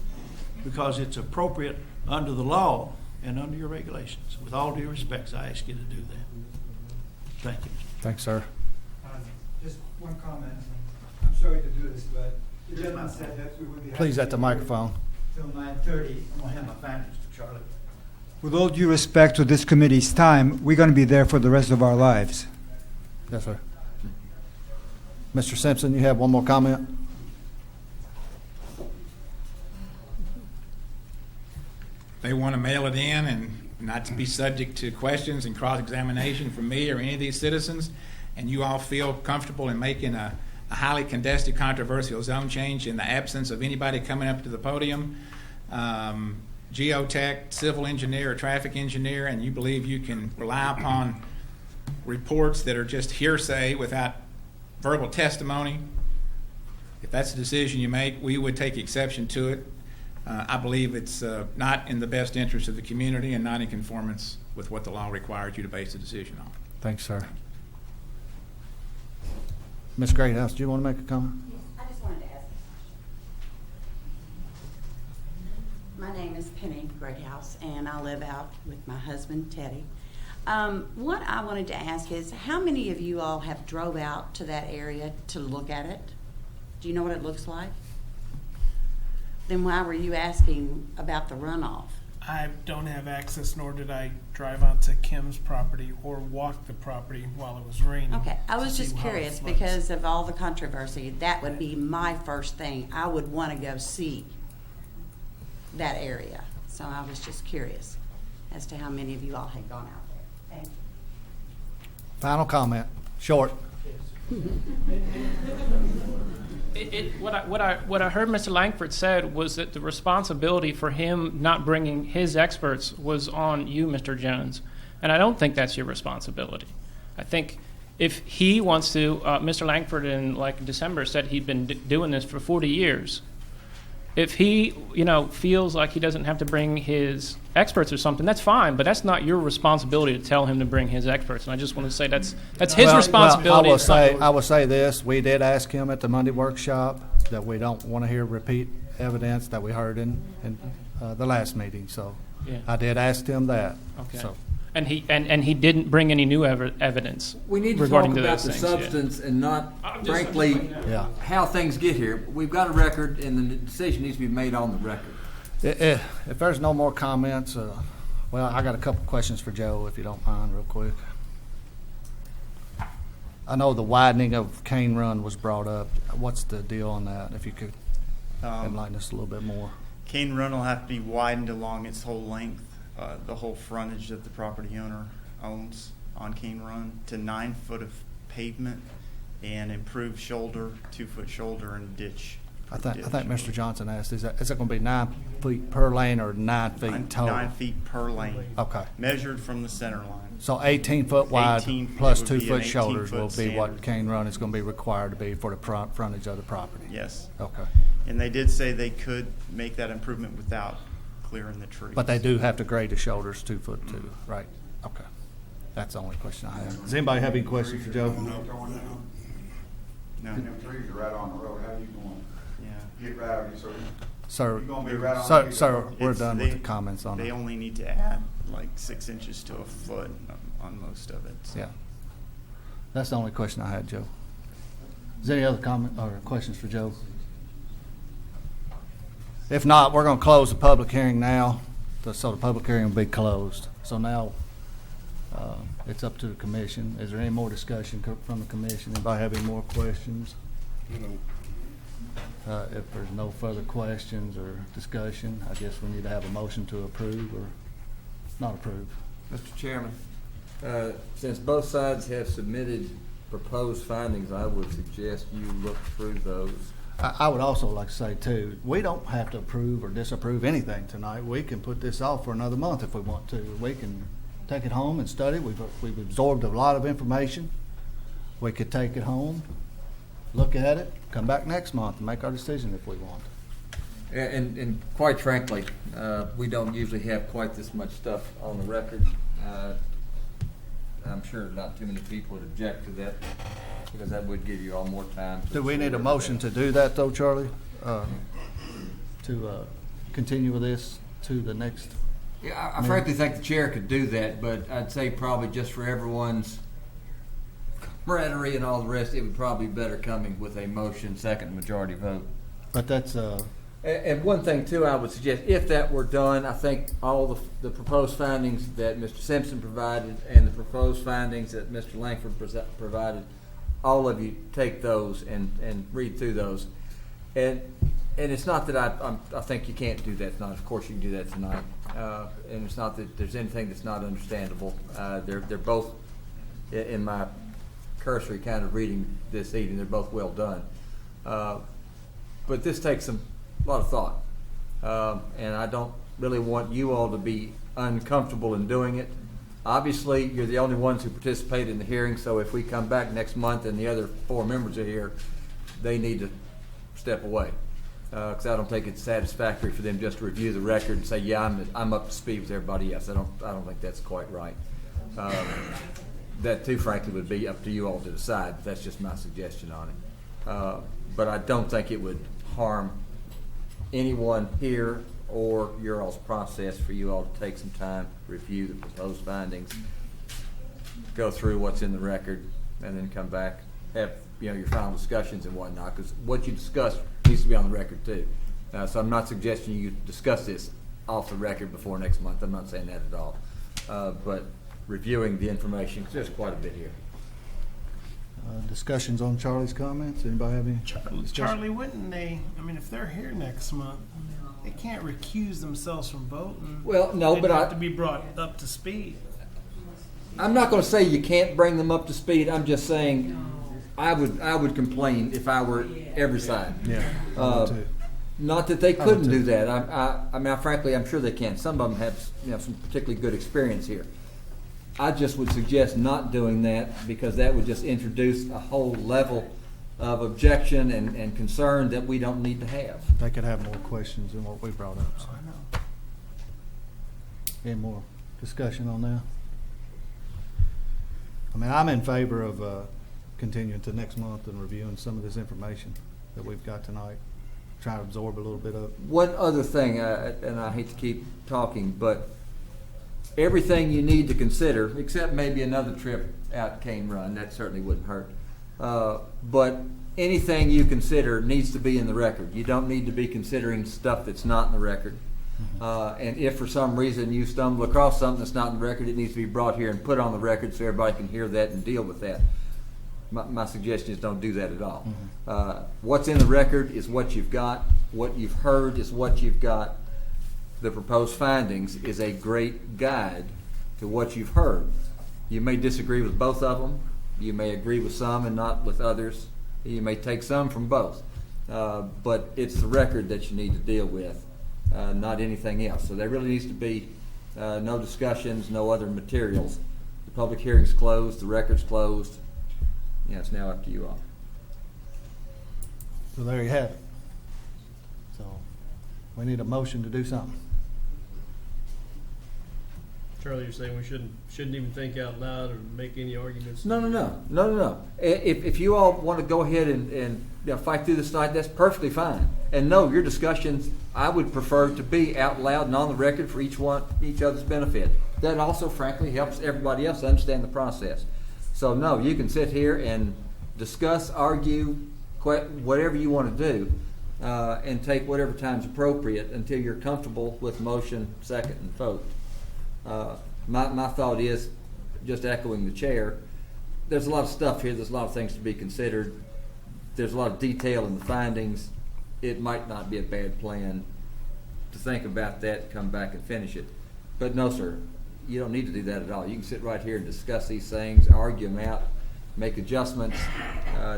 because it's appropriate under the law and under your regulations. With all due respects, I ask you to do that. Thank you. Thanks, sir. Just one comment. I'm sorry to do this, but the gentleman said that we would be. Please, at the microphone. Till 9:30. I'm going to have my findings to Charlie. With all due respect to this committee's time, we're going to be there for the rest of our lives. Yes, sir. Mr. Simpson, you have one more comment? They want to mail it in and not to be subject to questions and cross-examination from me or any of these citizens, and you all feel comfortable in making a highly contested, controversial zone change in the absence of anybody coming up to the podium, geotech, civil engineer, or traffic engineer, and you believe you can rely upon reports that are just hearsay without verbal testimony. If that's the decision you make, we would take exception to it. I believe it's not in the best interest of the community and not in conformance with what the law requires you to base the decision on. Thanks, sir. Ms. Greathouse, do you want to make a comment? Yes, I just wanted to ask a question. My name is Penny Greathouse, and I live out with my husband, Teddy. What I wanted to ask is, how many of you all have drove out to that area to look at it? Do you know what it looks like? Then why were you asking about the runoff? I don't have access, nor did I drive out to Kim's property or walk the property while it was raining. Okay, I was just curious because of all the controversy. That would be my first thing. I would want to go see that area. So I was just curious as to how many of you all had gone out there. Thank you. Final comment, short. What I heard Mr. Langford said was that the responsibility for him not bringing his experts was on you, Mr. Jones, and I don't think that's your responsibility. I think if he wants to, Mr. Langford in December said he'd been doing this for 40 years. If he, feels like he doesn't have to bring his experts or something, that's fine, but that's not your responsibility to tell him to bring his experts. And I just want to say that's his responsibility. I will say this: we did ask him at the Monday workshop that we don't want to hear repeat evidence that we heard in the last meeting. So yeah. I did ask him that. Okay. So. And he didn't bring any new evidence. We need to regarding talk about the things, substance and not, frankly, how things get here. We've got a record, and the decision needs to be made on the record. If there's no more comments, I got a couple questions for Joe, if you don't mind, real quick. I know the widening of Cane Run was brought up. What's the deal on that? If you could enlighten us a little bit more. Cane Run will have to be widened along its whole length. The whole frontage that the property owner owns on Cane Run to 9 foot of pavement and improved shoulder, 2-foot shoulder and ditch I think Mr. Johnson asked, is it going to be 9 feet per lane or 9 feet total? 9 feet per lane. Okay. Measured from the center line. So 18-foot wide 18 plus it would be 2-foot an shoulders will 18-foot be what standard. Cane Run is going to be required to be for the frontage of the property? Yes. Okay. And they did say they could make that improvement without clearing the trees. But they do have to grade the shoulders 2 foot too, right? Okay. That's the only question I have. Does anybody have any questions for Joe? No. Them trees are right on the road. How you going? Yeah. Get right on you, Sir, You gonna be right on the sir, we're It's- done they- with the comments on They it. only need to add like 6 inches to a foot on most of it. so. Yeah. That's the only question I had, Joe. Is there any other comment or questions for Joe? If not, we're going to close the public hearing now, so the public hearing will be closed. So now, it's up to the commission. Is there any more discussion from the commission? Anybody have any more questions? If there's no further questions or discussion, I guess we need to have a motion to approve or not approve. Mr. Chairman, since both sides have submitted proposed findings, I would suggest you look through those. I would also like to say too, we don't have to approve or disapprove anything tonight. We can put this off for another month if we want to. We can take it home and study. We've absorbed a lot of information. We could take it home, look at it, come back next month and make our decision if we want. And quite frankly, we don't usually have quite this much stuff on the record. I'm sure not too many people would object to that, because that would give you all more time. Do we need a motion to do that though, Charlie? To continue with this to the next? Yeah, I frankly think the chair could do that, but I'd say probably just for everyone's camaraderie and all the rest, it would probably be better coming with a motion, second majority vote. But that's And one thing too, I would suggest, if that were done, I think all the proposed findings that Mr. Simpson provided and the proposed findings that Mr. Langford provided, all of you take those and read through those. And it's not that I think you can't do that tonight. Of course you can do that tonight. And it's not that there's anything that's not understandable. They're both, in my cursory kind of reading this evening, they're both well done. But this takes a lot of thought. And I don't really want you all to be uncomfortable in doing it. Obviously, you're the only ones who participated in the hearing, so if we come back next month and the other 4 members are here, they need to step away. Because I don't think it's satisfactory for them just to review the record and say, yeah, I'm up to speed with everybody else. I don't think that's quite right. That too, frankly, would be up to you all to decide, but that's just my suggestion on it. But I don't think it would harm anyone here or your all's process for you all to take some time, review the proposed findings, go through what's in the record, and then come back, have your final discussions and whatnot, because what you discuss needs to be on the record too. So I'm not suggesting you discuss this off the record before next month. I'm not saying that at all. But reviewing the information, 'cause there's quite a bit here. Discussions on Charlie's comments? Anybody have any? Charlie, wouldn't they, if they're here next month, they can't recuse themselves from voting. Well, no, They'd but have to be brought up to speed. I'm not going to say you can't bring them up to speed. I'm just saying I would complain if I were every side. Yeah. Not that they couldn't do that. Frankly, I'm sure they can. Some of them have some particularly good experience here. I just would suggest not doing that, because that would just introduce a whole level of objection and concern that we don't need to have. They could have more questions than what we brought up. So. Any more discussion on that? I'm in favor of continuing to next month and reviewing some of this information that we've got tonight. Try to absorb a little bit of it. One other thing, and I hate to keep talking, but everything you need to consider, except maybe another trip out Cane Run, that certainly wouldn't hurt. But anything you consider needs to be in the record. You don't need to be considering stuff that's not in the record. And if for some reason you stumble across something that's not in the record, it needs to be brought here and put on the record so everybody can hear that and deal with that. My suggestion is don't do that at all. What's in the record is what you've got. What you've heard is what you've got. The proposed findings is a great guide to what you've heard. You may disagree with both of them. You may agree with some and not with others. You may take some from both. But it's the record that you need to deal with, not anything else. So there really needs to be no discussions, no other materials. The public hearing's closed, the record's closed. Yeah, it's now up to you all. So there you have it. So we need a motion to do something. Charlie, you're saying we shouldn't even think out loud or make any arguments? No. If you all want to go ahead and fight through this night, that's perfectly fine. And no, your discussions, I would prefer to be out loud and on the record for each other's benefit. That also, frankly, helps everybody else understand the process. So no, you can sit here and discuss, argue, whatever you want to do, and take whatever time's appropriate until you're comfortable with motion, second, and vote. My thought is, just echoing the chair, there's a lot of stuff here, there's a lot of things to be considered, there's a lot of detail in the findings. It might not be a bad plan to think about that, come back and finish it. But no, sir, you don't need to do that at all. You can sit right here and discuss these things, argue them out, make adjustments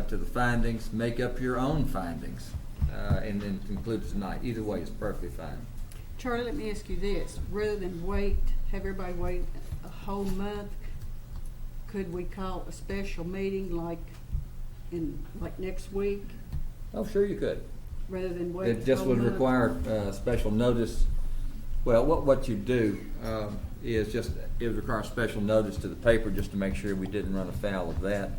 to the findings, make up your own findings, and then conclude it tonight. Either way is perfectly fine. Charlie, let me ask you this. Rather than have everybody wait a whole month, could we call a special meeting like next week? Oh, sure you could. Rather than wait It just a would whole month? require special notice. Well, what you do is it would require special notice to the paper just to make sure we didn't run afoul of that.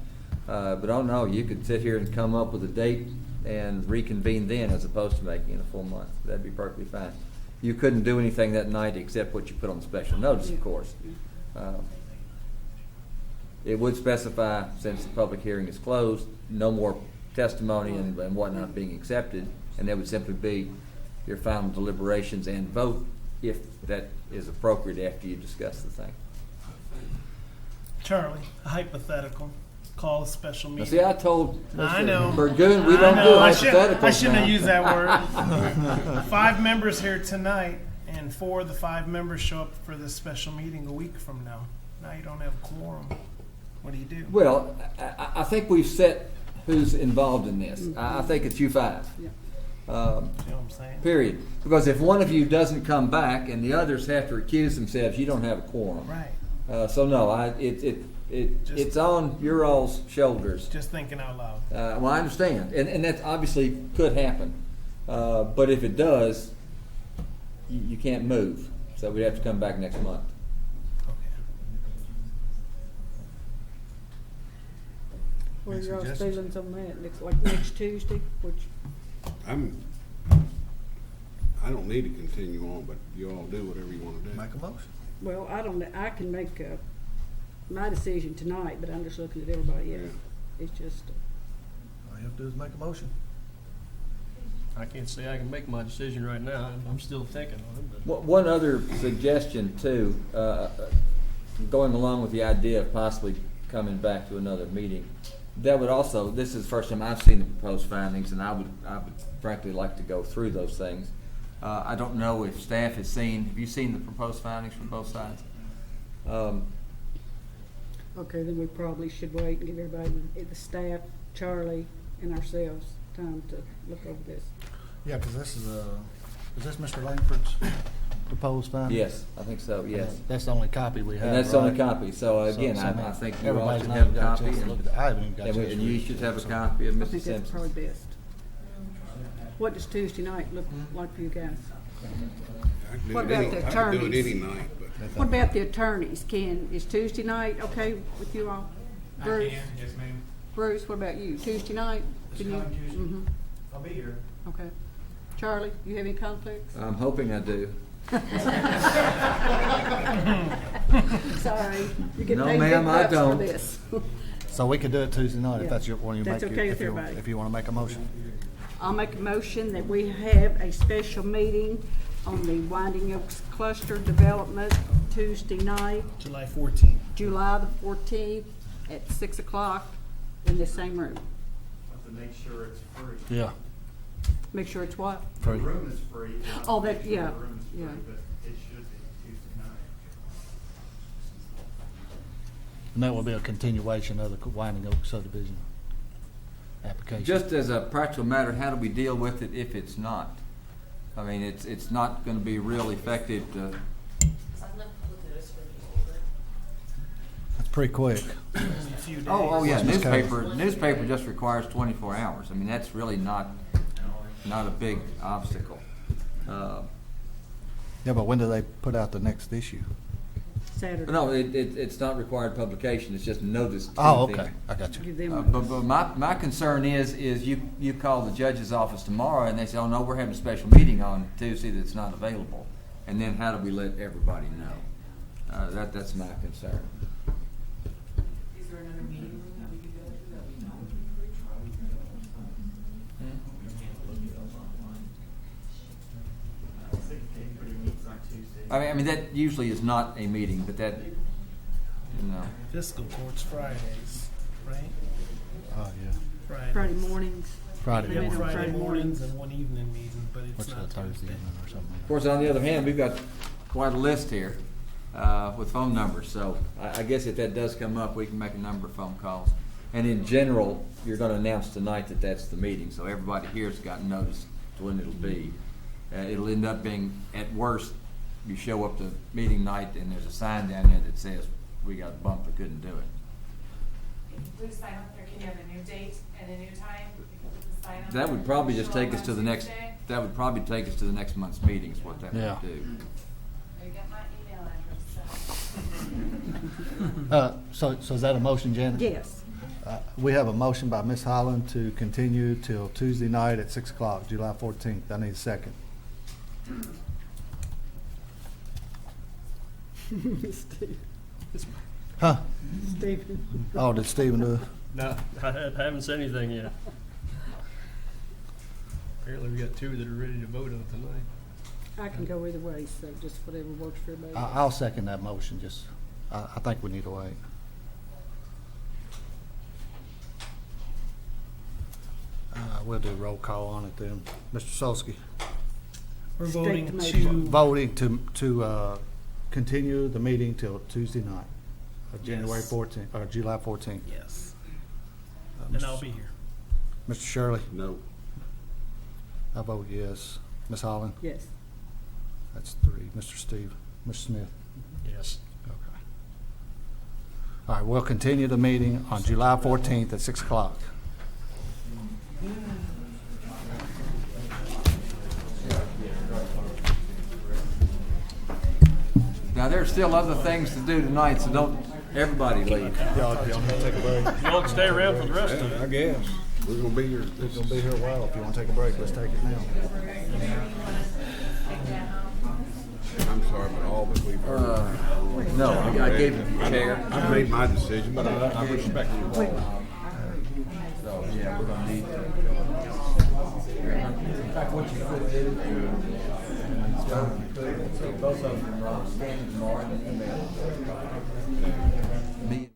But oh no, you could sit here and come up with a date and reconvene then as opposed to making it a full month. That'd be perfectly fine. You couldn't do anything that night except what you put on the special notice, of course. It would specify, since the public hearing is closed, no more testimony and whatnot being accepted, and that would simply be your final deliberations and vote if that is appropriate after you discuss the thing. Charlie, a hypothetical. Call a special Now, meeting. see, I told I Mr. know. Burgoon we don't do hypotheticals. I shouldn't now. have used that word. 5 members here tonight, and 4 of the 5 members show up for this special meeting a week from now. Now you don't have a quorum. What do you do? Well, I think we've set who's involved in this. I think it's you 5. Yeah. You know what I'm saying? Period. Because if one of you doesn't come back and the others have to recuse themselves, you don't have a quorum. Right. So no, it's on your all's shoulders. Just thinking out loud. Well, I understand, and that obviously could happen. But if it does, you can't move. So we'd have to come back next month. What are your all's feelings on that? Looks like next Tuesday, which I don't need to continue on, but you all do whatever you want to do. Make a motion. well, I can make my decision tonight, but I'm just looking at everybody else. It's just All you have to do is make a motion. I can't say I can make my decision right now. I'm still thinking on it. But One other suggestion too, going along with the idea of possibly coming back to another meeting, that would also, this is the first time I've seen the proposed findings, and I would frankly like to go through those things. I don't know if staff have you seen the proposed findings from both sides? okay. Then we probably should wait and give everybody, the staff, Charlie, and ourselves time to look over this. Yeah, because this is this Mr. Langford's proposed findings? Yes, I think so, yes. That's the only copy we have, And that's the only right? copy, so again, So, I think you all everybody's should not have a got copy. chance to look at it. I haven't even got a chance to And you read should it, have a so. copy of I Mr. think that's Simpson's. probably best. What does Tuesday night look like for you guys? What about the I can do it attorneys? any night, but What about the attorneys? Is Tuesday night okay with you all? Bruce? yes ma'am. Bruce, what about you? Tuesday night? Can you? Mhm. I'll be here. Okay. Charlie, you have any conflicts? I'm hoping I do. Sorry. You get No, paid big ma'am, I bucks for don't. this. So we could do it Tuesday night Yeah. if that's when you That's make okay your, with everybody. if you want to make a motion. I'll make a motion that we have a special meeting on the Winding Oaks Cluster Development Tuesday night, July 14th. July the 14th at 6 o'clock in the same room. Have to make sure it's free. Yeah. Make sure it's what? The room is free. You have to Oh, make that, sure yeah, the room is free, yeah. but it should be Tuesday night. And that will be a continuation of the Winding Oak subdivision. application. Just as a practical matter, how do we deal with it if it's not? I mean, it's not going to be real effective to. That's pretty quick. Oh yeah, What's Ms. newspaper just requires 24 hours. I mean, that's really not a big obstacle. Yeah, but when do they put out the next issue? Saturday. No, it's not required publication. It's just notice. Oh, okay. I got you. Give them But my concern is you call the judge's office tomorrow and they say, oh no, we're having a special meeting on Tuesday that's not available, and then how do we let everybody know? That's my concern. Is there another meeting room that we could go to that we know? I mean that usually is not a meeting, but that, Fiscal court's Fridays, right? Oh, yeah. Friday mornings. Friday They meet on Friday mornings mornings. and one evening meeting, but it's What's not that, Thursday evening or something? Of course, on the other hand, we've got quite a list here with phone numbers. So I guess if that does come up, we can make a number of phone calls. And in general, you're going to announce tonight that that's the meeting, so everybody here's got notice to when it'll be. It'll end up being, at worst, you show up to meeting night and there's a sign down there that says we got a bump, we couldn't do it. If we sign up there, can you have a new date and a new time? You can put the sign up That there, would probably just show up take us on to the next. Tuesday. That would probably take us to the next month's meeting. Is what that Yeah. would do. You got my email address. So is that a motion, Janet? Yes. We have a motion by Ms. Holland to continue till Tuesday night at 6 o'clock, July 14th. I need a second. Steve. Huh? Stephen. Oh, did Stephen do it? No, I haven't said anything yet. Apparently we got two that are ready to vote on tonight. I can go either way, so just whatever works for everybody. I'll second that motion, I think we need to wait. We'll do a roll call on it then. Mr. Solsky. We're State voting the motion. to, Voting to continue the meeting till Tuesday night, January Yes. 14th, or July 14th. yes, and I'll be here. Mr. Shirley, No. I vote yes. Ms. Holland, Yes. that's 3. Mr. Steve, Mr. Smith. Yes. Okay. All right, we'll continue the meeting on July 14th at 6 o'clock. Now there's still other things to do tonight, so don't everybody leave. Y'all take a break. You all can stay around for the rest of it. I guess. We're gonna be here. We're gonna be here a while. If you want to take a break, let's take it now. I'm sorry, but all that we've heard. No, I gave him the chair. I made my decision, but I respect you. So yeah, we're gonna need. In fact, what you could do. Both of them are standing tomorrow and email. Me.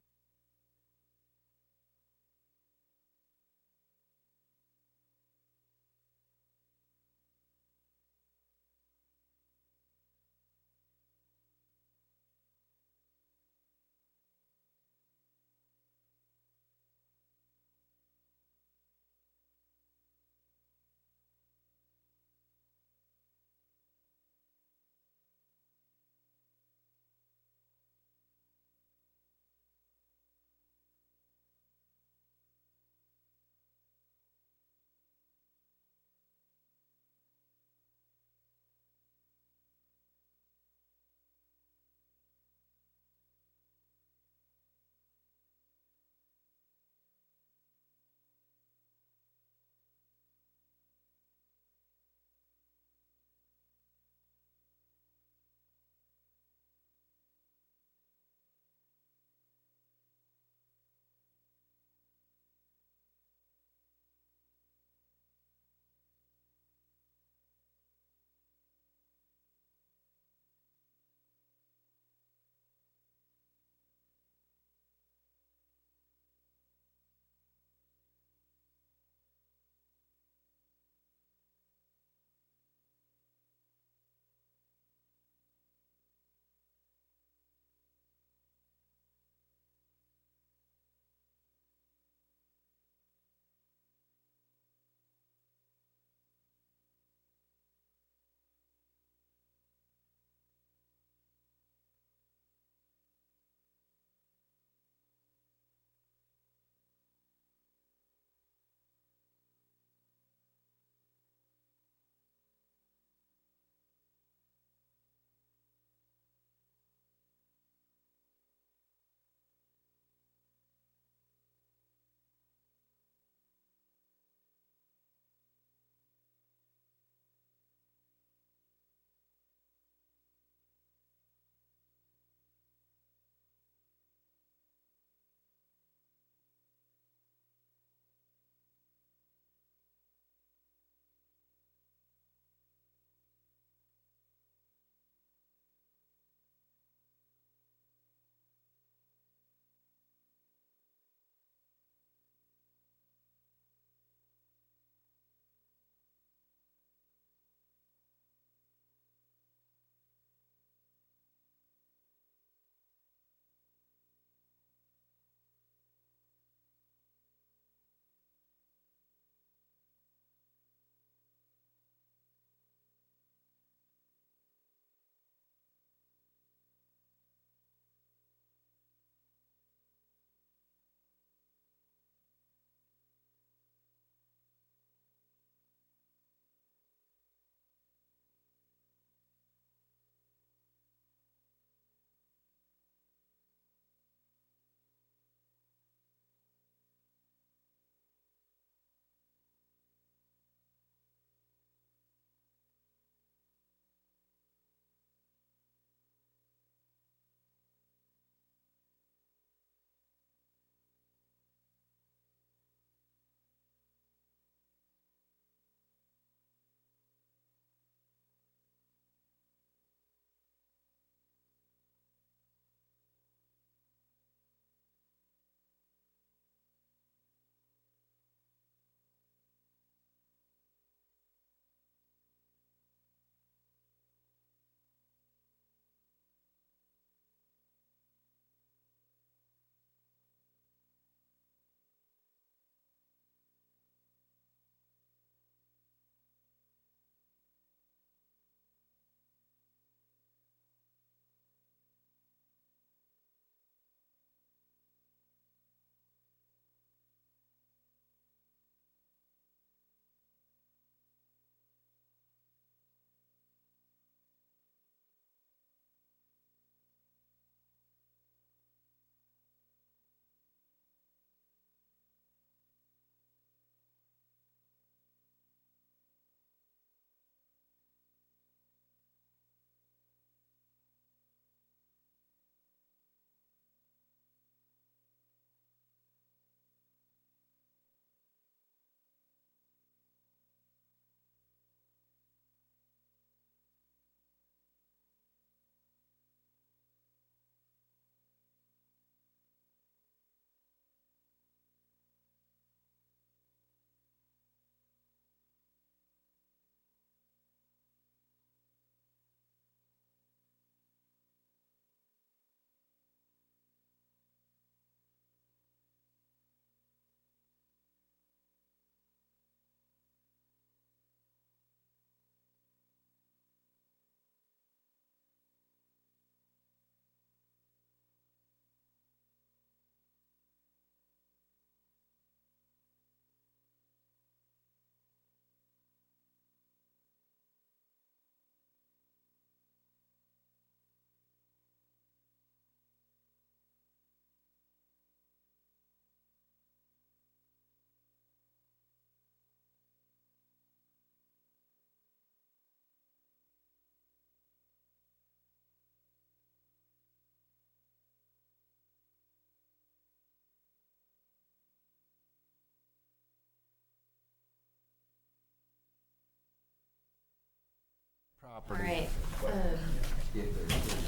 All right.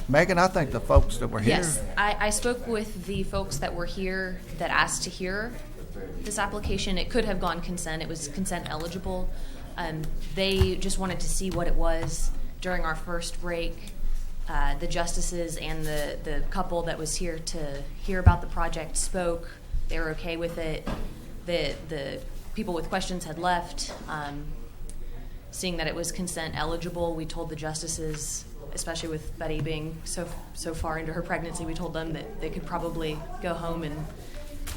Megan, I think the folks that were here. Yes, I spoke with the folks that were here that asked to hear this application. It could have gone consent. It was consent eligible. They just wanted to see what it was during our first break. The justices and the couple that was here to hear about the project spoke. They were okay with it. The people with questions had left. Seeing that it was consent eligible, we told the justices, especially with Betty being so far into her pregnancy, we told them that they could probably go home and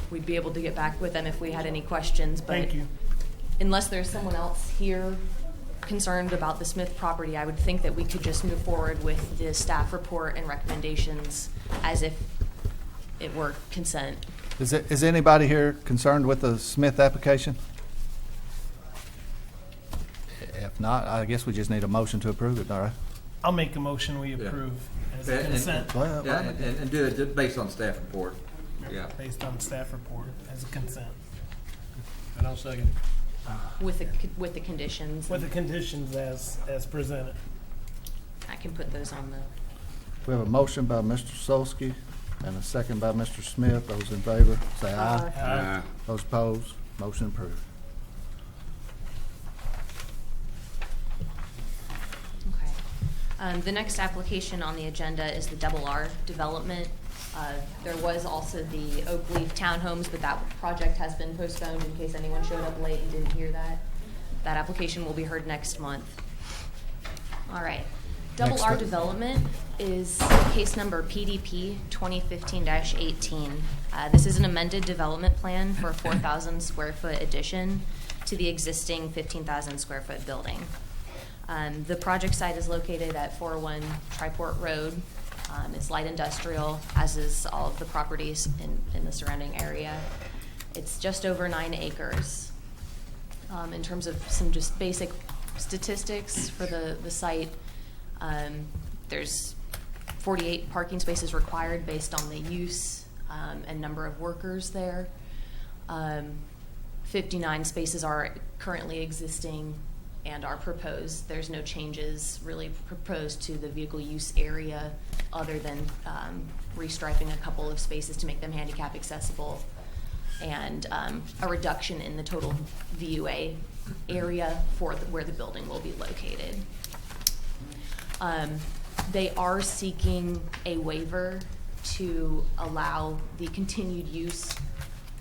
we'd be able to get back with them if we had any questions. But Thank you. Unless there's someone else here concerned about the Smith property, I would think that we could just move forward with the staff report and recommendations as if it were consent. Is anybody here concerned with the Smith application? If not, I guess we just need a motion to approve it, all right? I'll make a motion we approve as a consent. Yeah, and do it just based on staff report. Yeah. Based on staff report as a consent. And I'll second. With the conditions. With the conditions as presented. I can put those on the. We have a motion by Mr. Solsky and a second by Mr. Smith. Those in favor, say aye. Aye. Those opposed, motion approved. The next application on the agenda is the Double R development. There was also the Oak Leaf townhomes, but that project has been postponed in case anyone showed up late and didn't hear that. That application will be heard next month. All right. Double R development is case number PDP 2015-18. This is an amended development plan for a 4,000 square foot addition to the existing 15,000 square foot building. The project site is located at 401 Triport Road. It's light industrial, as is all of the properties in the surrounding area. It's just over 9 acres. In terms of some just basic statistics for the site, there's 48 parking spaces required based on the use and number of workers there. 59 spaces are currently existing and are proposed. There's no changes really proposed to the vehicle use area other than restriping a couple of spaces to make them handicap accessible and a reduction in the total VUA area for where the building will be located. They are seeking a waiver to allow the continued use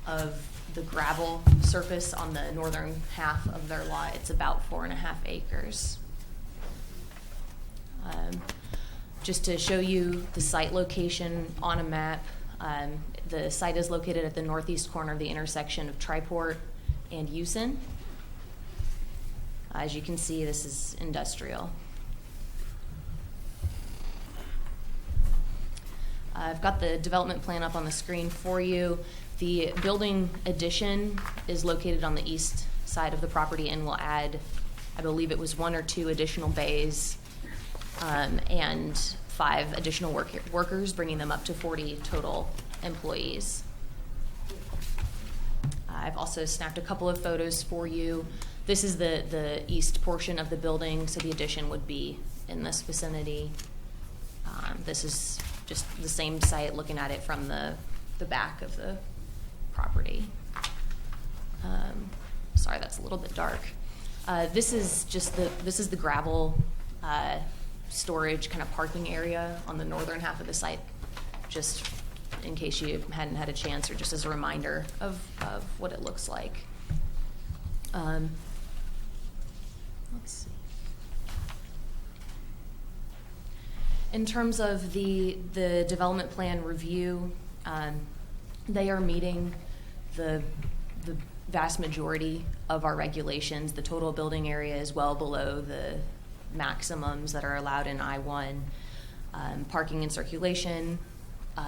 of the gravel surface on the northern half of their lot. It's about 4.5 acres. Just to show you the site location on a map, the site is located at the northeast corner of the intersection of Triport and Houston. As you can see, this is industrial. I've got the development plan up on the screen for you. The building addition is located on the east side of the property and will add, I believe it was 1 or 2 additional bays and 5 additional workers, bringing them up to 40 total employees. I've also snapped a couple of photos for you. This is the east portion of the building, so the addition would be in this vicinity. This is just the same site, looking at it from the back of the property. Sorry, that's a little bit dark. This is just the gravel storage kind of parking area on the northern half of the site, just in case you hadn't had a chance, or just as a reminder of what it looks like. Let's see. In terms of the development plan review, they are meeting the vast majority of our regulations. The total building area is well below the maximums that are allowed in I-1. Parking and circulation,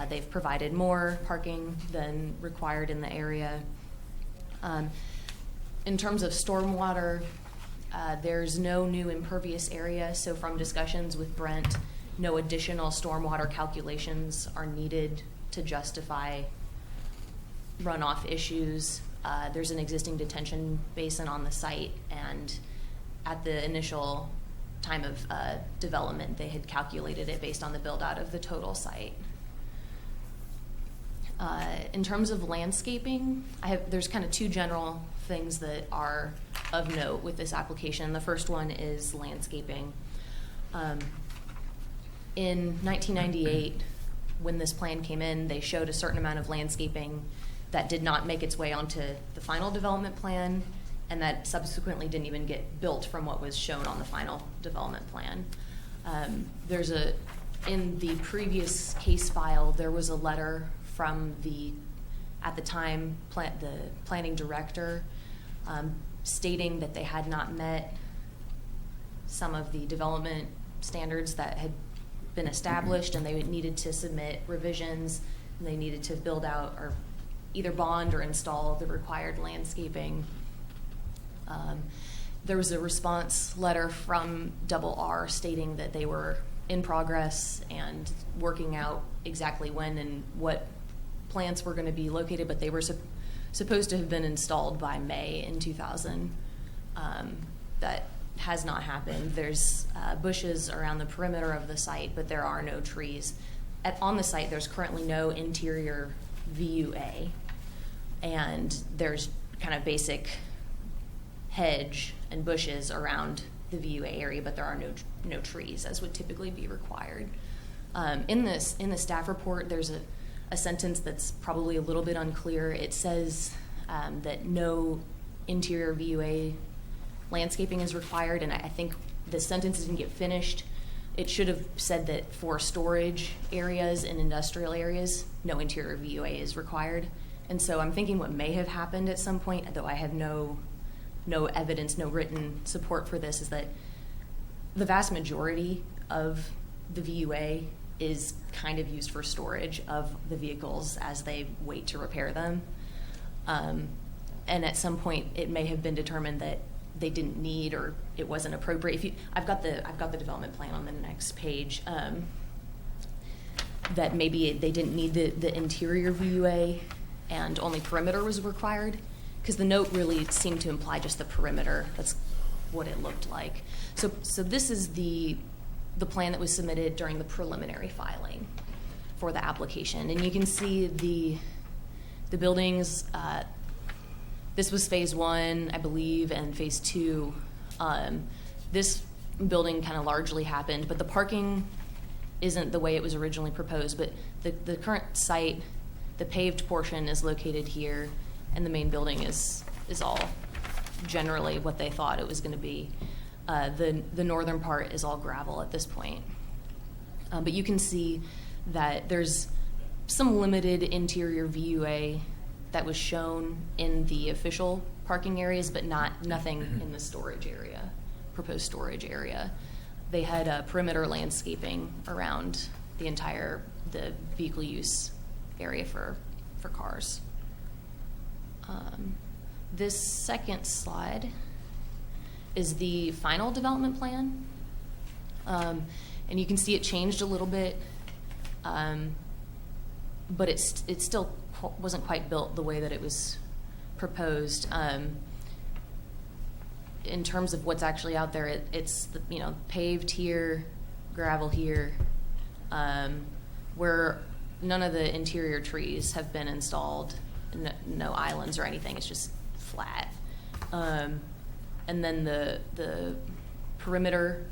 they've provided more parking than required in the area. In terms of stormwater, there's no new impervious area, so from discussions with Brent, no additional stormwater calculations are needed to justify runoff issues. There's an existing detention basin on the site, and at the initial time of development. They had calculated it based on the build out of the total site. In terms of landscaping, there's kind of two general things that are of note with this application. The first one is landscaping. In 1998, when this plan came in, they showed a certain amount of landscaping that did not make its way onto the final development plan, and that subsequently didn't even get built from what was shown on the final development plan. In the previous case file, there was a letter from at the time, the planning director stating that they had not met some of the development standards that had been established, and they needed to submit revisions, and they needed to build out or either bond or install the required landscaping. There was a response letter from RR stating that they were in progress and working out exactly when and what plants were going to be located, but they were supposed to have been installed by May in 2000. That has not happened. There's bushes around the perimeter of the site, but there are no trees. On the site, there's currently no interior VUA, and there's kind of basic hedge and bushes around the VUA area, but there are no trees, as would typically be required. In the staff report, there's a sentence that's probably a little bit unclear. It says that no interior VUA landscaping is required, and I think the sentence didn't get finished. It should have said that for storage areas and industrial areas, no interior VUA is required. And so I'm thinking what may have happened at some point, though I have no evidence, no written support for this, is that the vast majority of the VUA is kind of used for storage of the vehicles as they wait to repair them. And at some point, it may have been determined that they didn't need, or it wasn't appropriate. I've got the development plan on the next page. That maybe they didn't need the interior VUA, and only perimeter was required, because the note really seemed to imply just the perimeter. That's what it looked like. So this is the plan that was submitted during the preliminary filing for the application, and you can see the buildings. This was phase 1, I believe, and phase 2. This building kind of largely happened, but the parking isn't the way it was originally proposed. But the current site, the paved portion is located here, and the main building is all generally what they thought it was going to be. The northern part is all gravel at this point. But you can see that there's some limited interior VUA that was shown in the official parking areas, but nothing in the storage area, proposed storage area. They had perimeter landscaping around the vehicle use area for cars. This second slide is the final development plan. And you can see it changed a little bit, but it still wasn't quite built the way that it was proposed. In terms of what's actually out there, it's paved here, gravel here, where none of the interior trees have been installed, no islands or anything. It's just flat. And then the perimeter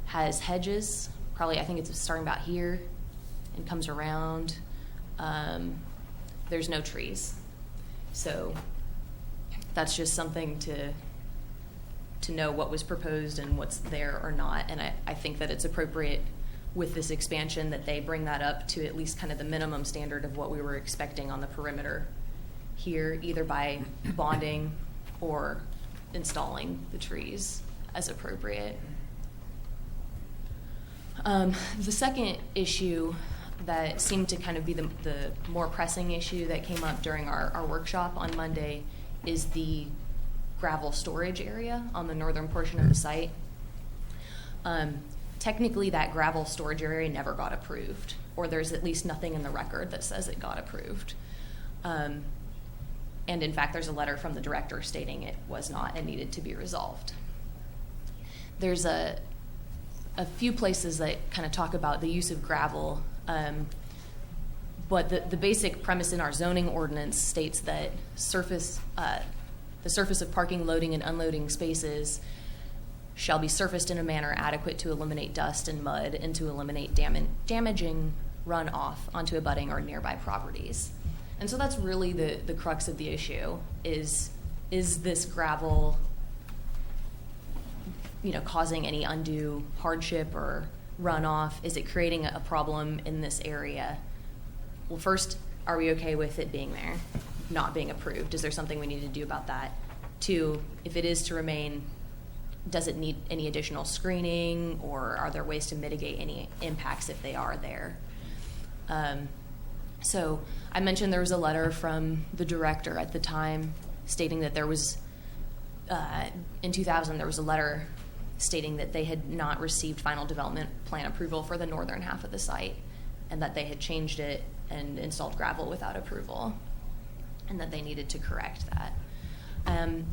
has hedges. Probably, I think it's starting about here and comes around. There's no trees. So that's just something to know what was proposed and what's there or not. And I think that it's appropriate with this expansion that they bring that up to at least kind of the minimum standard of what we were expecting on the perimeter here, either by bonding or installing the trees as appropriate. The second issue that seemed to kind of be the more pressing issue that came up during our workshop on Monday is the gravel storage area on the northern portion of the site. Technically, that gravel storage area never got approved, or there's at least nothing in the record that says it got approved. And in fact, there's a letter from the director stating it was not and needed to be resolved. There's a a few places that kind of talk about the use of gravel. But the basic premise in our zoning ordinance states that the surface of parking, loading, and unloading spaces shall be surfaced in a manner adequate to eliminate dust and mud and to eliminate damaging runoff onto abutting or nearby properties. And so that's really the crux of the issue is this gravel, causing any undue hardship or runoff? Is it creating a problem in this area? Well, first, are we okay with it being there, not being approved? Is there something we need to do about that? 2, if it is to remain, does it need any additional screening, or are there ways to mitigate any impacts if they are there? So I mentioned there was a letter from the director at the time stating that there was, in 2000, there was a letter stating that they had not received final development plan approval for the northern half of the site, and that they had changed it and installed gravel without approval, and that they needed to correct that.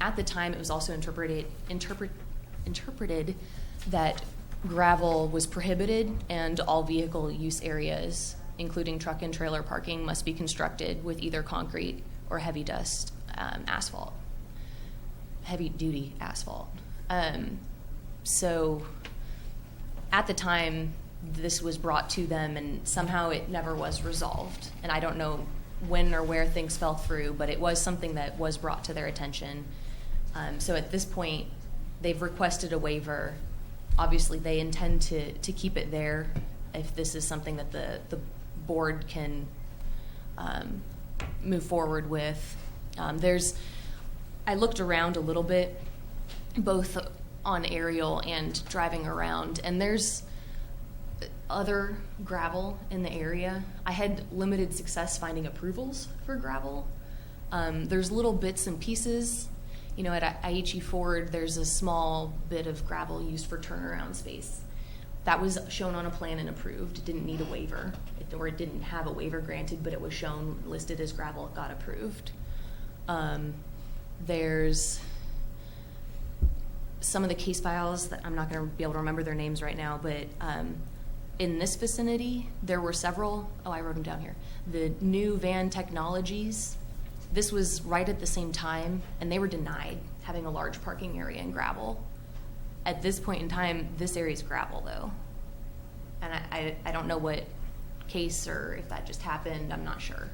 At the time, it was also interpreted that gravel was prohibited, and all vehicle use areas, including truck and trailer parking, must be constructed with either concrete or heavy duty asphalt. So at the time, this was brought to them, and somehow it never was resolved. And I don't know when or where things fell through, but it was something that was brought to their attention. So at this point, they've requested a waiver. Obviously, they intend to keep it there if this is something that the board can move forward with. I looked around a little bit, both on aerial and driving around, and there's other gravel in the area. I had limited success finding approvals for gravel. There's little bits and pieces. At Aichi Ford, there's a small bit of gravel used for turnaround space. That was shown on a plan and approved. It didn't need a waiver, or it didn't have a waiver granted, but it was shown, listed as gravel, it got approved. There's some of the case files that I'm not going to be able to remember their names right now, but in this vicinity, there were several, I wrote them down here. The new van technologies, this was right at the same time, and they were denied having a large parking area in gravel. At this point in time, this area is gravel, though. And I don't know what case or if that just happened, I'm not sure.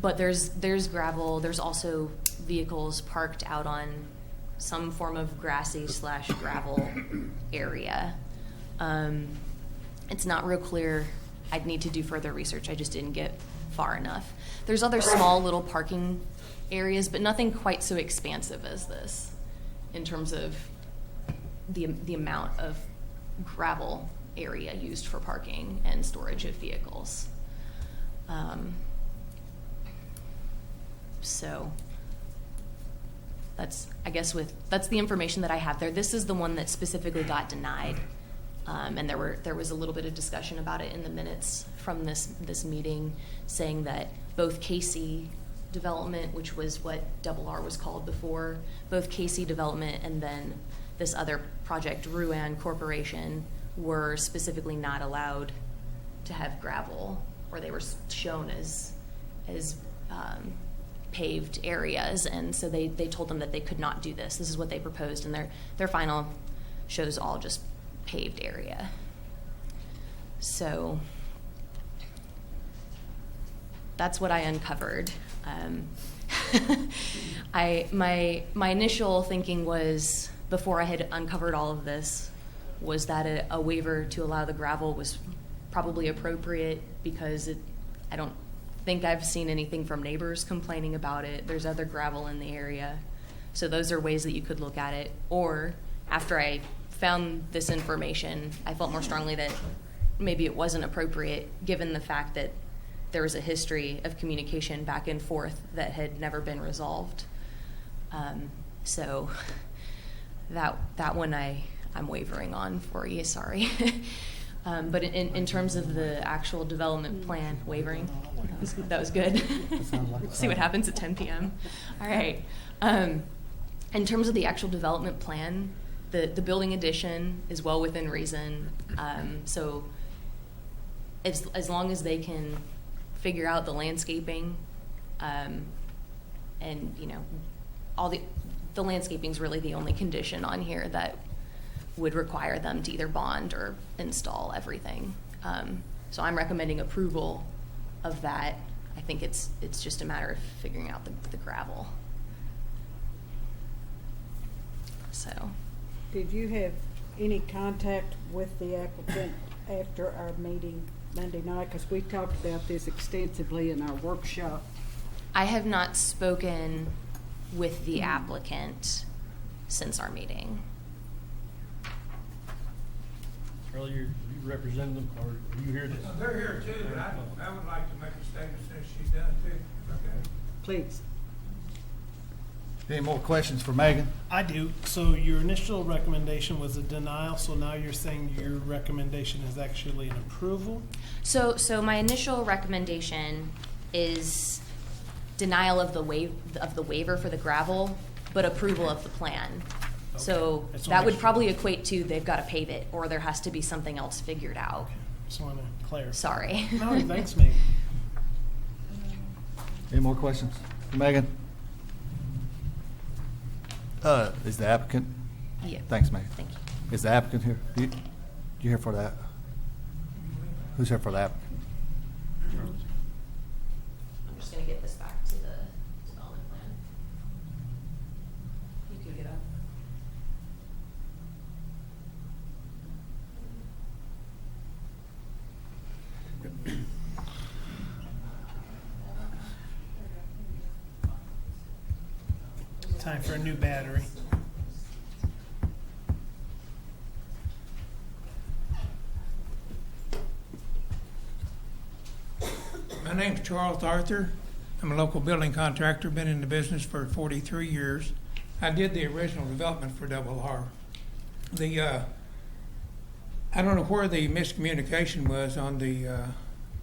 But there's gravel. There's also vehicles parked out on some form of grassy / gravel area. It's not real clear. I'd need to do further research. I just didn't get far enough. There's other small little parking areas, but nothing quite so expansive as this in terms of the amount of gravel area used for parking and storage of vehicles. So that's the information that I have there. This is the one that specifically got denied. And there was a little bit of discussion about it in the minutes from this meeting, saying that both KC Development, which was what R was called before, both KC Development and then this other project, Ruan Corporation, were specifically not allowed to have gravel, or they were shown as paved areas, and so they told them that they could not do this. This is what they proposed, and their final shows all just paved area. So that's what I uncovered. My initial thinking was, before I had uncovered all of this, was that a waiver to allow the gravel was probably appropriate, because I don't think I've seen anything from neighbors complaining about it. There's other gravel in the area. So those are ways that you could look at it. Or after I found this information, I felt more strongly that maybe it wasn't appropriate, given the fact that there was a history of communication back and forth that had never been resolved. So that one I'm wavering on for you, sorry. But in terms of the actual development plan, wavering, that was good. See what happens at 10 p.m. All right. In terms of the actual development plan, the building addition is well within reason. So as long as they can figure out the landscaping, and all the landscaping is really the only condition on here that would require them to either bond or install everything. So I'm recommending approval of that. I think it's just a matter of figuring out the gravel. So. Did you have any contact with the applicant after our meeting Monday night? Because we talked about this extensively in our workshop. I have not spoken with the applicant since our meeting. Earlier, you represent them, or are you here to? They're here too, but I would like to make a statement since she's done too. Okay. Please. Any more questions for Megan? I do. So your initial recommendation was a denial, so now you're saying your recommendation is actually an approval? So my initial recommendation is denial of the waiver for the gravel, but approval of the plan. Okay. So that would probably equate to they've got to pave it, or there has to be something else figured out. Okay. Just want to clarify. Sorry. No, thanks, Megan. Any more questions for Megan? Is the applicant? Yeah. Thanks, Megan. Thank you. Is the applicant here? You here for that? Who's here for the applicant? I'm just going to get this back to the development plan. You can get up. Time for a new battery. My name's Charles Arthur. I'm a local building contractor, been in the business for 43 years. I did the original development for Double R. I don't know where the miscommunication was on the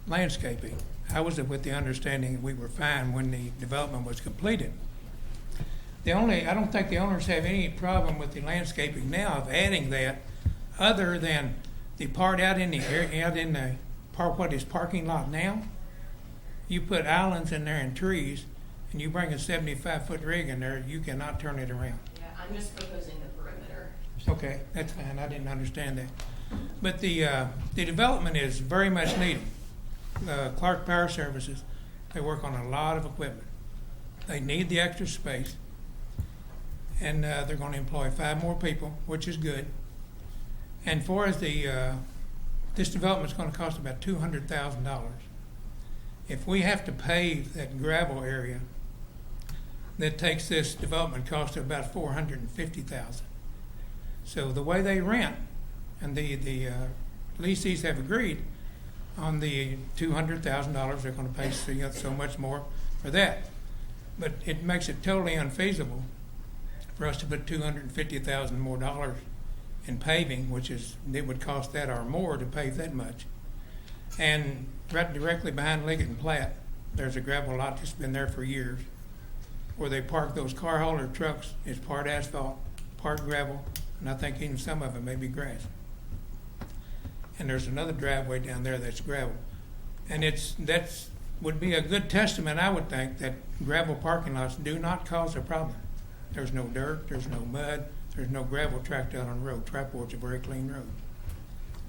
landscaping. I was with the understanding we were fine when the development was completed. I don't think the owners have any problem with the landscaping now of adding that, other than the part out in the area, what is parking lot now. You put islands in there and trees, and you bring a 75-foot rig in there, you cannot turn it around. Yeah, I'm just proposing the perimeter. Okay, that's fine. I didn't understand that. But the development is very much needed. Clark Power Services, they work on a lot of equipment. They need the extra space. And they're going to employ 5 more people, which is good. And for as this development is going to cost about $200,000. If we have to pave that gravel area, that takes this development cost to about $450,000. So the way they rent, and the leasees have agreed on the $200,000, they're going to pay so much more for that. But it makes it totally unfeasible for us to put $250,000 more dollars in paving, it would cost that or more to pave that much. And right directly behind Liggett and Platt, there's a gravel lot that's been there for years, where they park those car hauler trucks. It's part asphalt, part gravel, and I think even some of it may be grass. And there's another driveway down there that's gravel. And that would be a good testament, I would think, that gravel parking lots do not cause a problem. There's no dirt, there's no mud, there's no gravel tracked out on the road. Trapport's a very clean road.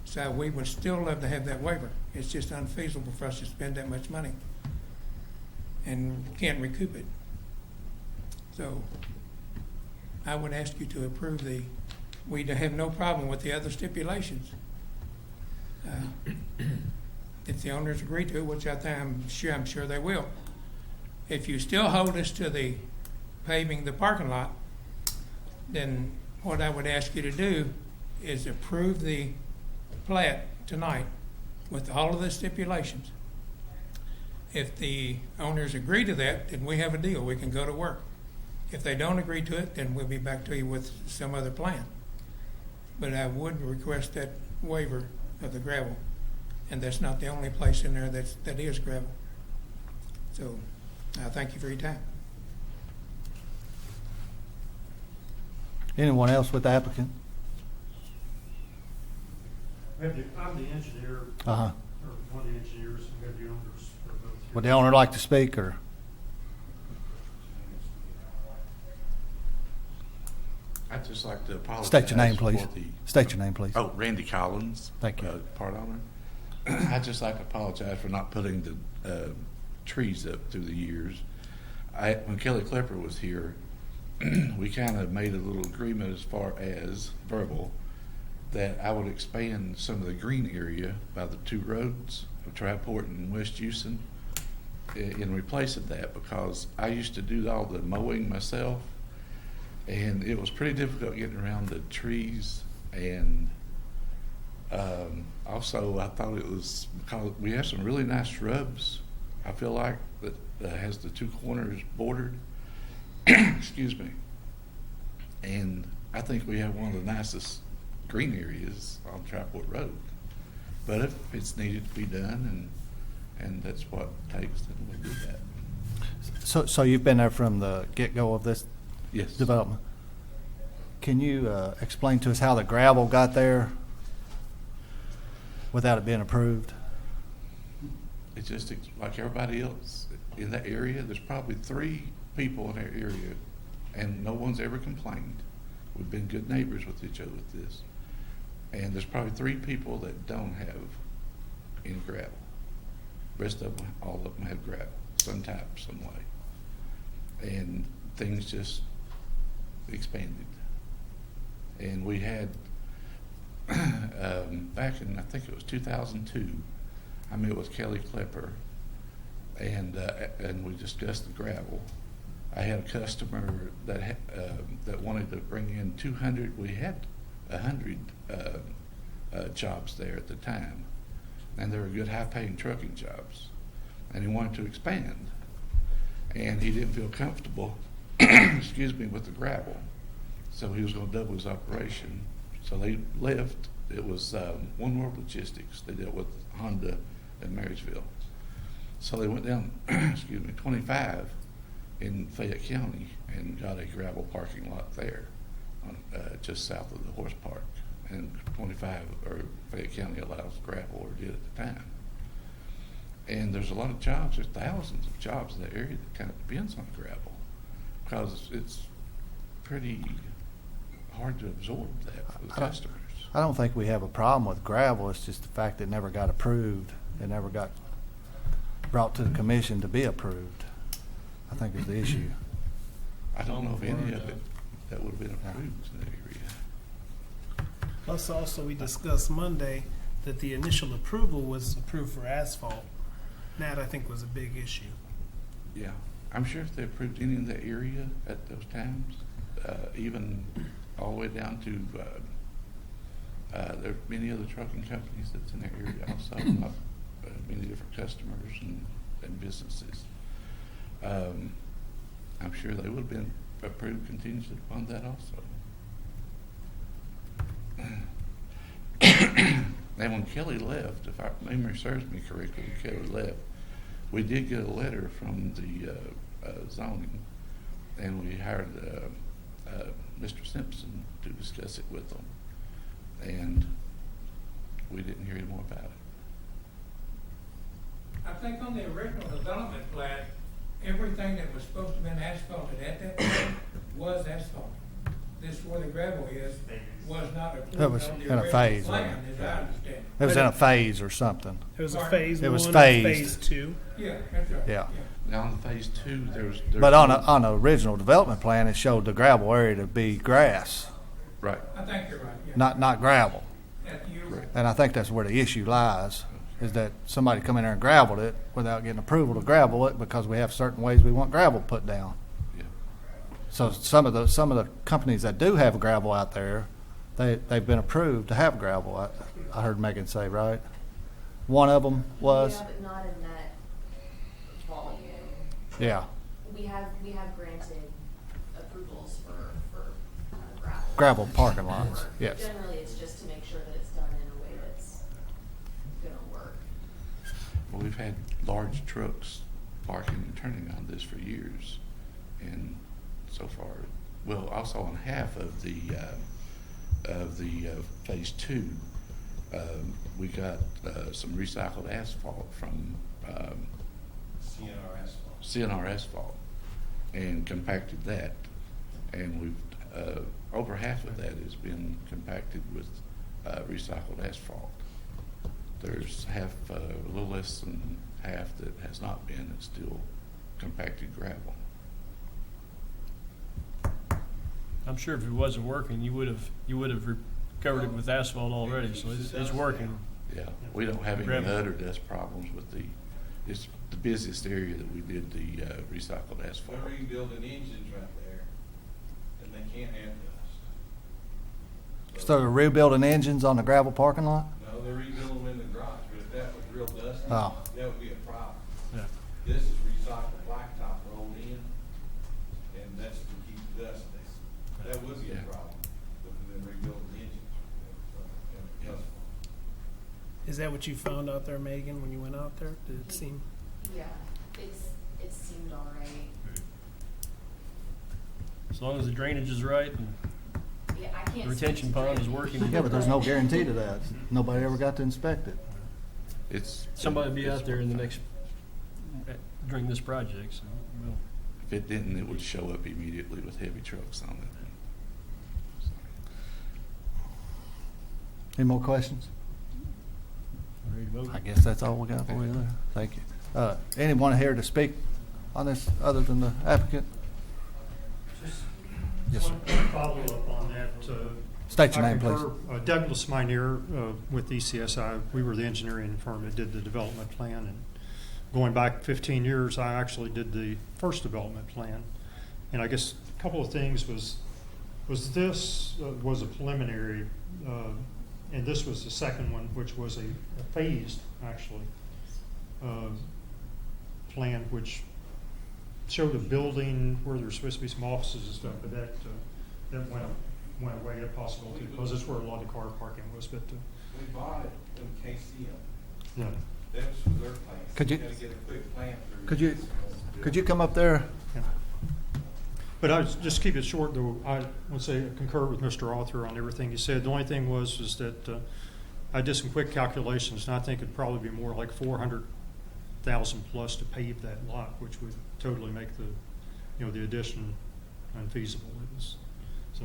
So we would still love to have that waiver. It's just unfeasible for us to spend that much money and can't recoup it. So I would ask you to approve we have no problem with the other stipulations. If the owners agree to it, which I'm sure they will. If you still hold us to the paving the parking lot, then what I would ask you to do is approve the plat tonight with all of the stipulations. If the owners agree to that, then we have a deal. We can go to work. If they don't agree to it, then we'll be back to you with some other plan. But I would request that waiver of the gravel, and that's not the only place in there that is gravel. So I thank you for your time. Anyone else with the applicant? I'm the engineer, Uh-huh. or one of the engineers, and we have the owners. Are both here. Would the owner like to speak, or? I'd just like to apologize. State your name, please. for the- State your name, please. Oh, Randy Collins. Thank you. Part owner. I'd just like to apologize for not putting the trees up through the years. When Kelly Klepper was here, we kind of made a little agreement as far as verbal that I would expand some of the green area by the two roads of Triport and West Houston in replace of that, because I used to do all the mowing myself, and it was pretty difficult getting around the trees. And also I thought it was because we have some really nice shrubs, I feel like, that has the two corners bordered. Excuse me. And I think we have one of the nicest green areas on Triport Road. But if it's needed to be done, and that's what it takes, then we'll do that. So you've been there from the get-go of this Yes. development? Can you explain to us how the gravel got there without it being approved? It's just like everybody else in that area. There's probably 3 people in that area, and no one's ever complained. We've been good neighbors with each other with this. And there's probably 3 people that don't have any gravel. Rest of them, all of them have gravel, some type, some way. And things just expanded. And we had, back in, I think it was 2002, I met with Kelly Klepper, and we discussed the gravel. I had a customer that wanted to bring in 200. We had 100 jobs there at the time, and they were good, high-paying trucking jobs. And he wanted to expand, and he didn't feel comfortable, excuse me, with the gravel. So he was going to double his operation. So they left. It was One World Logistics. They dealt with Honda in Marysville. So they went down, excuse me, 25 in Fayette County and got a gravel parking lot there, just south of the horse park. And 25, or Fayette County allows gravel, or did at the time. And there's a lot of jobs. There's thousands of jobs in that area that kind of depends on gravel, because it's pretty hard to absorb that for the customers. I don't think we have a problem with gravel. It's just the fact that it never got approved. It never got brought to the commission to be approved, I think, is the issue. I don't know of any of it that would have been approved in that area. Plus, also, we discussed Monday that the initial approval was approved for asphalt. That, I think, was a big issue. Yeah, I'm sure if they approved any in that area at those times, even all the way down to, there are many other trucking companies that's in that area also, many different customers and businesses. I'm sure they would have been approved contingent upon that also. And when Kelly left, if our memory serves me correctly, when Kelly left, we did get a letter from the zoning, and we hired Mr. Simpson to discuss it with them, and we didn't hear any more about it. I think on the original development plan, everything that was supposed to have been asphalted at that time was asphalted. This where the gravel is was not approved That was on the in a original phase, plan, wasn't as I understand it. It was in a phase or something. It was a Pardon? phase It was one phased. and phase two. Yeah, that's right. Yeah. Now on phase 2, there's But on the original development plan, it showed the gravel area to be grass, right. I think you're right, yeah. not gravel. You're right. And I think that's where the issue lies, is that somebody come in there and gravelled it without getting approval to gravel it, because we have certain ways we want gravel put down. Yeah. So some of the companies that do have gravel out there, they've been approved to have gravel. I heard Megan say, right? One of them was. Yeah, but not in that volume. Yeah. We have granted approvals for gravel. Gravel parking lots. Yes. Generally, it's just to make sure that it's done in a way that's going to work. Well, we've had large trucks parking and turning on this for years, and so far, well, also on half of the phase 2, We got some recycled asphalt from CNR Asphalt and compacted that. And we've, over half of that has been compacted with recycled asphalt. There's half, a little less than half that has not been. It's still compacted gravel. I'm sure if it wasn't working, you would have covered it with asphalt already, so it's working. Yeah, we don't have any Gravel. mud or dust problems with it's the busiest area that we did the recycled asphalt. They're rebuilding engines right there, and they can't have dust. So they're rebuilding engines on the gravel parking lot? No, they're rebuilding them in the garage, but if that was real dusty, Oh. that would be a problem. Yeah. This is recycled blacktop rolled in, and that's to keep the dust there. That would be a problem, but then rebuilding the engines. Is that what you found out there, Megan, when you went out there? Did it seem? Yeah, it seemed all right. As long as the drainage is right and Yeah, I can't. the retention pond is working. Yeah, but there's no guarantee to that. Nobody ever got to inspect it. Somebody will be out there in the next, during this project, so we'll. If it didn't, it would show up immediately with heavy trucks on it. Any more questions? Ready to vote? I guess that's all we got for you there. Thank you. Anyone here to speak on this other than the applicant? Yes, sir. One quick follow-up on that. State your I name, please. concur. Douglas Minear with ECSI. We were the engineering firm that did the development plan. And going back 15 years, I actually did the first development plan. And I guess a couple of things was this was a preliminary, and this was the second one, which was a phased, actually, plan, which showed a building where there's supposed to be some offices and stuff, but that went away, a possibility, because that's where a lot of car parking was. But We bought it in KC. yeah. That was their plan. Could you- Gotta get a quick plan through. Could you come up there? Yeah. But I was, just keep it short, though. I would say I concur with Mr. Arthur on everything he said. The only thing was that I did some quick calculations, and I think it'd probably be more like 400,000 plus to pave that lot, which would totally make the addition unfeasible. It was, so.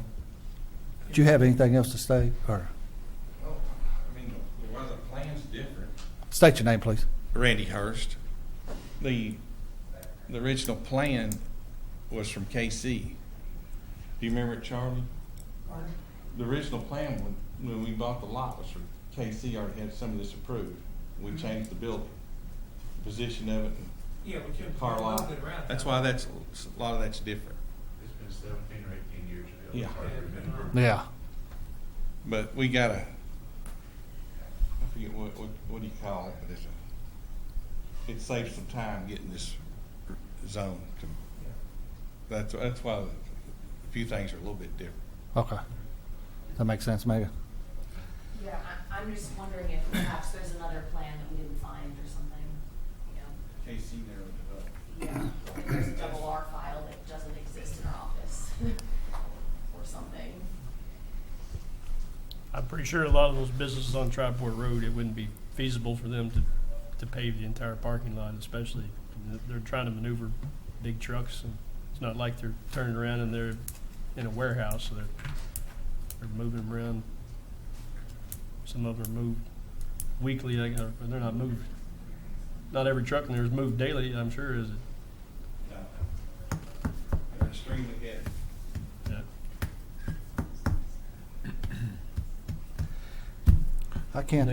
Do you have anything else to say? Or Well, I mean, the plan's different. state your name, please. Randy Hurst. The original plan was from KC. Do you remember it, Charlie? The original plan when we bought the lot was from KC. Already had some of this approved. We changed the building, the position of it, Yeah, but you're car lot. around. That's why a lot of that's different. It's been 17 or 18 years ago. Yeah. It's hard to remember. Yeah. But we gotta, I forget what do you call it, but it saves some time getting this zone. That's why a few things are a little bit different. Okay. That makes sense, Megan. Yeah, I'm just wondering if perhaps there's another plan that we didn't find or something, KC never developed. Yeah, like there's a double R file that doesn't exist in our office or something. I'm pretty sure a lot of those businesses on Triport Road, it wouldn't be feasible for them to pave the entire parking lot, especially. They're trying to maneuver big trucks, and it's not like they're turning around and they're in a warehouse, so they're moving them around. Some of them are moved weekly, or they're not moved. Not every truck in there is moved daily, I'm sure, is it? No. They're extremely heavy. Yeah. I can't,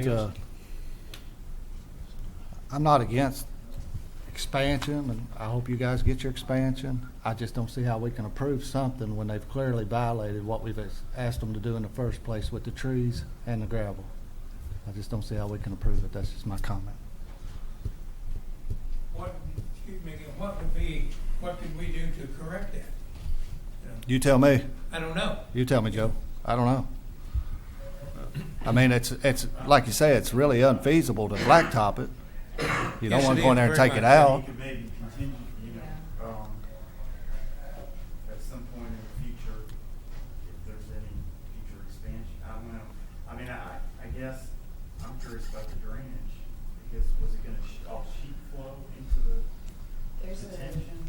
I'm not against expansion, and I hope you guys get your expansion. I just don't see how we can approve something when they've clearly violated what we've asked them to do in the first place with the trees and the gravel. I just don't see how we can approve it. That's just my comment. What could we do to correct that? You tell me. I don't know. You tell me, Joe. I don't know. I mean, it's like you say, it's really unfeasible to blacktop it. You don't want to go in there and take it out. You could maybe continue, at some point in the future, if there's any future expansion. I don't know. I mean, I guess curious about the drainage, because was it gonna all sheet flow into the There's detention?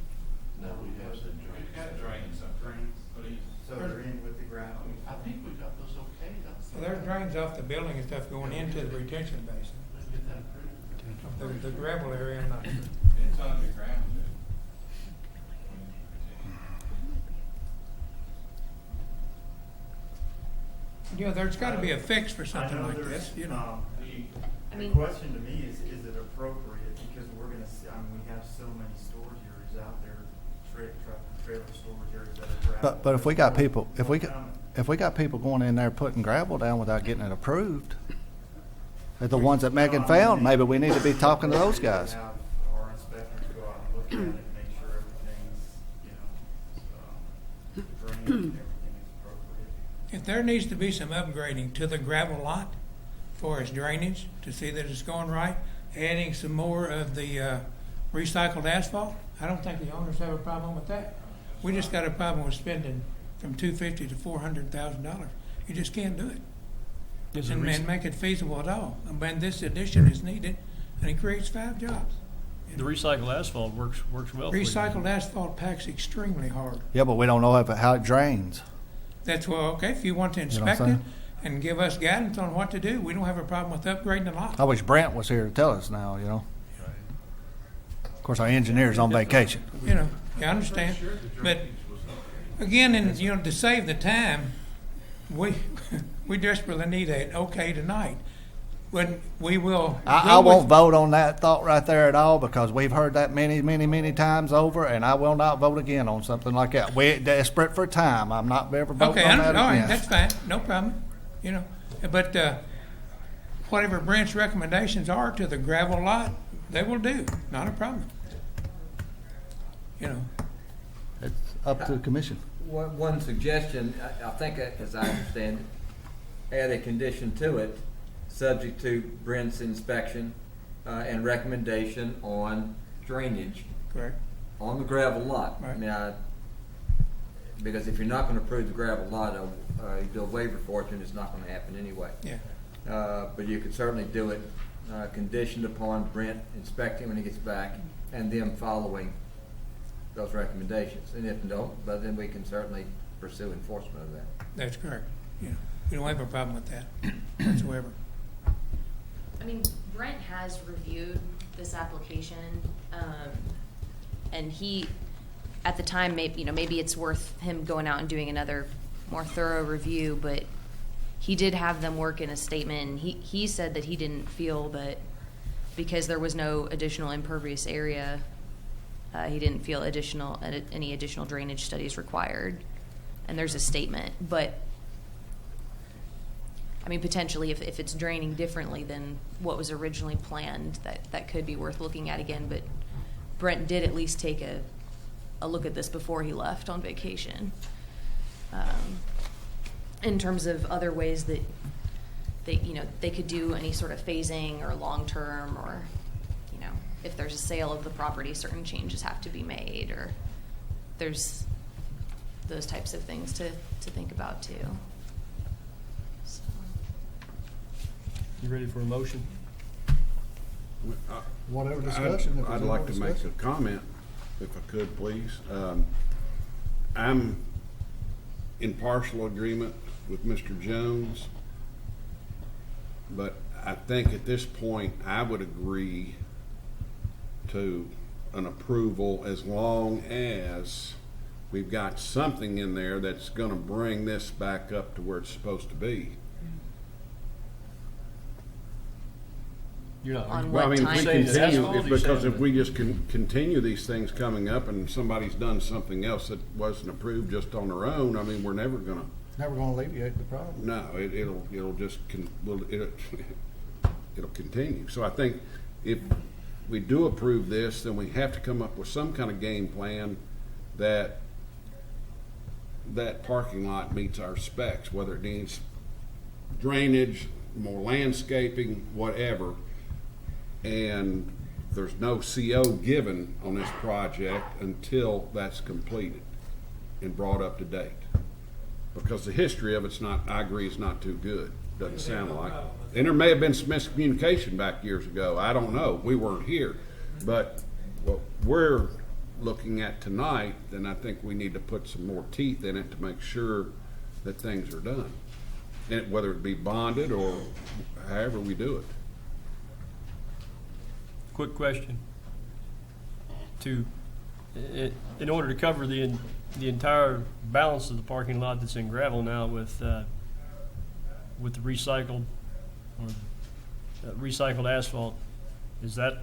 No, we have some drains. We've got drains up there. Drains? Please. So they're in with the gravel? I think we got those okay. Well, there's drains off the building and stuff going into the retention basin. Let's get that approved. The gravel area, I'm not sure. It's underground. You know, there's gotta be a fix for something I know like there's, this, you know. I The mean- question to me is it appropriate, because we're gonna see, I mean, we have so many storage areas out there, trailer storage areas that are gravel. But if we got people, if we More got, common. if we got people going in there putting gravel down without getting it approved, they're the ones that Megan found, maybe we need to be talking to those guys. Have our inspectors go out and look at it and make sure everything's, drainage and everything is appropriate. If there needs to be some upgrading to the gravel lot for its drainage, to see that it's going right, adding some more of the recycled asphalt, I don't think the owners have a problem with that. We just got a problem with spending from $250,000 to $400,000. You just can't do it. Is it And rec- make it feasible at all. And this addition is needed, and it creates 5 jobs. The recycled asphalt works well for you. Recycled asphalt packs extremely hard. Yeah, but we don't know how it drains. That's well, okay, if you want to know what inspect I'm it saying? and give us guidance on what to do, we don't have a problem with upgrading the lot. I wish Brent was here to tell us now, you know. Of course, our engineer's on vacation. You know, I understand, but again, and you know, to save the time, we desperately need an okay tonight. When we will. I won't vote on that thought right there at all, because we've heard that many times over, and I will not vote again on something like that. We're desperate for time. I'm not ever voting Okay, on all that right, again. that's fine, no problem. You know, but whatever Brent's recommendations are to the gravel lot, they will do. Not a problem. You know. It's up to the commission. One suggestion, I think, as I understand it, add a condition to it, subject to Brent's inspection and recommendation on drainage Correct. on the gravel lot. Right. I mean, because if you're not going to approve the gravel lot, you do a waiver for it, and it's not going to happen anyway. Yeah. But you could certainly do it conditioned upon Brent inspecting when he gets back and them following those recommendations. And if no, but then we can certainly pursue enforcement of that. That's correct. You know, we don't have a problem with that whatsoever. I mean, Brent has reviewed this application, and he, at the time, maybe it's worth him going out and doing another more thorough review, but he did have them work in a statement, and he said that he didn't feel that because there was no additional impervious area, he didn't feel any additional drainage studies required. And there's a statement, but I mean, potentially, if it's draining differently than what was originally planned, that could be worth looking at again. But Brent did at least take a look at this before he left on vacation. In terms of other ways that they could do any sort of phasing or long term, or if there's a sale of the property, certain changes have to be made, or there's those types of things to think about too. So. You ready for a motion? Whatever discussion. if I'd there's like more to make a discussion. comment, if I could, please. I'm in partial agreement with Mr. Jones, but I think at this point, I would agree to an approval as long as we've got something in there that's gonna bring this back up to where it's supposed to be. You're not. On Well, I what mean, if we time? continue, because if we just continue these things coming up and somebody's done something else that wasn't approved just on their own, I mean, we're never gonna, Never going to alleviate the problem. no, it'll just, it'll continue. So I think if we do approve this, then we have to come up with some kind of game plan that parking lot meets our specs, whether it needs drainage, more landscaping, whatever. And there's no CO given on this project until that's completed and brought up to date. Because the history of it's not, I agree, is not too good. doesn't sound like. And there may have been some miscommunication back years ago. I don't know. We weren't here. But what we're looking at tonight, then I think we need to put some more teeth in it to make sure that things are done. And whether it be bonded or however we do it. Quick question. In order to cover the entire balance of the parking lot that's in gravel now with the recycled asphalt, is that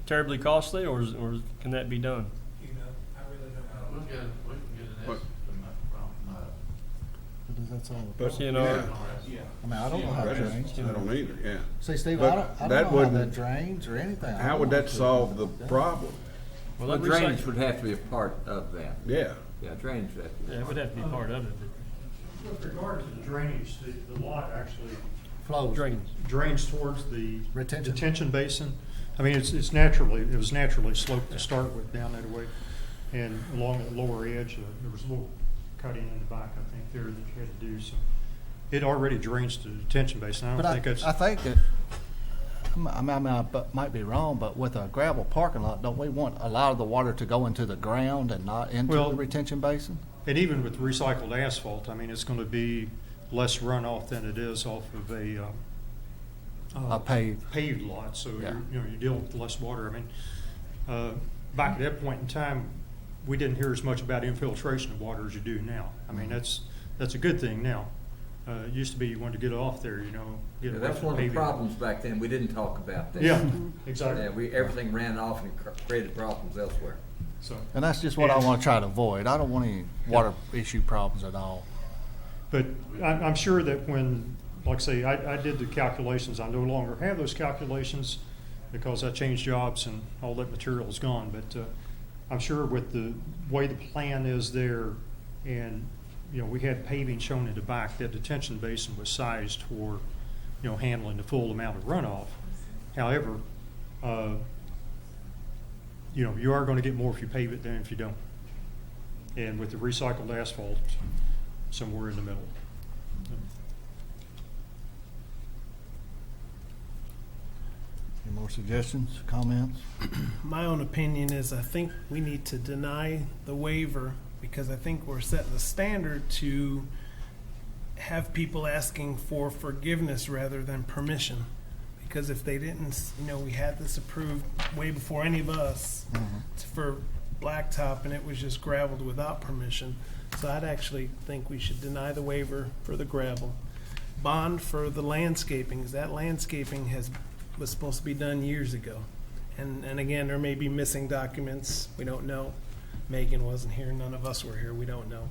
terribly costly, or can that be done? You know, I really don't know. We can get an What? estimate from, That's all. But, CNR. yeah. I mean, I don't know how it drains. I don't either, yeah. See, Steve, But I don't that know how wouldn't- that drains or anything. I How don't would know that if solve the it's- problem? Well, The that drainage recycle- would have to be a part of that. Yeah. Yeah, drainage would have to be. Yeah, it would have to be part of it. With regard to the drainage, the lot actually Flows. drains towards the Retention. detention basin. I mean, it was naturally sloped to start with down that way. And along the lower edge, there was a little cutting in the back, I think, there that you had to do. So it already drains to the detention basin. I But don't think that's. I think that, I might be wrong, but with a gravel parking lot, don't we want a lot of the water to go into the ground and not into Well, the retention basin? And even with recycled asphalt, I mean, it's going to be less runoff than it is off of a paved lot. So Yeah. you're dealing with less water. I mean, back at that point in time, we didn't hear as much about infiltration of water as you do now. I mean, that's a good thing now. It used to be you wanted to get off there, get Yeah, away that's from one of the paving. problems back then. We didn't talk about that. Yeah, exactly. Yeah, everything ran off and created problems elsewhere. So, And that's just what I want to try to avoid. I don't want any water issue problems at all. but I'm sure that when, like I say, I did the calculations. I no longer have those calculations because I changed jobs and all that material is gone. But I'm sure with the way the plan is there, and we had paving shown in the back, that detention basin was sized for handling the full amount of runoff. However, you are going to get more if you pave it than if you don't. And with the recycled asphalt, somewhere in the middle. Any more suggestions, comments? My own opinion is I think we need to deny the waiver because I think we're setting the standard to have people asking for forgiveness rather than permission. Because if they didn't, we had this approved way before any of us for blacktop, and it was just gravelled without permission. So I'd actually think we should deny the waiver for the gravel. Bond for the landscaping, 'cause that landscaping was supposed to be done years ago. And again, there may be missing documents. We don't know. Megan wasn't here. None of us were here. We don't know.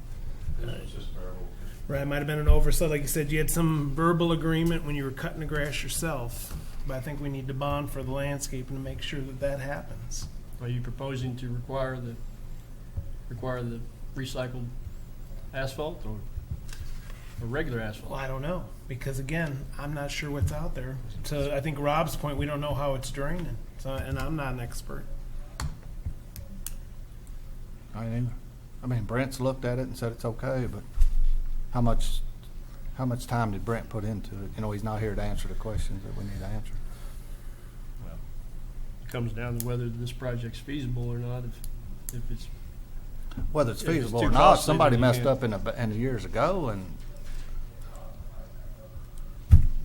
It's just verbal. Right, might have been an oversight. Like you said, you had some verbal agreement when you were cutting the grass yourself. But I think we need to bond for the landscaping to make sure that happens. Are you proposing to require the recycled asphalt or regular asphalt? Well, I don't know, because again, I'm not sure what's out there. So I think Rob's point, we don't know how it's draining. So, and I'm not an expert. I ain't either. I mean, Brent's looked at it and said it's okay, but how much time did Brent put into it? He's not here to answer the questions that we need to answer. Well, it comes down to whether this project's feasible or not. If it's Whether it's if it's feasible too or not, costly, somebody then you messed can't. up in years ago, and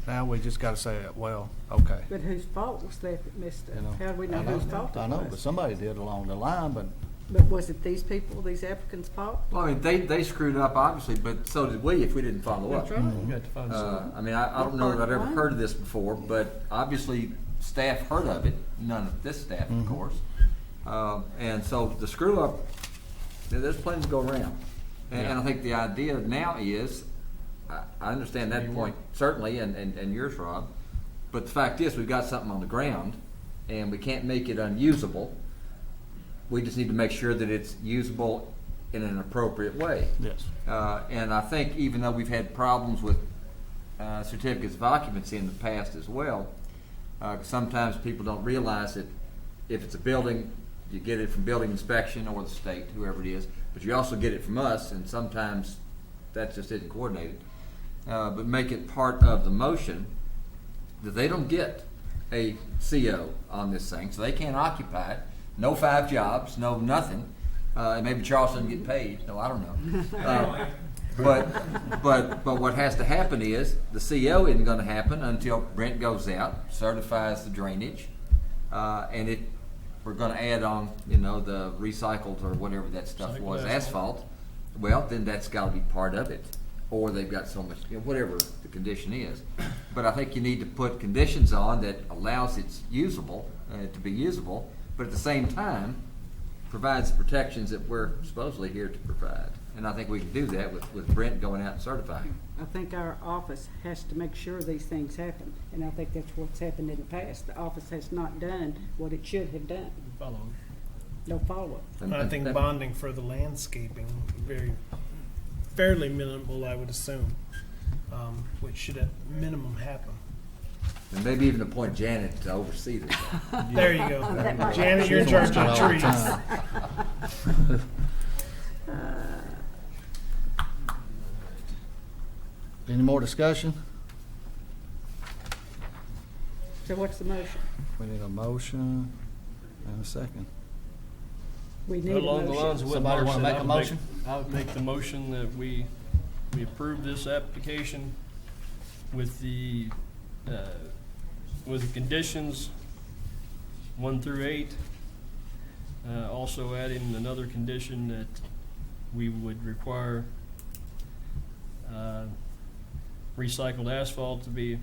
now we just got to say, well, okay. But whose fault was that messed You know, up? How do we know whose fault it was? I know, but somebody did along the line, but But was it these people, these applicants' fault? Well, I mean, they screwed up, obviously, but so did we if we didn't follow up. That's right. We got to find something. I mean, I don't know that I've ever heard of this before, but obviously staff heard of it. None of this staff, of course. And so the screw up, there's plenty to go around. And I think the idea now is, I understand that point certainly, and yours, Rob. But the fact is, we've got something on the ground, and we can't make it unusable. We just need to make sure that it's usable in an appropriate way. yes. And I think even though we've had problems with certificates of occupancy in the past as well, sometimes people don't realize that if it's a building, you get it from building inspection or the state, whoever it is, but you also get it from us, and sometimes that just isn't coordinated. But make it part of the motion that they don't get a CO on this thing, so they can't occupy it. No 5 jobs, no nothing. And maybe Charles doesn't get paid. No, I don't know. But what has to happen is the CO isn't going to happen until Brent goes out, certifies the drainage, and if we're going to add on, the recycled or whatever that stuff was, asphalt, well, then that's got to be part of it. Or they've got so much, whatever the condition is. But I think you need to put conditions on that allows it usable, to be usable, but at the same time provides the protections that we're supposedly here to provide. And I think we can do that with Brent going out and certifying. I think our office has to make sure these things happen, and I think that's what's happened in the past. The office has not done what it should have done. No follow-up. I think bonding for the landscaping, fairly minimal, I would assume, which should at minimum happen. And maybe even appoint Janet to oversee this. There you go. Janet, you're in charge of trees. Any more discussion? So what's the motion? We need a motion and a second. We need a Along the motion. lines of what Somebody Mark wanna said, make a motion? I would make the motion that we approve this application with the conditions 1 through 8. Also adding another condition that we would require recycled asphalt to be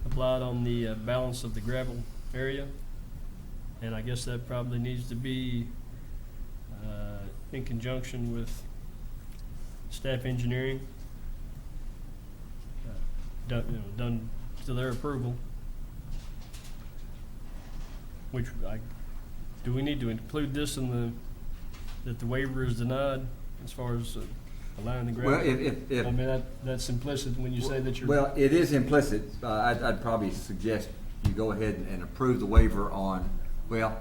applied on the balance of the gravel area. And I guess that probably needs to be in conjunction with staff engineering, done to their approval. Do we need to include this in that the waiver is denied as far as allowing the gravel? Well, I mean, that's implicit when you say that you're. Well, it is implicit. I'd probably suggest you go ahead and approve the waiver on, well,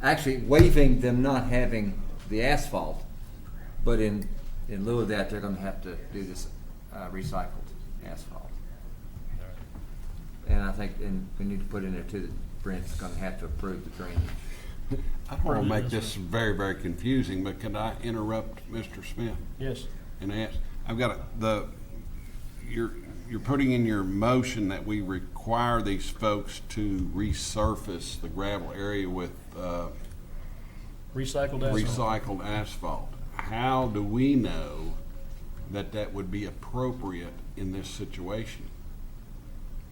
actually waiving them not having the asphalt, but in lieu of that, they're going to have to do this recycled asphalt. And I think we need to put in there too that Brent's going to have to approve the drainage. I don't want to make this very, very confusing, but can I interrupt Mr. Smith? Yes. And ask, I've got you're putting in your motion that we require these folks to resurface the gravel area with recycled asphalt. How do we know that would be appropriate in this situation?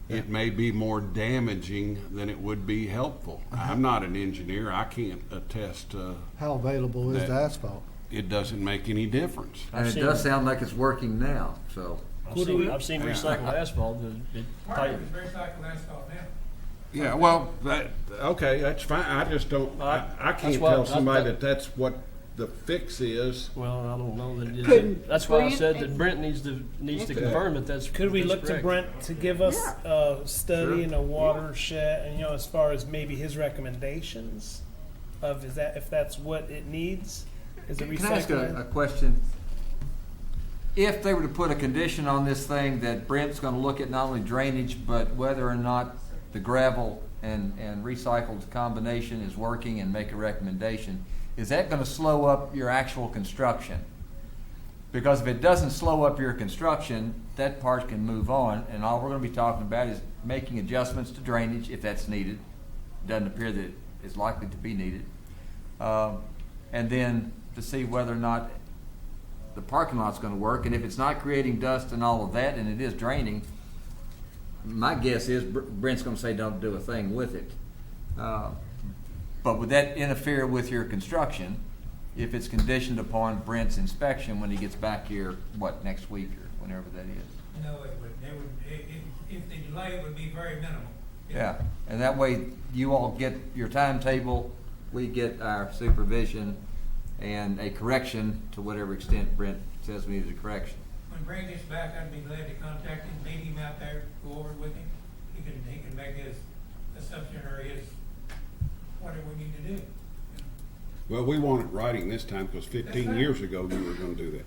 It may be more damaging than it would be helpful. I'm not an engineer. I can't attest to How available is the asphalt? It doesn't make any difference. And it does sound like it's working now, so. I've seen recycled asphalt. Part of it is recycled asphalt now. Yeah, well, okay, that's fine. I just don't, I can't tell somebody that's what the fix is. Well, I don't know that it is. That's why I said that Brent needs to confirm that that's. Could we look correct. to Brent to give us a study and a watershed, and as far as maybe his recommendations of if that's what it needs? Is it recycling? Can I ask a question? If they were to put a condition on this thing that Brent's going to look at not only drainage, but whether or not the gravel and recycled combination is working and make a recommendation, is that going to slow up your actual construction? Because if it doesn't slow up your construction, that part can move on, and all we're going to be talking about is making adjustments to drainage if that's needed. It doesn't appear that it's likely to be needed. And then to see whether or not the parking lot's going to work, and if it's not creating dust and all of that, and it is draining, my guess is Brent's going to say don't do a thing with it. But would that interfere with your construction if it's conditioned upon Brent's inspection when he gets back here, next week or whenever that is? No, it would. If the delay would be very minimal. Yeah, and that way you all get your timetable, we get our supervision, and a correction to whatever extent Brent says we need a correction. When Brent gets back, I'd be glad to contact him, meet him out there, go over it with him. He can make his assumption or his whatever we need to do. Well, we want it writing this time because 15 years ago you were going to do that.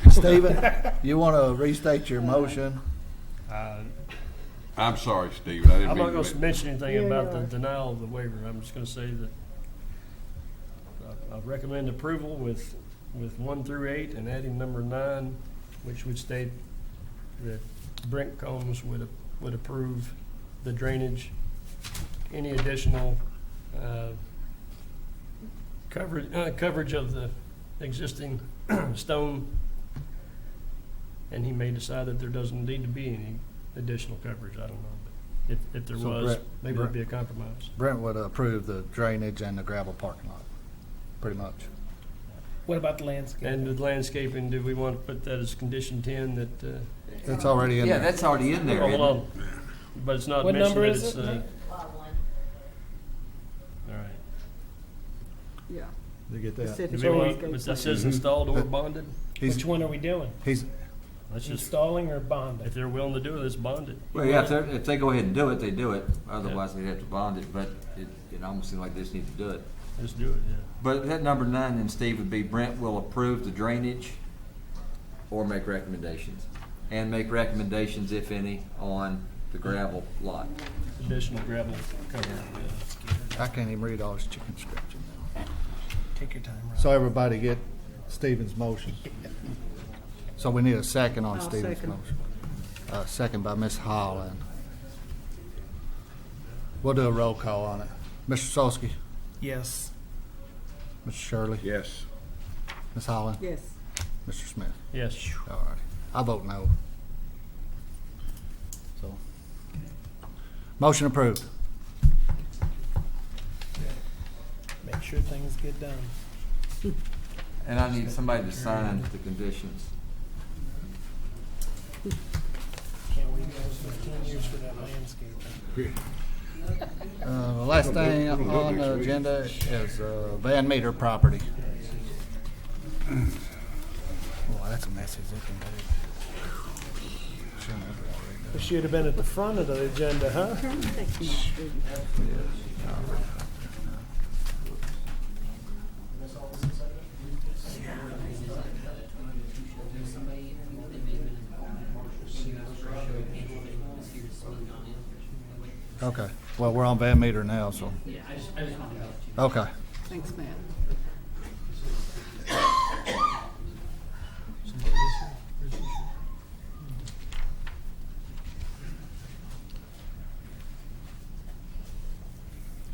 Stephen, you want to restate your motion? I'm sorry, Stephen, I didn't I'm mean not to. going to mention anything about the denial of the waiver. I'm just going to say that I recommend approval with 1 through 8 and adding number 9, which would state that Brent Combs would approve the drainage, any additional coverage of the existing stone, and he may decide that there doesn't need to be any additional coverage. I don't know, but if there So was, Brent- maybe there'd be a compromise. Brent would approve the drainage and the gravel parking lot, pretty much. What about the landscape? And the landscaping, do we want to put that as condition 10 that? That's already in Yeah, there. that's already in there. Hold isn't on, it? but it's not What mentioned number that is it's. it, Nick? All right. Yeah. You get that? Specific Do we want, landscape but that plan. says installed or bonded? Which one are we doing? He's, Let's just, Installing or bonding? if they're willing to do it, let's bond it. Well, yeah, if they go ahead and do it, they do it. Otherwise, they'd have to bond it, but it almost seems like they just need to do it. Let's do it, yeah. But that number 9 then, Steve, would be Brent will approve the drainage or make recommendations. And make recommendations, if any, on the gravel lot. Additional gravel cover. I can't even read all this chicken scripture now. Take your time, Rob. So everybody get Stephen's motion. So we need a second on I'll Stephen's second. motion. Second by Ms. Holland. We'll do a roll call on it. Mr. Solsky, Yes. Mr. Shirley, Yes. Ms. Holland, Yes. Mr. Smith. Yes. All right. I vote no. So, motion approved. Make sure things get done. And I need somebody to sign the conditions. Can't wait for 10 years for that landscape. The last thing on the agenda is Van Meter property. Boy, that's a message they can do. It should have been at the front of the agenda, huh? Okay. Well, we're on Van Meter now, so. Okay. Thanks, Matt.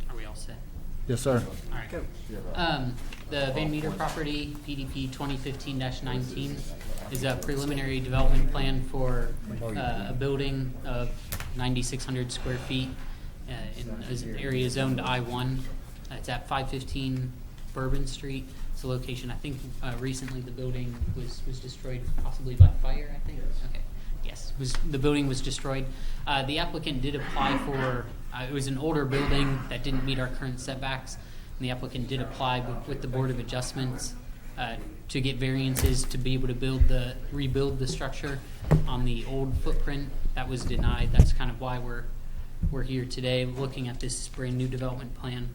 Are we all set? Yes, sir. All right. The Van Meter property, PDP 2015-19, is a preliminary development plan for a building of 9,600 square feet in an area zoned I-1. It's at 515 Bourbon Street. It's a location, I think, recently the building was destroyed possibly by fire, I think. Okay. Yes, the building was destroyed. The applicant did apply for, it was an older building that didn't meet our current setbacks. And the applicant did apply with the Board of Adjustments to get variances to be able to rebuild the structure on the old footprint. That was denied. That's kind of why we're here today, looking at this brand new development plan.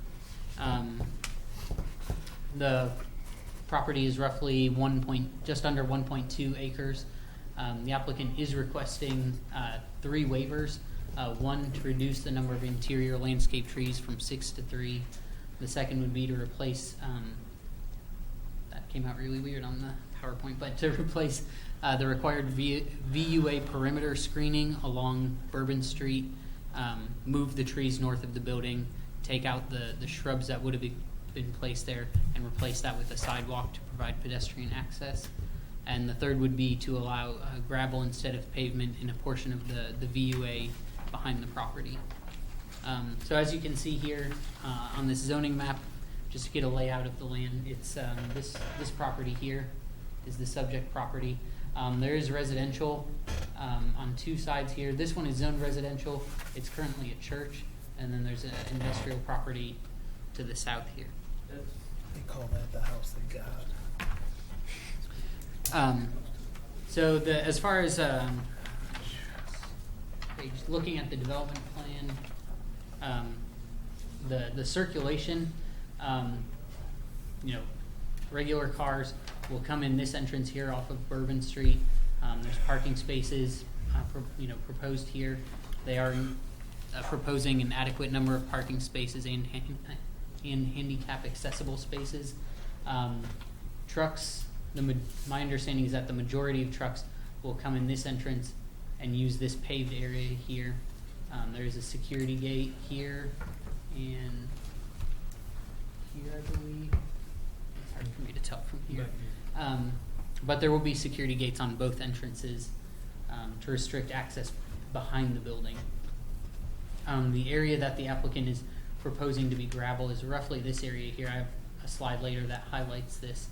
The property is roughly just under 1.2 acres. The applicant is requesting 3 waivers. 1 to reduce the number of interior landscape trees from 6 to 3. The second would be to replace, that came out really weird on the PowerPoint, but to replace the required VUA perimeter screening along Bourbon Street, move the trees north of the building, take out the shrubs that would have been placed there, and replace that with a sidewalk to provide pedestrian access. And the third would be to allow gravel instead of pavement in a portion of the VUA behind the property. So as you can see here on this zoning map, just to get a layout of the land, it's this property here is the subject property. There is residential on 2 sides here. This one is zoned residential. It's currently a church, and then there's an industrial property to the south here. They call that the house of God. So as far as looking at the development plan, the circulation You know, regular cars will come in this entrance here off of Bourbon Street. There's parking spaces, proposed here. They are proposing an adequate number of parking spaces and handicap accessible spaces. Trucks, my understanding is that the majority of trucks will come in this entrance and use this paved area here. There is a security gate here and here, I believe. It's hard for me to tell from here. But there will be security gates on both entrances to restrict access behind the building. The area that the applicant is proposing to be gravel is roughly this area here. I have a slide later that highlights this.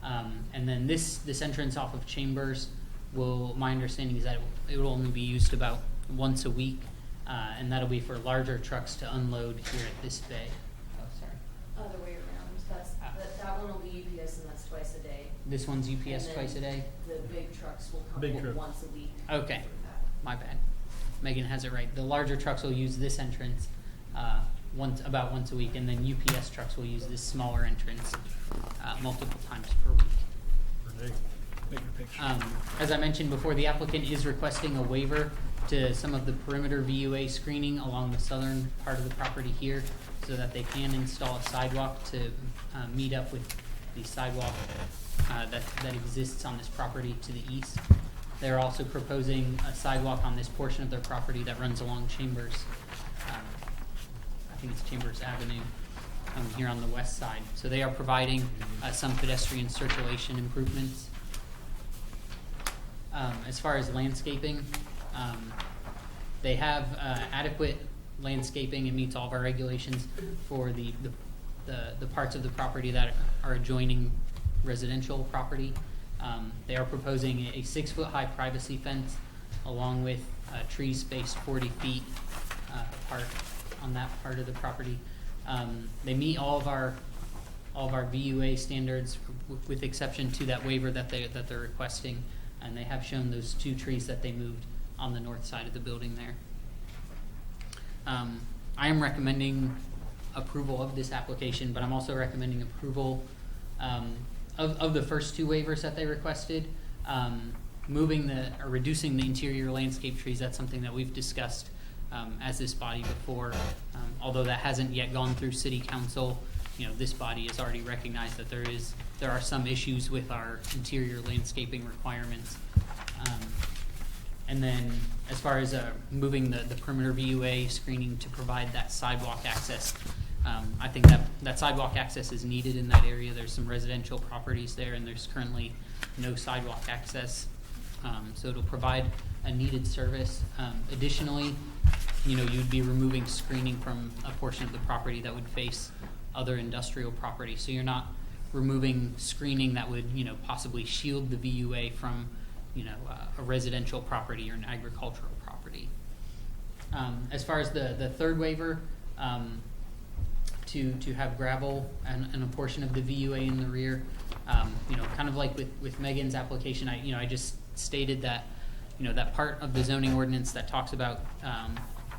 And then this entrance off of Chambers my understanding is that it will only be used about once a week, and that'll be for larger trucks to unload here at this bay. Oh, sorry. Other way around. That one will be UPS, and that's twice a day. This one's UPS twice a day? The big trucks will come once a week. Okay, my bad. Megan has it right. The larger trucks will use this entrance about once a week, and then UPS trucks will use this smaller entrance multiple times per week. As I mentioned before, the applicant is requesting a waiver to some of the perimeter VUA screening along the southern part of the property here so that they can install a sidewalk to meet up with the sidewalk that exists on this property to the east. They're also proposing a sidewalk on this portion of their property that runs along Chambers. I think it's Chambers Avenue here on the west side. So they are providing some pedestrian circulation improvements. As far as landscaping, they have adequate landscaping and meets all of our regulations for the parts of the property that are adjoining residential property. They are proposing a 6-foot high privacy fence along with trees spaced 40 feet apart on that part of the property. They meet all of our VUA standards with exception to that waiver that they're requesting, and they have shown those 2 trees that they moved on the north side of the building there. I am recommending approval of this application, but I'm also recommending approval of the first 2 waivers that they requested. Reducing the interior landscape trees, that's something that we've discussed as this body before. Although that hasn't yet gone through City Council, this body has already recognized that there are some issues with our interior landscaping requirements. And then as far as moving the perimeter VUA screening to provide that sidewalk access, I think that sidewalk access is needed in that area. There's some residential properties there, and there's currently no sidewalk access. So it'll provide a needed service. Additionally, you'd be removing screening from a portion of the property that would face other industrial property. So you're not removing screening that would, possibly shield the VUA from, a residential property or an agricultural property. As far as the third waiver, to have gravel and a portion of the VUA in the rear, kind of like with Megan's application, I just stated that, that part of the zoning ordinance that talks about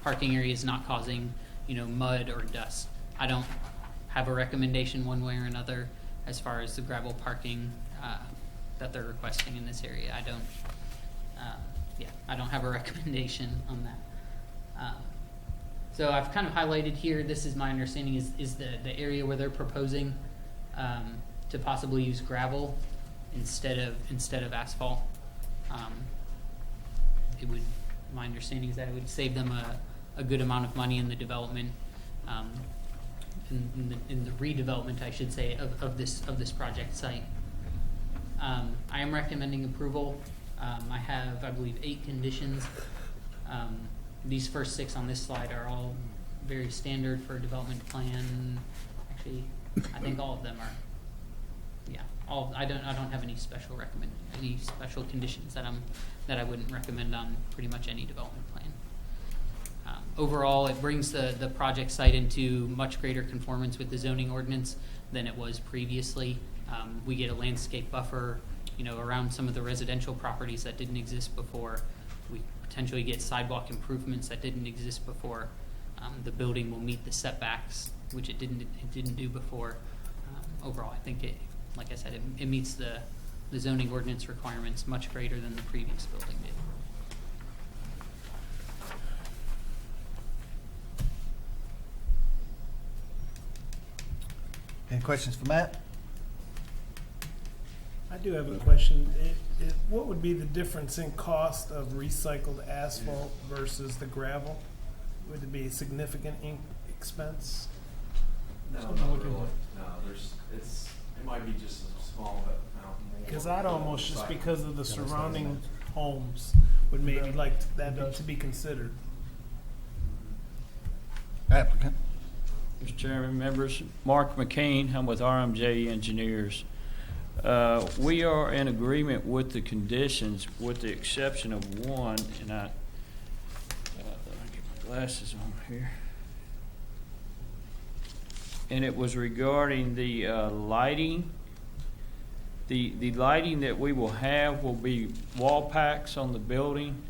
parking areas not causing, mud or dust. I don't have a recommendation one way or another as far as the gravel parking that they're requesting in this area. I don't have a recommendation on that. So I've kind of highlighted here, this is my understanding, is the area where they're proposing to possibly use gravel instead of asphalt. My understanding is that it would save them a good amount of money in the development, in the redevelopment, I should say, of this project site. I am recommending approval. I have, I believe, 8 conditions. These first 6 on this slide are all very standard for a development plan. Actually, I think all of them are. Yeah, I don't have any special conditions that I wouldn't recommend on pretty much any development plan. Overall, it brings the project site into much greater conformance with the zoning ordinance than it was previously. We get a landscape buffer, around some of the residential properties that didn't exist before. We potentially get sidewalk improvements that didn't exist before. The building will meet the setbacks which it didn't do before. Overall, I think like I said, it meets the zoning ordinance requirements much greater than the previous building did. Any questions for Matt? I do have a question. What would be the difference in cost of recycled asphalt versus the gravel? Would it be a significant expense? No, not really. No, it might be just a small amount more. Because I'd almost, just because of the surrounding homes, would maybe like that to be considered. Applicant. Mr. Chairman, members, Mark McCain, I'm with RMJ Engineers. We are in agreement with the conditions with the exception of one, and I get my glasses on here. And it was regarding the lighting. The lighting that we will have will be wall packs on the building.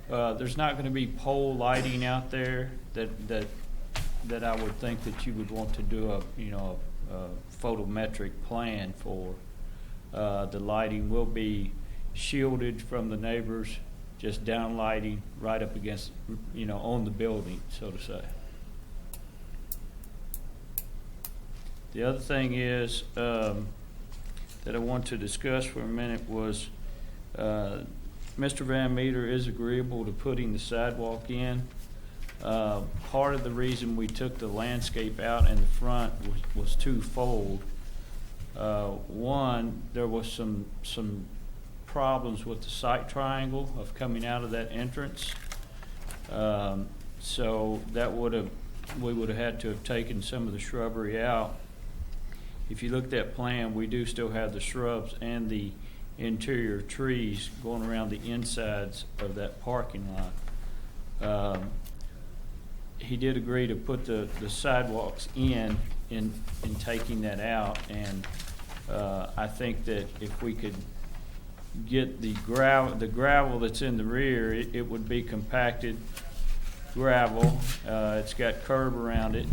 There's not going to be pole lighting out there that I would think that you would want to do a photometric plan for. The lighting will be shielded from the neighbors, just down lighting right up against, on the building, so to say. The other thing is that I want to discuss for a minute was Mr. Van Meter is agreeable to putting the sidewalk in. Part of the reason we took the landscape out in the front was twofold. One, there was some problems with the sight triangle of coming out of that entrance. So that we would have had to have taken some of the shrubbery out. If you look at that plan, we do still have the shrubs and the interior trees going around the insides of that parking lot. He did agree to put the sidewalks in taking that out, and I think that if we could get the gravel that's in the rear, it would be compacted gravel. It's got curb around it.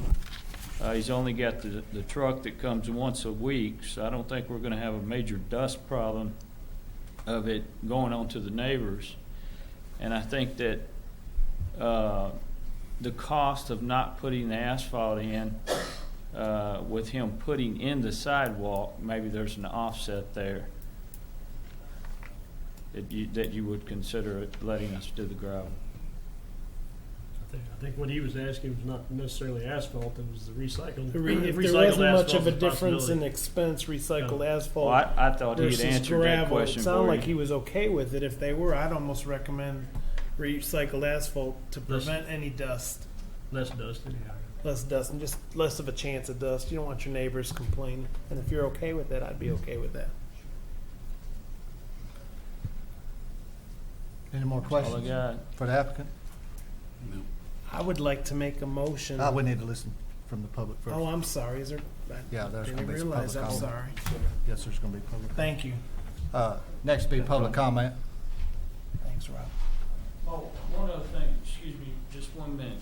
He's only got the truck that comes once a week, so I don't think we're going to have a major dust problem of it going on to the neighbors. And I think that the cost of not putting the asphalt in, with him putting in the sidewalk, maybe there's an offset there that you would consider letting us do the gravel. I think what he was asking was not necessarily asphalt, it was the recycled. If there wasn't much of a difference in expense, recycled asphalt. Well, I thought he had versus answered that gravel. question It sounded for like you. he was okay with it. If they were, I'd almost recommend recycled asphalt to Less- prevent any dust. Less dust. Less dust and just less of a chance of dust. You don't want your neighbors complaining. And if you're okay with that, I'd be okay with that. Any more questions for the applicant? No. I would like to make a motion. We need to listen from the public first. Oh, I'm sorry. Is there? Yeah, there's didn't going to be some realize. public I'm comment. sorry. Yes, there's going to be public. Thank you. Next be public comment. Thanks, Rob. Oh, one other thing, excuse me, just 1 minute.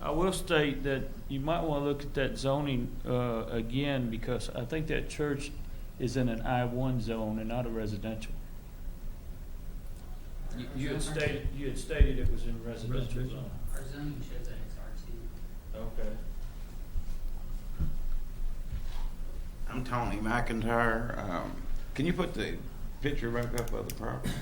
I will state that you might want to look at that zoning again, because I think that church is in an I-1 zone and not a residential. You had stated it was in residential zone. Our zoning shows that it's R2. Okay. I'm Tony McIntyre. Can you put the picture back up of the property?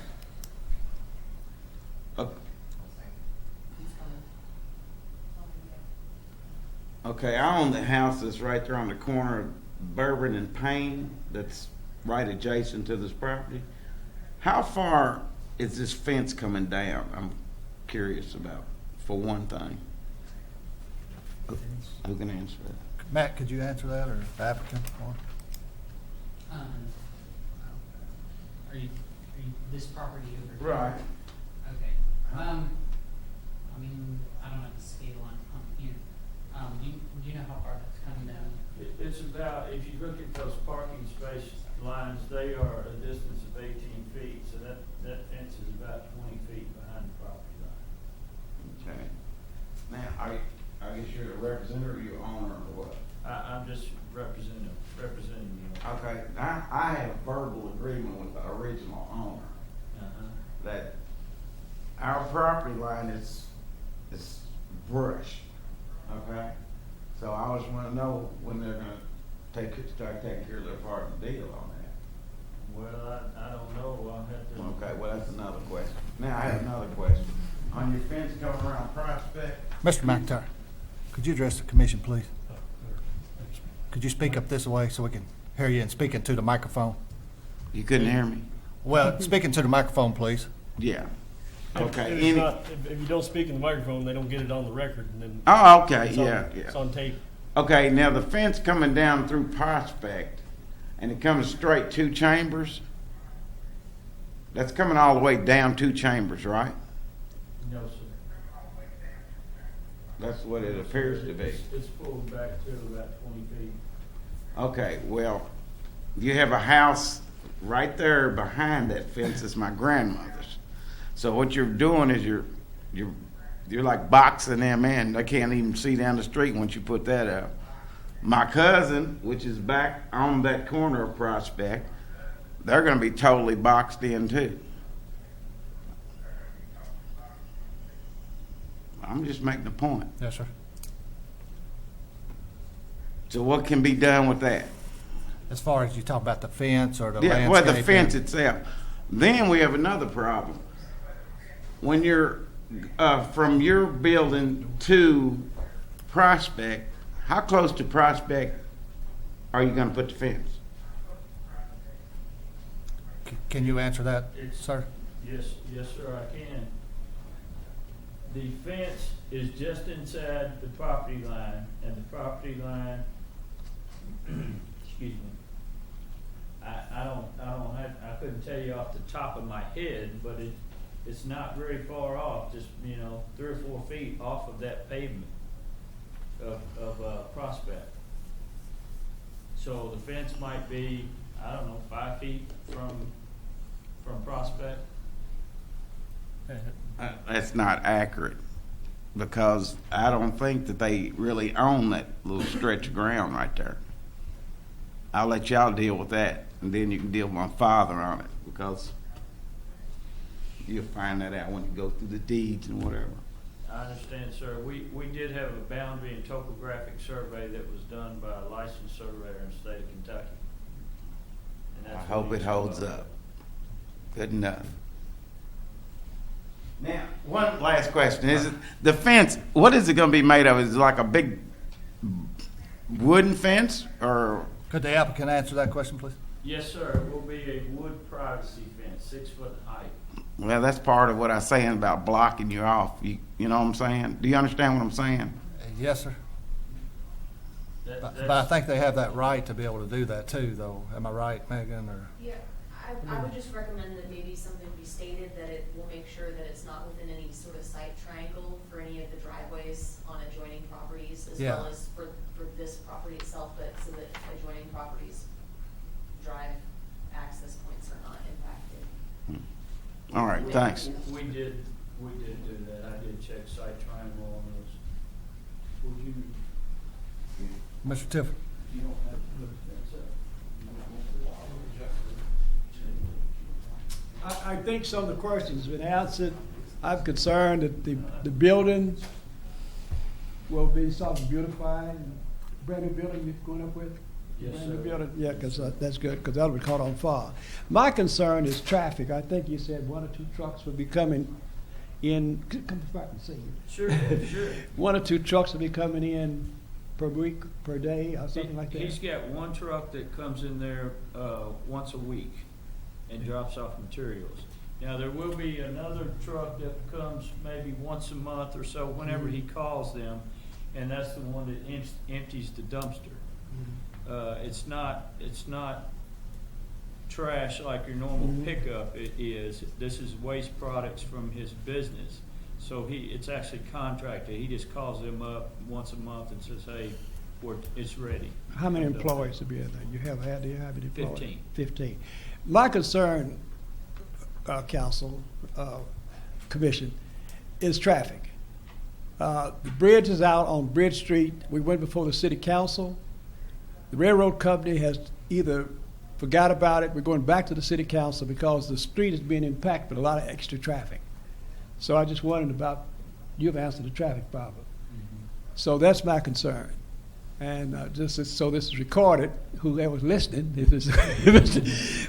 Okay, I own the house that's right there on the corner of Bourbon and Payne, that's right adjacent to this property. How far is this fence coming down? I'm curious about, for one thing. Who can answer that? Matt, could you answer that, or the applicant? Are you this property over here? Right. Okay. I mean, I don't have the scale on here. Do you know how far that's coming down? It's about, if you look at those parking space lines, they are a distance of 18 feet, so that fence is about 20 feet behind the property line. Okay. Now, I guess you're the representative or your owner or what? I'm just representing you. Okay, I have verbal agreement with the original owner that our property line is brush, okay? So I just wanna know when they're gonna start taking care of their part of the deal on that. Well, I don't know, I'll have to. Okay, well, that's another question. Now, I have another question. On your fence coming around Prospect, Mr. McIntyre, could you address the commission, please? Could you speak up this way so we can hear you and speak into the microphone? you couldn't hear me? Well, speak into the microphone, please. Yeah. Okay. If, it's not, if you don't speak in the microphone, they don't get it on the record. And then Oh, okay, it's yeah. It's on tape. Okay, now the fence coming down through Prospect, and it comes straight 2 chambers? That's coming all the way down 2 chambers, right? No, sir. That's what it appears to be. It's pulled back to about 20 feet. Okay, well, you have a house right there behind that fence. It's my grandmother's. So what you're doing is you're like boxing them in. They can't even see down the street once you put that up. My cousin, which is back on that corner of Prospect, they're going to be totally boxed in too. I'm just making a point. Yes, sir. So what can be done with that? As far as you talk about the fence or the Yeah, well, the landscaping. fence itself. Then we have another problem. When you're from your building to Prospect, how close to Prospect are you going to put the fence? Can you answer that, It's- sir? Yes, sir, I can. The fence is just inside the property line, and the property line, excuse me, I couldn't tell you off the top of my head, but it's not very far off, just, 3 or 4 feet off of that pavement of Prospect. So the fence might be, 5 feet from Prospect. That's not accurate, because I don't think that they really own that little stretch of ground right there. I'll let y'all deal with that, and then you can deal with my father on it, because you'll find that out when you go through the deeds and whatever. I understand, sir. We did have a boundary and topographic survey that was done by a licensed surveyor in the state of Kentucky. And I that's hope what it he's holds about. up. Good enough. Now, one last question. Is it the fence, what is it going to be made of? Is it like a big wooden fence, or? Could the applicant answer that question, please? Yes, sir. It will be a wood privacy fence, 6 foot in height. Well, that's part of what I was saying about blocking you off. You know what I'm saying? Do you understand what I'm saying? Yes, sir. But I think they have that right to be able to do that too, though. Am I right, Megan? Or Yeah, I would just recommend that maybe something be stated that it will make sure that it's not within any sort of site triangle for any of the driveways on adjoining properties, as Yeah. well as for this property itself, but so that adjoining properties' drive access points are not impacted. All right, thanks. We did do that. I did check site triangle on those. Would you? Mr. Tiffin? You don't have to put the fence up. I think some of the questions have been answered. I'm concerned that the building will be something beautified. Brand new building you're going up with? Yes, Brand new sir. building? Yeah, because that's good, because that'll be caught on fire. My concern is traffic. I think you said 1 or 2 trucks will be coming in. Come back and see you. Sure, sure. 1 or 2 trucks will be coming in per week, per day, or something like that? He's got 1 truck that comes in there once a week and drops off materials. Now, there will be another truck that comes maybe once a month or so, whenever he calls them, and that's the one that empties the dumpster. It's not trash like your normal pickup is. This is waste products from his business. So it's actually contracted. He just calls them up once a month and says, hey, it's ready. How many employees will be in there? Do you have any employees? 15. 15. My concern, council, commission, is traffic. The bridge is out on Bridge Street. We went before the city council. the railroad company has either forgot about it, we're going back to the city council because the street is being impacted with a lot of extra traffic. So I just wondered about, you've answered the traffic problem. So that's my concern. And so this is recorded, whoever's listening,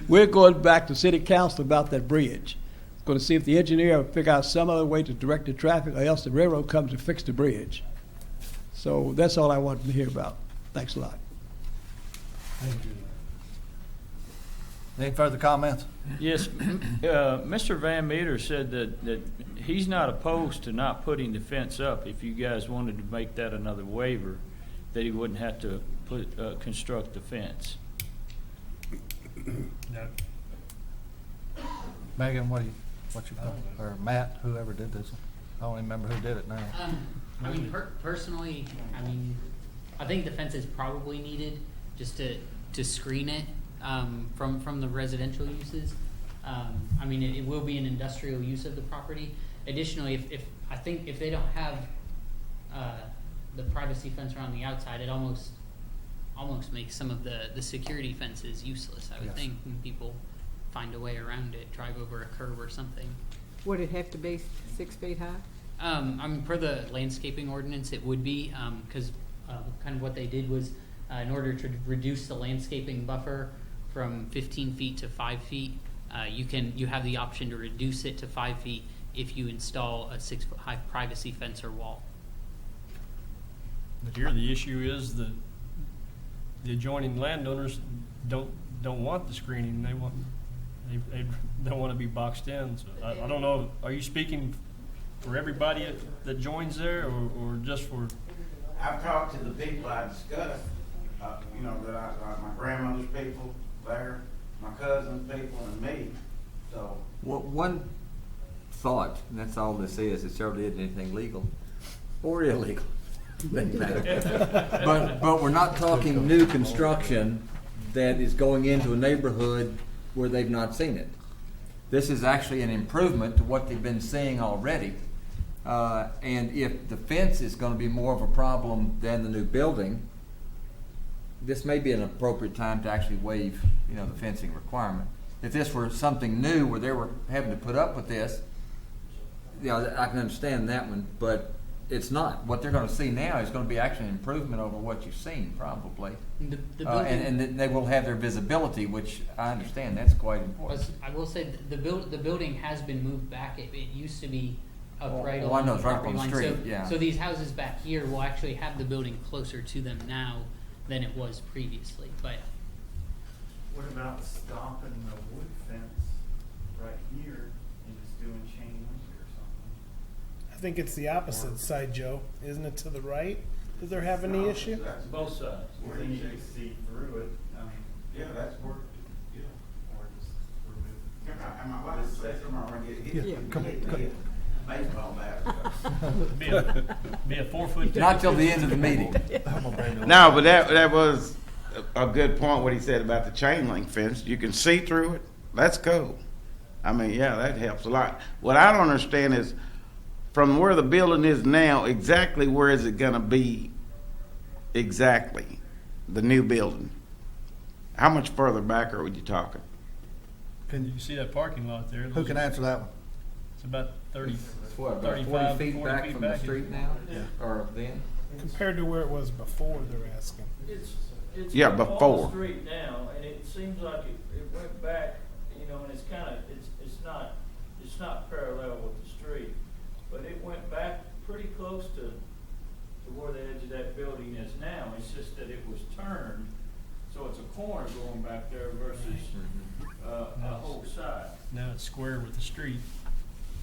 we're going back to city council about that bridge. Going to see if the engineer will figure out some other way to direct the traffic, or else the railroad comes to fix the bridge. So that's all I wanted to hear about. Thanks a lot. Thank you. Any further comments? Yes, Mr. Van Meter said that he's not opposed to not putting the fence up. If you guys wanted to make that another waiver, that he wouldn't have to construct the fence. No. Megan, what you think? Or Matt, whoever did this? I don't even remember who did it now. I mean, personally, I think the fence is probably needed just to screen it from the residential uses. I mean, it will be an industrial use of the property. Additionally, if they don't have the privacy fence around the outside, it almost makes some of the security fences useless. I would think when people find a way around it, drive over a curb or something. Would it have to be 6 feet high? I mean, per the landscaping ordinance, it would be, because kind of what they did was, in order to reduce the landscaping buffer from 15 feet to 5 feet, you have the option to reduce it to 5 feet if you install a 6-foot high privacy fence or wall. But here the issue is that the adjoining landowners don't want the screening. They don't want to be boxed in. So I don't know. Are you speaking for everybody that joins there, or just for? I've talked to the people I discussed. My grandmother's people there, my cousin's people, and me. So One thought, and that's all this is. It certainly isn't anything legal or illegal. Doesn't matter. But we're not talking new construction that is going into a neighborhood where they've not seen it. This is actually an improvement to what they've been seeing already. And if the fence is going to be more of a problem than the new building, this may be an appropriate time to actually waive, the fencing requirement. If this were something new where they were having to put up with this, I can understand that one, but it's not. What they're going to see now is going to be actually an improvement over what you've seen, probably. The building, and they will have their visibility, which I understand that's quite important. I will say the building has been moved back. It used to be upright I know, along it's the right property on the line. street, yeah. So these houses back here will actually have the building closer to them now than it was previously. But What about stopping the wood fence right here and just doing chain link or something? I think it's the opposite side, Joe. Isn't it to the right that they're having the issue? Both sides. Where you can see through it. yeah, that's where. Or just remove. Am I allowed to say something? Or am I gonna get hit? Yeah, come on. Baseball bat. Be a 4 foot. Not till the end of the meeting. No, but that was a good point, what he said about the chain link fence. You can see through it. That's cool. I mean, yeah, that helps a lot. What I don't understand is from where the building is now, exactly where is it going to be exactly, the new building? How much further back are you talking? Can you see that parking lot there? Who can answer that one? It's about 30, It's what, about 35, 40 feet back 40 from feet the back. street now? Yeah. Or then? Compared to where it was before, they're asking. It's Yeah, on before. the street now, and it seems like it went back, and it's kind of, it's not parallel with the street, but it went back pretty close to where the edge of that building is now. It's just that it was turned, so it's a corner going back there versus a whole side. Now it's square with the street,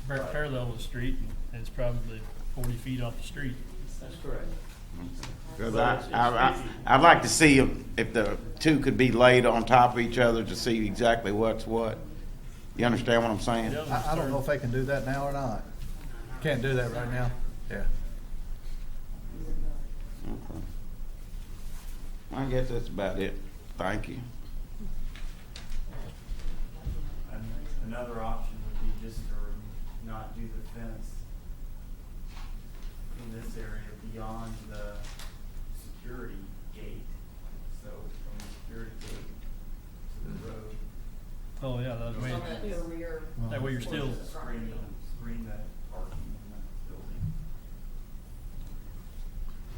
very parallel with the street, and it's probably 40 feet off the street. That's correct. Because I'd like to see if the two could be laid on top of each other to see exactly what's what. You understand what I'm saying? I don't know if they can do that now or not. Can't do that right now. Yeah. Okay. I guess that's about it. Thank you. Another option would be just to not do the fence in this area beyond the security gate. so from the security to the road. Oh, yeah, that way, On the rear. that way you're still, portion of the property. Screen that parking in that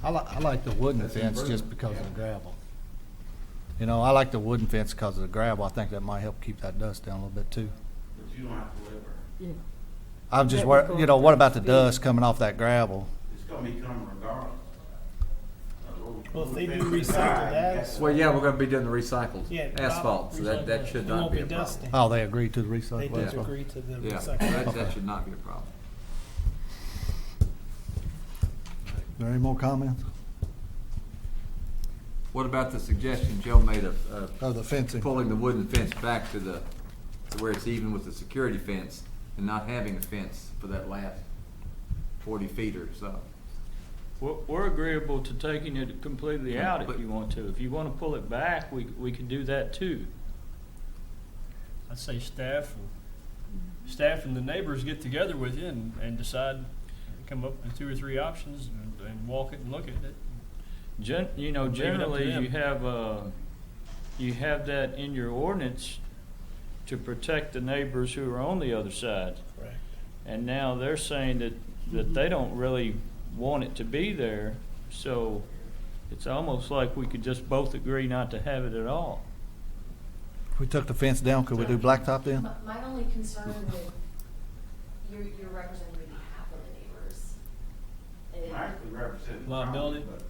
building. I like the wooden That's fence improvement. just because of the gravel. You know, I like the wooden fence because of the gravel. I think that might help keep that dust down a little bit too. But you don't have to live there. I'm just worried, you know, what about the dust coming off that gravel? It's gonna be coming regardless. Well, if they do recycle that, Well, yeah, we're gonna be doing the recycled Yeah, asphalt, so that should it not won't be be a problem. dusty. Oh, they agreed to the They recycle did asphalt? agree to the Yeah, recycle. that should not be a problem. There any more comments? What about the suggestion Joe made of Oh, the fencing. pulling the wooden fence back to where it's even with the security fence and not having a fence for that last 40 feet or so? We're agreeable to taking it completely out if you want to. If you want to pull it back, we can do that too. I'd say staff and the neighbors get together with you and decide, come up with 2 or 3 options and walk it and look at it. Leave it up to Generally, them. you have that in your ordinance to protect the neighbors who are on the other side. Correct. And now they're saying that they don't really want it to be there, so it's almost like we could just both agree not to have it at all. If we took the fence down, could we do blacktop then? My only concern with, you're representing maybe half of the neighbors. And I actually represent Liability? Tony, but,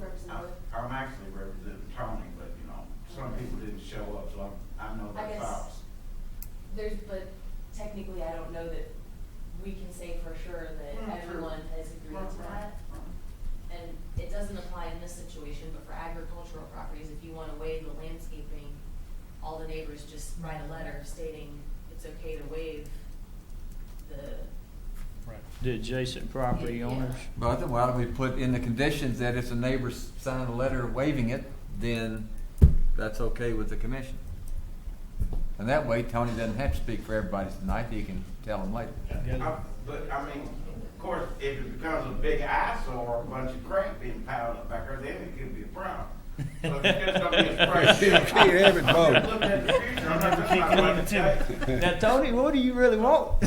representative, I'm actually representing Tony, but, you know, some people didn't show up, so I know I that guess- files. but technically I don't know that we can say for sure that everyone has agreed to that. And it doesn't apply in this situation, but for agricultural properties, if you want to waive the landscaping, all the neighbors just write a letter stating it's okay to waive The adjacent property Yeah. owners. But then why don't we put in the conditions that if the neighbors sign a letter waiving it, then that's okay with the commission? And that way, Tony doesn't have to speak for everybody tonight, he can tell them later. But, I mean, of course, if it becomes a big eyesore or a bunch of crap being piled up back there, then it could be a problem. So if it's just gonna be a spray. Can't have it both. Look at the future, I'm not talking about today. Now, Tony, what do you really want?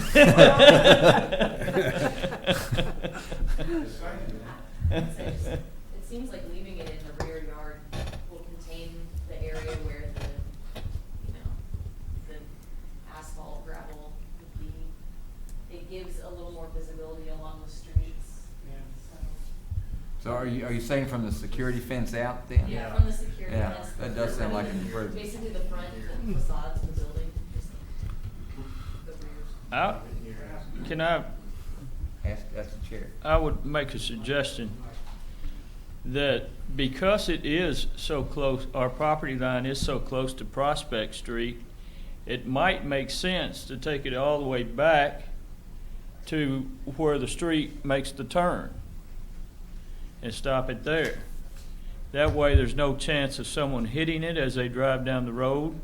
Just saying. It seems like leaving it in the rear yard will contain the area where the asphalt gravel would be. It gives a little more visibility along the streets. So are you saying from the security fence out then? Yeah, from the security Yeah, fence. that does sound like an improvement. Basically the front and facades of the building, just the rears. Can I Ask the chair. I would make a suggestion that because it is so close, our property line is so close to Prospect Street, it might make sense to take it all the way back to where the street makes the turn and stop it there. That way there's no chance of someone hitting it as they drive down the road.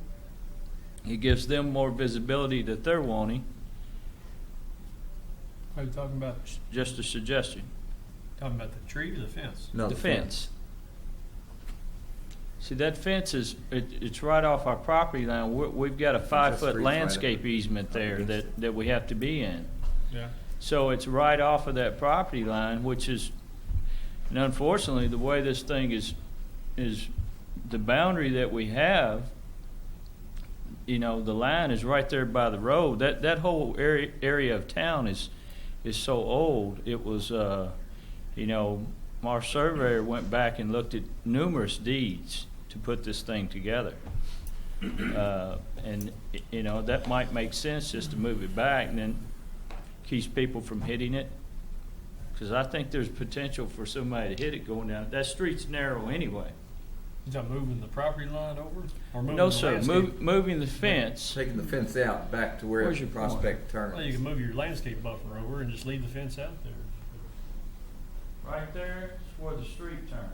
It gives them more visibility that they're wanting. What are you talking about? Just a suggestion. Talking about the tree or the fence? No, The fence. See, that fence it's right off our property line. We've got a 5-foot street's right landscape up easement there that we have to be in. Yeah. So it's right off of that property line, which is, and unfortunately, the way this thing is the boundary that we have, the line is right there by the road. That whole area of town is so old. It was, our surveyor went back and looked at numerous deeds to put this thing together. And that might make sense just to move it back and then keeps people from hitting it. Because I think there's potential for somebody to hit it going down. That street's narrow anyway. Is that moving the property line over? Or moving No, the sir. landscape? Moving the fence. Taking the fence out back to where Where's your Prospect turns. Well, you can move your landscape buffer over and just leave the fence out there. Right there is where the street turns.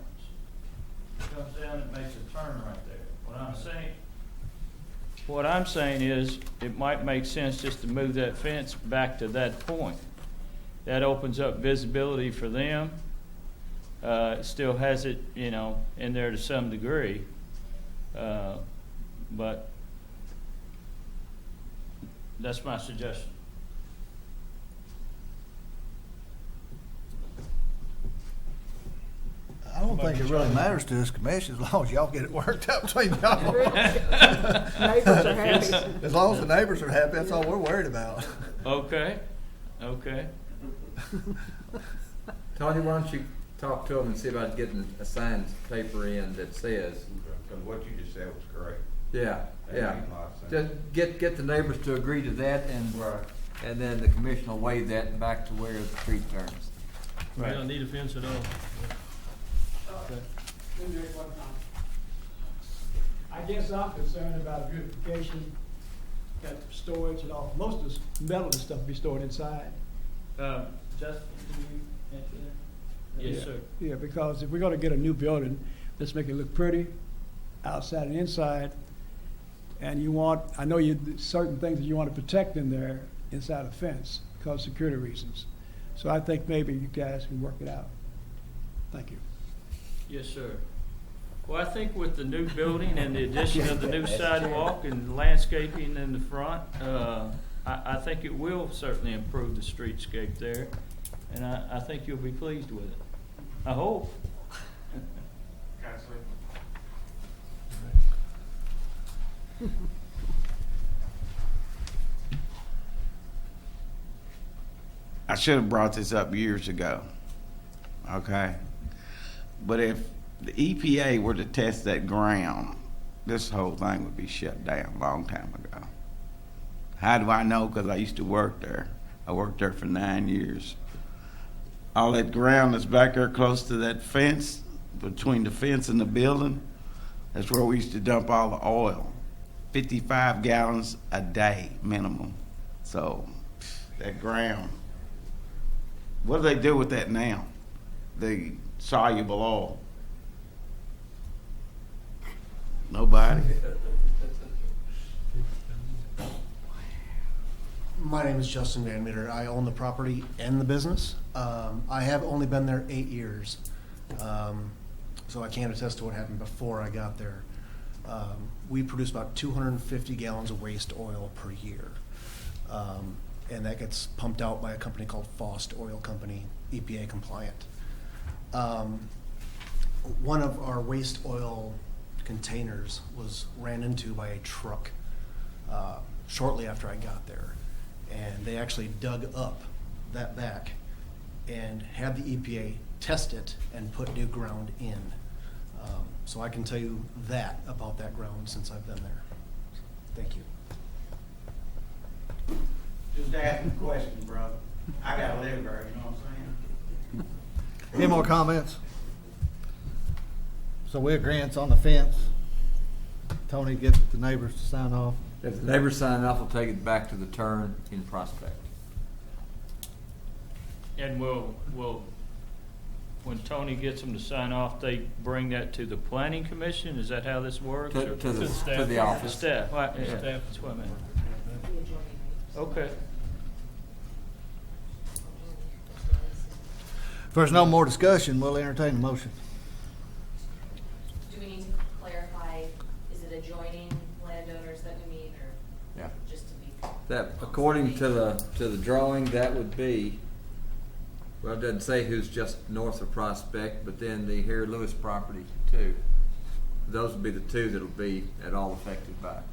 It comes down and makes a turn right there. What I'm saying is, it might make sense just to move that fence back to that point. That opens up visibility for them. It still has it, you know, in there to some degree. But that's my suggestion. I don't think it really matters to this commission as long as y'all get it worked out between y'all. Neighbors are happy. As long as the neighbors are happy, that's all we're worried about. Okay, okay. Tony, why don't you talk to them and see about getting a signed paper in that says. Because what you just said was correct. Yeah, That yeah. makes a lot of sense. Just get the neighbors to agree to that, and then the commission will waive that back to where the street turns. We don't need a fence at all. I guess I'm concerned about beautification, got storage and all, most of this metal and stuff be stored inside. Justin, can you answer that? Yes, Yeah. sir. Yeah, because if we're gonna get a new building, let's make it look pretty, outside and inside. And you want, I know certain things that you want to protect in there, inside a fence, because of security reasons. So I think maybe you guys can work it out. Thank you. Yes, sir. Well, I think with the new building and the addition of the new sidewalk and landscaping in the front, I think it will certainly improve the streetscape there. And I think you'll be pleased with it. I hope. I should have brought this up years ago, okay? But if the EPA were to test that ground, this whole thing would be shut down a long time ago. How do I know? Because I used to work there. I worked there for 9 years. All that ground that's back there close to that fence, between the fence and the building, that's where we used to dump all the oil. 55 gallons a day minimum. So that ground, what do they do with that now? The soluble oil. Nobody. My name is Justin Van Meter. I own the property and the business. I have only been there 8 years, so I can't attest to what happened before I got there. We produce about 250 gallons of waste oil per year, and that gets pumped out by a company called Fost Oil Company, EPA compliant. One of our waste oil containers was ran into by a truck shortly after I got there. And they actually dug up that back and had the EPA test it and put new ground in. So I can tell you that about that ground since I've been there. Thank you. Just ask a question, brother. I gotta live there, you know what I'm saying? Any more comments? So we agree on the fence. Tony, get the neighbors to sign off. If the neighbors sign off, we'll take it back to the turn in Prospect. And we'll, when Tony gets them to sign off, they bring that to the planning commission? Is that how this works? To or- the staff? office. The staff, right, yeah, Staff. that's what I meant. Okay. If there's no more discussion, we'll entertain a motion. Do we need to clarify, is it adjoining landowners that we meet, or Yeah. just to be? That, according to the drawing, that would be, well, it doesn't say who's just north of Prospect, but then the Harry Lewis property too. Those would be the two that'll be at all affected by it.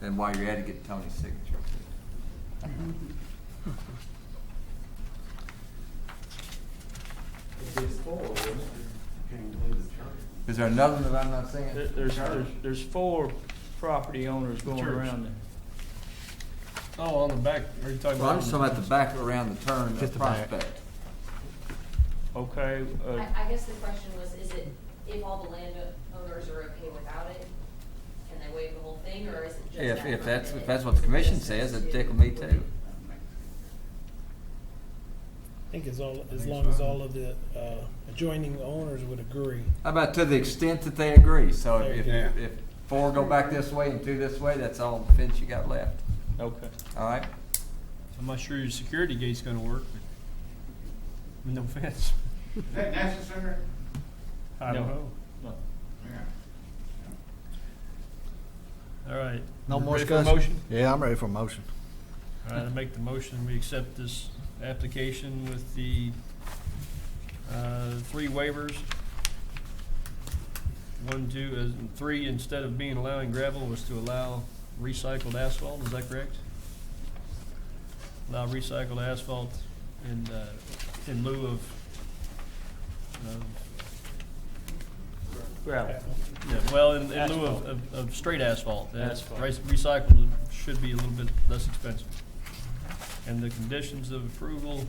And while you're at it, get Tony's signature. Is there another one that I'm not seeing? There's 4 property owners going Church. around there. Oh, on the back, are you talking Well, I'm about? just talking about the back around the turn Just of the back. Prospect. Okay, I guess the question was, is it, if all the landowners are okay without it, can they waive the whole thing, or is it just? If that's what the commission says, it'd tickle me too. I think as long as all of the adjoining owners would agree. How about to the extent that they agree? So if Yeah. 4 go back this way and 2 this way, that's all the fence you got left. okay. All right? I'm not sure your security gate's gonna work, but with no fence. Is that necessary? I don't know. All right. No more Ready for a discussion? motion? Yeah, I'm ready for a motion. All right, I make the motion, we accept this application with the 3 waivers. 1, 2, and 3, instead of being allowing gravel, was to allow recycled asphalt, is that correct? Allow recycled asphalt in lieu of Gravel. yeah, well, in lieu of straight asphalt. Recycled should be a little bit less expensive. And the conditions of approval,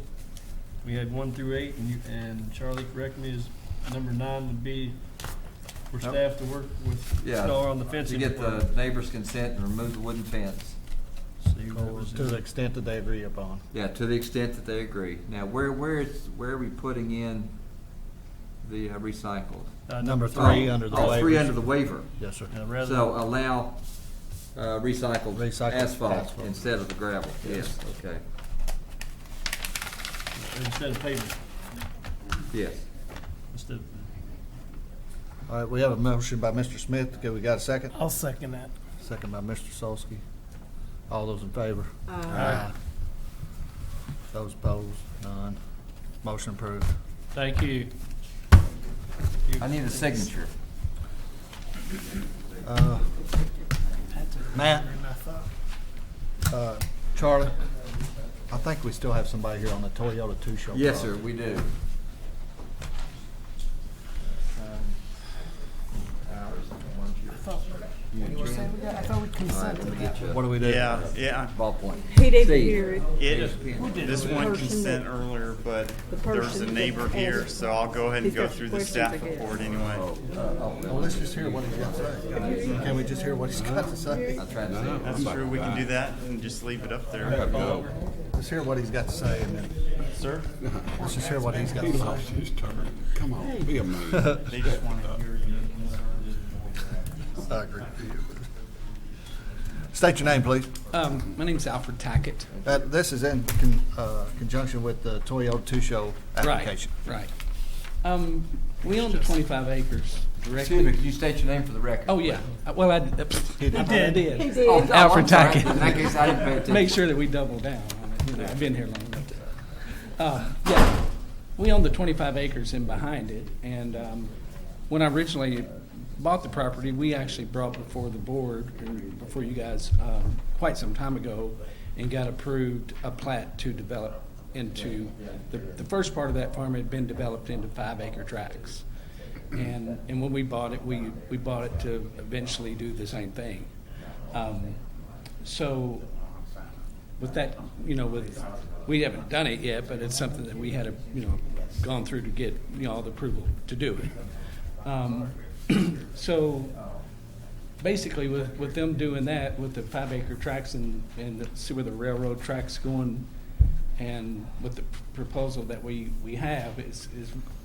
we had 1 through 8, and Charlie, correct me, is number 9 would be for staff to work with Star on the fencing. To get the neighbor's consent and remove the wooden fence. See, that was To the extent that they agree upon. Yeah, to the extent that they agree. Now, where are we putting in the recycled? Number 3 under the waiver. 3 under the waiver. Yes, sir. So allow recycled asphalt asphalt. instead of the gravel. Yes, okay. Instead of pavement. Yes. Instead of, All right, we have a motion by Mr. Smith. Okay, we got a second? I'll second that. Second by Mr. Solsky. All those in favor? Aye. Those opposed? None. Motion approved. Thank you. I need a signature. Matt? Charlie? I think we still have somebody here on the Toyota two-show. Yes, sir, we do. I thought we consented. What do we do? Yeah. Ballpoint. He didn't Steve. hear it. This one person consent that- earlier, but the there's a person neighbor that here, asked- so I'll go ahead and he's go got through the questions, staff I guess. report anyway. Well, let's just hear what he's got to say. Can we just hear what he's got to say? I tried to say. That's true, we can do that and just leave it up there. Let's hear what he's got to say, and then Sir? let's just hear what he's got to say. his turn. Come on, be a man. They just want to hear you. I agree. State your name, please. My name's Alfred Tackett. This is in conjunction with the Toyota two-show application. Right. We own the 25 acres directly. Excuse me, could you state your name for the record? Oh, yeah. Well, I did. He did. I did. He did. Oh, Alfred I'm sorry. Tackett. In that case, I didn't pay attention. Make sure that we double down on it. You know, I've been here long enough. Yeah, we own the 25 acres in behind it, and when I originally bought the property, we actually brought before the board, and before you guys, quite some time ago, and got approved a plat to develop into, the first part of that farm had been developed into 5-acre tracts. And when we bought it, we bought it to eventually do the same thing. So with that, we haven't done it yet, but it's something that we had, gone through to get, all the approval to do it. So basically with them doing that, with the 5-acre tracts and see where the railroad tracks going, and with the proposal that we have is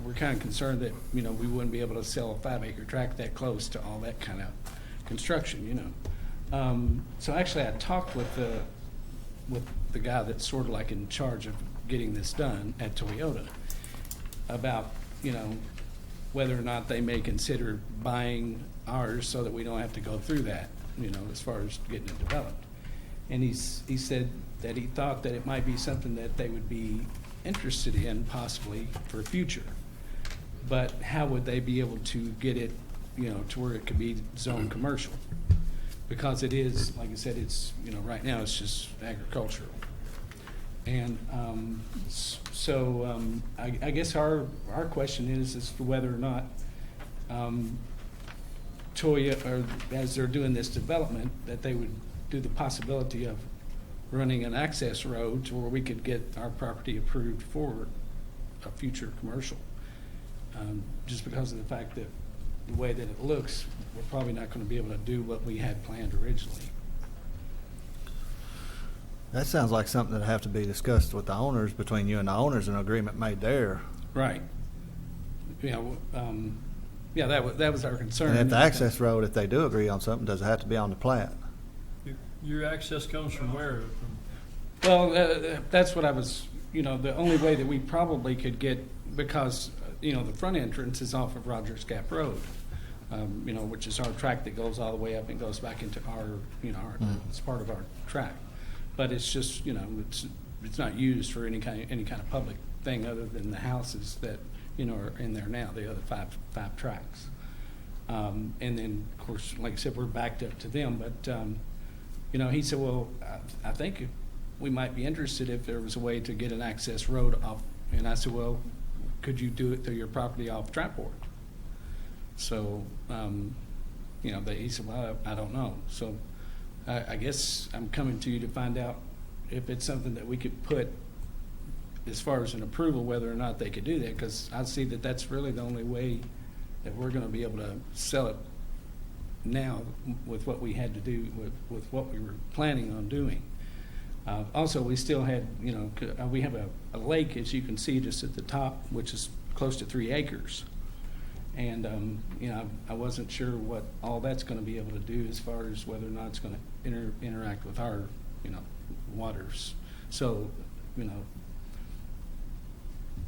we're kind of concerned that, we wouldn't be able to sell a 5-acre tract that close to all that kind of construction, So actually I talked with the guy that's sort of like in charge of getting this done at Toyota about, whether or not they may consider buying ours so that we don't have to go through that, as far as getting it developed. And he said that he thought that it might be something that they would be interested in possibly for future. But how would they be able to get it, to where it could be zoned commercial? Because it is, like I said, it's, right now it's just agricultural. And I guess our question is as to whether or not Toya, or as they're doing this development, that they would do the possibility of running an access road to where we could get our property approved for a future commercial. Just because of the fact that the way that it looks, we're probably not going to be able to do what we had planned originally. That sounds like something that have to be discussed with the owners, between you and the owners, an agreement made there. Right. Yeah, that was our concern. And if the access road, if they do agree on something, does it have to be on the plat? your access comes from where? Well, that's what I was, the only way that we probably could get, because the front entrance is off of Rogers Gap Road, which is our track that goes all the way up and goes back into our, it's part of our track. But it's just, it's not used for any kind of public thing other than the houses that, are in there now, the other five tracks. And then, of course, like I said, we're backed up to them. But, he said, well, I think we might be interested if there was a way to get an access road off. And I said, well, could you do it through your property off Traport? So, he said, well, I don't know. So I guess I'm coming to you to find out if it's something that we could put as far as an approval, whether or not they could do that, because I see that that's really the only way that we're going to be able to sell it now with what we had to do with what we were planning on doing. Also, we still had, we have a lake, as you can see, just at the top, which is close to 3 acres. And, I wasn't sure what all that's going to be able to do as far as whether or not it's going to interact with our, waters. So,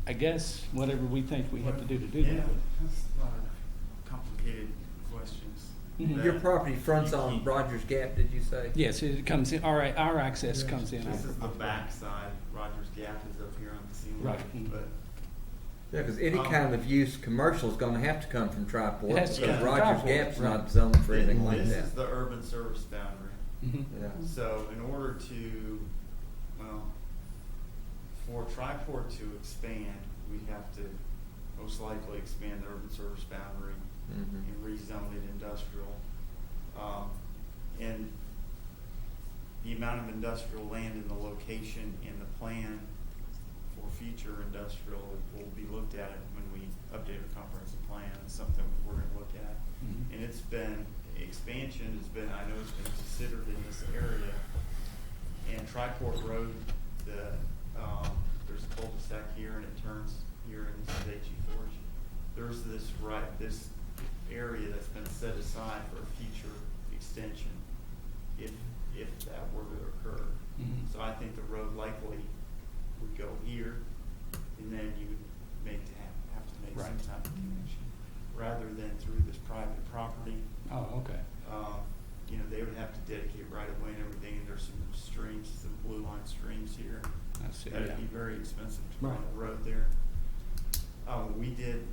I guess whatever we think we have to do that. That's a lot of complicated questions. Mhm. Your property fronts on Rogers Gap, did you say? Yes, it comes in, our access comes in. This is the back side. Rogers Gap is up here on the scene. Right. But Yeah, because any kind of use, commercial is going to have to come from Triport, It has to because come from Rogers Triport, Gap's right. not zoned for anything like this that. is the urban service boundary. Mhm. Yeah. So in order to, for Triport to expand, we have to most likely expand the urban service boundary Mhm. and rezone it industrial. And the amount of industrial land in the location in the plan for future industrial will be looked at when we update our comprehensive plan. It's something we're going to look at. Mhm. And expansion has been, I know it's been considered in this area. And Triport Road, there's a cul-de-sac here and it turns here and this is HE Forge. There's this area that's been set aside for a future extension if that were to occur. Mhm. So I think the road likely would go here and then you would have to make some Right. type of connection rather than through this private property. Oh, okay. They would have to dedicate right of way and everything, and there's some streams, some blue line streams here. I see, That'd yeah. be very expensive to run Right. a road there. We did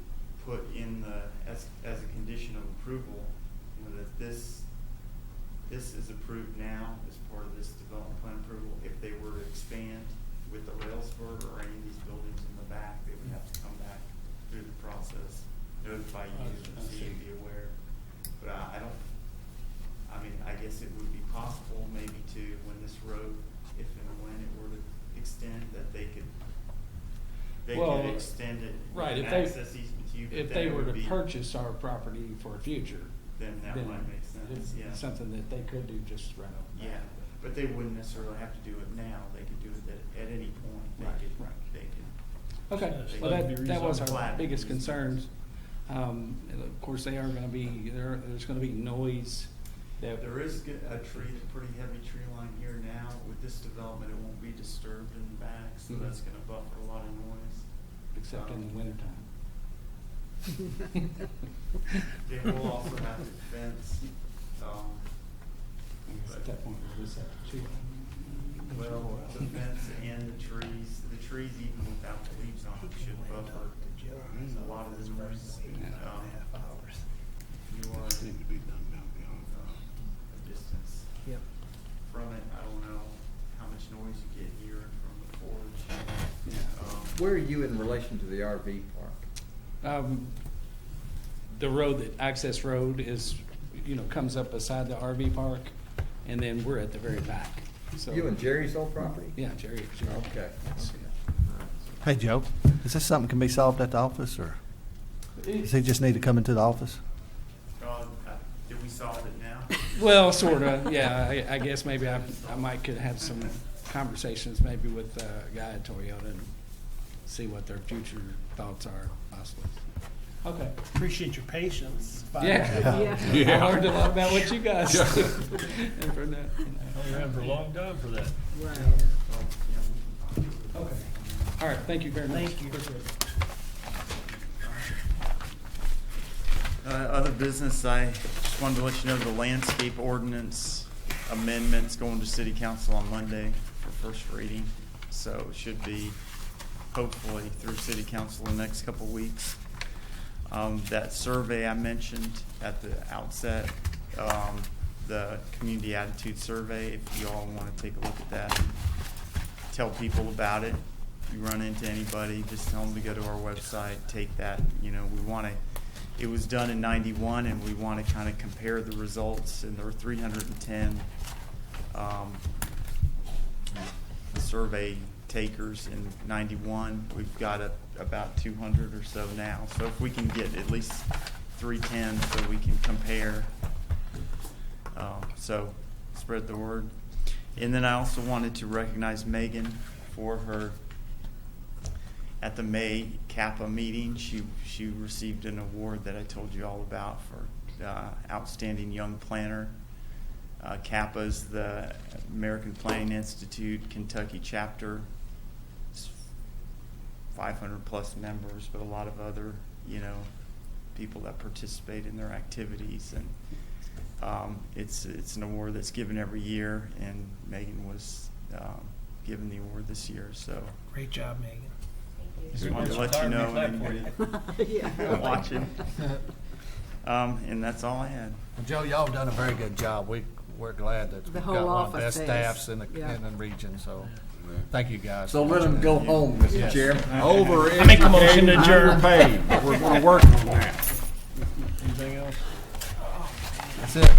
put in as a condition of approval, that this is approved now as part of this development plan approval. If they were to expand with the Railsburg or any of these buildings in the back, they would have to come back through the process, notify you, I so see. you'd be aware. But I guess it would be possible maybe to, when this road, if and when it were to extend, that they could Well, extend it. Right, and if they, access easement to you, but if then they it were would to be- purchase our property for a future, Then that then might make sense, it's yeah. something that they could do just right off the bat. Yeah, but they wouldn't necessarily have to do it now, they could do it at any point, Right, right. they could. Okay, They well, could that was rezone our flat biggest easement. concerns. And of course, they are gonna be, there's gonna be noise that. There is a pretty heavy tree line here now. With this development, it won't be disturbed in the back, so Mhm. that's gonna buffer a lot of noise. Except in the wintertime. They will also have to fence, At that point, we'll just have to chew. well, the fence and the trees even without the leaves on them should buffer a lot of the noise. You are a distance from it. I don't know how much noise you get here from the forge. Where are you in relation to the RV park? The road, access road is, comes up beside the RV park, and then we're at the very back. So You and Jerry's old property? Yeah, Jerry. Okay. Yes, Hey, Joe, is this something can be solved at the office, or does he just need to come into the office? Did we solve it now? Well, sorta, yeah. I guess maybe I could have some conversations maybe with a guy at Toyota and see what their future thoughts are, possibly. Okay. Appreciate your patience. Yeah. Yeah. I learned a lot about what you guys do. And for that, You're having for a long time for that. Right. Okay. All right, thank you very much. Thank you. Appreciate it. Other business, I just wanted to let you know the landscape ordinance amendments going to city council on Monday for first reading. So it should be hopefully through city council in the next couple of weeks. That survey I mentioned at the outset, the community attitude survey, if you all want to take a look at that and tell people about it. If you run into anybody, just tell them to go to our website, take that. You know, we want to, it was done in 91 and we want to kind of compare the results, and there were 310 survey takers in 91. We've got about 200 or so now. So if we can get at least 310 so we can compare. So spread the word. And then I also wanted to recognize Megan for her, at the May Kappa meeting, she received an award that I told you all about for Outstanding Young Planner. Kappa is the American Planning Institute Kentucky chapter. It's 500 plus members, but a lot of other, people that participate in their activities, and it's an award that's given every year, and Megan was given the award this year. So Great job, Megan. just wanted to let you know and Yeah. watching. And that's all I had. Well, Joe, y'all have done a very good job. We're glad that The we've whole got one of office the best has. staffs in the Yeah. region, so thank you guys. So let them go home, Mr. Yes. Chairman. I make a motion to adjourn. Underpaid, but we're gonna work on that. Anything else? That's it.